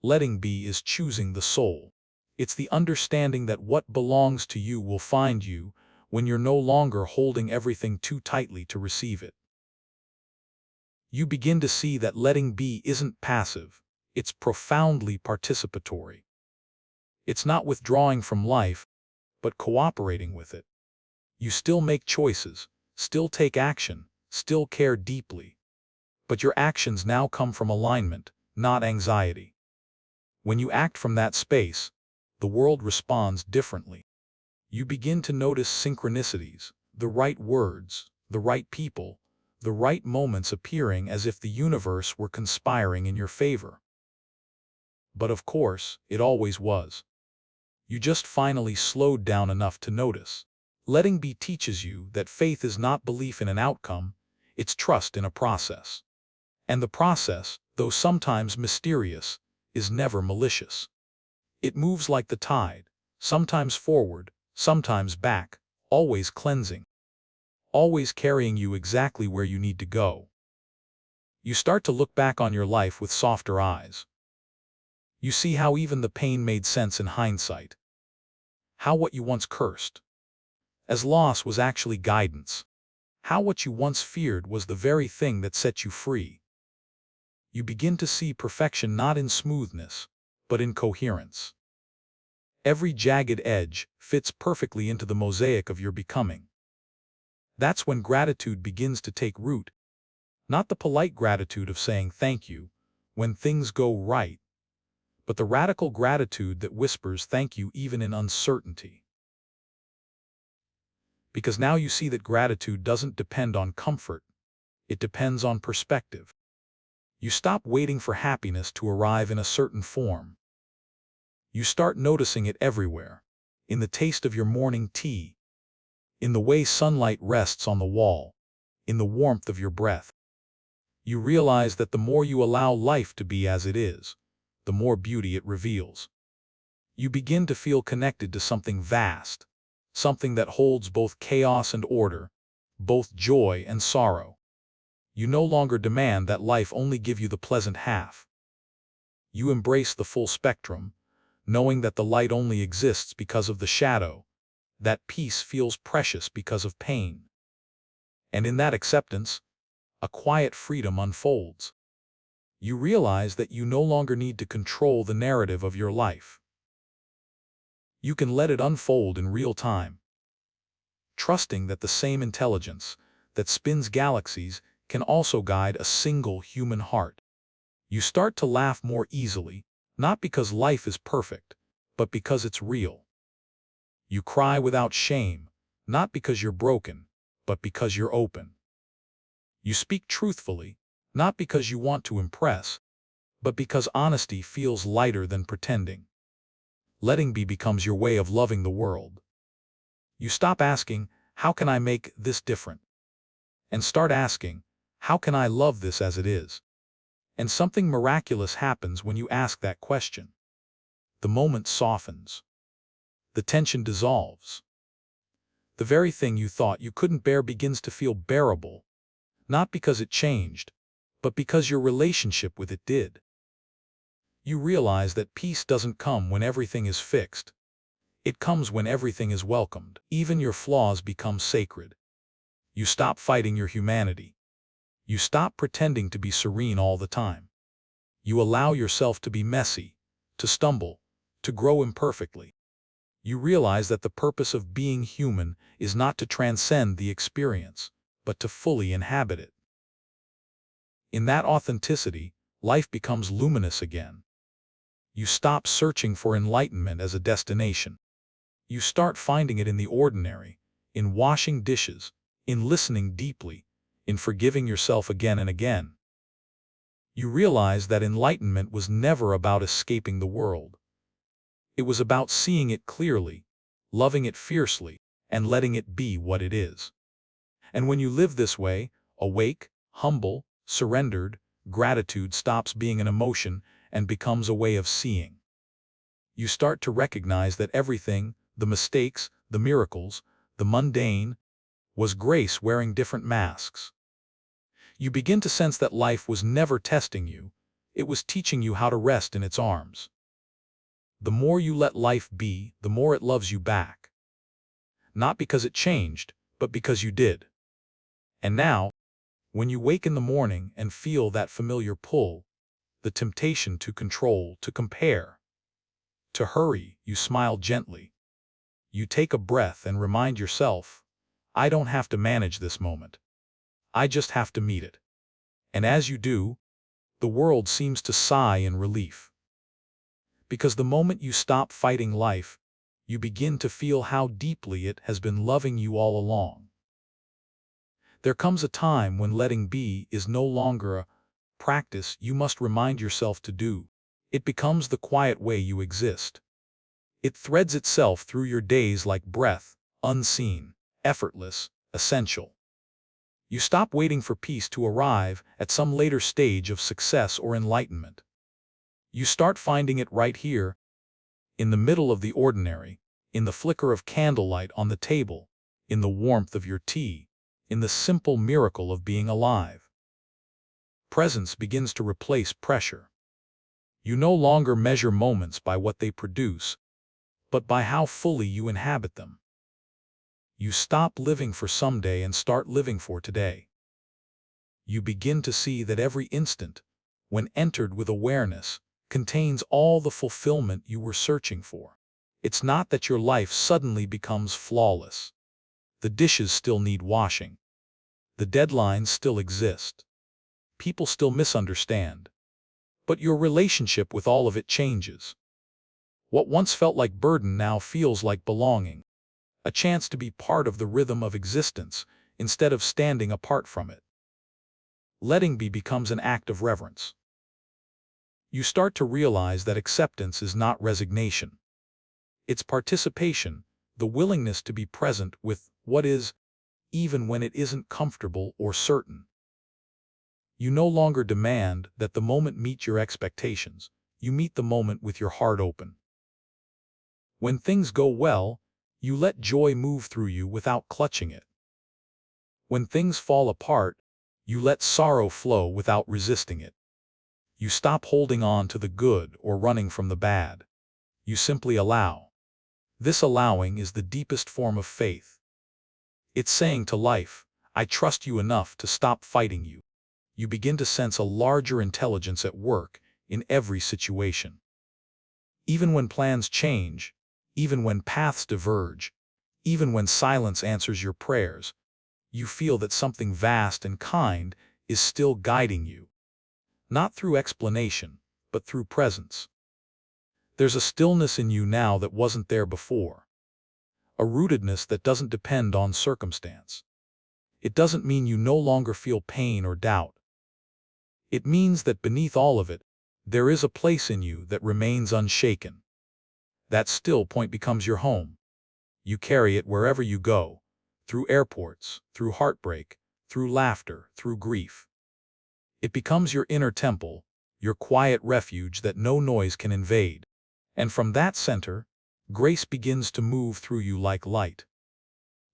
Letting be is choosing the soul. It's the understanding that what belongs to you will find you when you're no longer holding everything too tightly to receive it. You begin to see that letting be isn't passive, it's profoundly participatory. It's not withdrawing from life, but cooperating with it. You still make choices, still take action, still care deeply. But your actions now come from alignment, not anxiety. When you act from that space, the world responds differently. You begin to notice synchronicities, the right words, the right people, the right moments appearing as if the universe were conspiring in your favor. But of course, it always was. You just finally slowed down enough to notice. Letting be teaches you that faith is not belief in an outcome, it's trust in a process. And the process, though sometimes mysterious, is never malicious. It moves like the tide, sometimes forward, sometimes back, always cleansing, always carrying you exactly where you need to go. You start to look back on your life with softer eyes. You see how even the pain made sense in hindsight. How what you once cursed as loss was actually guidance. How what you once feared was the very thing that set you free. You begin to see perfection not in smoothness, but in coherence. Every jagged edge fits perfectly into the mosaic of your becoming. That's when gratitude begins to take root. Not the polite gratitude of saying thank you when things go right, but the radical gratitude that whispers thank you even in uncertainty. Because now you see that gratitude doesn't depend on comfort, it depends on perspective. You stop waiting for happiness to arrive in a certain form. You start noticing it everywhere, in the taste of your morning tea, in the way sunlight rests on the wall, in the warmth of your breath. You realize that the more you allow life to be as it is, the more beauty it reveals. You begin to feel connected to something vast, something that holds both chaos and order, both joy and sorrow. You no longer demand that life only give you the pleasant half. You embrace the full spectrum, knowing that the light only exists because of the shadow, that peace feels precious because of pain. And in that acceptance, a quiet freedom unfolds. You realize that you no longer need to control the narrative of your life. You can let it unfold in real time, trusting that the same intelligence that spins galaxies can also guide a single human heart. You start to laugh more easily, not because life is perfect, but because it's real. You cry without shame, not because you're broken, but because you're open. You speak truthfully, not because you want to impress, but because honesty feels lighter than pretending. Letting be becomes your way of loving the world. You stop asking, how can I make this different? And start asking, how can I love this as it is? And something miraculous happens when you ask that question. The moment softens. The tension dissolves. The very thing you thought you couldn't bear begins to feel bearable, not because it changed, but because your relationship with it did. You realize that peace doesn't come when everything is fixed. It comes when everything is welcomed. Even your flaws become sacred. You stop fighting your humanity. You stop pretending to be serene all the time. You allow yourself to be messy, to stumble, to grow imperfectly. You realize that the purpose of being human is not to transcend the experience, but to fully inhabit it. In that authenticity, life becomes luminous again. You stop searching for enlightenment as a destination. You start finding it in the ordinary, in washing dishes, in listening deeply, in forgiving yourself again and again. You realize that enlightenment was never about escaping the world. It was about seeing it clearly, loving it fiercely, and letting it be what it is. And when you live this way, awake, humble, surrendered, gratitude stops being an emotion and becomes a way of seeing. You start to recognize that everything, the mistakes, the miracles, the mundane, was grace wearing different masks. You begin to sense that life was never testing you, it was teaching you how to rest in its arms. The more you let life be, the more it loves you back. Not because it changed, but because you did. And now, when you wake in the morning and feel that familiar pull, the temptation to control, to compare, to hurry, you smile gently. You take a breath and remind yourself, I don't have to manage this moment. I just have to meet it. And as you do, the world seems to sigh in relief. Because the moment you stop fighting life, you begin to feel how deeply it has been loving you all along. There comes a time when letting be is no longer a practice you must remind yourself to do. It becomes the quiet way you exist. It threads itself through your days like breath, unseen, effortless, essential. You stop waiting for peace to arrive at some later stage of success or enlightenment. You start finding it right here, in the middle of the ordinary, in the flicker of candlelight on the table, in the warmth of your tea, in the simple miracle of being alive. Presence begins to replace pressure. You no longer measure moments by what they produce, but by how fully you inhabit them. You stop living for someday and start living for today. You begin to see that every instant, when entered with awareness, contains all the fulfillment you were searching for. It's not that your life suddenly becomes flawless. The dishes still need washing. The deadlines still exist. People still misunderstand. But your relationship with all of it changes. What once felt like burden now feels like belonging, a chance to be part of the rhythm of existence instead of standing apart from it. Letting be becomes an act of reverence. You start to realize that acceptance is not resignation. It's participation, the willingness to be present with what is, even when it isn't comfortable or certain. You no longer demand that the moment meet your expectations. You meet the moment with your heart open. When things go well, you let joy move through you without clutching it. When things fall apart, you let sorrow flow without resisting it. You stop holding on to the good or running from the bad. You simply allow. This allowing is the deepest form of faith. It's saying to life, I trust you enough to stop fighting you. You begin to sense a larger intelligence at work in every situation. Even when plans change, even when paths diverge, even when silence answers your prayers, you feel that something vast and kind is still guiding you. Not through explanation, but through presence. There's a stillness in you now that wasn't there before. A rootedness that doesn't depend on circumstance. It doesn't mean you no longer feel pain or doubt. It means that beneath all of it, there is a place in you that remains unshaken. That still point becomes your home. You carry it wherever you go, through airports, through heartbreak, through laughter, through grief. It becomes your inner temple, your quiet refuge that no noise can invade. And from that center, grace begins to move through you like light.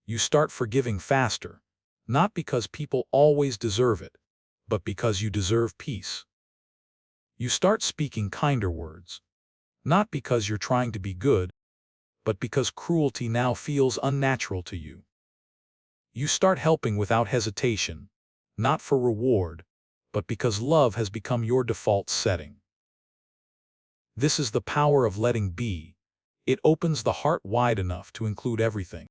You start forgiving faster, not because people always deserve it, but because you deserve peace. You start speaking kinder words, not because you're trying to be good, but because cruelty now feels unnatural to you. You start helping without hesitation, not for reward, but because love has become your default setting. This is the power of letting be. It opens the heart wide enough to include everything.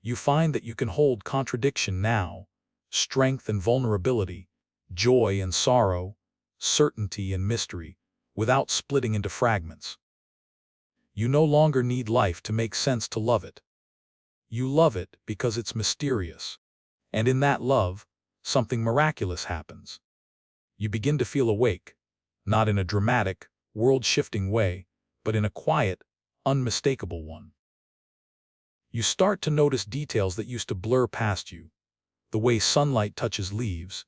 You find that you can hold contradiction now, strength and vulnerability, joy and sorrow, certainty and mystery, without splitting into fragments. You no longer need life to make sense to love it. You love it because it's mysterious. And in that love, something miraculous happens. You begin to feel awake, not in a dramatic, world-shifting way, but in a quiet, unmistakable one. You start to notice details that used to blur past you, the way sunlight touches leaves,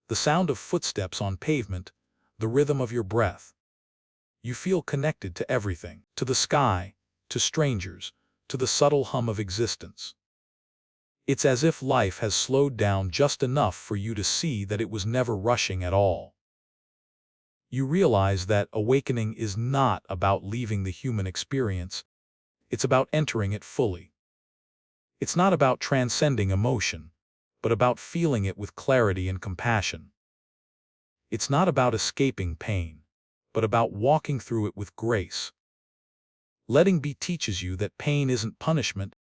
the sound of footsteps on pavement, the rhythm of your breath. You feel connected to everything, to the sky, to strangers, to the subtle hum of existence. It's as if life has slowed down just enough for you to see that it was never rushing at all. You realize that awakening is not about leaving the human experience, it's about entering it fully. It's not about transcending emotion, but about feeling it with clarity and compassion. It's not about escaping pain, but about walking through it with grace. Letting be teaches you that pain isn't punishment,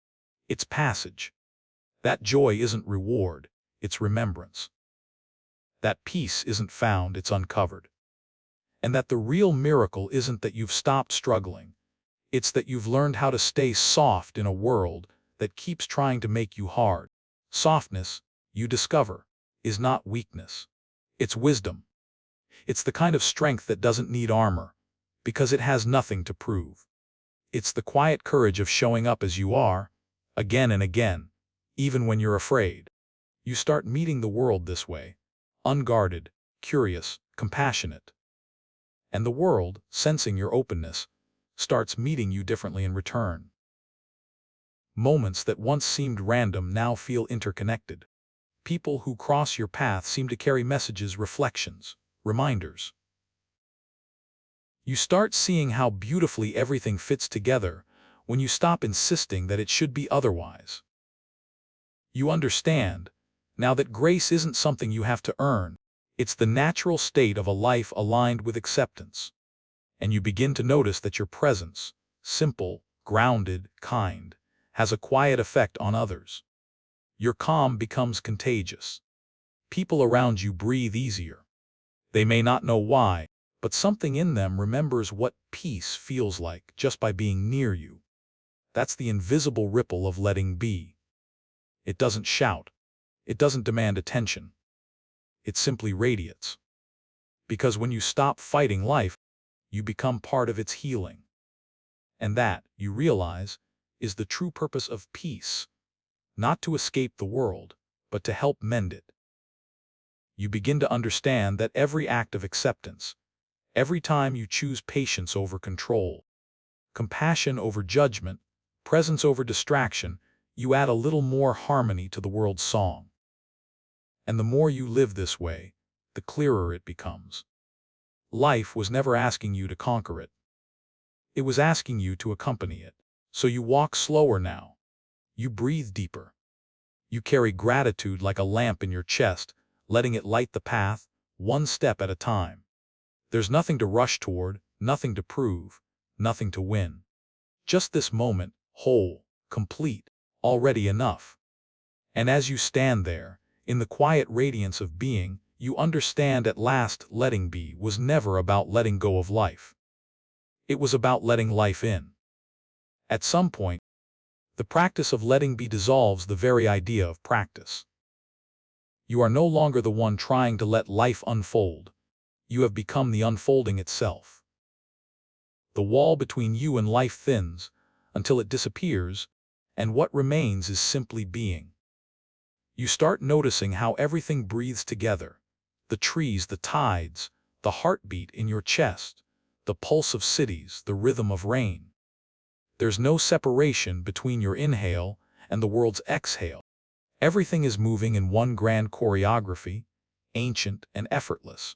it's passage. That joy isn't reward, it's remembrance. That peace isn't found, it's uncovered. And that the real miracle isn't that you've stopped struggling, it's that you've learned how to stay soft in a world that keeps trying to make you hard. Softness, you discover, is not weakness. It's wisdom. It's the kind of strength that doesn't need armor, because it has nothing to prove. It's the quiet courage of showing up as you are, again and again, even when you're afraid. You start meeting the world this way, unguarded, curious, compassionate. And the world, sensing your openness, starts meeting you differently in return. Moments that once seemed random now feel interconnected. People who cross your path seem to carry messages, reflections, reminders. You start seeing how beautifully everything fits together when you stop insisting that it should be otherwise. You understand, now, that grace isn't something you have to earn, it's the natural state of a life aligned with acceptance. And you begin to notice that your presence, simple, grounded, kind, has a quiet effect on others. Your calm becomes contagious. People around you breathe easier. They may not know why, but something in them remembers what peace feels like just by being near you. That's the invisible ripple of letting be. It doesn't shout. It doesn't demand attention. It simply radiates. Because when you stop fighting life, you become part of its healing. And that, you realize, is the true purpose of peace. Not to escape the world, but to help mend it. You begin to understand that every act of acceptance, every time you choose patience over control, compassion over judgment, presence over distraction, you add a little more harmony to the world's song. And the more you live this way, the clearer it becomes. Life was never asking you to conquer it. It was asking you to accompany it. So you walk slower now. You breathe deeper. You carry gratitude like a lamp in your chest, letting it light the path, one step at a time. There's nothing to rush toward, nothing to prove, nothing to win. Just this moment, whole, complete, already enough. And as you stand there, in the quiet radiance of being, you understand at last letting be was never about letting go of life. It was about letting life in. At some point, the practice of letting be dissolves the very idea of practice. You are no longer the one trying to let life unfold. You have become the unfolding itself. The wall between you and life thins, until it disappears, and what remains is simply being. You start noticing how everything breathes together. The trees, the tides, the heartbeat in your chest, the pulse of cities, the rhythm of rain. There's no separation between your inhale and the world's exhale. Everything is moving in one grand choreography, ancient and effortless.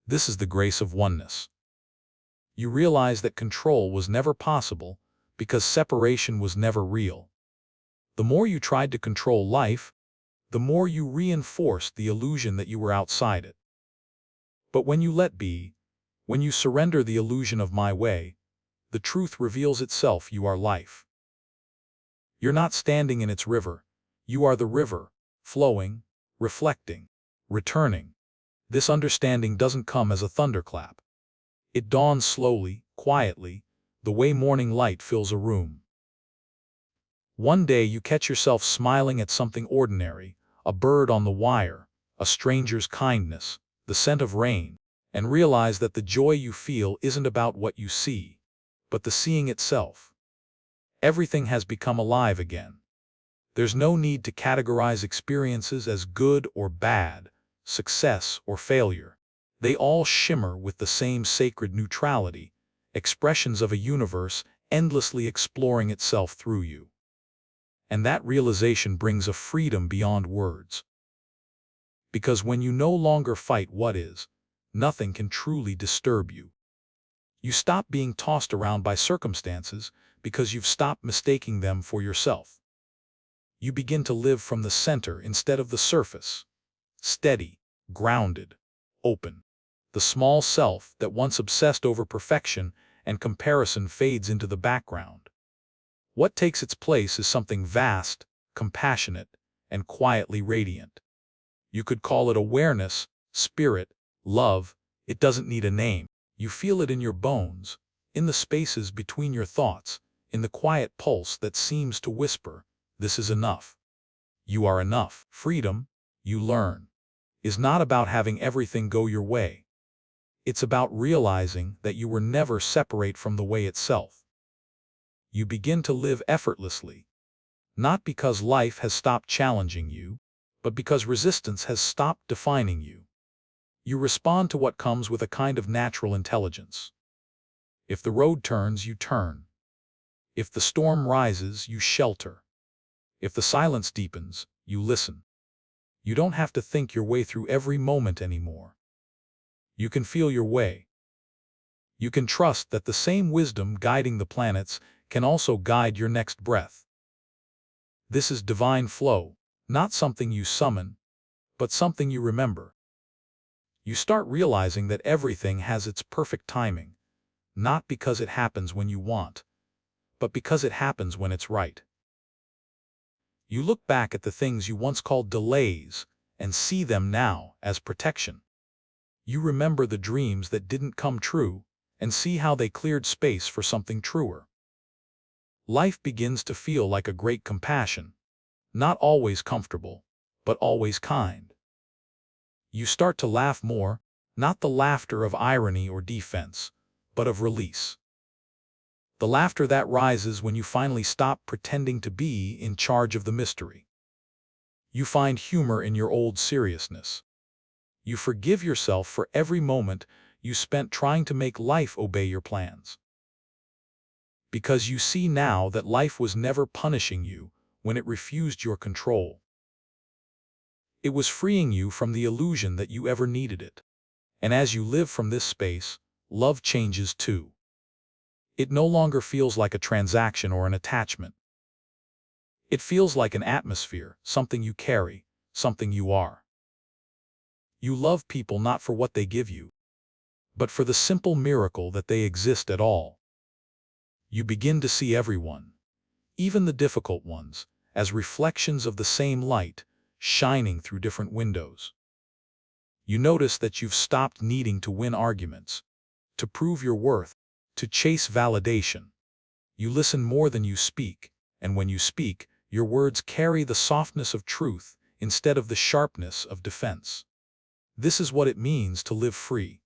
This is the grace of oneness. You realize that control was never possible because separation was never real. The more you tried to control life, the more you reinforced the illusion that you were outside it. But when you let be, when you surrender the illusion of my way, the truth reveals itself. You are life. You're not standing in its river. You are the river, flowing, reflecting, returning. This understanding doesn't come as a thunderclap. It dawns slowly, quietly, the way morning light fills a room. One day you catch yourself smiling at something ordinary, a bird on the wire, a stranger's kindness, the scent of rain, and realize that the joy you feel isn't about what you see, but the seeing itself. Everything has become alive again. There's no need to categorize experiences as good or bad, success or failure. They all shimmer with the same sacred neutrality, expressions of a universe endlessly exploring itself through you. And that realization brings a freedom beyond words. Because when you no longer fight what is, nothing can truly disturb you. You stop being tossed around by circumstances because you've stopped mistaking them for yourself. You begin to live from the center instead of the surface. Steady, grounded, open. The small self that once obsessed over perfection and comparison fades into the background. What takes its place is something vast, compassionate, and quietly radiant. You could call it awareness, spirit, love. It doesn't need a name. You feel it in your bones, in the spaces between your thoughts, in the quiet pulse that seems to whisper, "This is enough. You are enough." Freedom, you learn, is not about having everything go your way. It's about realizing that you were never separate from the way itself. You begin to live effortlessly, not because life has stopped challenging you, but because resistance has stopped defining you. You respond to what comes with a kind of natural intelligence. If the road turns, you turn. If the storm rises, you shelter. If the silence deepens, you listen. You don't have to think your way through every moment anymore. You can feel your way. You can trust that the same wisdom guiding the planets can also guide your next breath. This is divine flow, not something you summon, but something you remember. You start realizing that everything has its perfect timing, not because it happens when you want, but because it happens when it's right. You look back at the things you once called delays and see them now as protection. You remember the dreams that didn't come true and see how they cleared space for something truer. Life begins to feel like a great compassion, not always comfortable, but always kind. You start to laugh more, not the laughter of irony or defense, but of release. The laughter that rises when you finally stop pretending to be in charge of the mystery. You find humor in your old seriousness. You forgive yourself for every moment you spent trying to make life obey your plans. Because you see now that life was never punishing you when it refused your control. It was freeing you from the illusion that you ever needed it. And as you live from this space, love changes too. It no longer feels like a transaction or an attachment. It feels like an atmosphere, something you carry, something you are. You love people not for what they give you, but for the simple miracle that they exist at all. You begin to see everyone, even the difficult ones, as reflections of the same light, shining through different windows. You notice that you've stopped needing to win arguments, to prove your worth, to chase validation. You listen more than you speak, and when you speak, your words carry the softness of truth instead of the sharpness of defense. This is what it means to live free.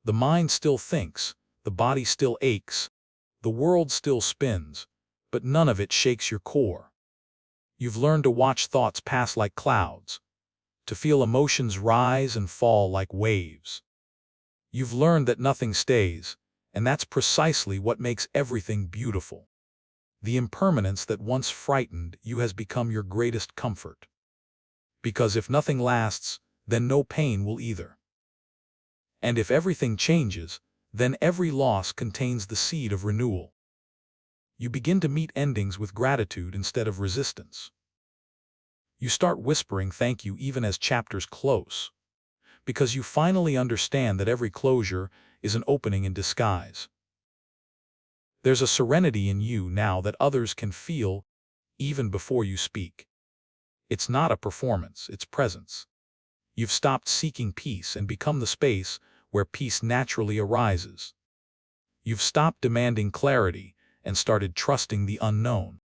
The mind still thinks, the body still aches, the world still spins, but none of it shakes your core. You've learned to watch thoughts pass like clouds, to feel emotions rise and fall like waves. You've learned that nothing stays, and that's precisely what makes everything beautiful. The impermanence that once frightened you has become your greatest comfort. Because if nothing lasts, then no pain will either. And if everything changes, then every loss contains the seed of renewal. You begin to meet endings with gratitude instead of resistance. You start whispering thank you even as chapters close, because you finally understand that every closure is an opening in disguise. There's a serenity in you now that others can feel even before you speak. It's not a performance, it's presence. You've stopped seeking peace and become the space where peace naturally arises. You've stopped demanding clarity and started trusting the unknown.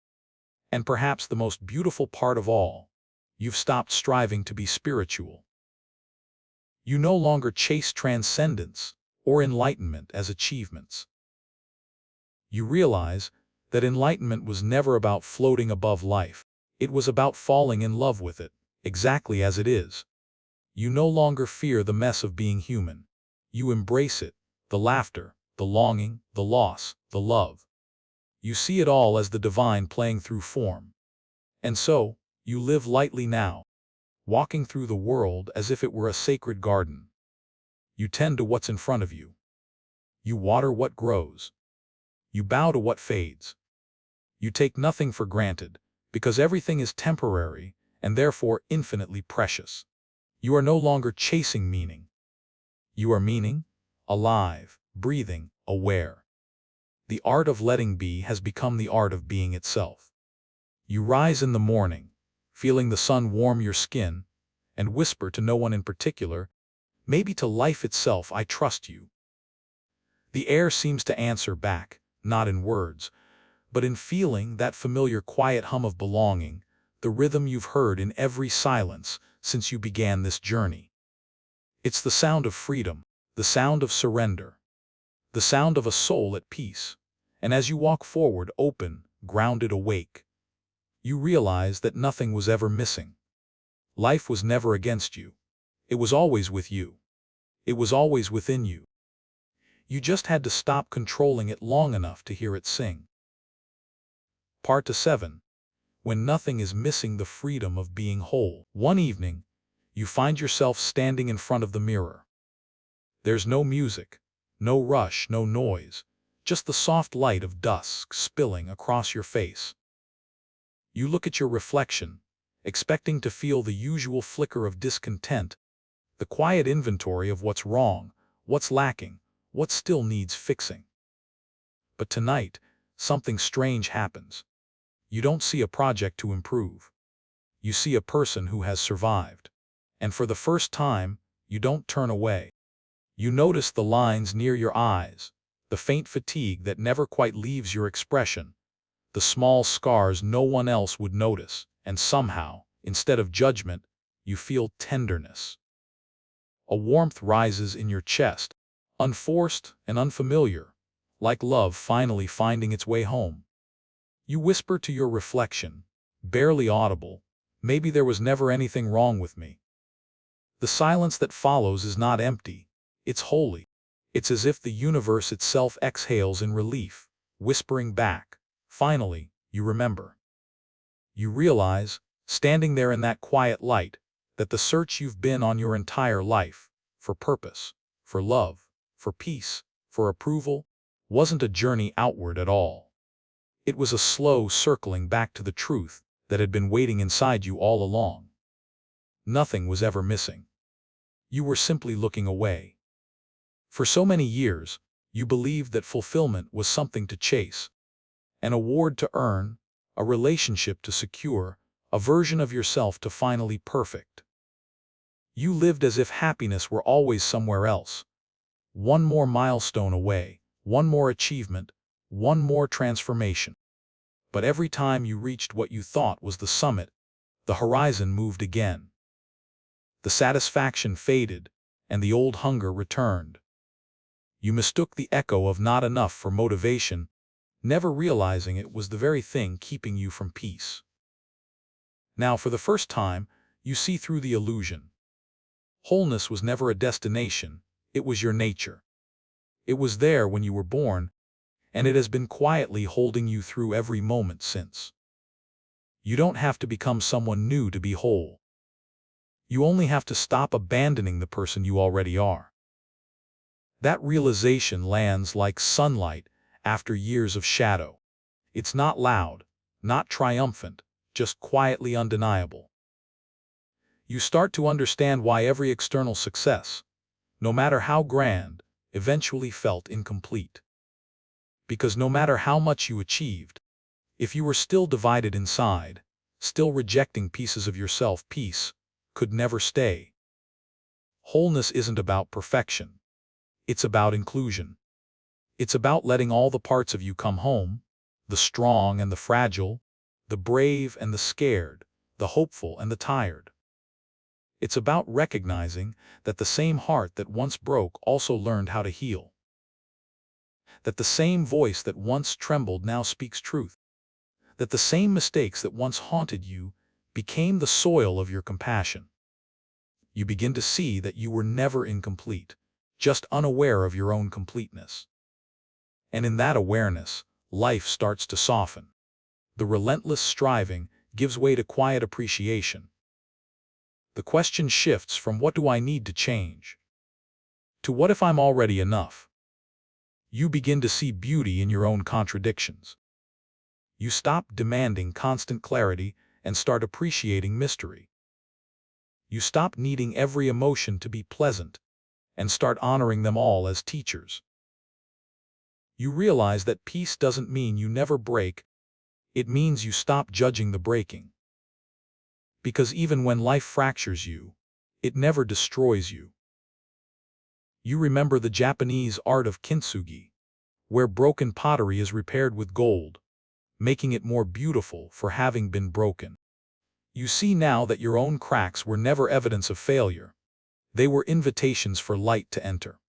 And perhaps the most beautiful part of all, you've stopped striving to be spiritual. You no longer chase transcendence or enlightenment as achievements. You realize that enlightenment was never about floating above life. It was about falling in love with it, exactly as it is. You no longer fear the mess of being human. You embrace it, the laughter, the longing, the loss, the love. You see it all as the divine playing through form. And so, you live lightly now, walking through the world as if it were a sacred garden. You tend to what's in front of you. You water what grows. You bow to what fades. You take nothing for granted, because everything is temporary and therefore infinitely precious. You are no longer chasing meaning. You are meaning, alive, breathing, aware. The art of letting be has become the art of being itself. You rise in the morning, feeling the sun warm your skin, and whisper to no one in particular, maybe to life itself, I trust you. The air seems to answer back, not in words, but in feeling that familiar quiet hum of belonging, the rhythm you've heard in every silence since you began this journey. It's the sound of freedom, the sound of surrender, the sound of a soul at peace. And as you walk forward, open, grounded, awake, you realize that nothing was ever missing. Life was never against you. It was always with you. It was always within you. You just had to stop controlling it long enough to hear it sing. Part 7. When nothing is missing, the freedom of being whole. One evening, you find yourself standing in front of the mirror. There's no music, no rush, no noise, just the soft light of dusk spilling across your face. You look at your reflection, expecting to feel the usual flicker of discontent, the quiet inventory of what's wrong, what's lacking, what still needs fixing. But tonight, something strange happens. You don't see a project to improve. You see a person who has survived. And for the first time, you don't turn away. You notice the lines near your eyes, the faint fatigue that never quite leaves your expression, the small scars no one else would notice, and somehow, instead of judgment, you feel tenderness. A warmth rises in your chest, unforced and unfamiliar, like love finally finding its way home. You whisper to your reflection, barely audible, maybe there was never anything wrong with me. The silence that follows is not empty, it's holy. It's as if the universe itself exhales in relief, whispering back, finally, you remember. You realize, standing there in that quiet light, that the search you've been on your entire life, for purpose, for love, for peace, for approval, wasn't a journey outward at all. It was a slow circling back to the truth that had been waiting inside you all along. Nothing was ever missing. You were simply looking away. For so many years, you believed that fulfillment was something to chase, an award to earn, a relationship to secure, a version of yourself to finally perfect. You lived as if happiness were always somewhere else. One more milestone away, one more achievement, one more transformation. But every time you reached what you thought was the summit, the horizon moved again. The satisfaction faded, and the old hunger returned. You mistook the echo of not enough for motivation, never realizing it was the very thing keeping you from peace. Now, for the first time, you see through the illusion. Wholeness was never a destination, It was your nature. It was there when you were born, and it has been quietly holding you through every moment since. You don't have to become someone new to be whole. You only have to stop abandoning the person you already are. That realization lands like sunlight after years of shadow. It's not loud, not triumphant, just quietly undeniable. You start to understand why every external success, no matter how grand, eventually felt incomplete. Because no matter how much you achieved, if you were still divided inside, still rejecting pieces of yourself, peace could never stay. Wholeness isn't about perfection. It's about inclusion. It's about letting all the parts of you come home, the strong and the fragile, the brave and the scared, the hopeful and the tired. It's about recognizing that the same heart that once broke also learned how to heal. That the same voice that once trembled now speaks truth. That the same mistakes that once haunted you became the soil of your compassion. You begin to see that you were never incomplete, just unaware of your own completeness. And in that awareness, life starts to soften. The relentless striving gives way to quiet appreciation. The question shifts from what do I need to change to what if I'm already enough? You begin to see beauty in your own contradictions. You stop demanding constant clarity and start appreciating mystery. You stop needing every emotion to be pleasant and start honoring them all as teachers. You realize that peace doesn't mean you never break, it means you stop judging the breaking. Because even when life fractures you, it never destroys you. You remember the Japanese art of kintsugi, where broken pottery is repaired with gold, making it more beautiful for having been broken. You see now that your own cracks were never evidence of failure. They were invitations for light to enter.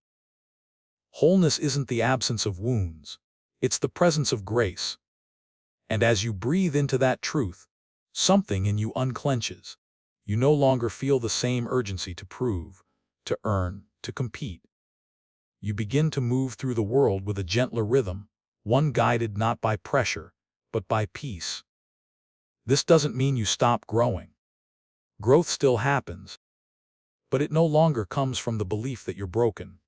Wholeness isn't the absence of wounds, it's the presence of grace. And as you breathe into that truth, something in you unclenches. You no longer feel the same urgency to prove, to earn, to compete. You begin to move through the world with a gentler rhythm, one guided not by pressure, but by peace. This doesn't mean you stop growing. Growth still happens, but it no longer comes from the belief that you're broken.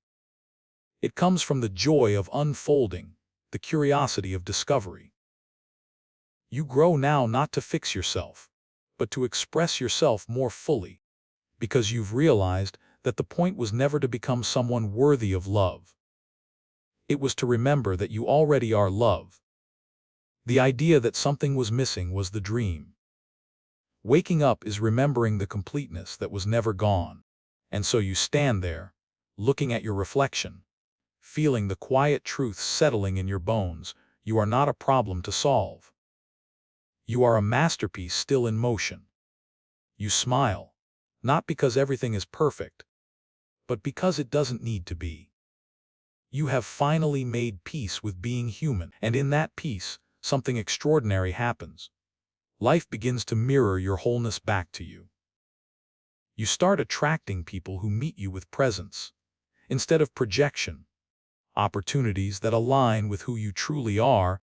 It comes from the joy of unfolding, the curiosity of discovery. You grow now not to fix yourself, but to express yourself more fully, because you've realized that the point was never to become someone worthy of love. It was to remember that you already are love. The idea that something was missing was the dream. Waking up is remembering the completeness that was never gone. And so you stand there, looking at your reflection, feeling the quiet truth settling in your bones. You are not a problem to solve. You are a masterpiece still in motion. You smile, not because everything is perfect, but because it doesn't need to be. You have finally made peace with being human, and in that peace, something extraordinary happens. Life begins to mirror your wholeness back to you. You start attracting people who meet you with presence, instead of projection, opportunities that align with who you truly are,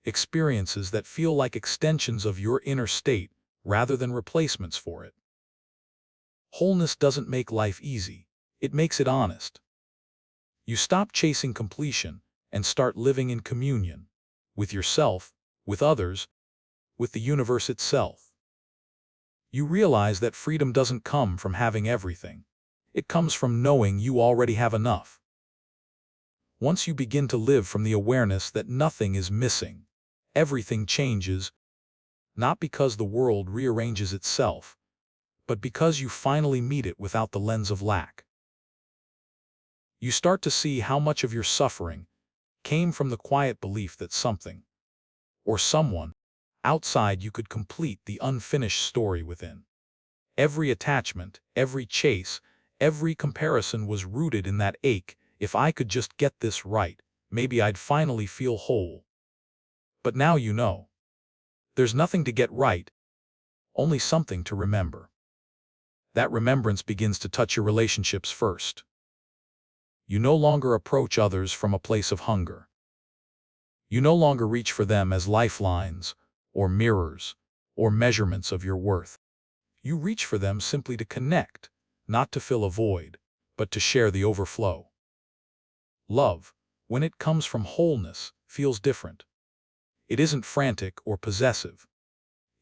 experiences that feel like extensions of your inner state rather than replacements for it. Wholeness doesn't make life easy, it makes it honest. You stop chasing completion and start living in communion, with yourself, with others, with the universe itself. You realize that freedom doesn't come from having everything. It comes from knowing you already have enough. Once you begin to live from the awareness that nothing is missing, everything changes, not because the world rearranges itself, but because you finally meet it without the lens of lack. You start to see how much of your suffering came from the quiet belief that something, or someone, outside you could complete the unfinished story within. Every attachment, every chase, every comparison was rooted in that ache. If I could just get this right, maybe I'd finally feel whole. But now you know. There's nothing to get right, only something to remember. That remembrance begins to touch your relationships first. You no longer approach others from a place of hunger. You no longer reach for them as lifelines, or mirrors, or measurements of your worth. You reach for them simply to connect, not to fill a void, but to share the overflow. Love, when it comes from wholeness, feels different. It isn't frantic or possessive.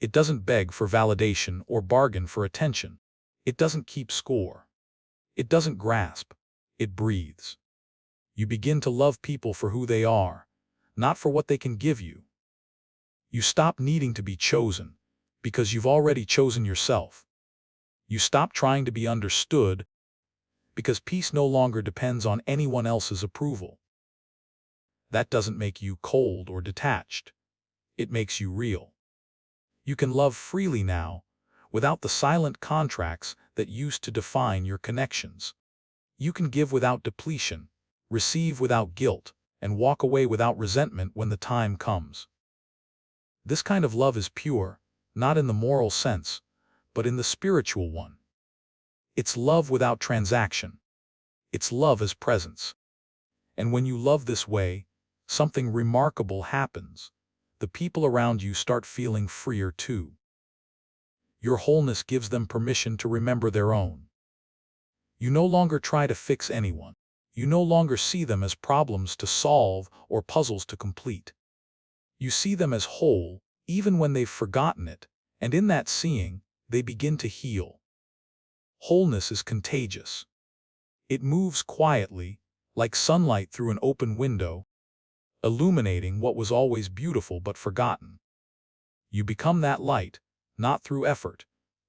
It doesn't beg for validation or bargain for attention. It doesn't keep score. It doesn't grasp. It breathes. You begin to love people for who they are, not for what they can give you. You stop needing to be chosen, because you've already chosen yourself. You stop trying to be understood, because peace no longer depends on anyone else's approval. That doesn't make you cold or detached. It makes you real. You can love freely now, without the silent contracts that used to define your connections. You can give without depletion, receive without guilt, and walk away without resentment when the time comes. This kind of love is pure, not in the moral sense, but in the spiritual one. It's love without transaction. It's love as presence. And when you love this way, something remarkable happens. The people around you start feeling freer too. Your wholeness gives them permission to remember their own. You no longer try to fix anyone. You no longer see them as problems to solve or puzzles to complete. You see them as whole, even when they've forgotten it, and in that seeing, they begin to heal. Wholeness is contagious. It moves quietly, like sunlight through an open window, illuminating what was always beautiful but forgotten. You become that light, not through effort,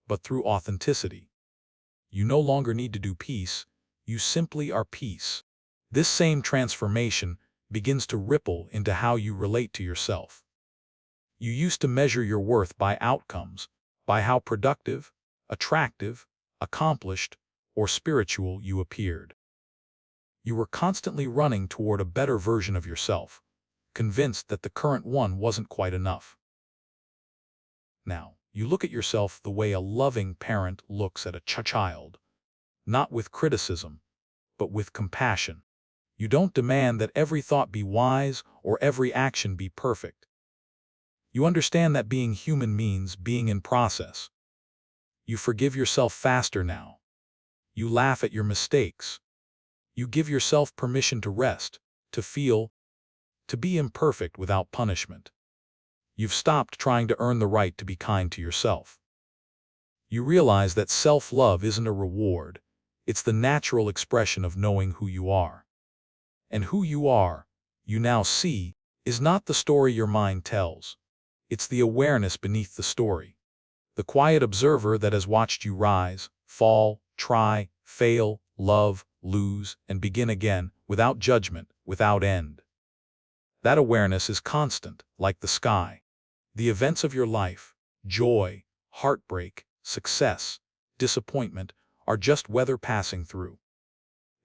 but through authenticity. You no longer need to do peace, you simply are peace. This same transformation begins to ripple into how you relate to yourself. You used to measure your worth by outcomes, by how productive, attractive, accomplished, or spiritual you appeared. You were constantly running toward a better version of yourself, convinced that the current one wasn't quite enough. Now, you look at yourself the way a loving parent looks at a child, not with criticism, but with compassion. You don't demand that every thought be wise or every action be perfect. You understand that being human means being in process. You forgive yourself faster now. You laugh at your mistakes. You give yourself permission to rest, to feel, to be imperfect without punishment. You've stopped trying to earn the right to be kind to yourself. You realize that self-love isn't a reward. It's the natural expression of knowing who you are. And who you are, you now see, is not the story your mind tells. It's the awareness beneath the story. The quiet observer that has watched you rise, fall, try, fail, love, lose, and begin again, without judgment, without end. That awareness is constant, like the sky. The events of your life, joy, heartbreak, success, disappointment, are just weather passing through.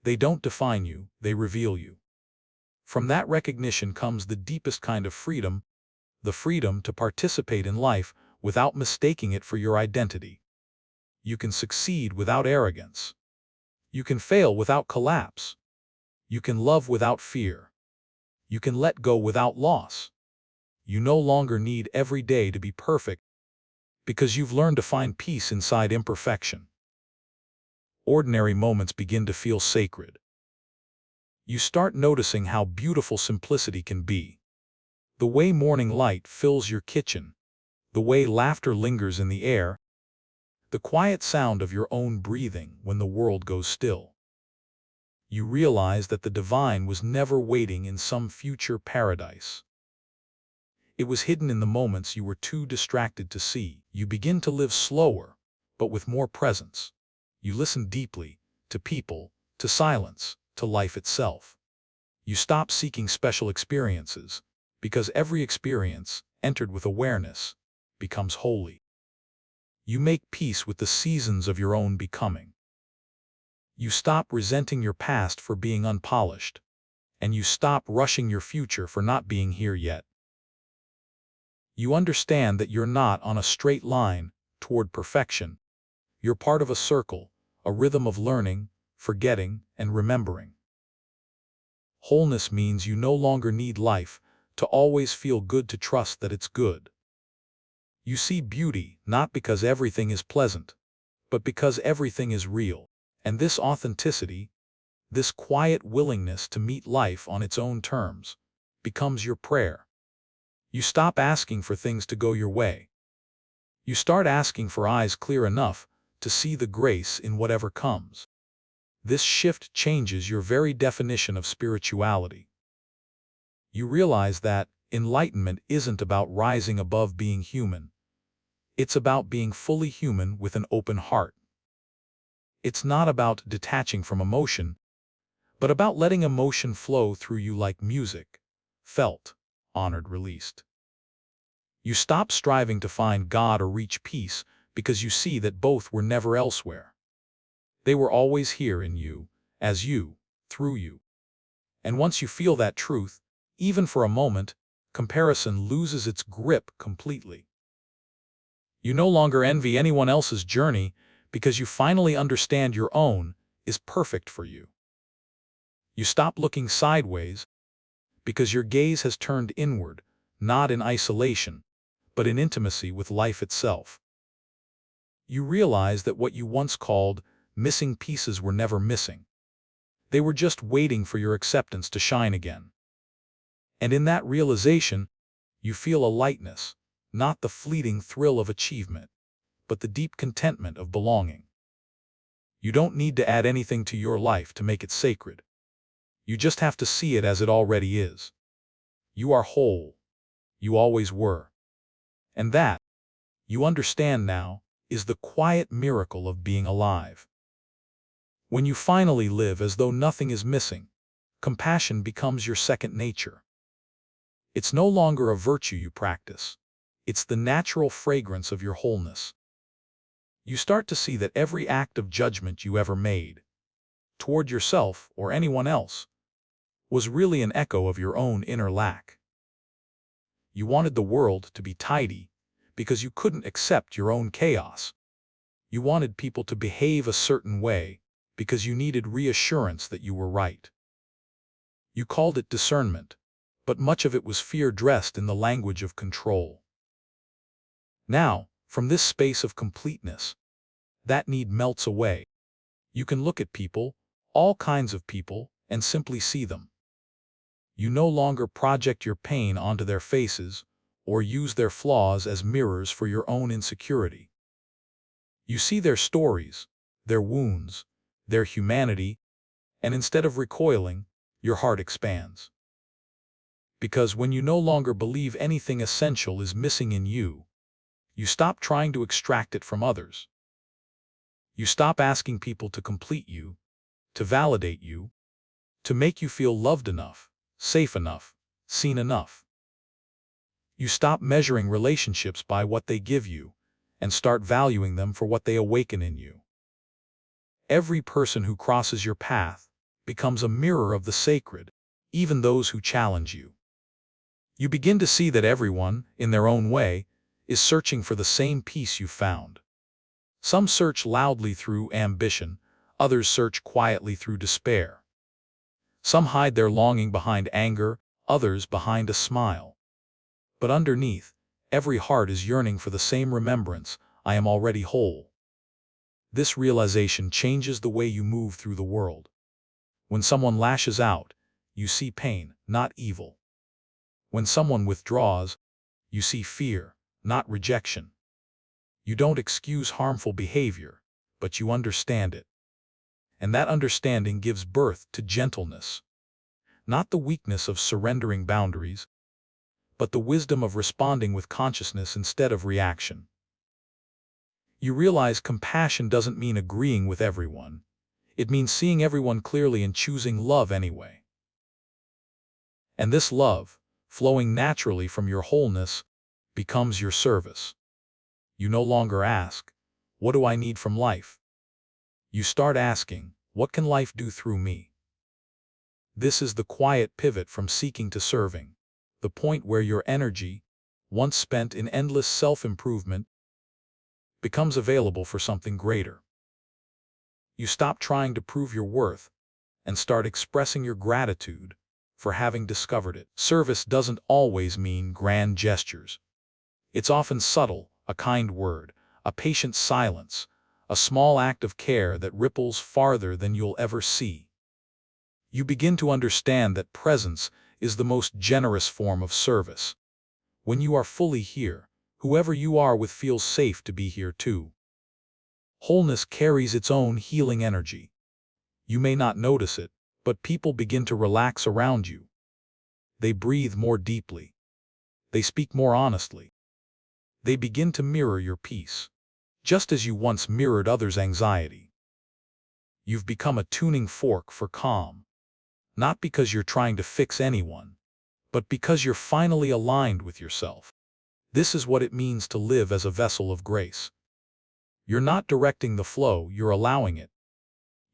They don't define you, they reveal you. From that recognition comes the deepest kind of freedom, the freedom to participate in life without mistaking it for your identity. You can succeed without arrogance. You can fail without collapse. You can love without fear. You can let go without loss. You no longer need every day to be perfect because you've learned to find peace inside imperfection. Ordinary moments begin to feel sacred. You start noticing how beautiful simplicity can be. The way morning light fills your kitchen, the way laughter lingers in the air, the quiet sound of your own breathing when the world goes still. You realize that the divine was never waiting in some future paradise. It was hidden in the moments you were too distracted to see. You begin to live slower, but with more presence. You listen deeply, to people, to silence, to life itself. You stop seeking special experiences, because every experience, entered with awareness, becomes holy. You make peace with the seasons of your own becoming. You stop resenting your past for being unpolished, and you stop rushing your future for not being here yet. You understand that you're not on a straight line toward perfection. You're part of a circle, a rhythm of learning, forgetting, and remembering. Wholeness means you no longer need life to always feel good to trust that it's good. You see beauty not because everything is pleasant, but because everything is real. And this authenticity, this quiet willingness to meet life on its own terms, becomes your prayer. You stop asking for things to go your way. You start asking for eyes clear enough to see the grace in whatever comes. This shift changes your very definition of spirituality. You realize that enlightenment isn't about rising above being human. It's about being fully human with an open heart. It's not about detaching from emotion, but about letting emotion flow through you like music, felt, honored, released. You stop striving to find God or reach peace because you see that both were never elsewhere. They were always here in you, as you, through you. And once you feel that truth, even for a moment, comparison loses its grip completely. You no longer envy anyone else's journey because you finally understand your own is perfect for you. You stop looking sideways because your gaze has turned inward, not in isolation, but in intimacy with life itself. You realize that what you once called missing pieces were never missing. They were just waiting for your acceptance to shine again. And in that realization, you feel a lightness, not the fleeting thrill of achievement, but the deep contentment of belonging. You don't need to add anything to your life to make it sacred. You just have to see it as it already is. You are whole. You always were. And that, you understand now, is the quiet miracle of being alive. When you finally live as though nothing is missing, compassion becomes your second nature. It's no longer a virtue you practice. It's the natural fragrance of your wholeness. You start to see that every act of judgment you ever made, toward yourself or anyone else, was really an echo of your own inner lack. You wanted the world to be tidy because you couldn't accept your own chaos. You wanted people to behave a certain way because you needed reassurance that you were right. You called it discernment, but much of it was fear dressed in the language of control. Now, from this space of completeness, that need melts away. You can look at people, all kinds of people, and simply see them. You no longer project your pain onto their faces or use their flaws as mirrors for your own insecurity. You see their stories, their wounds, their humanity, and instead of recoiling, your heart expands. Because when you no longer believe anything essential is missing in you, you stop trying to extract it from others. You stop asking people to complete you, to validate you, to make you feel loved enough, safe enough, seen enough. You stop measuring relationships by what they give you, and start valuing them for what they awaken in you. Every person who crosses your path becomes a mirror of the sacred, even those who challenge you. You begin to see that everyone, in their own way, is searching for the same peace you found. Some search loudly through ambition, others search quietly through despair. Some hide their longing behind anger, others behind a smile. But underneath, every heart is yearning for the same remembrance: I am already whole. This realization changes the way you move through the world. When someone lashes out, you see pain, not evil. When someone withdraws, you see fear, not rejection. You don't excuse harmful behavior, but you understand it. And that understanding gives birth to gentleness. Not the weakness of surrendering boundaries, but the wisdom of responding with consciousness instead of reaction. You realize compassion doesn't mean agreeing with everyone. It means seeing everyone clearly and choosing love anyway. And this love, flowing naturally from your wholeness, becomes your service. You no longer ask, what do I need from life? You start asking, what can life do through me? This is the quiet pivot from seeking to serving, the point where your energy, once spent in endless self-improvement, becomes available for something greater. You stop trying to prove your worth and start expressing your gratitude for having discovered it. Service doesn't always mean grand gestures. It's often subtle, a kind word, a patient silence, a small act of care that ripples farther than you'll ever see. You begin to understand that presence is the most generous form of service. When you are fully here, whoever you are with feels safe to be here too. Wholeness carries its own healing energy. You may not notice it, but people begin to relax around you. They breathe more deeply. They speak more honestly. They begin to mirror your peace, just as you once mirrored others' anxiety. You've become a tuning fork for calm, not because you're trying to fix anyone, but because you're finally aligned with yourself. This is what it means to live as a vessel of grace. You're not directing the flow, you're allowing it.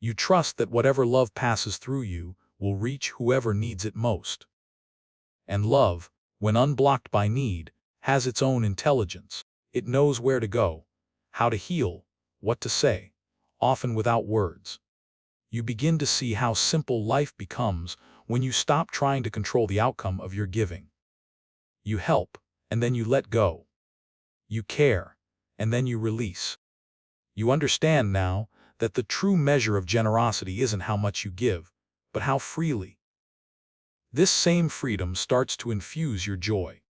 You trust that whatever love passes through you will reach whoever needs it most. And love, when unblocked by need, has its own intelligence. It knows where to go, how to heal, what to say, often without words. You begin to see how simple life becomes when you stop trying to control the outcome of your giving. You help, and then you let go. You care, and then you release. You understand now that the true measure of generosity isn't how much you give, but how freely. This same freedom starts to infuse your joy.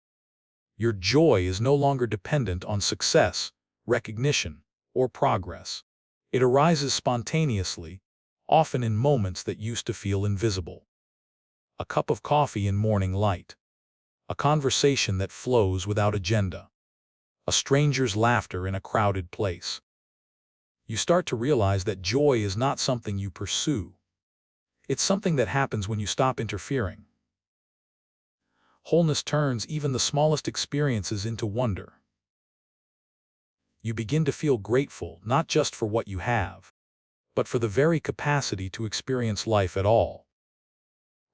Your joy is no longer dependent on success, recognition, or progress. It arises spontaneously, often in moments that used to feel invisible. A cup of coffee in morning light. A conversation that flows without agenda. A stranger's laughter in a crowded place. You start to realize that joy is not something you pursue. It's something that happens when you stop interfering. Wholeness turns even the smallest experiences into wonder. You begin to feel grateful not just for what you have, but for the very capacity to experience life at all.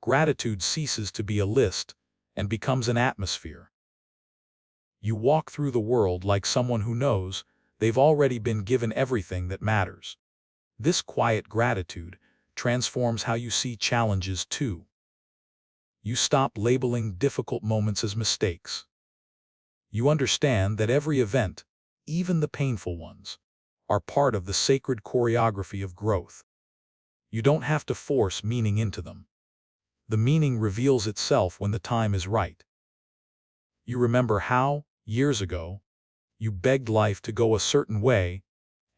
Gratitude ceases to be a list and becomes an atmosphere. You walk through the world like someone who knows they've already been given everything that matters. This quiet gratitude transforms how you see challenges too. You stop labeling difficult moments as mistakes. You understand that every event, even the painful ones, are part of the sacred choreography of growth. You don't have to force meaning into them. The meaning reveals itself when the time is right. You remember how, years ago, you begged life to go a certain way,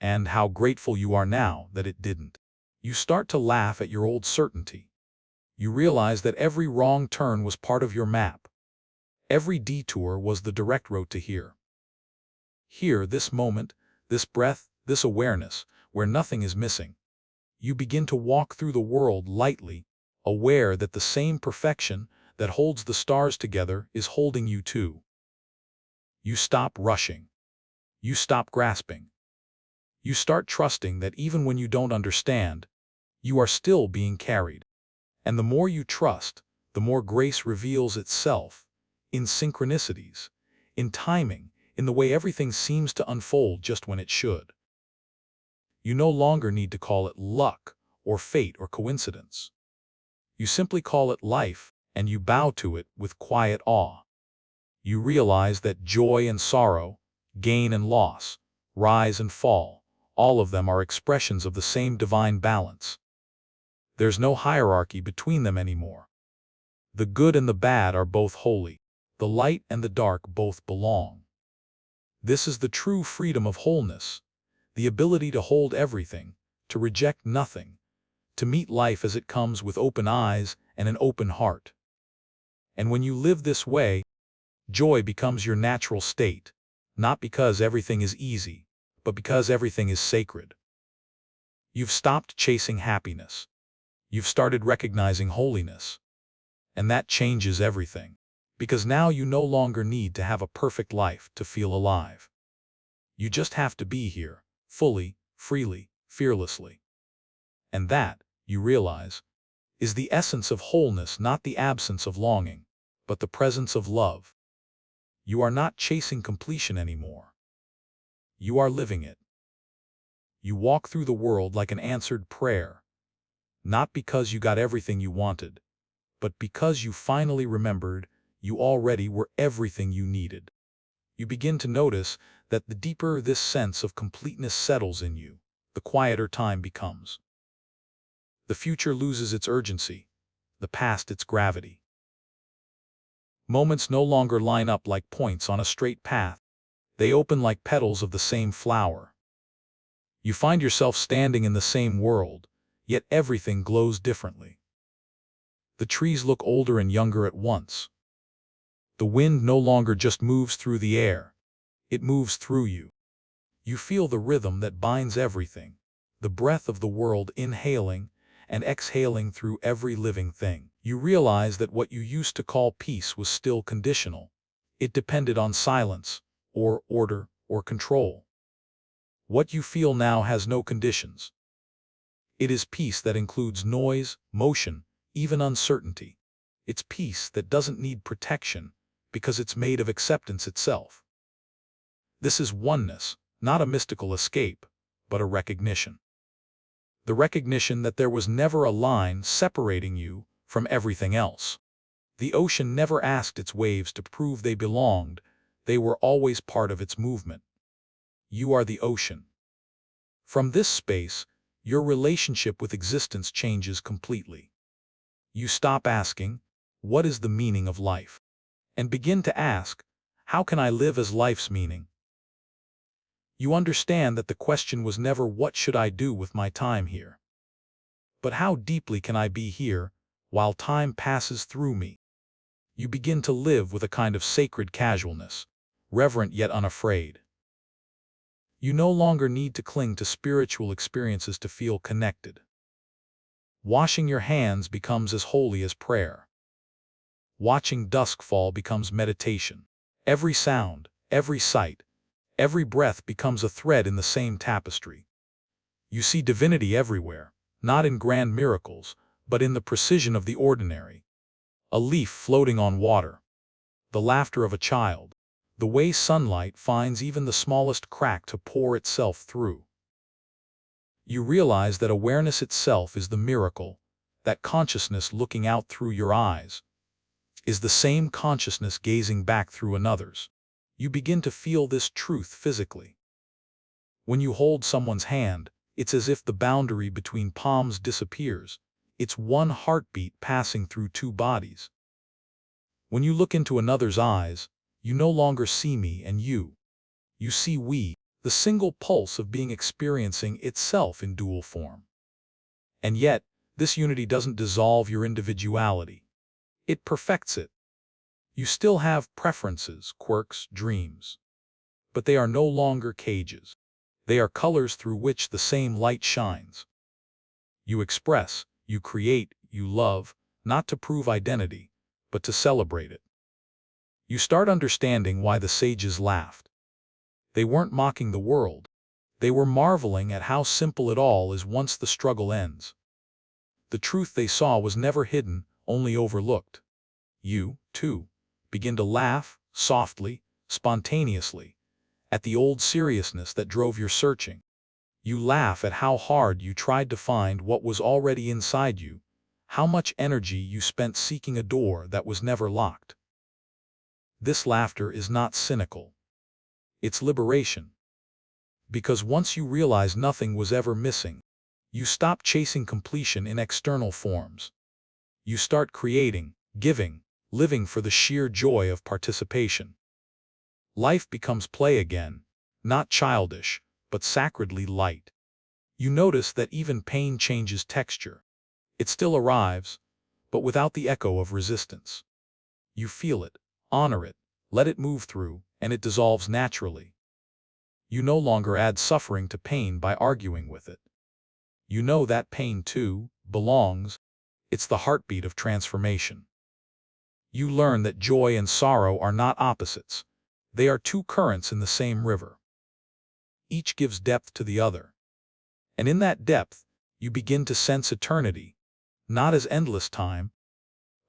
and how grateful you are now that it didn't. You start to laugh at your old certainty. You realize that every wrong turn was part of your map. Every detour was the direct road to here. Here, this moment, this breath, this awareness, where nothing is missing. You begin to walk through the world lightly, aware that the same perfection that holds the stars together is holding you too. You stop rushing. You stop grasping. You start trusting that even when you don't understand, you are still being carried. And the more you trust, the more grace reveals itself, in synchronicities, in timing, in the way everything seems to unfold just when it should. You no longer need to call it luck, or fate, or coincidence. You simply call it life, and you bow to it with quiet awe. You realize that joy and sorrow, gain and loss, rise and fall, all of them are expressions of the same divine balance. There's no hierarchy between them anymore. The good and the bad are both holy. The light and the dark both belong. This is the true freedom of wholeness, the ability to hold everything, to reject nothing, to meet life as it comes with open eyes and an open heart. And when you live this way, joy becomes your natural state, not because everything is easy, but because everything is sacred. You've stopped chasing happiness. You've started recognizing holiness. And that changes everything. Because now you no longer need to have a perfect life to feel alive. You just have to be here, fully, freely, fearlessly. And that, you realize, is the essence of wholeness, not the absence of longing, but the presence of love. You are not chasing completion anymore. You are living it. You walk through the world like an answered prayer, not because you got everything you wanted, but because you finally remembered, you already were everything you needed. You begin to notice that the deeper this sense of completeness settles in you, the quieter time becomes. The future loses its urgency, the past its gravity. Moments no longer line up like points on a straight path. They open like petals of the same flower. You find yourself standing in the same world, yet everything glows differently. The trees look older and younger at once. The wind no longer just moves through the air. It moves through you. You feel the rhythm that binds everything, the breath of the world inhaling and exhaling through every living thing. You realize that what you used to call peace was still conditional. It depended on silence, or order, or control. What you feel now has no conditions. It is peace that includes noise, motion, even uncertainty. It's peace that doesn't need protection, because it's made of acceptance itself. This is oneness, not a mystical escape, but a recognition. The recognition that there was never a line separating you from everything else. The ocean never asked its waves to prove they belonged. They were always part of its movement. You are the ocean. From this space, your relationship with existence changes completely. You stop asking, "What is the meaning of life?" and begin to ask, "How can I live as life's meaning?" You understand that the question was never, "What should I do with my time here?" but "How deeply can I be here while time passes through me?" You begin to live with a kind of sacred casualness, reverent yet unafraid. You no longer need to cling to spiritual experiences to feel connected. Washing your hands becomes as holy as prayer. Watching dusk fall becomes meditation. Every sound, every sight, every breath becomes a thread in the same tapestry. You see divinity everywhere, not in grand miracles, but in the precision of the ordinary. A leaf floating on water, the laughter of a child, the way sunlight finds even the smallest crack to pour itself through. You realize that awareness itself is the miracle, that consciousness looking out through your eyes is the same consciousness gazing back through another's. You begin to feel this truth physically. When you hold someone's hand, it's as if the boundary between palms disappears. It's one heartbeat passing through two bodies. When you look into another's eyes, you no longer see me and you. You see we, the single pulse of being experiencing itself in dual form. And yet, this unity doesn't dissolve your individuality. It perfects it. You still have preferences, quirks, dreams. But they are no longer cages. They are colors through which the same light shines. You express, you create, you love, not to prove identity, but to celebrate it. You start understanding why the sages laughed. They weren't mocking the world. They were marveling at how simple it all is once the struggle ends. The truth they saw was never hidden, only overlooked. You, too, begin to laugh, softly, spontaneously, at the old seriousness that drove your searching. You laugh at how hard you tried to find what was already inside you, how much energy you spent seeking a door that was never locked. This laughter is not cynical. It's liberation. Because once you realize nothing was ever missing, you stop chasing completion in external forms. You start creating, giving, living for the sheer joy of participation. Life becomes play again, not childish, but sacredly light. You notice that even pain changes texture. It still arrives, but without the echo of resistance. You feel it, honor it, let it move through, and it dissolves naturally. You no longer add suffering to pain by arguing with it. You know that pain, too, belongs. It's the heartbeat of transformation. You learn that joy and sorrow are not opposites. They are two currents in the same river. Each gives depth to the other. And in that depth, you begin to sense eternity, not as endless time,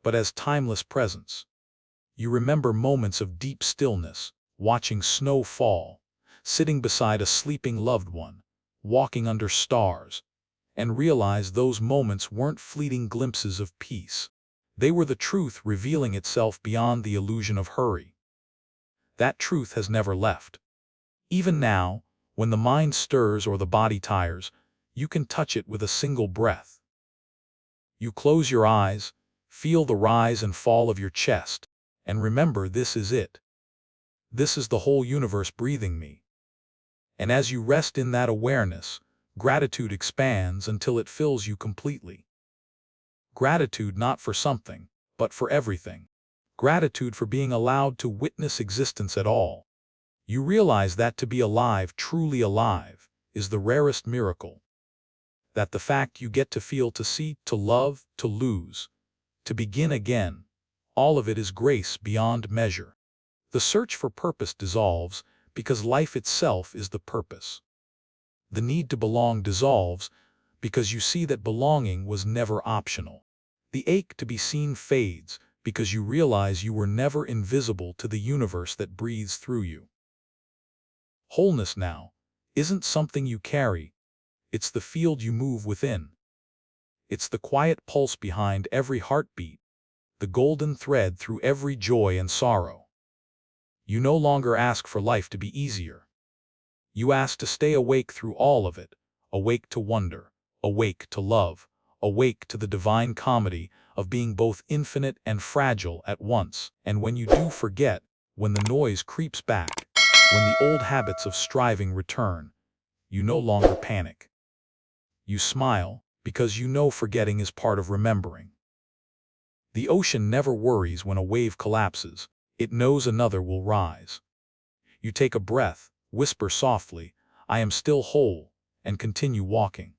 but as timeless presence. You remember moments of deep stillness, watching snow fall, sitting beside a sleeping loved one, walking under stars, and realize those moments weren't fleeting glimpses of peace. They were the truth revealing itself beyond the illusion of hurry. That truth has never left. Even now, when the mind stirs or the body tires, you can touch it with a single breath. You close your eyes, feel the rise and fall of your chest, and remember this is it. This is the whole universe breathing me. And as you rest in that awareness, gratitude expands until it fills you completely. Gratitude not for something, but for everything. Gratitude for being allowed to witness existence at all. You realize that to be alive, truly alive, is the rarest miracle. That the fact you get to feel, to see, to love, to lose, to begin again, all of it is grace beyond measure. The search for purpose dissolves because life itself is the purpose. The need to belong dissolves because you see that belonging was never optional. The ache to be seen fades because you realize you were never invisible to the universe that breathes through you. Wholeness now isn't something you carry, it's the field you move within. It's the quiet pulse behind every heartbeat, the golden thread through every joy and sorrow. You no longer ask for life to be easier. You ask to stay awake through all of it, awake to wonder, awake to love, awake to the divine comedy of being both infinite and fragile at once. And when you do forget, when the noise creeps back, when the old habits of striving return, you no longer panic. You smile, because you know forgetting is part of remembering. The ocean never worries when a wave collapses, it knows another will rise. You take a breath, whisper softly, "I am still whole," and continue walking.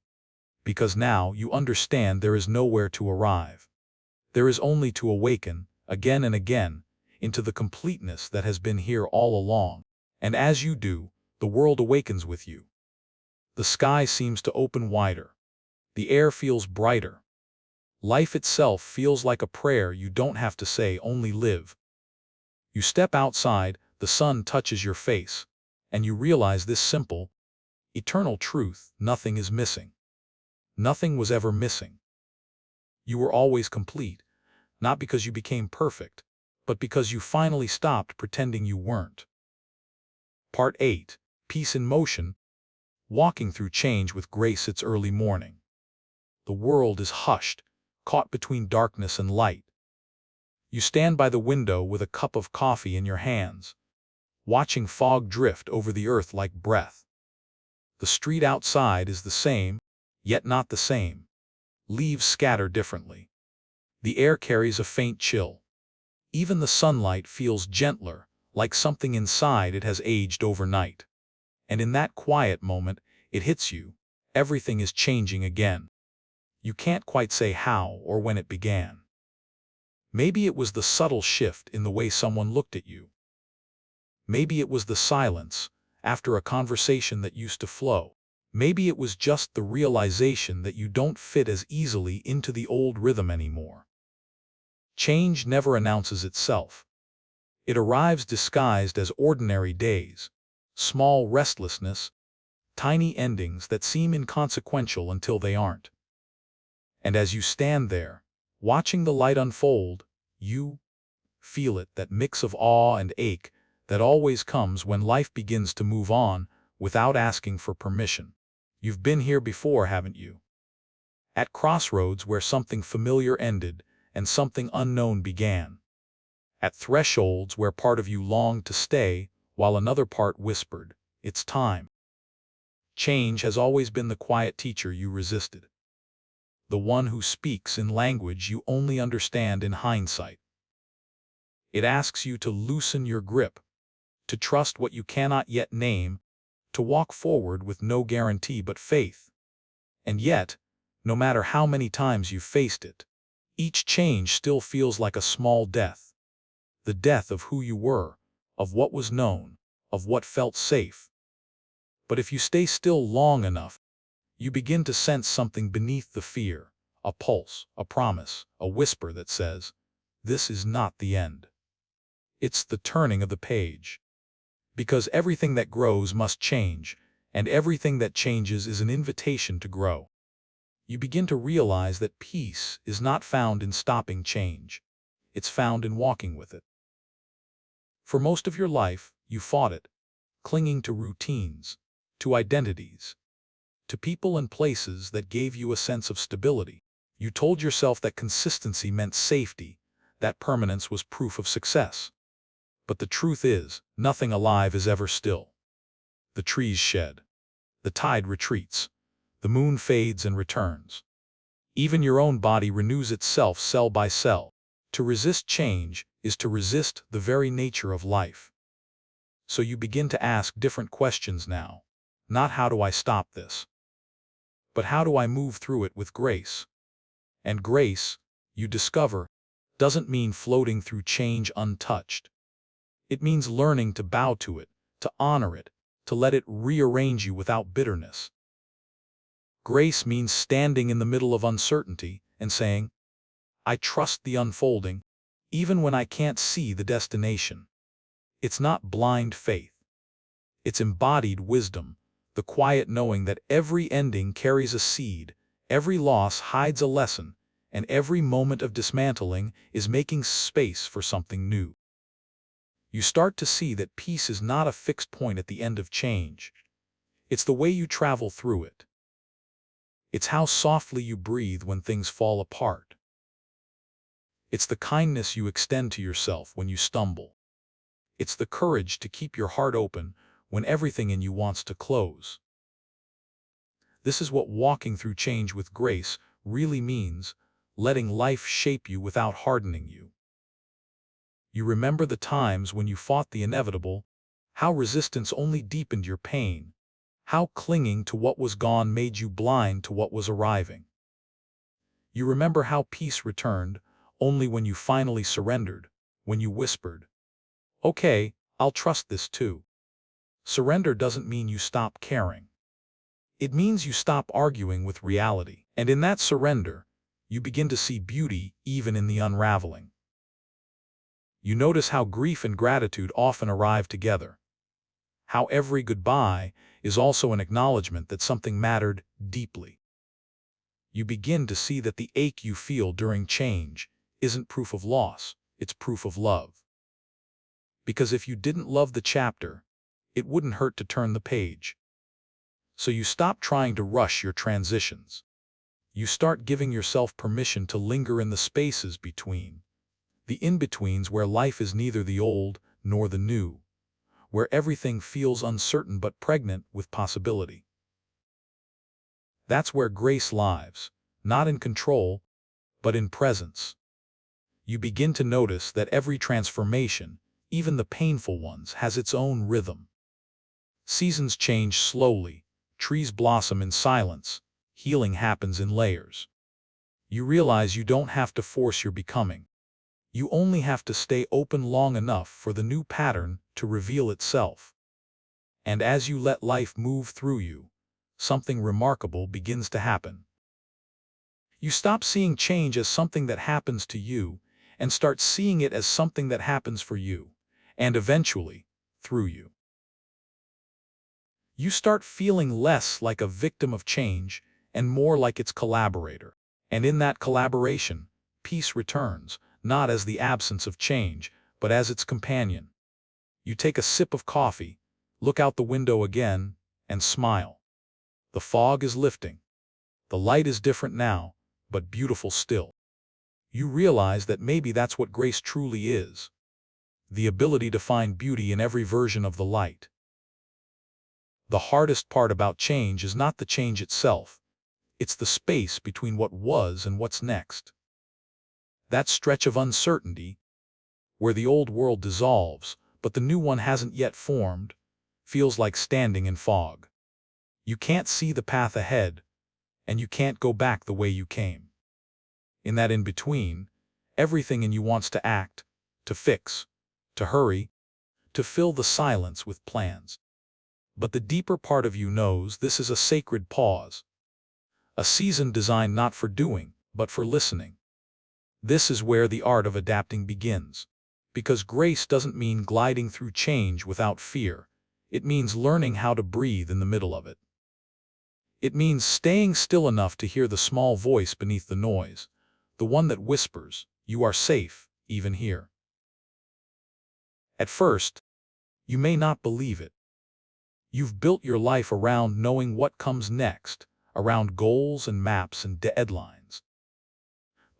Because now you understand there is nowhere to arrive. There is only to awaken, again and again, into the completeness that has been here all along. And as you do, the world awakens with you. The sky seems to open wider. The air feels brighter. Life itself feels like a prayer you don't have to say, only live. You step outside, the sun touches your face, and you realize this simple, eternal truth: nothing is missing. Nothing was ever missing. You were always complete, not because you became perfect, but because you finally stopped pretending you weren't. Part 8. Peace in Motion. Walking through change with grace. It's early morning. The world is hushed, caught between darkness and light. You stand by the window with a cup of coffee in your hands, watching fog drift over the earth like breath. The street outside is the same, yet not the same. Leaves scatter differently. The air carries a faint chill. Even the sunlight feels gentler, like something inside it has aged overnight. And in that quiet moment, it hits you. Everything is changing again. You can't quite say how or when it began. Maybe it was the subtle shift in the way someone looked at you. Maybe it was the silence after a conversation that used to flow. Maybe it was just the realization that you don't fit as easily into the old rhythm anymore. Change never announces itself. It arrives disguised as ordinary days, small restlessness, tiny endings that seem inconsequential until they aren't. And as you stand there, watching the light unfold, you feel it, that mix of awe and ache that always comes when life begins to move on without asking for permission. You've been here before, haven't you? At crossroads where something familiar ended and something unknown began. At thresholds where part of you longed to stay while another part whispered, "It's time." Change has always been the quiet teacher you resisted. The one who speaks in language you only understand in hindsight. It asks you to loosen your grip, to trust what you cannot yet name, to walk forward with no guarantee but faith. And yet, no matter how many times you've faced it, each change still feels like a small death. The death of who you were, of what was known, of what felt safe. But if you stay still long enough, you begin to sense something beneath the fear, a pulse, a promise, a whisper that says, "This is not the end." It's the turning of the page. Because everything that grows must change, and everything that changes is an invitation to grow. You begin to realize that peace is not found in stopping change. It's found in walking with it. For most of your life, you fought it, clinging to routines, to identities, to people and places that gave you a sense of stability. You told yourself that consistency meant safety, that permanence was proof of success. But the truth is, nothing alive is ever still. The trees shed. The tide retreats. The moon fades and returns. Even your own body renews itself cell by cell. To resist change is to resist the very nature of life. So you begin to ask different questions now. Not how do I stop this? But how do I move through it with grace? And grace, you discover, doesn't mean floating through change untouched. It means learning to bow to it, to honor it, to let it rearrange you without bitterness. Grace means standing in the middle of uncertainty and saying, I trust the unfolding, even when I can't see the destination. It's not blind faith. It's embodied wisdom, the quiet knowing that every ending carries a seed, every loss hides a lesson, and every moment of dismantling is making space for something new. You start to see that peace is not a fixed point at the end of change. It's the way you travel through it. It's how softly you breathe when things fall apart. It's the kindness you extend to yourself when you stumble. It's the courage to keep your heart open when everything in you wants to close. This is what walking through change with grace really means, letting life shape you without hardening you. You remember the times when you fought the inevitable, how resistance only deepened your pain, how clinging to what was gone made you blind to what was arriving. You remember how peace returned only when you finally surrendered, when you whispered, okay, I'll trust this too. Surrender doesn't mean you stop caring. It means you stop arguing with reality. And in that surrender, you begin to see beauty even in the unraveling. You notice how grief and gratitude often arrive together. How every goodbye is also an acknowledgement that something mattered deeply. You begin to see that the ache you feel during change isn't proof of loss, it's proof of love. Because if you didn't love the chapter, it wouldn't hurt to turn the page. So you stop trying to rush your transitions. You start giving yourself permission to linger in the spaces between. The in-betweens where life is neither the old nor the new, where everything feels uncertain but pregnant with possibility. That's where grace lives, not in control, but in presence. You begin to notice that every transformation, even the painful ones, has its own rhythm. Seasons change slowly, trees blossom in silence, healing happens in layers. You realize you don't have to force your becoming. You only have to stay open long enough for the new pattern to reveal itself. And as you let life move through you, something remarkable begins to happen. You stop seeing change as something that happens to you and start seeing it as something that happens for you, and eventually, through you. You start feeling less like a victim of change and more like its collaborator. And in that collaboration, peace returns, not as the absence of change, but as its companion. You take a sip of coffee, look out the window again, and smile. The fog is lifting. The light is different now, but beautiful still. You realize that maybe that's what grace truly is. The ability to find beauty in every version of the light. The hardest part about change is not the change itself. It's the space between what was and what's next. That stretch of uncertainty, where the old world dissolves, but the new one hasn't yet formed, feels like standing in fog. You can't see the path ahead, and you can't go back the way you came. In that in-between, everything in you wants to act, to fix, to hurry, to fill the silence with plans. But the deeper part of you knows this is a sacred pause. A season designed not for doing, but for listening. This is where the art of adapting begins. Because grace doesn't mean gliding through change without fear. It means learning how to breathe in the middle of it. It means staying still enough to hear the small voice beneath the noise, the one that whispers, "You are safe, even here." At first, you may not believe it. You've built your life around knowing what comes next, around goals and maps and deadlines.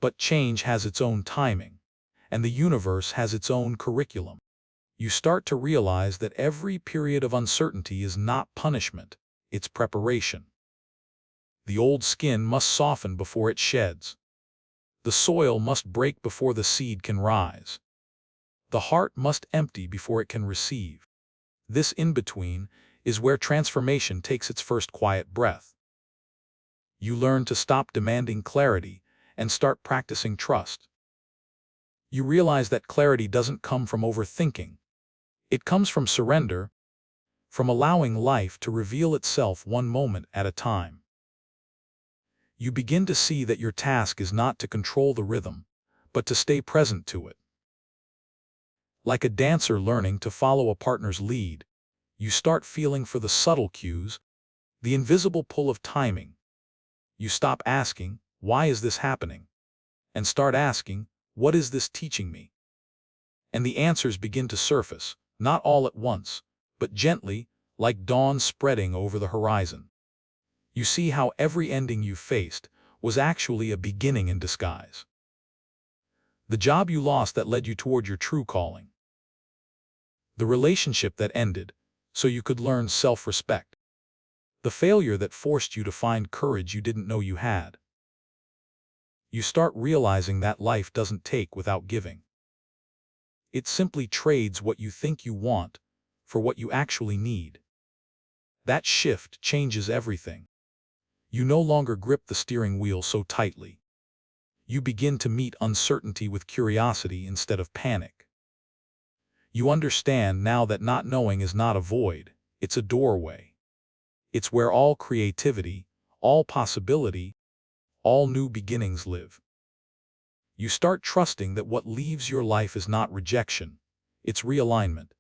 But change has its own timing, and the universe has its own curriculum. You start to realize that every period of uncertainty is not punishment, it's preparation. The old skin must soften before it sheds. The soil must break before the seed can rise. The heart must empty before it can receive. This in-between is where transformation takes its first quiet breath. You learn to stop demanding clarity and start practicing trust. You realize that clarity doesn't come from overthinking. It comes from surrender, from allowing life to reveal itself one moment at a time. You begin to see that your task is not to control the rhythm, but to stay present to it. Like a dancer learning to follow a partner's lead, you start feeling for the subtle cues, the invisible pull of timing. You stop asking, "Why is this happening?" and start asking, "What is this teaching me?" And the answers begin to surface, not all at once, but gently, like dawn spreading over the horizon. You see how every ending you faced was actually a beginning in disguise. The job you lost that led you toward your true calling. The relationship that ended so you could learn self-respect. The failure that forced you to find courage you didn't know you had. You start realizing that life doesn't take without giving. It simply trades what you think you want for what you actually need. That shift changes everything. You no longer grip the steering wheel so tightly. You begin to meet uncertainty with curiosity instead of panic. You understand now that not knowing is not a void, it's a doorway. It's where all creativity, all possibility, all new beginnings live. You start trusting that what leaves your life is not rejection, it's realignment.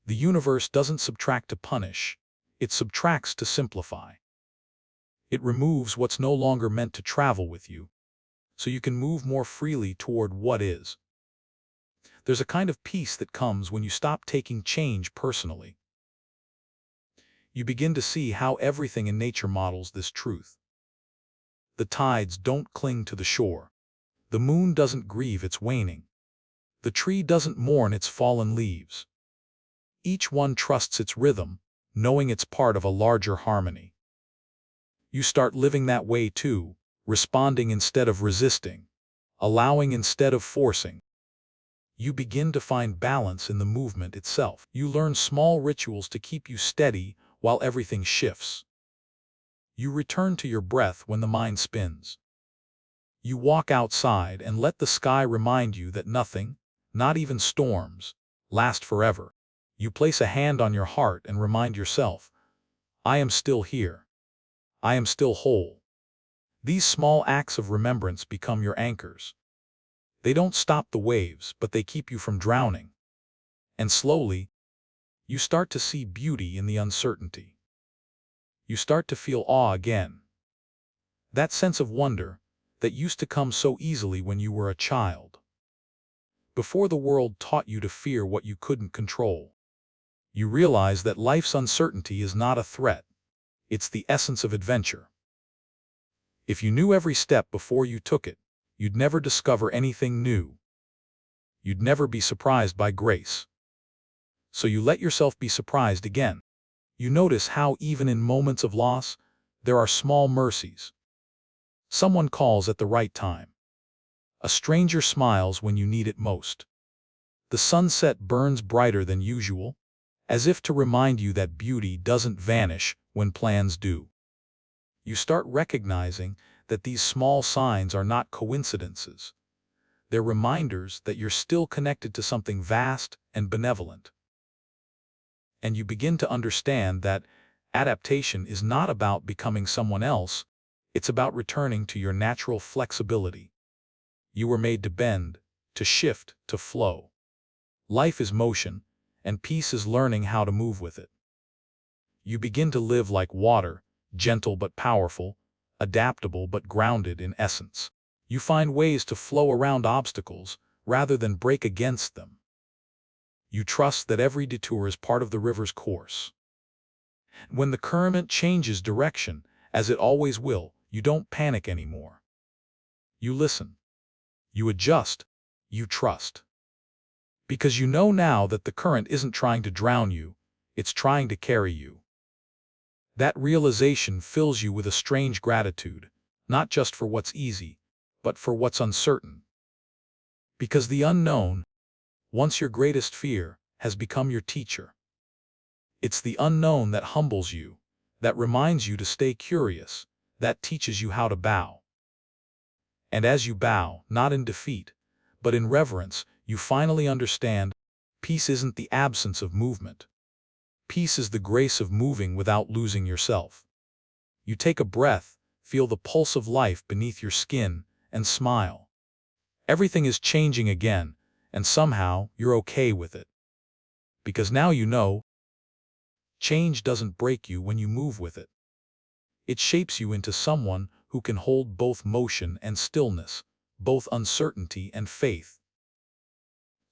The universe doesn't subtract to punish, it subtracts to simplify. It removes what's no longer meant to travel with you, so you can move more freely toward what is. There's a kind of peace that comes when you stop taking change personally. You begin to see how everything in nature models this truth. The tides don't cling to the shore. The moon doesn't grieve its waning. The tree doesn't mourn its fallen leaves. Each one trusts its rhythm, knowing it's part of a larger harmony. You start living that way too, responding instead of resisting, allowing instead of forcing. You begin to find balance in the movement itself. You learn small rituals to keep you steady while everything shifts. You return to your breath when the mind spins. You walk outside and let the sky remind you that nothing, not even storms, last forever. You place a hand on your heart and remind yourself, "I am still here. I am still whole." These small acts of remembrance become your anchors. They don't stop the waves, but they keep you from drowning. And slowly, you start to see beauty in the uncertainty. You start to feel awe again. That sense of wonder that used to come so easily when you were a child. Before the world taught you to fear what you couldn't control. You realize that life's uncertainty is not a threat. It's the essence of adventure. If you knew every step before you took it, you'd never discover anything new. You'd never be surprised by grace. So you let yourself be surprised again. You notice how even in moments of loss, there are small mercies. Someone calls at the right time. A stranger smiles when you need it most. The sunset burns brighter than usual, as if to remind you that beauty doesn't vanish when plans do. You start recognizing that these small signs are not coincidences. They're reminders that you're still connected to something vast and benevolent. And you begin to understand that adaptation is not about becoming someone else, it's about returning to your natural flexibility. You were made to bend, to shift, to flow. Life is motion, and peace is learning how to move with it. You begin to live like water, gentle but powerful, adaptable but grounded in essence. You find ways to flow around obstacles rather than break against them. You trust that every detour is part of the river's course. When the current changes direction, as it always will, you don't panic anymore. You listen. You adjust. You trust. Because you know now that the current isn't trying to drown you, it's trying to carry you. That realization fills you with a strange gratitude, not just for what's easy, but for what's uncertain. Because the unknown, once your greatest fear, has become your teacher. It's the unknown that humbles you, that reminds you to stay curious, that teaches you how to bow. And as you bow, not in defeat, but in reverence, you finally understand, peace isn't the absence of movement. Peace is the grace of moving without losing yourself. You take a breath, feel the pulse of life beneath your skin, and smile. Everything is changing again, and somehow you're okay with it. Because now you know, change doesn't break you when you move with it. It shapes you into someone who can hold both motion and stillness, both uncertainty and faith.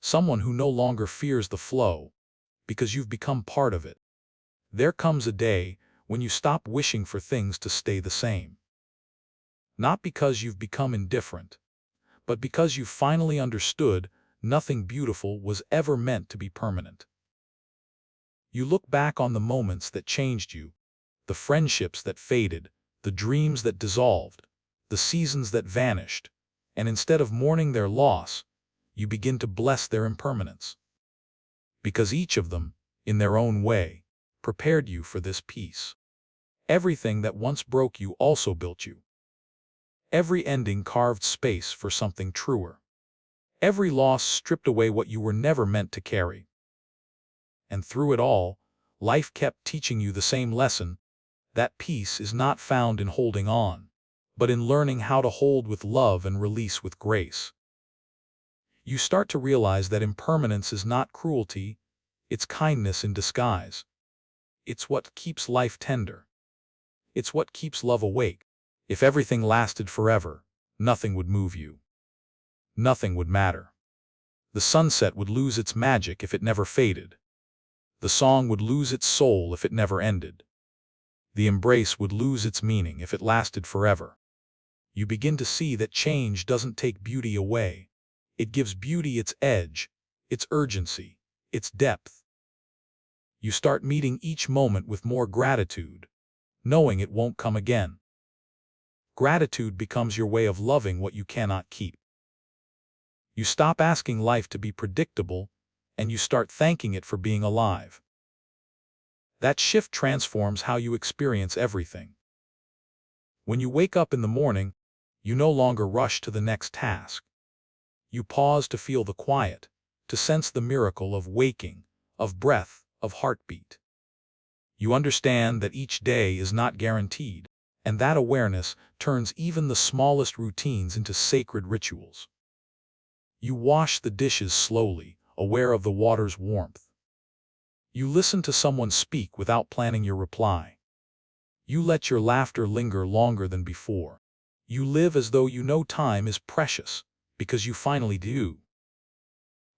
Someone who no longer fears the flow, because you've become part of it. There comes a day when you stop wishing for things to stay the same. Not because you've become indifferent, but because you've finally understood nothing beautiful was ever meant to be permanent. You look back on the moments that changed you, the friendships that faded, the dreams that dissolved, the seasons that vanished, and instead of mourning their loss, you begin to bless their impermanence. Because each of them, in their own way, prepared you for this peace. Everything that once broke you also built you. Every ending carved space for something truer. Every loss stripped away what you were never meant to carry. And through it all, life kept teaching you the same lesson, that peace is not found in holding on, but in learning how to hold with love and release with grace. You start to realize that impermanence is not cruelty, it's kindness in disguise. It's what keeps life tender. It's what keeps love awake. If everything lasted forever, nothing would move you. Nothing would matter. The sunset would lose its magic if it never faded. The song would lose its soul if it never ended. The embrace would lose its meaning if it lasted forever. You begin to see that change doesn't take beauty away. It gives beauty its edge, its urgency, its depth. You start meeting each moment with more gratitude, knowing it won't come again. Gratitude becomes your way of loving what you cannot keep. You stop asking life to be predictable, and you start thanking it for being alive. That shift transforms how you experience everything. When you wake up in the morning, you no longer rush to the next task. You pause to feel the quiet, to sense the miracle of waking, of breath, of heartbeat. You understand that each day is not guaranteed, and that awareness turns even the smallest routines into sacred rituals. You wash the dishes slowly, aware of the water's warmth. You listen to someone speak without planning your reply. You let your laughter linger longer than before. You live as though you know time is precious, because you finally do.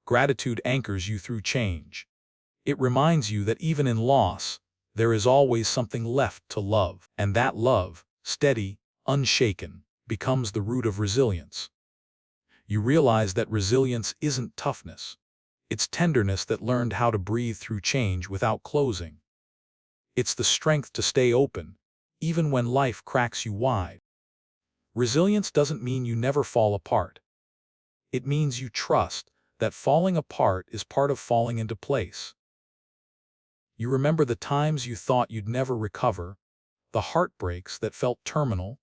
Gratitude anchors you through change. It reminds you that even in loss, there is always something left to love, and that love, steady, unshaken, becomes the root of resilience. You realize that resilience isn't toughness. It's tenderness that learned how to breathe through change without closing. It's the strength to stay open, even when life cracks you wide. Resilience doesn't mean you never fall apart. It means you trust that falling apart is part of falling into place. You remember the times you thought you'd never recover, the heartbreaks that felt terminal,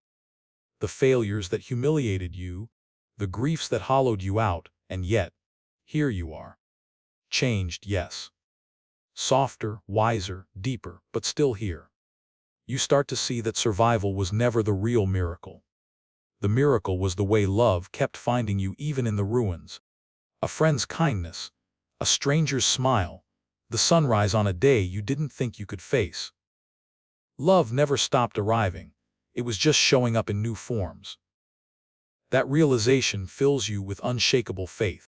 the failures that humiliated you, the griefs that hollowed you out, and yet, here you are. Changed, yes. Softer, wiser, deeper, but still here. You start to see that survival was never the real miracle. The miracle was the way love kept finding you even in the ruins. A friend's kindness, a stranger's smile, the sunrise on a day you didn't think you could face. Love never stopped arriving. It was just showing up in new forms. That realization fills you with unshakable faith.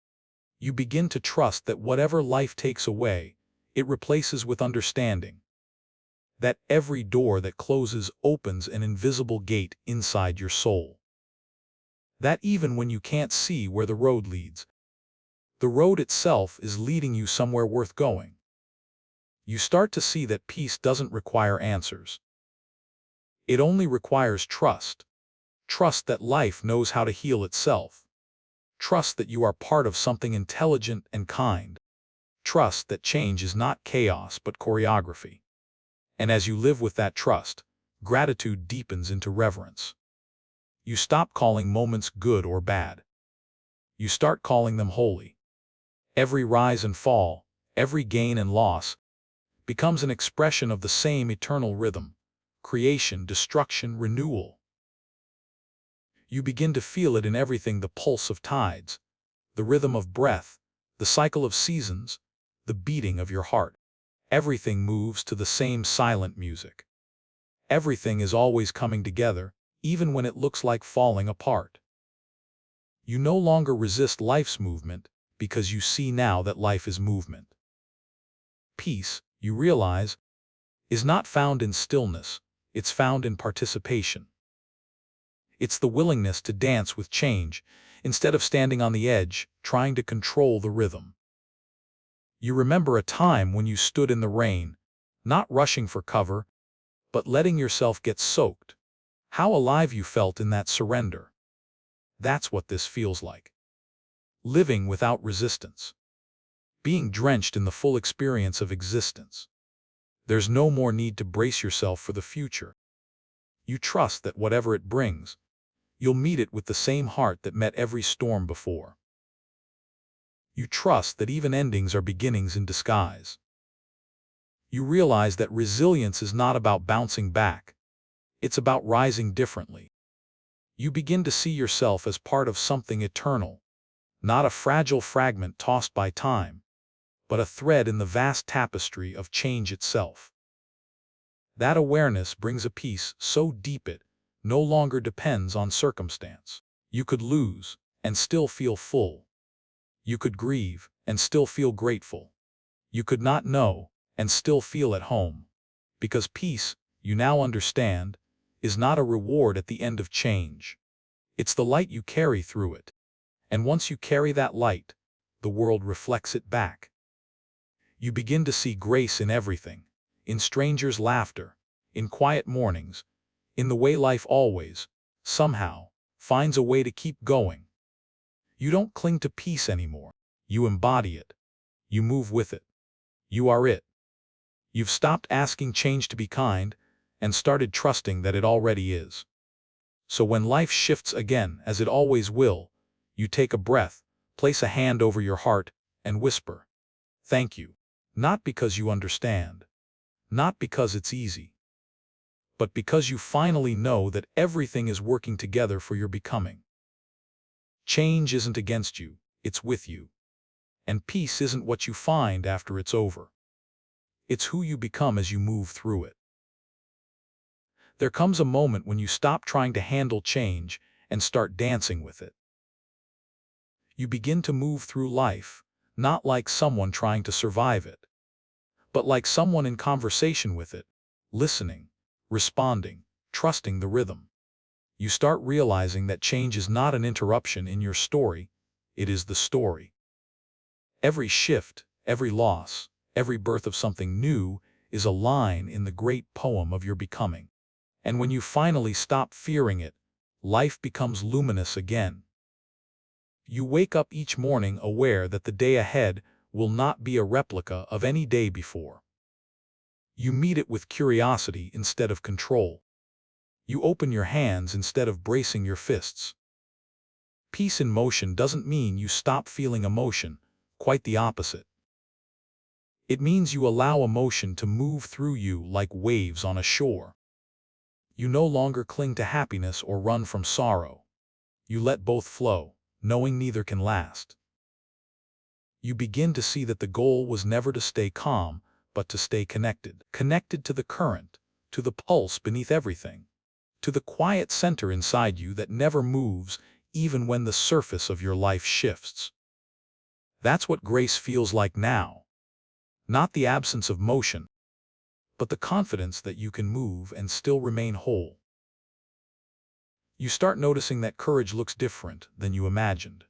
You begin to trust that whatever life takes away, it replaces with understanding. That every door that closes opens an invisible gate inside your soul. That even when you can't see where the road leads, the road itself is leading you somewhere worth going. You start to see that peace doesn't require answers. It only requires trust. Trust that life knows how to heal itself. Trust that you are part of something intelligent and kind. Trust that change is not chaos but choreography. And as you live with that trust, gratitude deepens into reverence. You stop calling moments good or bad. You start calling them holy. Every rise and fall, every gain and loss, becomes an expression of the same eternal rhythm: creation, destruction, renewal. You begin to feel it in everything: the pulse of tides, the rhythm of breath, the cycle of seasons, the beating of your heart. Everything moves to the same silent music. Everything is always coming together, even when it looks like falling apart. You no longer resist life's movement, because you see now that life is movement. Peace, you realize, is not found in stillness, it's found in participation. It's the willingness to dance with change, instead of standing on the edge, trying to control the rhythm. You remember a time when you stood in the rain, not rushing for cover, but letting yourself get soaked. How alive you felt in that surrender. That's what this feels like. Living without resistance. Being drenched in the full experience of existence. There's no more need to brace yourself for the future. You trust that whatever it brings, you'll meet it with the same heart that met every storm before. You trust that even endings are beginnings in disguise. You realize that resilience is not about bouncing back. It's about rising differently. You begin to see yourself as part of something eternal, not a fragile fragment tossed by time, but a thread in the vast tapestry of change itself. That awareness brings a peace so deep it no longer depends on circumstance. You could lose and still feel full. You could grieve and still feel grateful. You could not know and still feel at home. Because peace, you now understand, is not a reward at the end of change. It's the light you carry through it. And once you carry that light, the world reflects it back. You begin to see grace in everything, in strangers' laughter, in quiet mornings, in the way life always, somehow, finds a way to keep going. You don't cling to peace anymore. You embody it. You move with it. You are it. You've stopped asking change to be kind and started trusting that it already is. So when life shifts again, as it always will, you take a breath, place a hand over your heart, and whisper, "Thank you." Not because you understand, not because it's easy, but because you finally know that everything is working together for your becoming. Change isn't against you, it's with you. And peace isn't what you find after it's over. It's who you become as you move through it. There comes a moment when you stop trying to handle change and start dancing with it. You begin to move through life, not like someone trying to survive it, but like someone in conversation with it, listening, responding, trusting the rhythm. You start realizing that change is not an interruption in your story, it is the story. Every shift, every loss, every birth of something new is a line in the great poem of your becoming. And when you finally stop fearing it, life becomes luminous again. You wake up each morning aware that the day ahead will not be a replica of any day before. You meet it with curiosity instead of control. You open your hands instead of bracing your fists. Peace in motion doesn't mean you stop feeling emotion, quite the opposite. It means you allow emotion to move through you like waves on a shore. You no longer cling to happiness or run from sorrow. You let both flow, knowing neither can last. You begin to see that the goal was never to stay calm, but to stay connected. Connected to the current, to the pulse beneath everything, to the quiet center inside you that never moves even when the surface of your life shifts. That's what grace feels like now. Not the absence of motion, but the confidence that you can move and still remain whole. You start noticing that courage looks different than you imagined.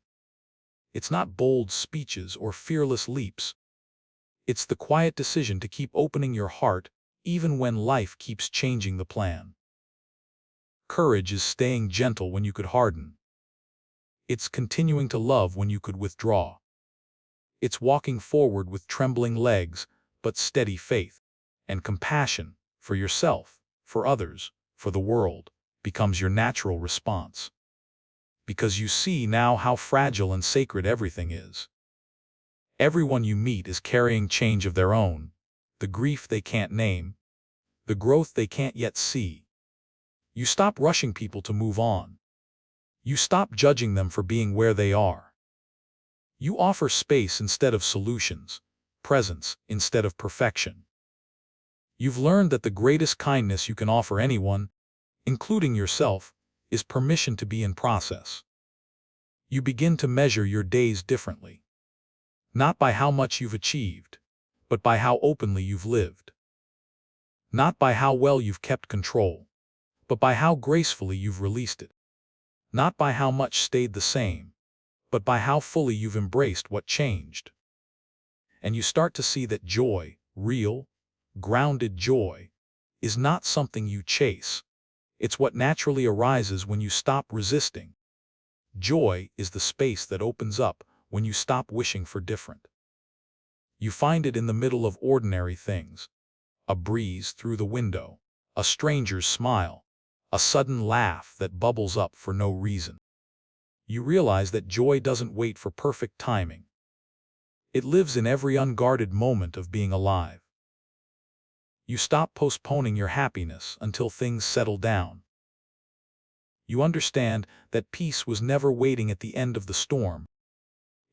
It's not bold speeches or fearless leaps. It's the quiet decision to keep opening your heart even when life keeps changing the plan. Courage is staying gentle when you could harden. It's continuing to love when you could withdraw. It's walking forward with trembling legs, but steady faith. And compassion, for yourself, for others, for the world, becomes your natural response. Because you see now how fragile and sacred everything is. Everyone you meet is carrying change of their own, the grief they can't name, the growth they can't yet see. You stop rushing people to move on. You stop judging them for being where they are. You offer space instead of solutions, presence instead of perfection. You've learned that the greatest kindness you can offer anyone, including yourself, is permission to be in process. You begin to measure your days differently. Not by how much you've achieved, but by how openly you've lived. Not by how well you've kept control, but by how gracefully you've released it. Not by how much stayed the same, but by how fully you've embraced what changed. And you start to see that joy, real, grounded joy, is not something you chase. It's what naturally arises when you stop resisting. Joy is the space that opens up when you stop wishing for different. You find it in the middle of ordinary things. A breeze through the window, a stranger's smile, a sudden laugh that bubbles up for no reason. You realize that joy doesn't wait for perfect timing. It lives in every unguarded moment of being alive. You stop postponing your happiness until things settle down. You understand that peace was never waiting at the end of the storm.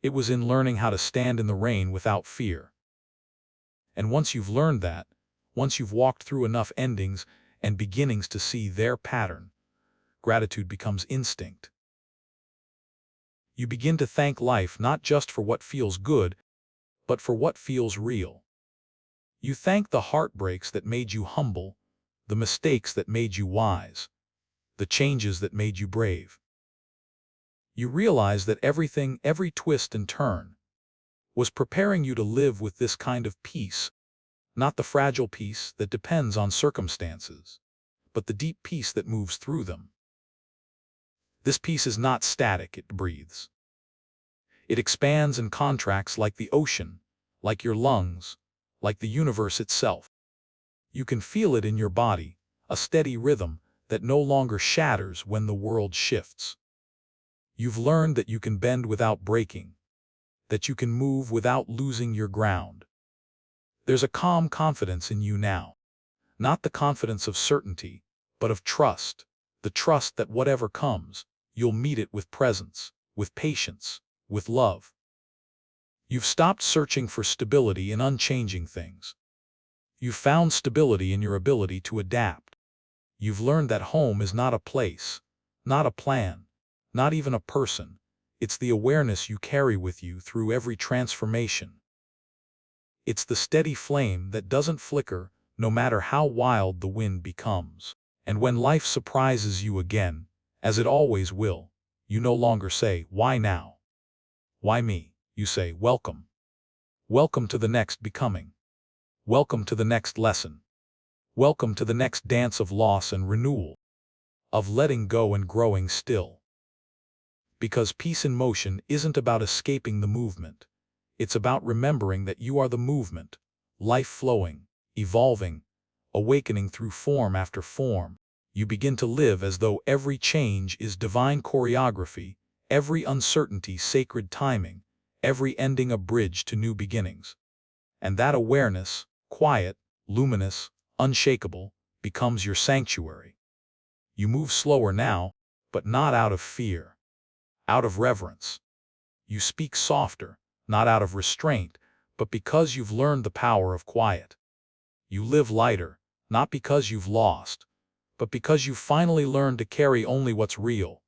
It was in learning how to stand in the rain without fear. And once you've learned that, once you've walked through enough endings and beginnings to see their pattern, gratitude becomes instinct. You begin to thank life not just for what feels good, but for what feels real. You thank the heartbreaks that made you humble, the mistakes that made you wise, the changes that made you brave. You realize that everything, every twist and turn, was preparing you to live with this kind of peace, not the fragile peace that depends on circumstances, but the deep peace that moves through them. This peace is not static, it breathes. It expands and contracts like the ocean, like your lungs, like the universe itself. You can feel it in your body, a steady rhythm that no longer shatters when the world shifts. You've learned that you can bend without breaking, that you can move without losing your ground. There's a calm confidence in you now, not the confidence of certainty, but of trust, the trust that whatever comes, you'll meet it with presence, with patience, with love. You've stopped searching for stability in unchanging things. You've found stability in your ability to adapt. You've learned that home is not a place, not a plan, not even a person. It's the awareness you carry with you through every transformation. It's the steady flame that doesn't flicker, no matter how wild the wind becomes. And when life surprises you again, as it always will, you no longer say, "Why now? Why me?" You say, "Welcome. Welcome to the next becoming. Welcome to the next lesson. Welcome to the next dance of loss and renewal, of letting go and growing still." Because peace in motion isn't about escaping the movement. It's about remembering that you are the movement, life flowing, evolving, awakening through form after form. You begin to live as though every change is divine choreography, every uncertainty sacred timing, every ending a bridge to new beginnings. And that awareness, quiet, luminous, unshakable, becomes your sanctuary. You move slower now, but not out of fear, out of reverence. You speak softer, not out of restraint, but because you've learned the power of quiet. You live lighter, not because you've lost, but because you've finally learned to carry only what's real.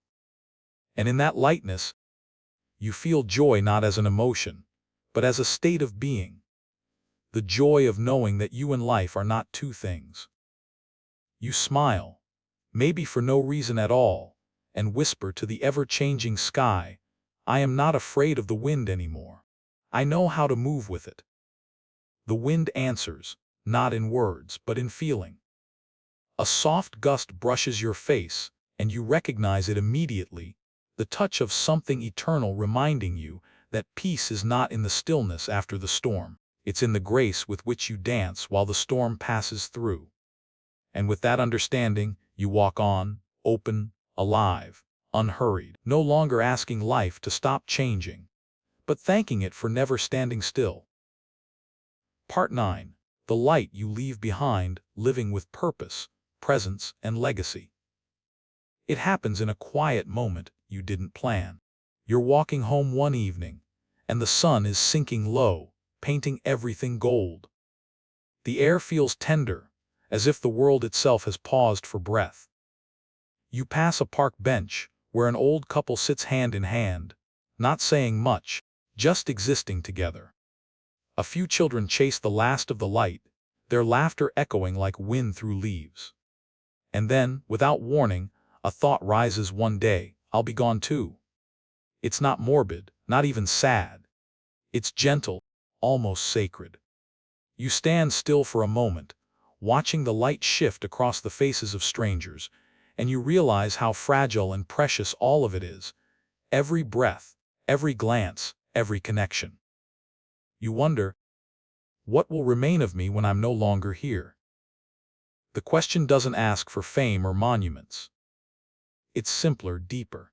And in that lightness, you feel joy not as an emotion, but as a state of being. The joy of knowing that you and life are not two things. You smile, maybe for no reason at all, and whisper to the ever-changing sky, "I am not afraid of the wind anymore. I know how to move with it." The wind answers, not in words, but in feeling. A soft gust brushes your face, and you recognize it immediately, the touch of something eternal reminding you that peace is not in the stillness after the storm. It's in the grace with which you dance while the storm passes through. And with that understanding, you walk on, open, alive, unhurried, no longer asking life to stop changing, but thanking it for never standing still. Part 9. The light you leave behind, living with purpose, presence, and legacy. It happens in a quiet moment you didn't plan. You're walking home one evening, and the sun is sinking low, painting everything gold. The air feels tender, as if the world itself has paused for breath. You pass a park bench, where an old couple sits hand in hand, not saying much, just existing together. A few children chase the last of the light, their laughter echoing like wind through leaves. And then, without warning, a thought rises one day, "I'll be gone too." It's not morbid, not even sad. It's gentle, almost sacred. You stand still for a moment, watching the light shift across the faces of strangers, and you realize how fragile and precious all of it is. Every breath, every glance, every connection. You wonder, what will remain of me when I'm no longer here? The question doesn't ask for fame or monuments. It's simpler, deeper.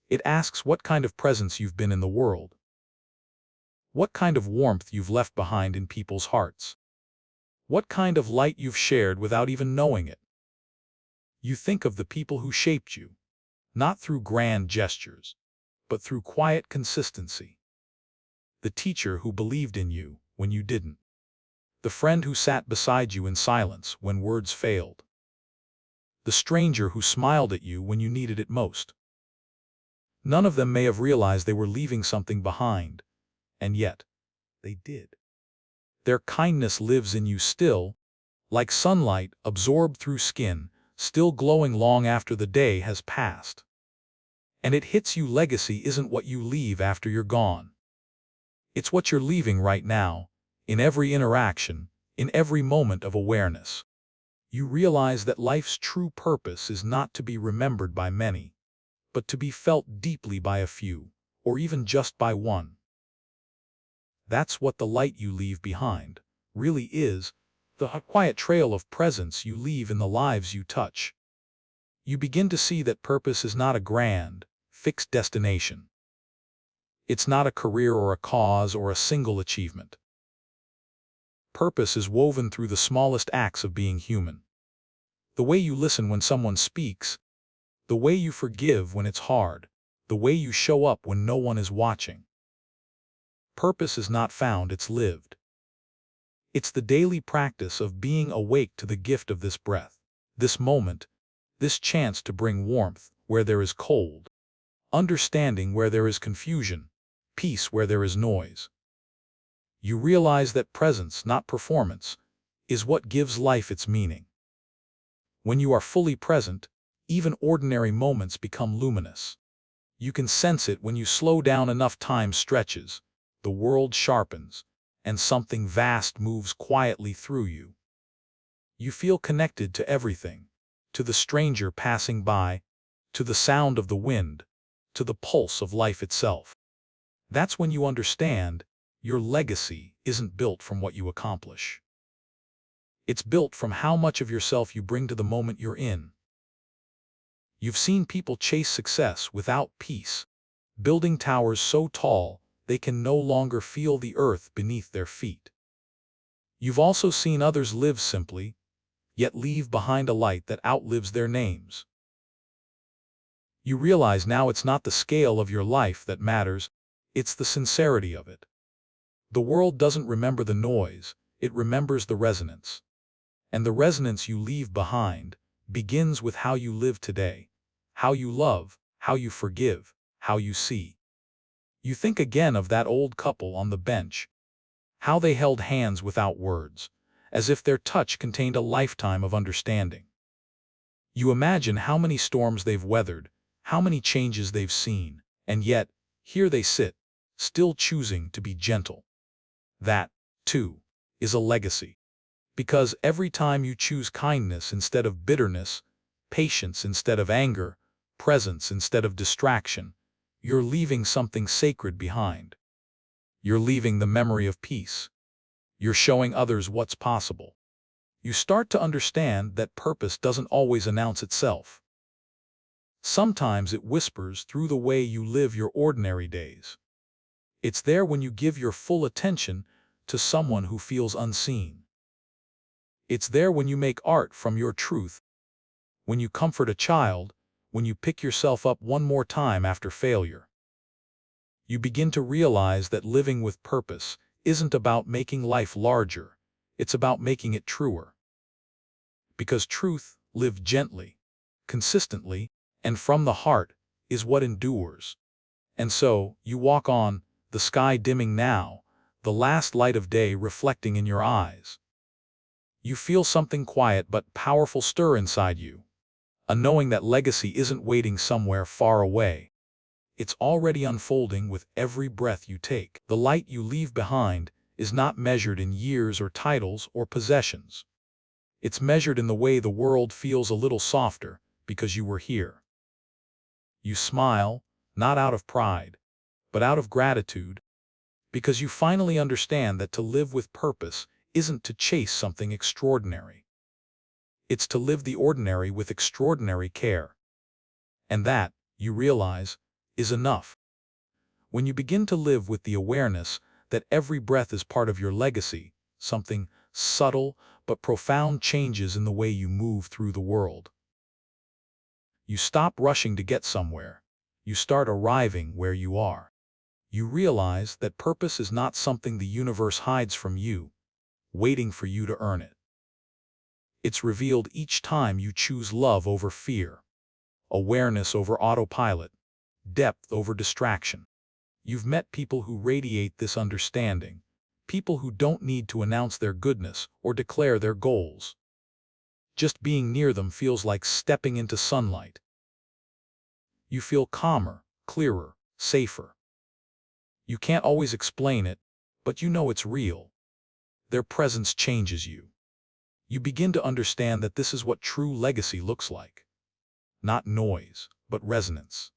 It asks what kind of presence you've been in the world. What kind of warmth you've left behind in people's hearts. What kind of light you've shared without even knowing it. You think of the people who shaped you, not through grand gestures, but through quiet consistency. The teacher who believed in you when you didn't. The friend who sat beside you in silence when words failed. The stranger who smiled at you when you needed it most. None of them may have realized they were leaving something behind, and yet, they did. Their kindness lives in you still, like sunlight absorbed through skin, still glowing long after the day has passed. And it hits you, legacy isn't what you leave after you're gone. It's what you're leaving right now, in every interaction, in every moment of awareness. You realize that life's true purpose is not to be remembered by many, but to be felt deeply by a few, or even just by one. That's what the light you leave behind really is, the quiet trail of presence you leave in the lives you touch. You begin to see that purpose is not a grand, fixed destination. It's not a career or a cause or a single achievement. Purpose is woven through the smallest acts of being human. The way you listen when someone speaks, the way you forgive when it's hard, the way you show up when no one is watching. Purpose is not found, it's lived. It's the daily practice of being awake to the gift of this breath, this moment, this chance to bring warmth where there is cold, understanding where there is confusion, peace where there is noise. You realize that presence, not performance, is what gives life its meaning. When you are fully present, even ordinary moments become luminous. You can sense it when you slow down enough. Time stretches, the world sharpens, and something vast moves quietly through you. You feel connected to everything, to the stranger passing by, to the sound of the wind, to the pulse of life itself. That's when you understand your legacy isn't built from what you accomplish. It's built from how much of yourself you bring to the moment you're in. You've seen people chase success without peace, building towers so tall they can no longer feel the earth beneath their feet. You've also seen others live simply, yet leave behind a light that outlives their names. You realize now it's not the scale of your life that matters, it's the sincerity of it. The world doesn't remember the noise, it remembers the resonance. And the resonance you leave behind begins with how you live today, how you love, how you forgive, how you see. You think again of that old couple on the bench, how they held hands without words, as if their touch contained a lifetime of understanding. You imagine how many storms they've weathered, how many changes they've seen, and yet, here they sit, still choosing to be gentle. That, too, is a legacy. Because every time you choose kindness instead of bitterness, patience instead of anger, presence instead of distraction, you're leaving something sacred behind. You're leaving the memory of peace. You're showing others what's possible. You start to understand that purpose doesn't always announce itself. Sometimes it whispers through the way you live your ordinary days. It's there when you give your full attention to someone who feels unseen. It's there when you make art from your truth, when you comfort a child, when you pick yourself up one more time after failure. You begin to realize that living with purpose isn't about making life larger, it's about making it truer. Because truth, lived gently, consistently, and from the heart, is what endures. And so, you walk on, the sky dimming now, the last light of day reflecting in your eyes. You feel something quiet but powerful stir inside you, a knowing that legacy isn't waiting somewhere far away. It's already unfolding with every breath you take. The light you leave behind is not measured in years or titles or possessions. It's measured in the way the world feels a little softer because you were here. You smile, not out of pride, but out of gratitude, because you finally understand that to live with purpose isn't to chase something extraordinary. It's to live the ordinary with extraordinary care. And that, you realize, is enough. When you begin to live with the awareness that every breath is part of your legacy, something subtle but profound changes in the way you move through the world. You stop rushing to get somewhere. You start arriving where you are. You realize that purpose is not something the universe hides from you, waiting for you to earn it. It's revealed each time you choose love over fear, awareness over autopilot, depth over distraction. You've met people who radiate this understanding, people who don't need to announce their goodness or declare their goals. Just being near them feels like stepping into sunlight. You feel calmer, clearer, safer. You can't always explain it, but you know it's real. Their presence changes you. You begin to understand that this is what true legacy looks like. Not noise, but resonance.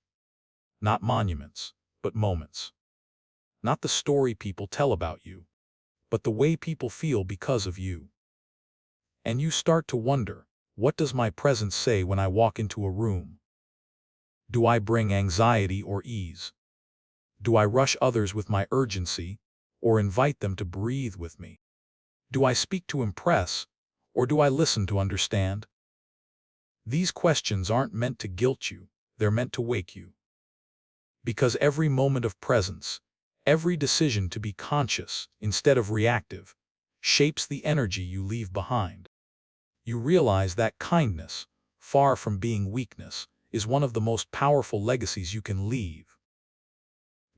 Not monuments, but moments. Not the story people tell about you, but the way people feel because of you. And you start to wonder, what does my presence say when I walk into a room? Do I bring anxiety or ease? Do I rush others with my urgency, or invite them to breathe with me? Do I speak to impress, or do I listen to understand? These questions aren't meant to guilt you, they're meant to wake you. Because every moment of presence, every decision to be conscious instead of reactive, shapes the energy you leave behind. You realize that kindness, far from being weakness, is one of the most powerful legacies you can leave.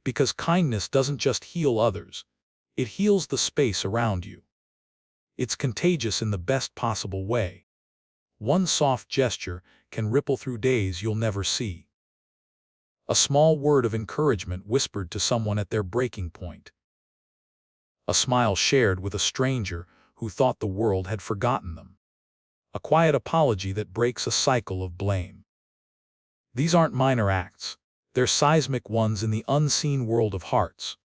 Because kindness doesn't just heal others, it heals the space around you. It's contagious in the best possible way. One soft gesture can ripple through days you'll never see. A small word of encouragement whispered to someone at their breaking point. A smile shared with a stranger who thought the world had forgotten them. A quiet apology that breaks a cycle of blame. These aren't minor acts, they're seismic ones in the unseen world of hearts.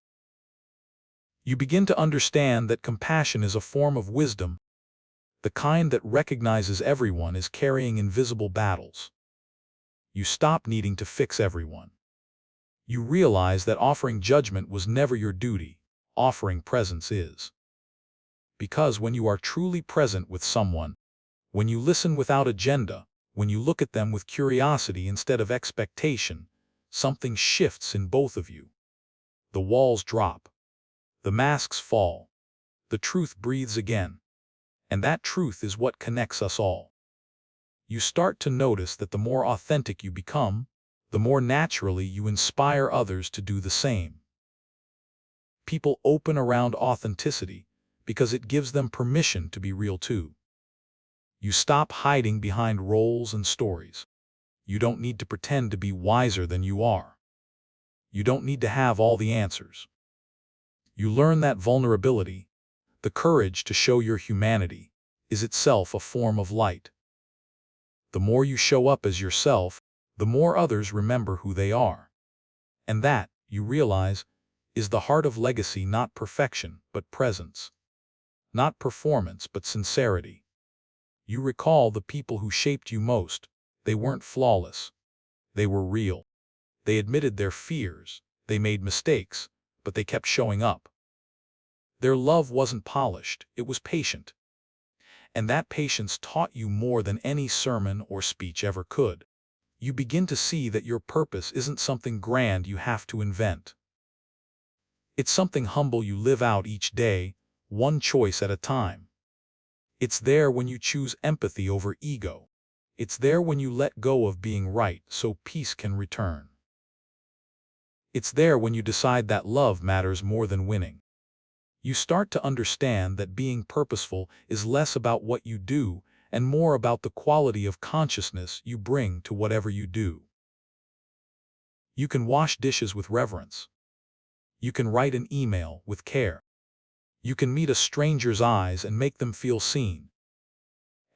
You begin to understand that compassion is a form of wisdom, the kind that recognizes everyone is carrying invisible battles. You stop needing to fix everyone. You realize that offering judgment was never your duty, offering presence is. Because when you are truly present with someone, when you listen without agenda, when you look at them with curiosity instead of expectation, something shifts in both of you. The walls drop. The masks fall. The truth breathes again. And that truth is what connects us all. You start to notice that the more authentic you become, the more naturally you inspire others to do the same. People open around authenticity because it gives them permission to be real too. You stop hiding behind roles and stories. You don't need to pretend to be wiser than you are. You don't need to have all the answers. You learn that vulnerability, the courage to show your humanity, is itself a form of light. The more you show up as yourself, the more others remember who they are. And that, you realize, is the heart of legacy, not perfection, but presence. Not performance, but sincerity. You recall the people who shaped you most. They weren't flawless. They were real. They admitted their fears. They made mistakes, but they kept showing up. Their love wasn't polished, it was patient. And that patience taught you more than any sermon or speech ever could. You begin to see that your purpose isn't something grand you have to invent. It's something humble you live out each day, one choice at a time. It's there when you choose empathy over ego. It's there when you let go of being right so peace can return. It's there when you decide that love matters more than winning. You start to understand that being purposeful is less about what you do and more about the quality of consciousness you bring to whatever you do. You can wash dishes with reverence. You can write an email with care. You can meet a stranger's eyes and make them feel seen.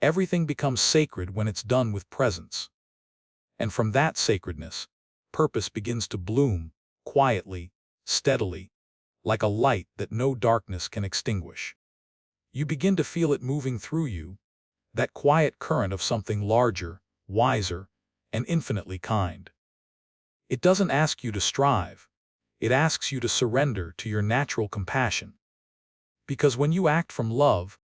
Everything becomes sacred when it's done with presence. And from that sacredness, purpose begins to bloom, quietly, steadily, like a light that no darkness can extinguish. You begin to feel it moving through you, that quiet current of something larger, wiser, and infinitely kind. It doesn't ask you to strive. It asks you to surrender to your natural compassion. Because when you act from love,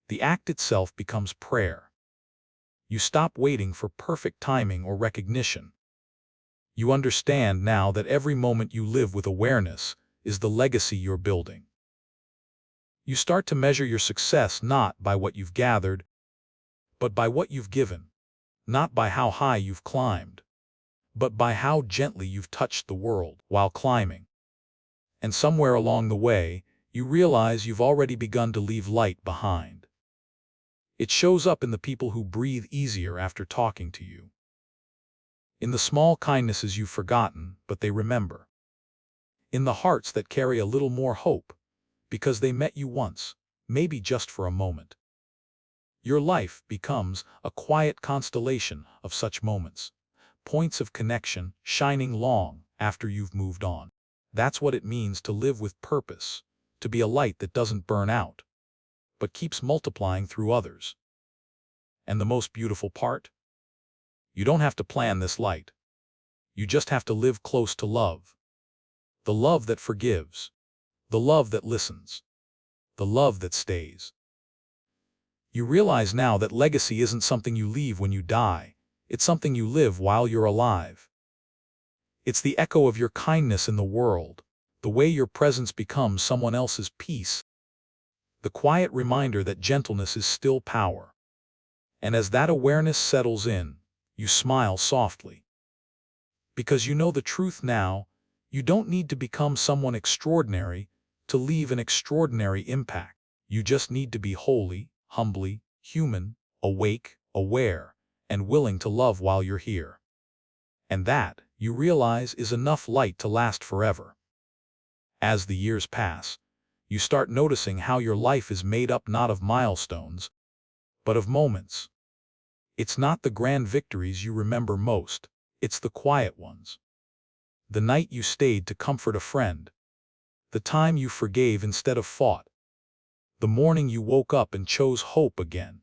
the act itself becomes prayer. You stop waiting for perfect timing or recognition. You understand now that every moment you live with awareness is the legacy you're building. You start to measure your success not by what you've gathered, but by what you've given. Not by how high you've climbed, but by how gently you've touched the world while climbing. And somewhere along the way, you realize you've already begun to leave light behind. It shows up in the people who breathe easier after talking to you. In the small kindnesses you've forgotten, but they remember. In the hearts that carry a little more hope, because they met you once, maybe just for a moment. Your life becomes a quiet constellation of such moments, points of connection shining long after you've moved on. That's what it means to live with purpose, to be a light that doesn't burn out, but keeps multiplying through others. And the most beautiful part? You don't have to plan this light. You just have to live close to love. The love that forgives, the love that listens, the love that stays. You realize now that legacy isn't something you leave when you die. It's something you live while you're alive. It's the echo of your kindness in the world, the way your presence becomes someone else's peace, the quiet reminder that gentleness is still power. And as that awareness settles in, you smile softly. Because you know the truth now, you don't need to become someone extraordinary to leave an extraordinary impact. You just need to be wholly, humbly, human, awake, aware, and willing to love while you're here. And that, you realize, is enough light to last forever. As the years pass, you start noticing how your life is made up not of milestones, but of moments. It's not the grand victories you remember most, it's the quiet ones. The night you stayed to comfort a friend, the time you forgave instead of fought, the morning you woke up and chose hope again,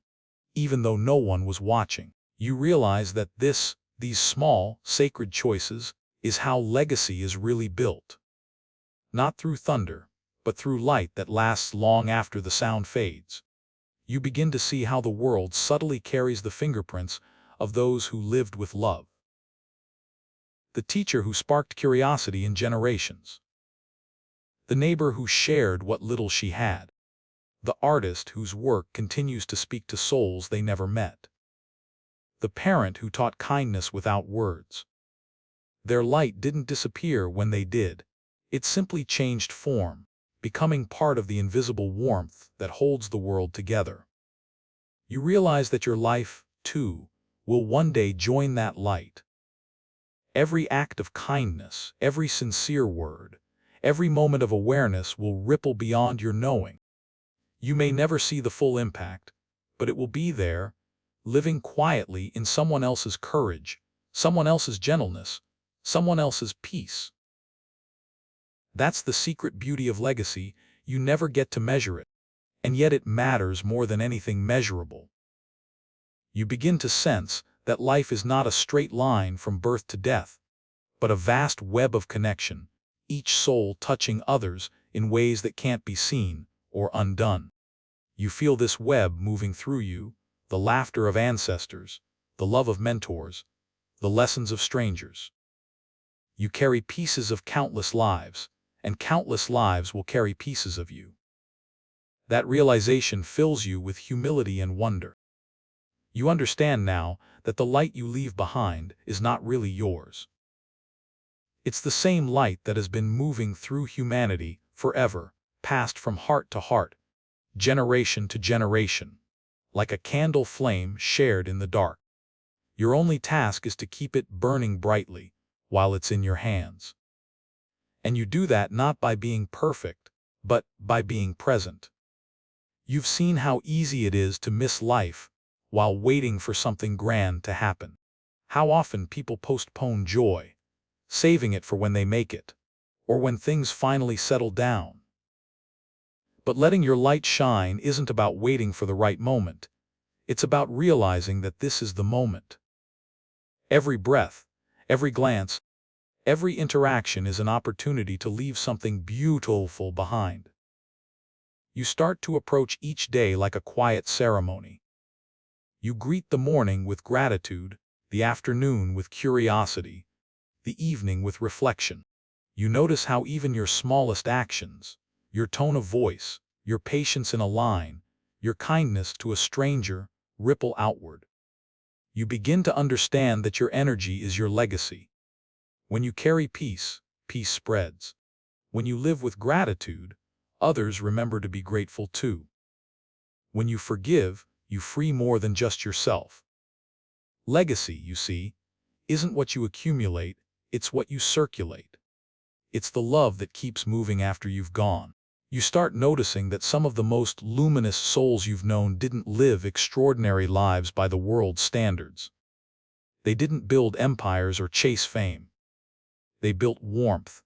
even though no one was watching. You realize that these small, sacred choices, is how legacy is really built. Not through thunder, but through light that lasts long after the sound fades. You begin to see how the world subtly carries the fingerprints of those who lived with love. The teacher who sparked curiosity in generations. The neighbor who shared what little she had. The artist whose work continues to speak to souls they never met. The parent who taught kindness without words. Their light didn't disappear when they did. It simply changed form, becoming part of the invisible warmth that holds the world together. You realize that your life, too, will one day join that light. Every act of kindness, every sincere word, every moment of awareness will ripple beyond your knowing. You may never see the full impact, but it will be there, living quietly in someone else's courage, someone else's gentleness, someone else's peace. That's the secret beauty of legacy. You never get to measure it, and yet it matters more than anything measurable. You begin to sense that life is not a straight line from birth to death, but a vast web of connection, each soul touching others in ways that can't be seen or undone. You feel this web moving through you, the laughter of ancestors, the love of mentors, the lessons of strangers. You carry pieces of countless lives, and countless lives will carry pieces of you. That realization fills you with humility and wonder. You understand now that the light you leave behind is not really yours. It's the same light that has been moving through humanity forever, passed from heart to heart, generation to generation, like a candle flame shared in the dark. Your only task is to keep it burning brightly while it's in your hands. And you do that not by being perfect, but by being present. You've seen how easy it is to miss life while waiting for something grand to happen. How often people postpone joy, saving it for when they make it, or when things finally settle down. But letting your light shine isn't about waiting for the right moment. It's about realizing that this is the moment. Every breath, every glance, every interaction is an opportunity to leave something beautiful behind. You start to approach each day like a quiet ceremony. You greet the morning with gratitude, the afternoon with curiosity, the evening with reflection. You notice how even your smallest actions, your tone of voice, your patience in a line, your kindness to a stranger, ripple outward. You begin to understand that your energy is your legacy. When you carry peace, peace spreads. When you live with gratitude, others remember to be grateful too. When you forgive, you free more than just yourself. Legacy, you see, isn't what you accumulate, it's what you circulate. It's the love that keeps moving after you've gone. You start noticing that some of the most luminous souls you've known didn't live extraordinary lives by the world's standards. They didn't build empires or chase fame. They built warmth.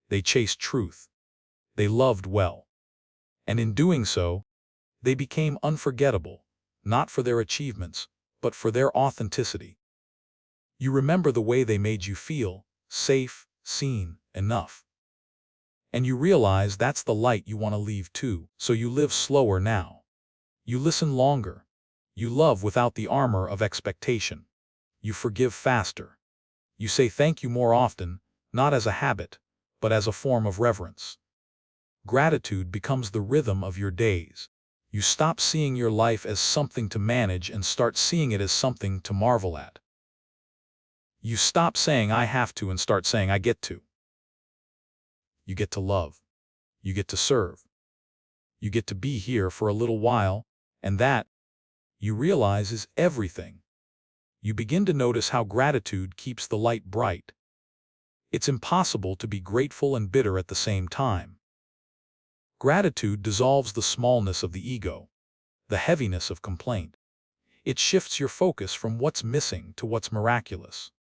They chased truth. They loved well. And in doing so, they became unforgettable, not for their achievements, but for their authenticity. You remember the way they made you feel, safe, seen, enough. And you realize that's the light you want to leave too, so you live slower now. You listen longer. You love without the armor of expectation. You forgive faster. You say thank you more often, not as a habit, but as a form of reverence. Gratitude becomes the rhythm of your days. You stop seeing your life as something to manage and start seeing it as something to marvel at. You stop saying I have to and start saying I get to. You get to love. You get to serve. You get to be here for a little while, and that, you realize, is everything. You begin to notice how gratitude keeps the light bright. It's impossible to be grateful and bitter at the same time. Gratitude dissolves the smallness of the ego, the heaviness of complaint. It shifts your focus from what's missing to what's miraculous.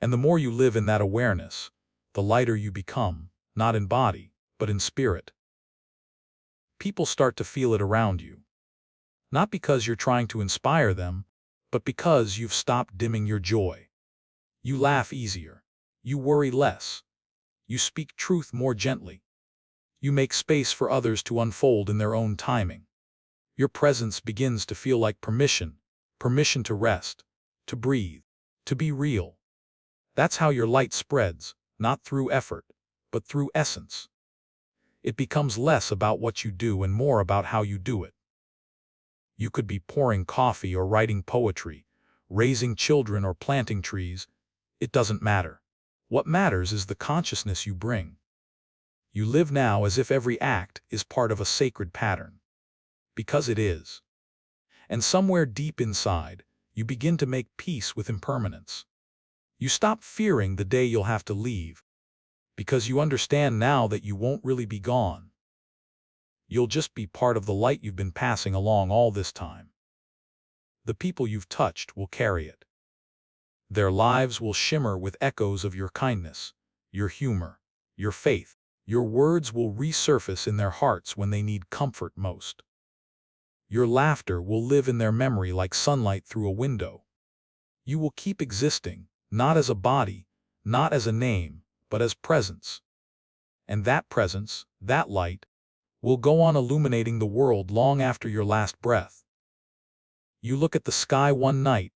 And the more you live in that awareness, the lighter you become, not in body, but in spirit. People start to feel it around you. Not because you're trying to inspire them, but because you've stopped dimming your joy. You laugh easier. You worry less. You speak truth more gently. You make space for others to unfold in their own timing. Your presence begins to feel like permission to rest, to breathe, to be real. That's how your light spreads, not through effort, but through essence. It becomes less about what you do and more about how you do it. You could be pouring coffee or writing poetry, raising children or planting trees. It doesn't matter. What matters is the consciousness you bring. You live now as if every act is part of a sacred pattern. Because it is. And somewhere deep inside, you begin to make peace with impermanence. You stop fearing the day you'll have to leave, because you understand now that you won't really be gone. You'll just be part of the light you've been passing along all this time. The people you've touched will carry it. Their lives will shimmer with echoes of your kindness, your humor, your faith. Your words will resurface in their hearts when they need comfort most. Your laughter will live in their memory like sunlight through a window. You will keep existing, not as a body, not as a name, but as presence. And that presence, that light, will go on illuminating the world long after your last breath. You look at the sky one night,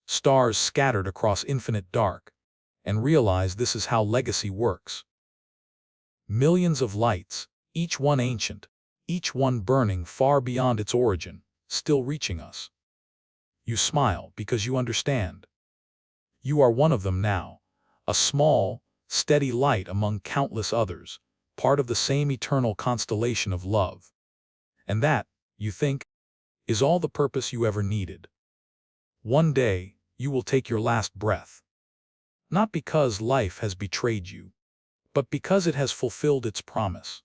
stars scattered across infinite dark, and realize this is how legacy works. Millions of lights, each one ancient, each one burning far beyond its origin, still reaching us. You smile because you understand. You are one of them now, a small, steady light among countless others, part of the same eternal constellation of love. And that, you think, is all the purpose you ever needed. One day, you will take your last breath. Not because life has betrayed you, but because it has fulfilled its promise.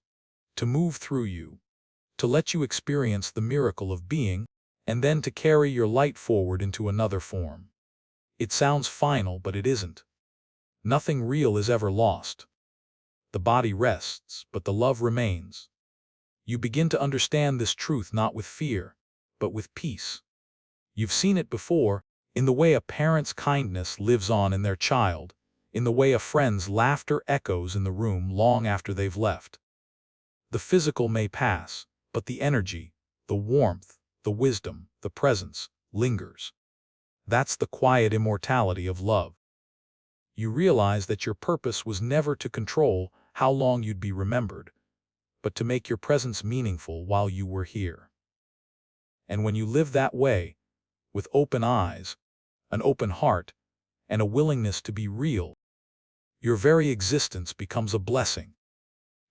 To move through you, to let you experience the miracle of being, and then to carry your light forward into another form. It sounds final, but it isn't. Nothing real is ever lost. The body rests, but the love remains. You begin to understand this truth not with fear, but with peace. You've seen it before, in the way a parent's kindness lives on in their child, in the way a friend's laughter echoes in the room long after they've left. The physical may pass, but the energy, the warmth, the wisdom, the presence, lingers. That's the quiet immortality of love. You realize that your purpose was never to control how long you'd be remembered, but to make your presence meaningful while you were here. And when you live that way, with open eyes, an open heart, and a willingness to be real, your very existence becomes a blessing.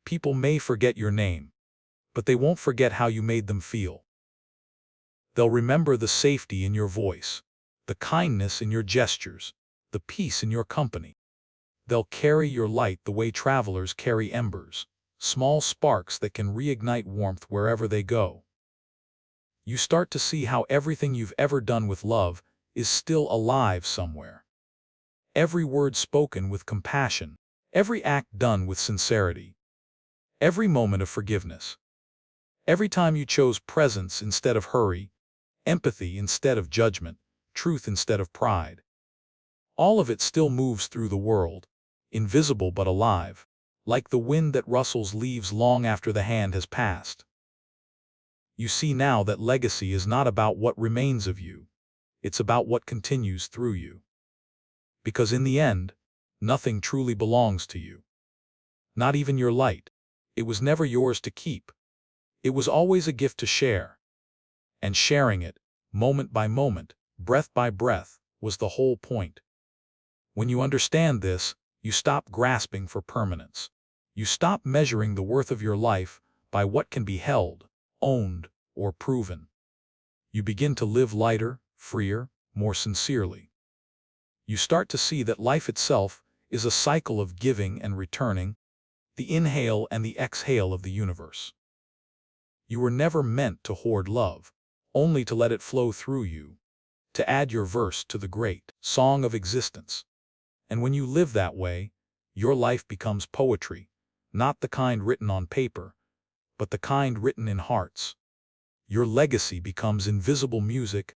People may forget your name, but they won't forget how you made them feel. They'll remember the safety in your voice, the kindness in your gestures, the peace in your company. They'll carry your light the way travelers carry embers, small sparks that can reignite warmth wherever they go. You start to see how everything you've ever done with love is still alive somewhere. Every word spoken with compassion, every act done with sincerity, every moment of forgiveness. Every time you chose presence instead of hurry, empathy instead of judgment, truth instead of pride. All of it still moves through the world, invisible but alive, like the wind that rustles leaves long after the hand has passed. You see now that legacy is not about what remains of you. It's about what continues through you. Because in the end, nothing truly belongs to you. Not even your light. It was never yours to keep. It was always a gift to share. And sharing it, moment by moment, breath by breath, was the whole point. When you understand this, you stop grasping for permanence. You stop measuring the worth of your life by what can be held, owned, or proven. You begin to live lighter, freer, more sincerely. You start to see that life itself is a cycle of giving and returning, the inhale and the exhale of the universe. You were never meant to hoard love, only to let it flow through you, to add your verse to the great song of existence. And when you live that way, your life becomes poetry, not the kind written on paper, but the kind written in hearts. Your legacy becomes invisible music,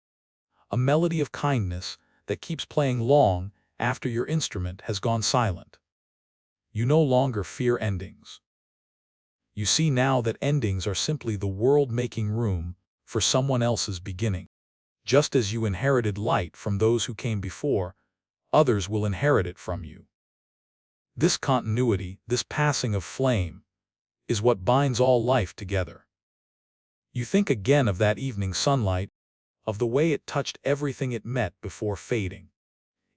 a melody of kindness that keeps playing long after your instrument has gone silent. You no longer fear endings. You see now that endings are simply the world making room for someone else's beginning. Just as you inherited light from those who came before, others will inherit it from you. This continuity, this passing of flame, is what binds all life together. You think again of that evening sunlight, of the way it touched everything it met before fading.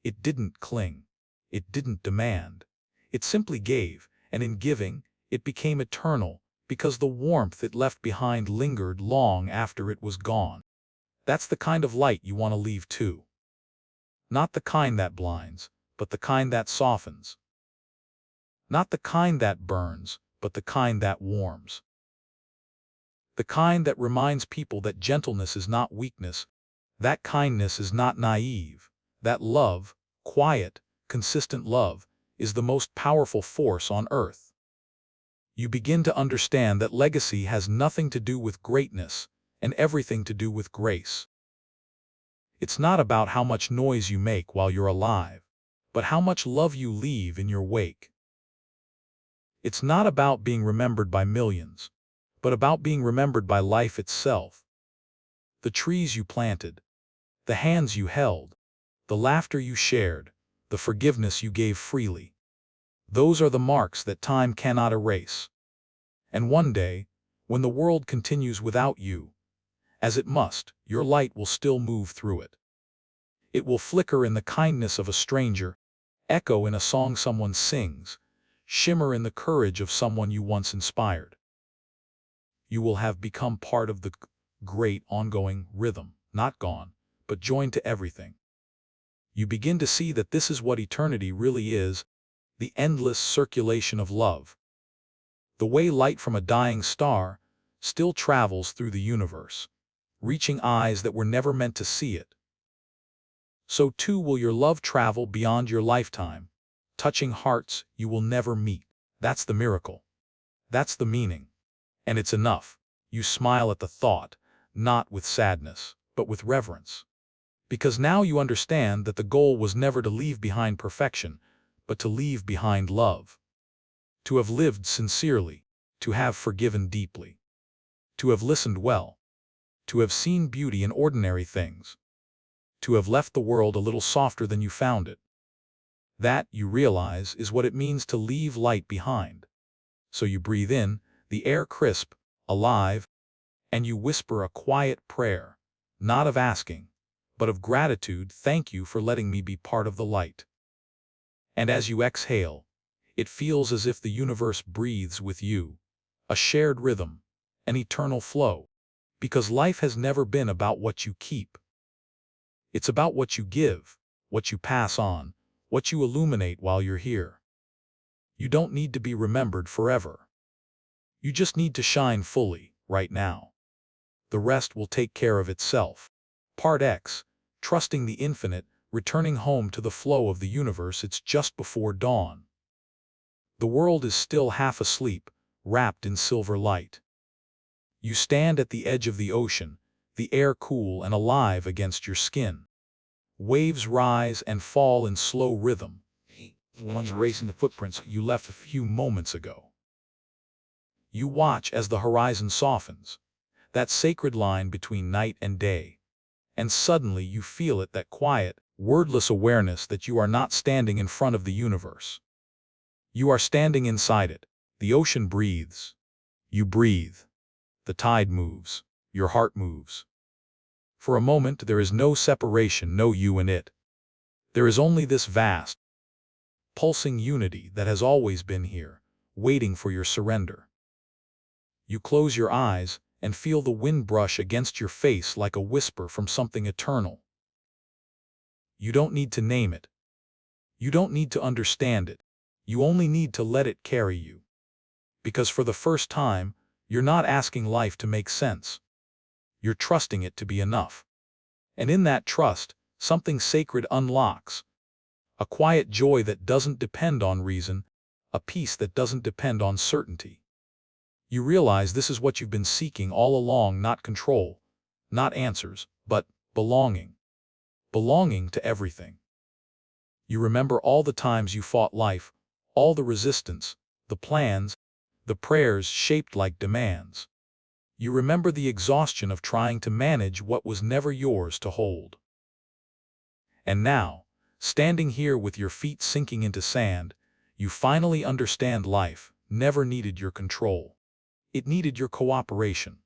It didn't cling. It didn't demand. It simply gave, and in giving, it became eternal, because the warmth it left behind lingered long after it was gone. That's the kind of light you want to leave too. Not the kind that blinds, but the kind that softens. Not the kind that burns, but the kind that warms. The kind that reminds people that gentleness is not weakness, that kindness is not naive, that love, quiet, consistent love, is the most powerful force on earth. You begin to understand that legacy has nothing to do with greatness and everything to do with grace. It's not about how much noise you make while you're alive, but how much love you leave in your wake. It's not about being remembered by millions, but about being remembered by life itself. The trees you planted, the hands you held, the laughter you shared, the forgiveness you gave freely. Those are the marks that time cannot erase. And one day, when the world continues without you, as it must, your light will still move through it. It will flicker in the kindness of a stranger, echo in a song someone sings, shimmer in the courage of someone you once inspired. You will have become part of the great ongoing rhythm, not gone, but joined to everything. You begin to see that this is what eternity really is, the endless circulation of love. The way light from a dying star still travels through the universe, reaching eyes that were never meant to see it. So too will your love travel beyond your lifetime, touching hearts you will never meet. That's the miracle. That's the meaning. And it's enough. You smile at the thought, not with sadness, but with reverence. Because now you understand that the goal was never to leave behind perfection, but to leave behind love. To have lived sincerely, to have forgiven deeply, to have listened well, to have seen beauty in ordinary things, to have left the world a little softer than you found it. That, you realize, is what it means to leave light behind. So you breathe in, the air crisp, alive, and you whisper a quiet prayer, not of asking, but of gratitude. Thank you for letting me be part of the light. And as you exhale, it feels as if the universe breathes with you, a shared rhythm, an eternal flow, because life has never been about what you keep. It's about what you give, what you pass on, what you illuminate while you're here. You don't need to be remembered forever. You just need to shine fully, right now. The rest will take care of itself. Part X, trusting the infinite, returning home to the flow of the universe. It's just before dawn. The world is still half asleep, wrapped in silver light. You stand at the edge of the ocean, the air cool and alive against your skin. Waves rise and fall in slow rhythm, ones erasing the footprints you left a few moments ago. You watch as the horizon softens, that sacred line between night and day. And suddenly you feel it, that quiet, wordless awareness that you are not standing in front of the universe. You are standing inside it. The ocean breathes. You breathe. The tide moves. Your heart moves. For a moment there is no separation, no you and it. There is only this vast, pulsing unity that has always been here, waiting for your surrender. You close your eyes and feel the wind brush against your face like a whisper from something eternal. You don't need to name it. You don't need to understand it. You only need to let it carry you. Because for the first time, you're not asking life to make sense. You're trusting it to be enough. And in that trust, something sacred unlocks. A quiet joy that doesn't depend on reason, a peace that doesn't depend on certainty. You realize this is what you've been seeking all along, not control, not answers, but belonging. Belonging to everything. You remember all the times you fought life, all the resistance, the plans, the prayers shaped like demands. You remember the exhaustion of trying to manage what was never yours to hold. And now, standing here with your feet sinking into sand, you finally understand life never needed your control. It needed your cooperation.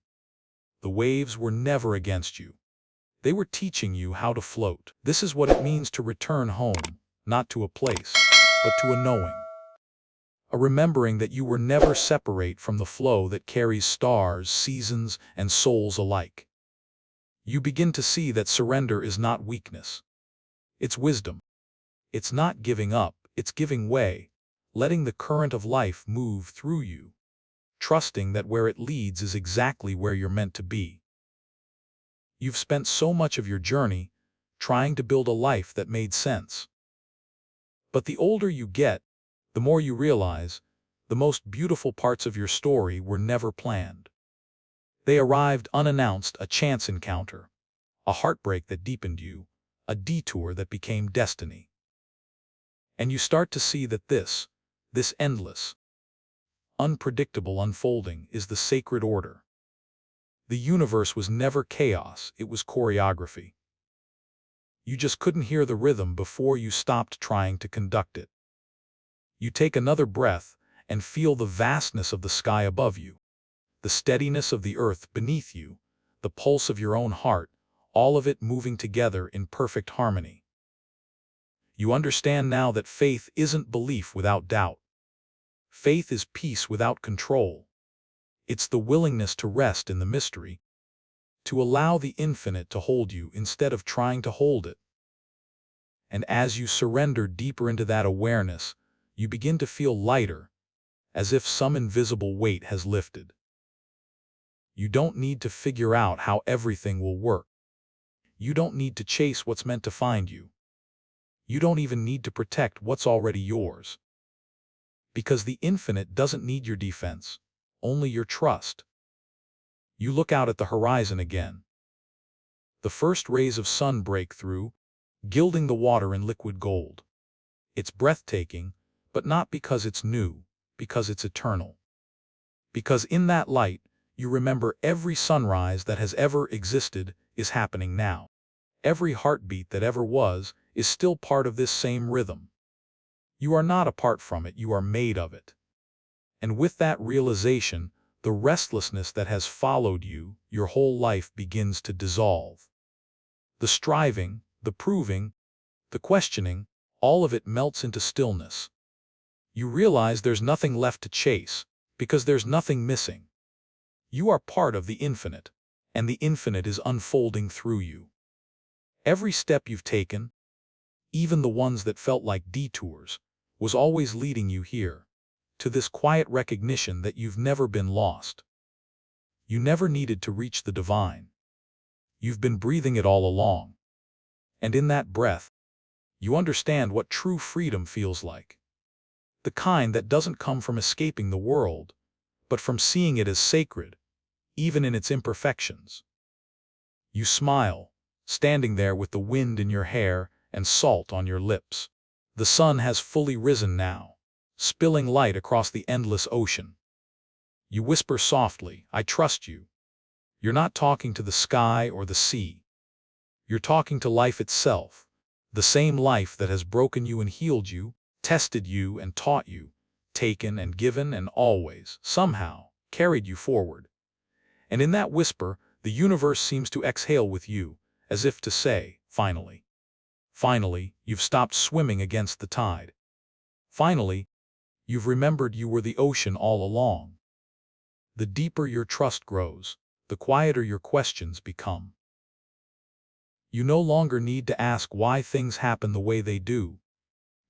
The waves were never against you. They were teaching you how to float. This is what it means to return home, not to a place, but to a knowing. A remembering that you were never separate from the flow that carries stars, seasons, and souls alike. You begin to see that surrender is not weakness. It's wisdom. It's not giving up, it's giving way, letting the current of life move through you, trusting that where it leads is exactly where you're meant to be. You've spent so much of your journey trying to build a life that made sense. But the older you get, the more you realize the most beautiful parts of your story were never planned. They arrived unannounced, a chance encounter, a heartbreak that deepened you, a detour that became destiny. And you start to see that this endless, unpredictable unfolding is the sacred order. The universe was never chaos, it was choreography. You just couldn't hear the rhythm before you stopped trying to conduct it. You take another breath and feel the vastness of the sky above you, the steadiness of the earth beneath you, the pulse of your own heart, all of it moving together in perfect harmony. You understand now that faith isn't belief without doubt. Faith is peace without control. It's the willingness to rest in the mystery, to allow the infinite to hold you instead of trying to hold it. And as you surrender deeper into that awareness, you begin to feel lighter, as if some invisible weight has lifted. You don't need to figure out how everything will work. You don't need to chase what's meant to find you. You don't even need to protect what's already yours. Because the infinite doesn't need your defense, only your trust. You look out at the horizon again. The first rays of sun break through, gilding the water in liquid gold. It's breathtaking, but not because it's new, because it's eternal. Because in that light, you remember every sunrise that has ever existed is happening now. Every heartbeat that ever was is still part of this same rhythm. You are not apart from it, you are made of it. And with that realization, the restlessness that has followed you your whole life begins to dissolve. The striving, the proving, the questioning, all of it melts into stillness. You realize there's nothing left to chase, because there's nothing missing. You are part of the infinite, and the infinite is unfolding through you. Every step you've taken, even the ones that felt like detours, was always leading you here, to this quiet recognition that you've never been lost. You never needed to reach the divine. You've been breathing it all along. And in that breath, you understand what true freedom feels like. The kind that doesn't come from escaping the world, but from seeing it as sacred, even in its imperfections. You smile, standing there with the wind in your hair and salt on your lips. The sun has fully risen now, spilling light across the endless ocean. You whisper softly, "I trust you." You're not talking to the sky or the sea. You're talking to life itself, the same life that has broken you and healed you, tested you and taught you, taken and given and always, somehow, carried you forward. And in that whisper, the universe seems to exhale with you, as if to say, finally. Finally, you've stopped swimming against the tide. Finally, you've remembered you were the ocean all along. The deeper your trust grows, the quieter your questions become. You no longer need to ask why things happen the way they do.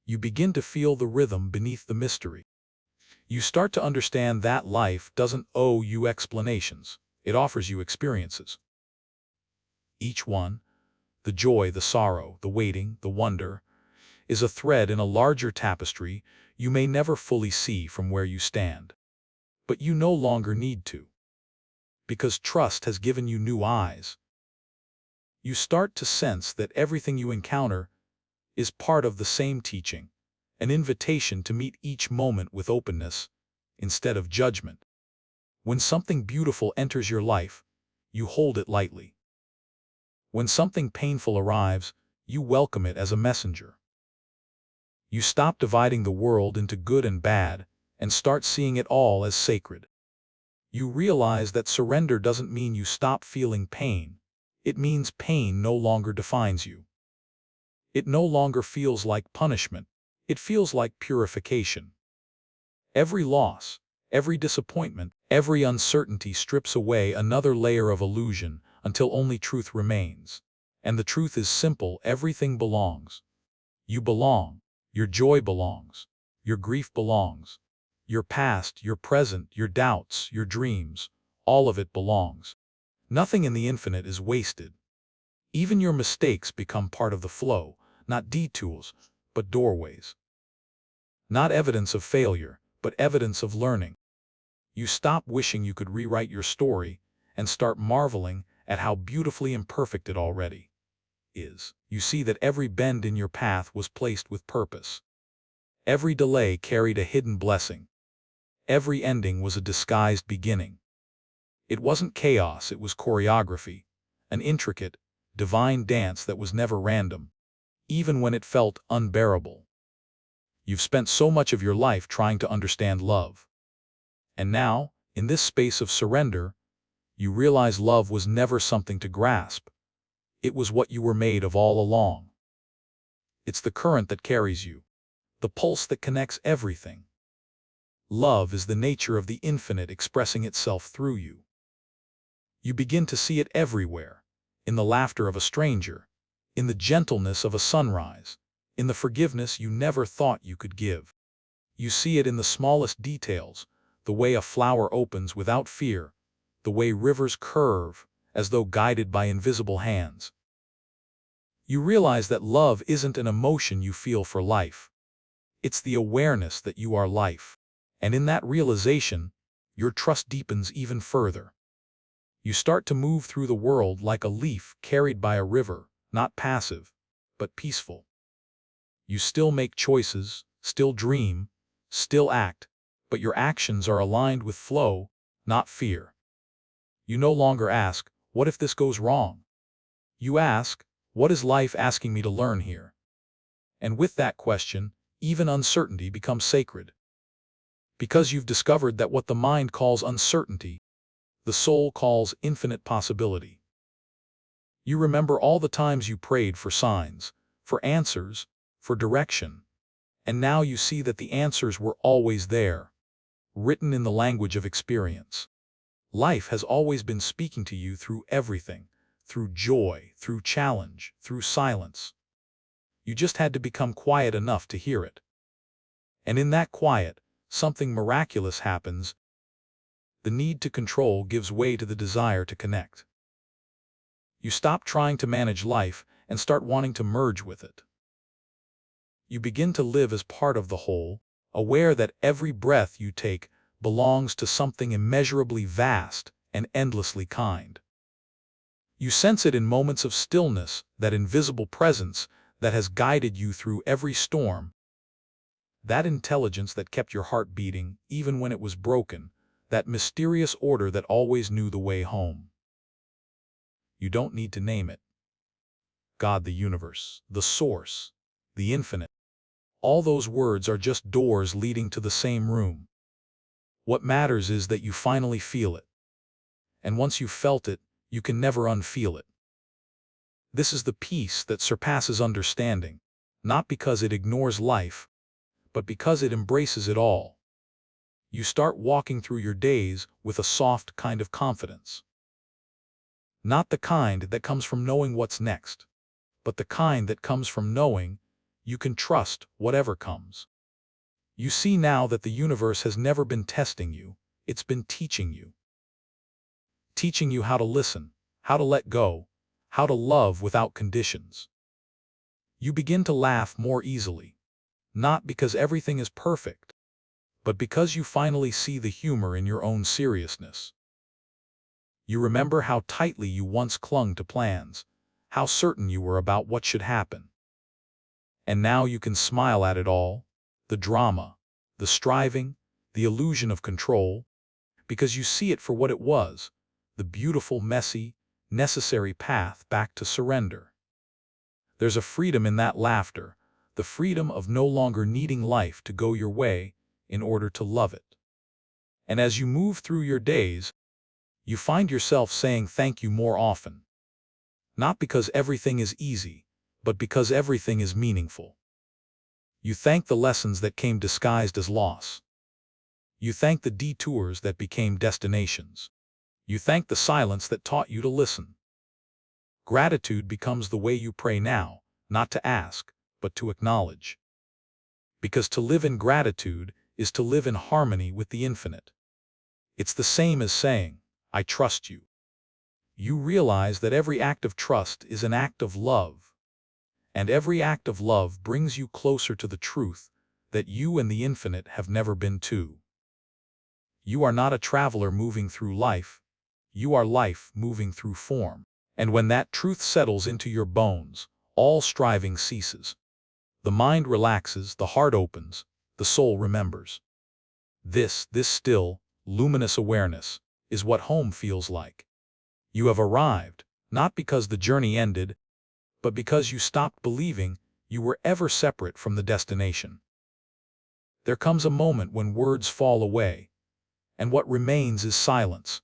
You begin to feel the rhythm beneath the mystery. You start to understand that life doesn't owe you explanations. It offers you experiences. Each one, the joy, the sorrow, the waiting, the wonder, is a thread in a larger tapestry you may never fully see from where you stand. But you no longer need to. Because trust has given you new eyes. You start to sense that everything you encounter is part of the same teaching, an invitation to meet each moment with openness instead of judgment. When something beautiful enters your life, you hold it lightly. When something painful arrives, you welcome it as a messenger. You stop dividing the world into good and bad and start seeing it all as sacred. You realize that surrender doesn't mean you stop feeling pain. It means pain no longer defines you. It no longer feels like punishment. It feels like purification. Every loss, every disappointment, every uncertainty strips away another layer of illusion until only truth remains. And the truth is simple: everything belongs. You belong. Your joy belongs. Your grief belongs. Your past, your present, your doubts, your dreams, all of it belongs. Nothing in the infinite is wasted. Even your mistakes become part of the flow, not detours, but doorways. Not evidence of failure, but evidence of learning. You stop wishing you could rewrite your story and start marveling at how beautifully imperfect it already is. You see that every bend in your path was placed with purpose. Every delay carried a hidden blessing. Every ending was a disguised beginning. It wasn't chaos, it was choreography, an intricate, divine dance that was never random, even when it felt unbearable. You've spent so much of your life trying to understand love. And now, in this space of surrender, you realize love was never something to grasp. It was what you were made of all along. It's the current that carries you, the pulse that connects everything. Love is the nature of the infinite expressing itself through you. You begin to see it everywhere, in the laughter of a stranger, in the gentleness of a sunrise, in the forgiveness you never thought you could give. You see it in the smallest details, the way a flower opens without fear, the way rivers curve as though guided by invisible hands. You realize that love isn't an emotion you feel for life. It's the awareness that you are life. And in that realization, your trust deepens even further. You start to move through the world like a leaf carried by a river, not passive, but peaceful. You still make choices, still dream, still act, but your actions are aligned with flow, not fear. You no longer ask, "What if this goes wrong?" You ask, "What is life asking me to learn here?" And with that question, even uncertainty becomes sacred. Because you've discovered that what the mind calls uncertainty, the soul calls infinite possibility. You remember all the times you prayed for signs, for answers, for direction. And now you see that the answers were always there, written in the language of experience. Life has always been speaking to you through everything, through joy, through challenge, through silence. You just had to become quiet enough to hear it. And in that quiet, something miraculous happens. The need to control gives way to the desire to connect. You stop trying to manage life and start wanting to merge with it. You begin to live as part of the whole, aware that every breath you take belongs to something immeasurably vast and endlessly kind. You sense it in moments of stillness, that invisible presence that has guided you through every storm, that intelligence that kept your heart beating even when it was broken, that mysterious order that always knew the way home. You don't need to name it. God, the universe, the source, the infinite. All those words are just doors leading to the same room. What matters is that you finally feel it. And once you've felt it, you can never unfeel it. This is the peace that surpasses understanding, not because it ignores life, but because it embraces it all. You start walking through your days with a soft kind of confidence. Not the kind that comes from knowing what's next, but the kind that comes from knowing you can trust whatever comes. You see now that the universe has never been testing you, it's been teaching you. Teaching you how to listen, how to let go, how to love without conditions. You begin to laugh more easily, not because everything is perfect, but because you finally see the humor in your own seriousness. You remember how tightly you once clung to plans, how certain you were about what should happen. And now you can smile at it all, the drama, the striving, the illusion of control, because you see it for what it was, the beautiful, messy, necessary path back to surrender. There's a freedom in that laughter, the freedom of no longer needing life to go your way in order to love it. And as you move through your days, you find yourself saying thank you more often. Not because everything is easy, but because everything is meaningful. You thank the lessons that came disguised as loss. You thank the detours that became destinations. You thank the silence that taught you to listen. Gratitude becomes the way you pray now, not to ask, but to acknowledge. Because to live in gratitude is to live in harmony with the infinite. It's the same as saying, I trust you. You realize that every act of trust is an act of love. And every act of love brings you closer to the truth that you and the infinite have never been two. You are not a traveler moving through life. You are life moving through form. And when that truth settles into your bones, all striving ceases. The mind relaxes, the heart opens, the soul remembers. This still, luminous awareness is what home feels like. You have arrived, not because the journey ended, but because you stopped believing you were ever separate from the destination. There comes a moment when words fall away, and what remains is silence.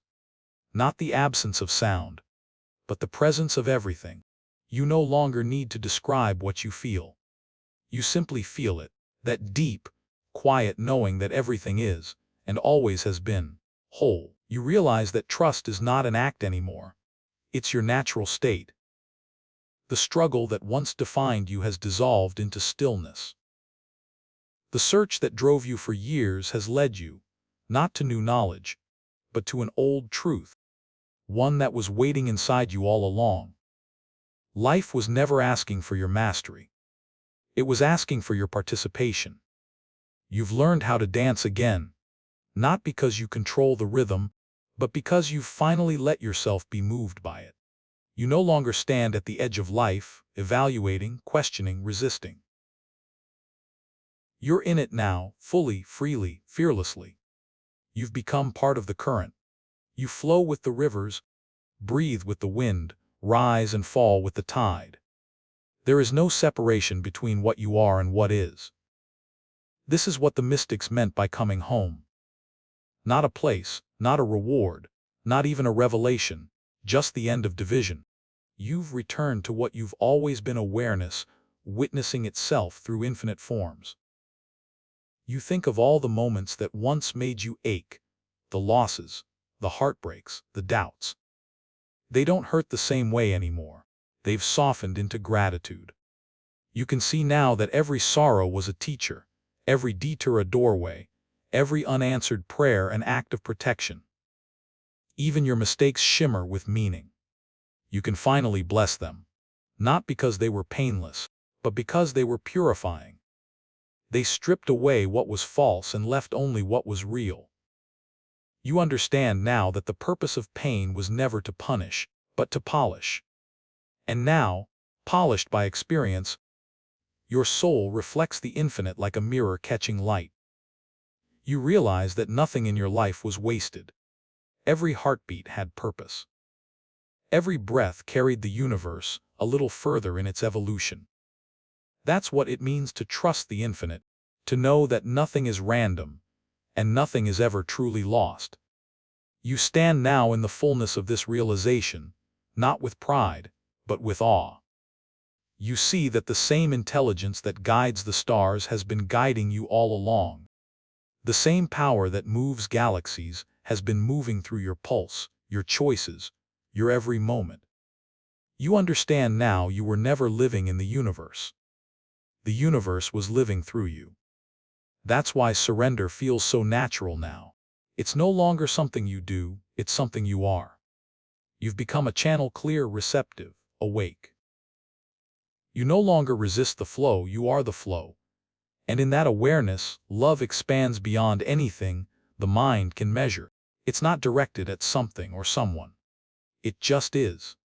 Not the absence of sound, but the presence of everything. You no longer need to describe what you feel. You simply feel it, that deep, quiet knowing that everything is, and always has been, whole. You realize that trust is not an act anymore. It's your natural state. The struggle that once defined you has dissolved into stillness. The search that drove you for years has led you, not to new knowledge, but to an old truth, one that was waiting inside you all along. Life was never asking for your mastery. It was asking for your participation. You've learned how to dance again, not because you control the rhythm, but because you've finally let yourself be moved by it. You no longer stand at the edge of life, evaluating, questioning, resisting. You're in it now, fully, freely, fearlessly. You've become part of the current. You flow with the rivers, breathe with the wind, rise and fall with the tide. There is no separation between what you are and what is. This is what the mystics meant by coming home. Not a place, not a reward, not even a revelation, just the end of division. You've returned to what you've always been: awareness, witnessing itself through infinite forms. You think of all the moments that once made you ache, the losses, the heartbreaks, the doubts. They don't hurt the same way anymore. They've softened into gratitude. You can see now that every sorrow was a teacher, every detour a doorway, every unanswered prayer an act of protection. Even your mistakes shimmer with meaning. You can finally bless them, not because they were painless, but because they were purifying. They stripped away what was false and left only what was real. You understand now that the purpose of pain was never to punish, but to polish. And now, polished by experience, your soul reflects the infinite like a mirror catching light. You realize that nothing in your life was wasted. Every heartbeat had purpose. Every breath carried the universe a little further in its evolution. That's what it means to trust the infinite, to know that nothing is random, and nothing is ever truly lost. You stand now in the fullness of this realization, not with pride, but with awe. You see that the same intelligence that guides the stars has been guiding you all along. The same power that moves galaxies has been moving through your pulse, your choices, your every moment. You understand now you were never living in the universe. The universe was living through you. That's why surrender feels so natural now. It's no longer something you do, it's something you are. You've become a channel, clear, receptive, awake. You no longer resist the flow, you are the flow. And in that awareness, love expands beyond anything the mind can measure. It's not directed at something or someone. It just is.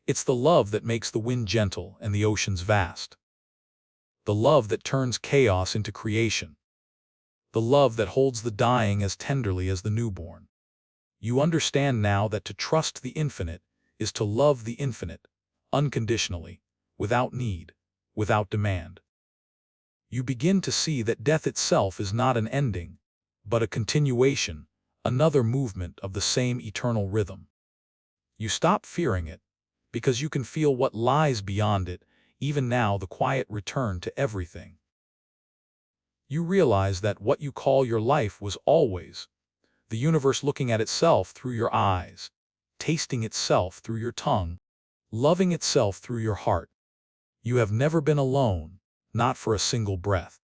It's the love that makes the wind gentle and the oceans vast. The love that turns chaos into creation. The love that holds the dying as tenderly as the newborn. You understand now that to trust the infinite is to love the infinite, unconditionally, without need, without demand. You begin to see that death itself is not an ending, but a continuation, another movement of the same eternal rhythm. You stop fearing it, because you can feel what lies beyond it, even now the quiet return to everything. You realize that what you call your life was always the universe looking at itself through your eyes, tasting itself through your tongue, loving itself through your heart. You have never been alone, not for a single breath.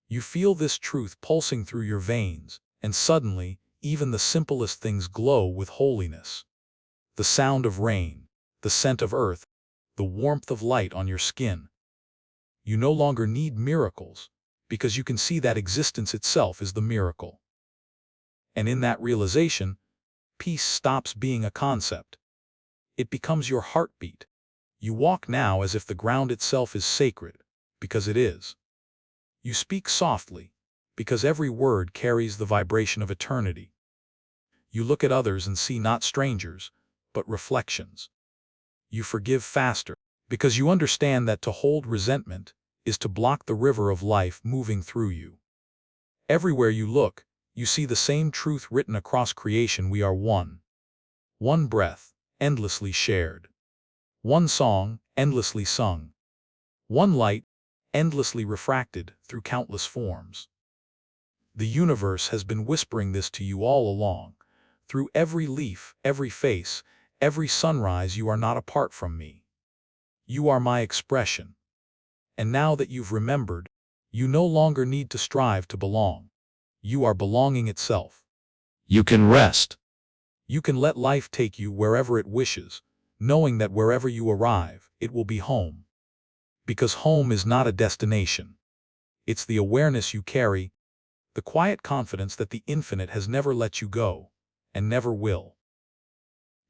You feel this truth pulsing through your veins, and suddenly, even the simplest things glow with holiness. The sound of rain, the scent of earth, the warmth of light on your skin. You no longer need miracles, because you can see that existence itself is the miracle. And in that realization, peace stops being a concept. It becomes your heartbeat. You walk now as if the ground itself is sacred, because it is. You speak softly, because every word carries the vibration of eternity. You look at others and see not strangers, but reflections. You forgive faster, because you understand that to hold resentment is to block the river of life moving through you. Everywhere you look, you see the same truth written across creation: we are one. One breath, endlessly shared. One song, endlessly sung. One light, endlessly refracted through countless forms. The universe has been whispering this to you all along. Through every leaf, every face, every sunrise, you are not apart from me. You are my expression. And now that you've remembered, you no longer need to strive to belong. You are belonging itself. You can rest. You can let life take you wherever it wishes, knowing that wherever you arrive, it will be home. Because home is not a destination. It's the awareness you carry, the quiet confidence that the infinite has never let you go, and never will.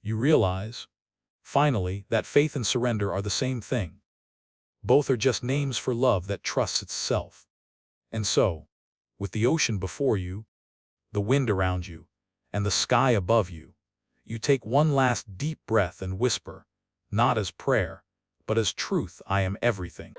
You realize, finally, that faith and surrender are the same thing. Both are just names for love that trusts itself. And so, with the ocean before you, the wind around you, and the sky above you, you take one last deep breath and whisper, not as prayer, but as truth: I am everything.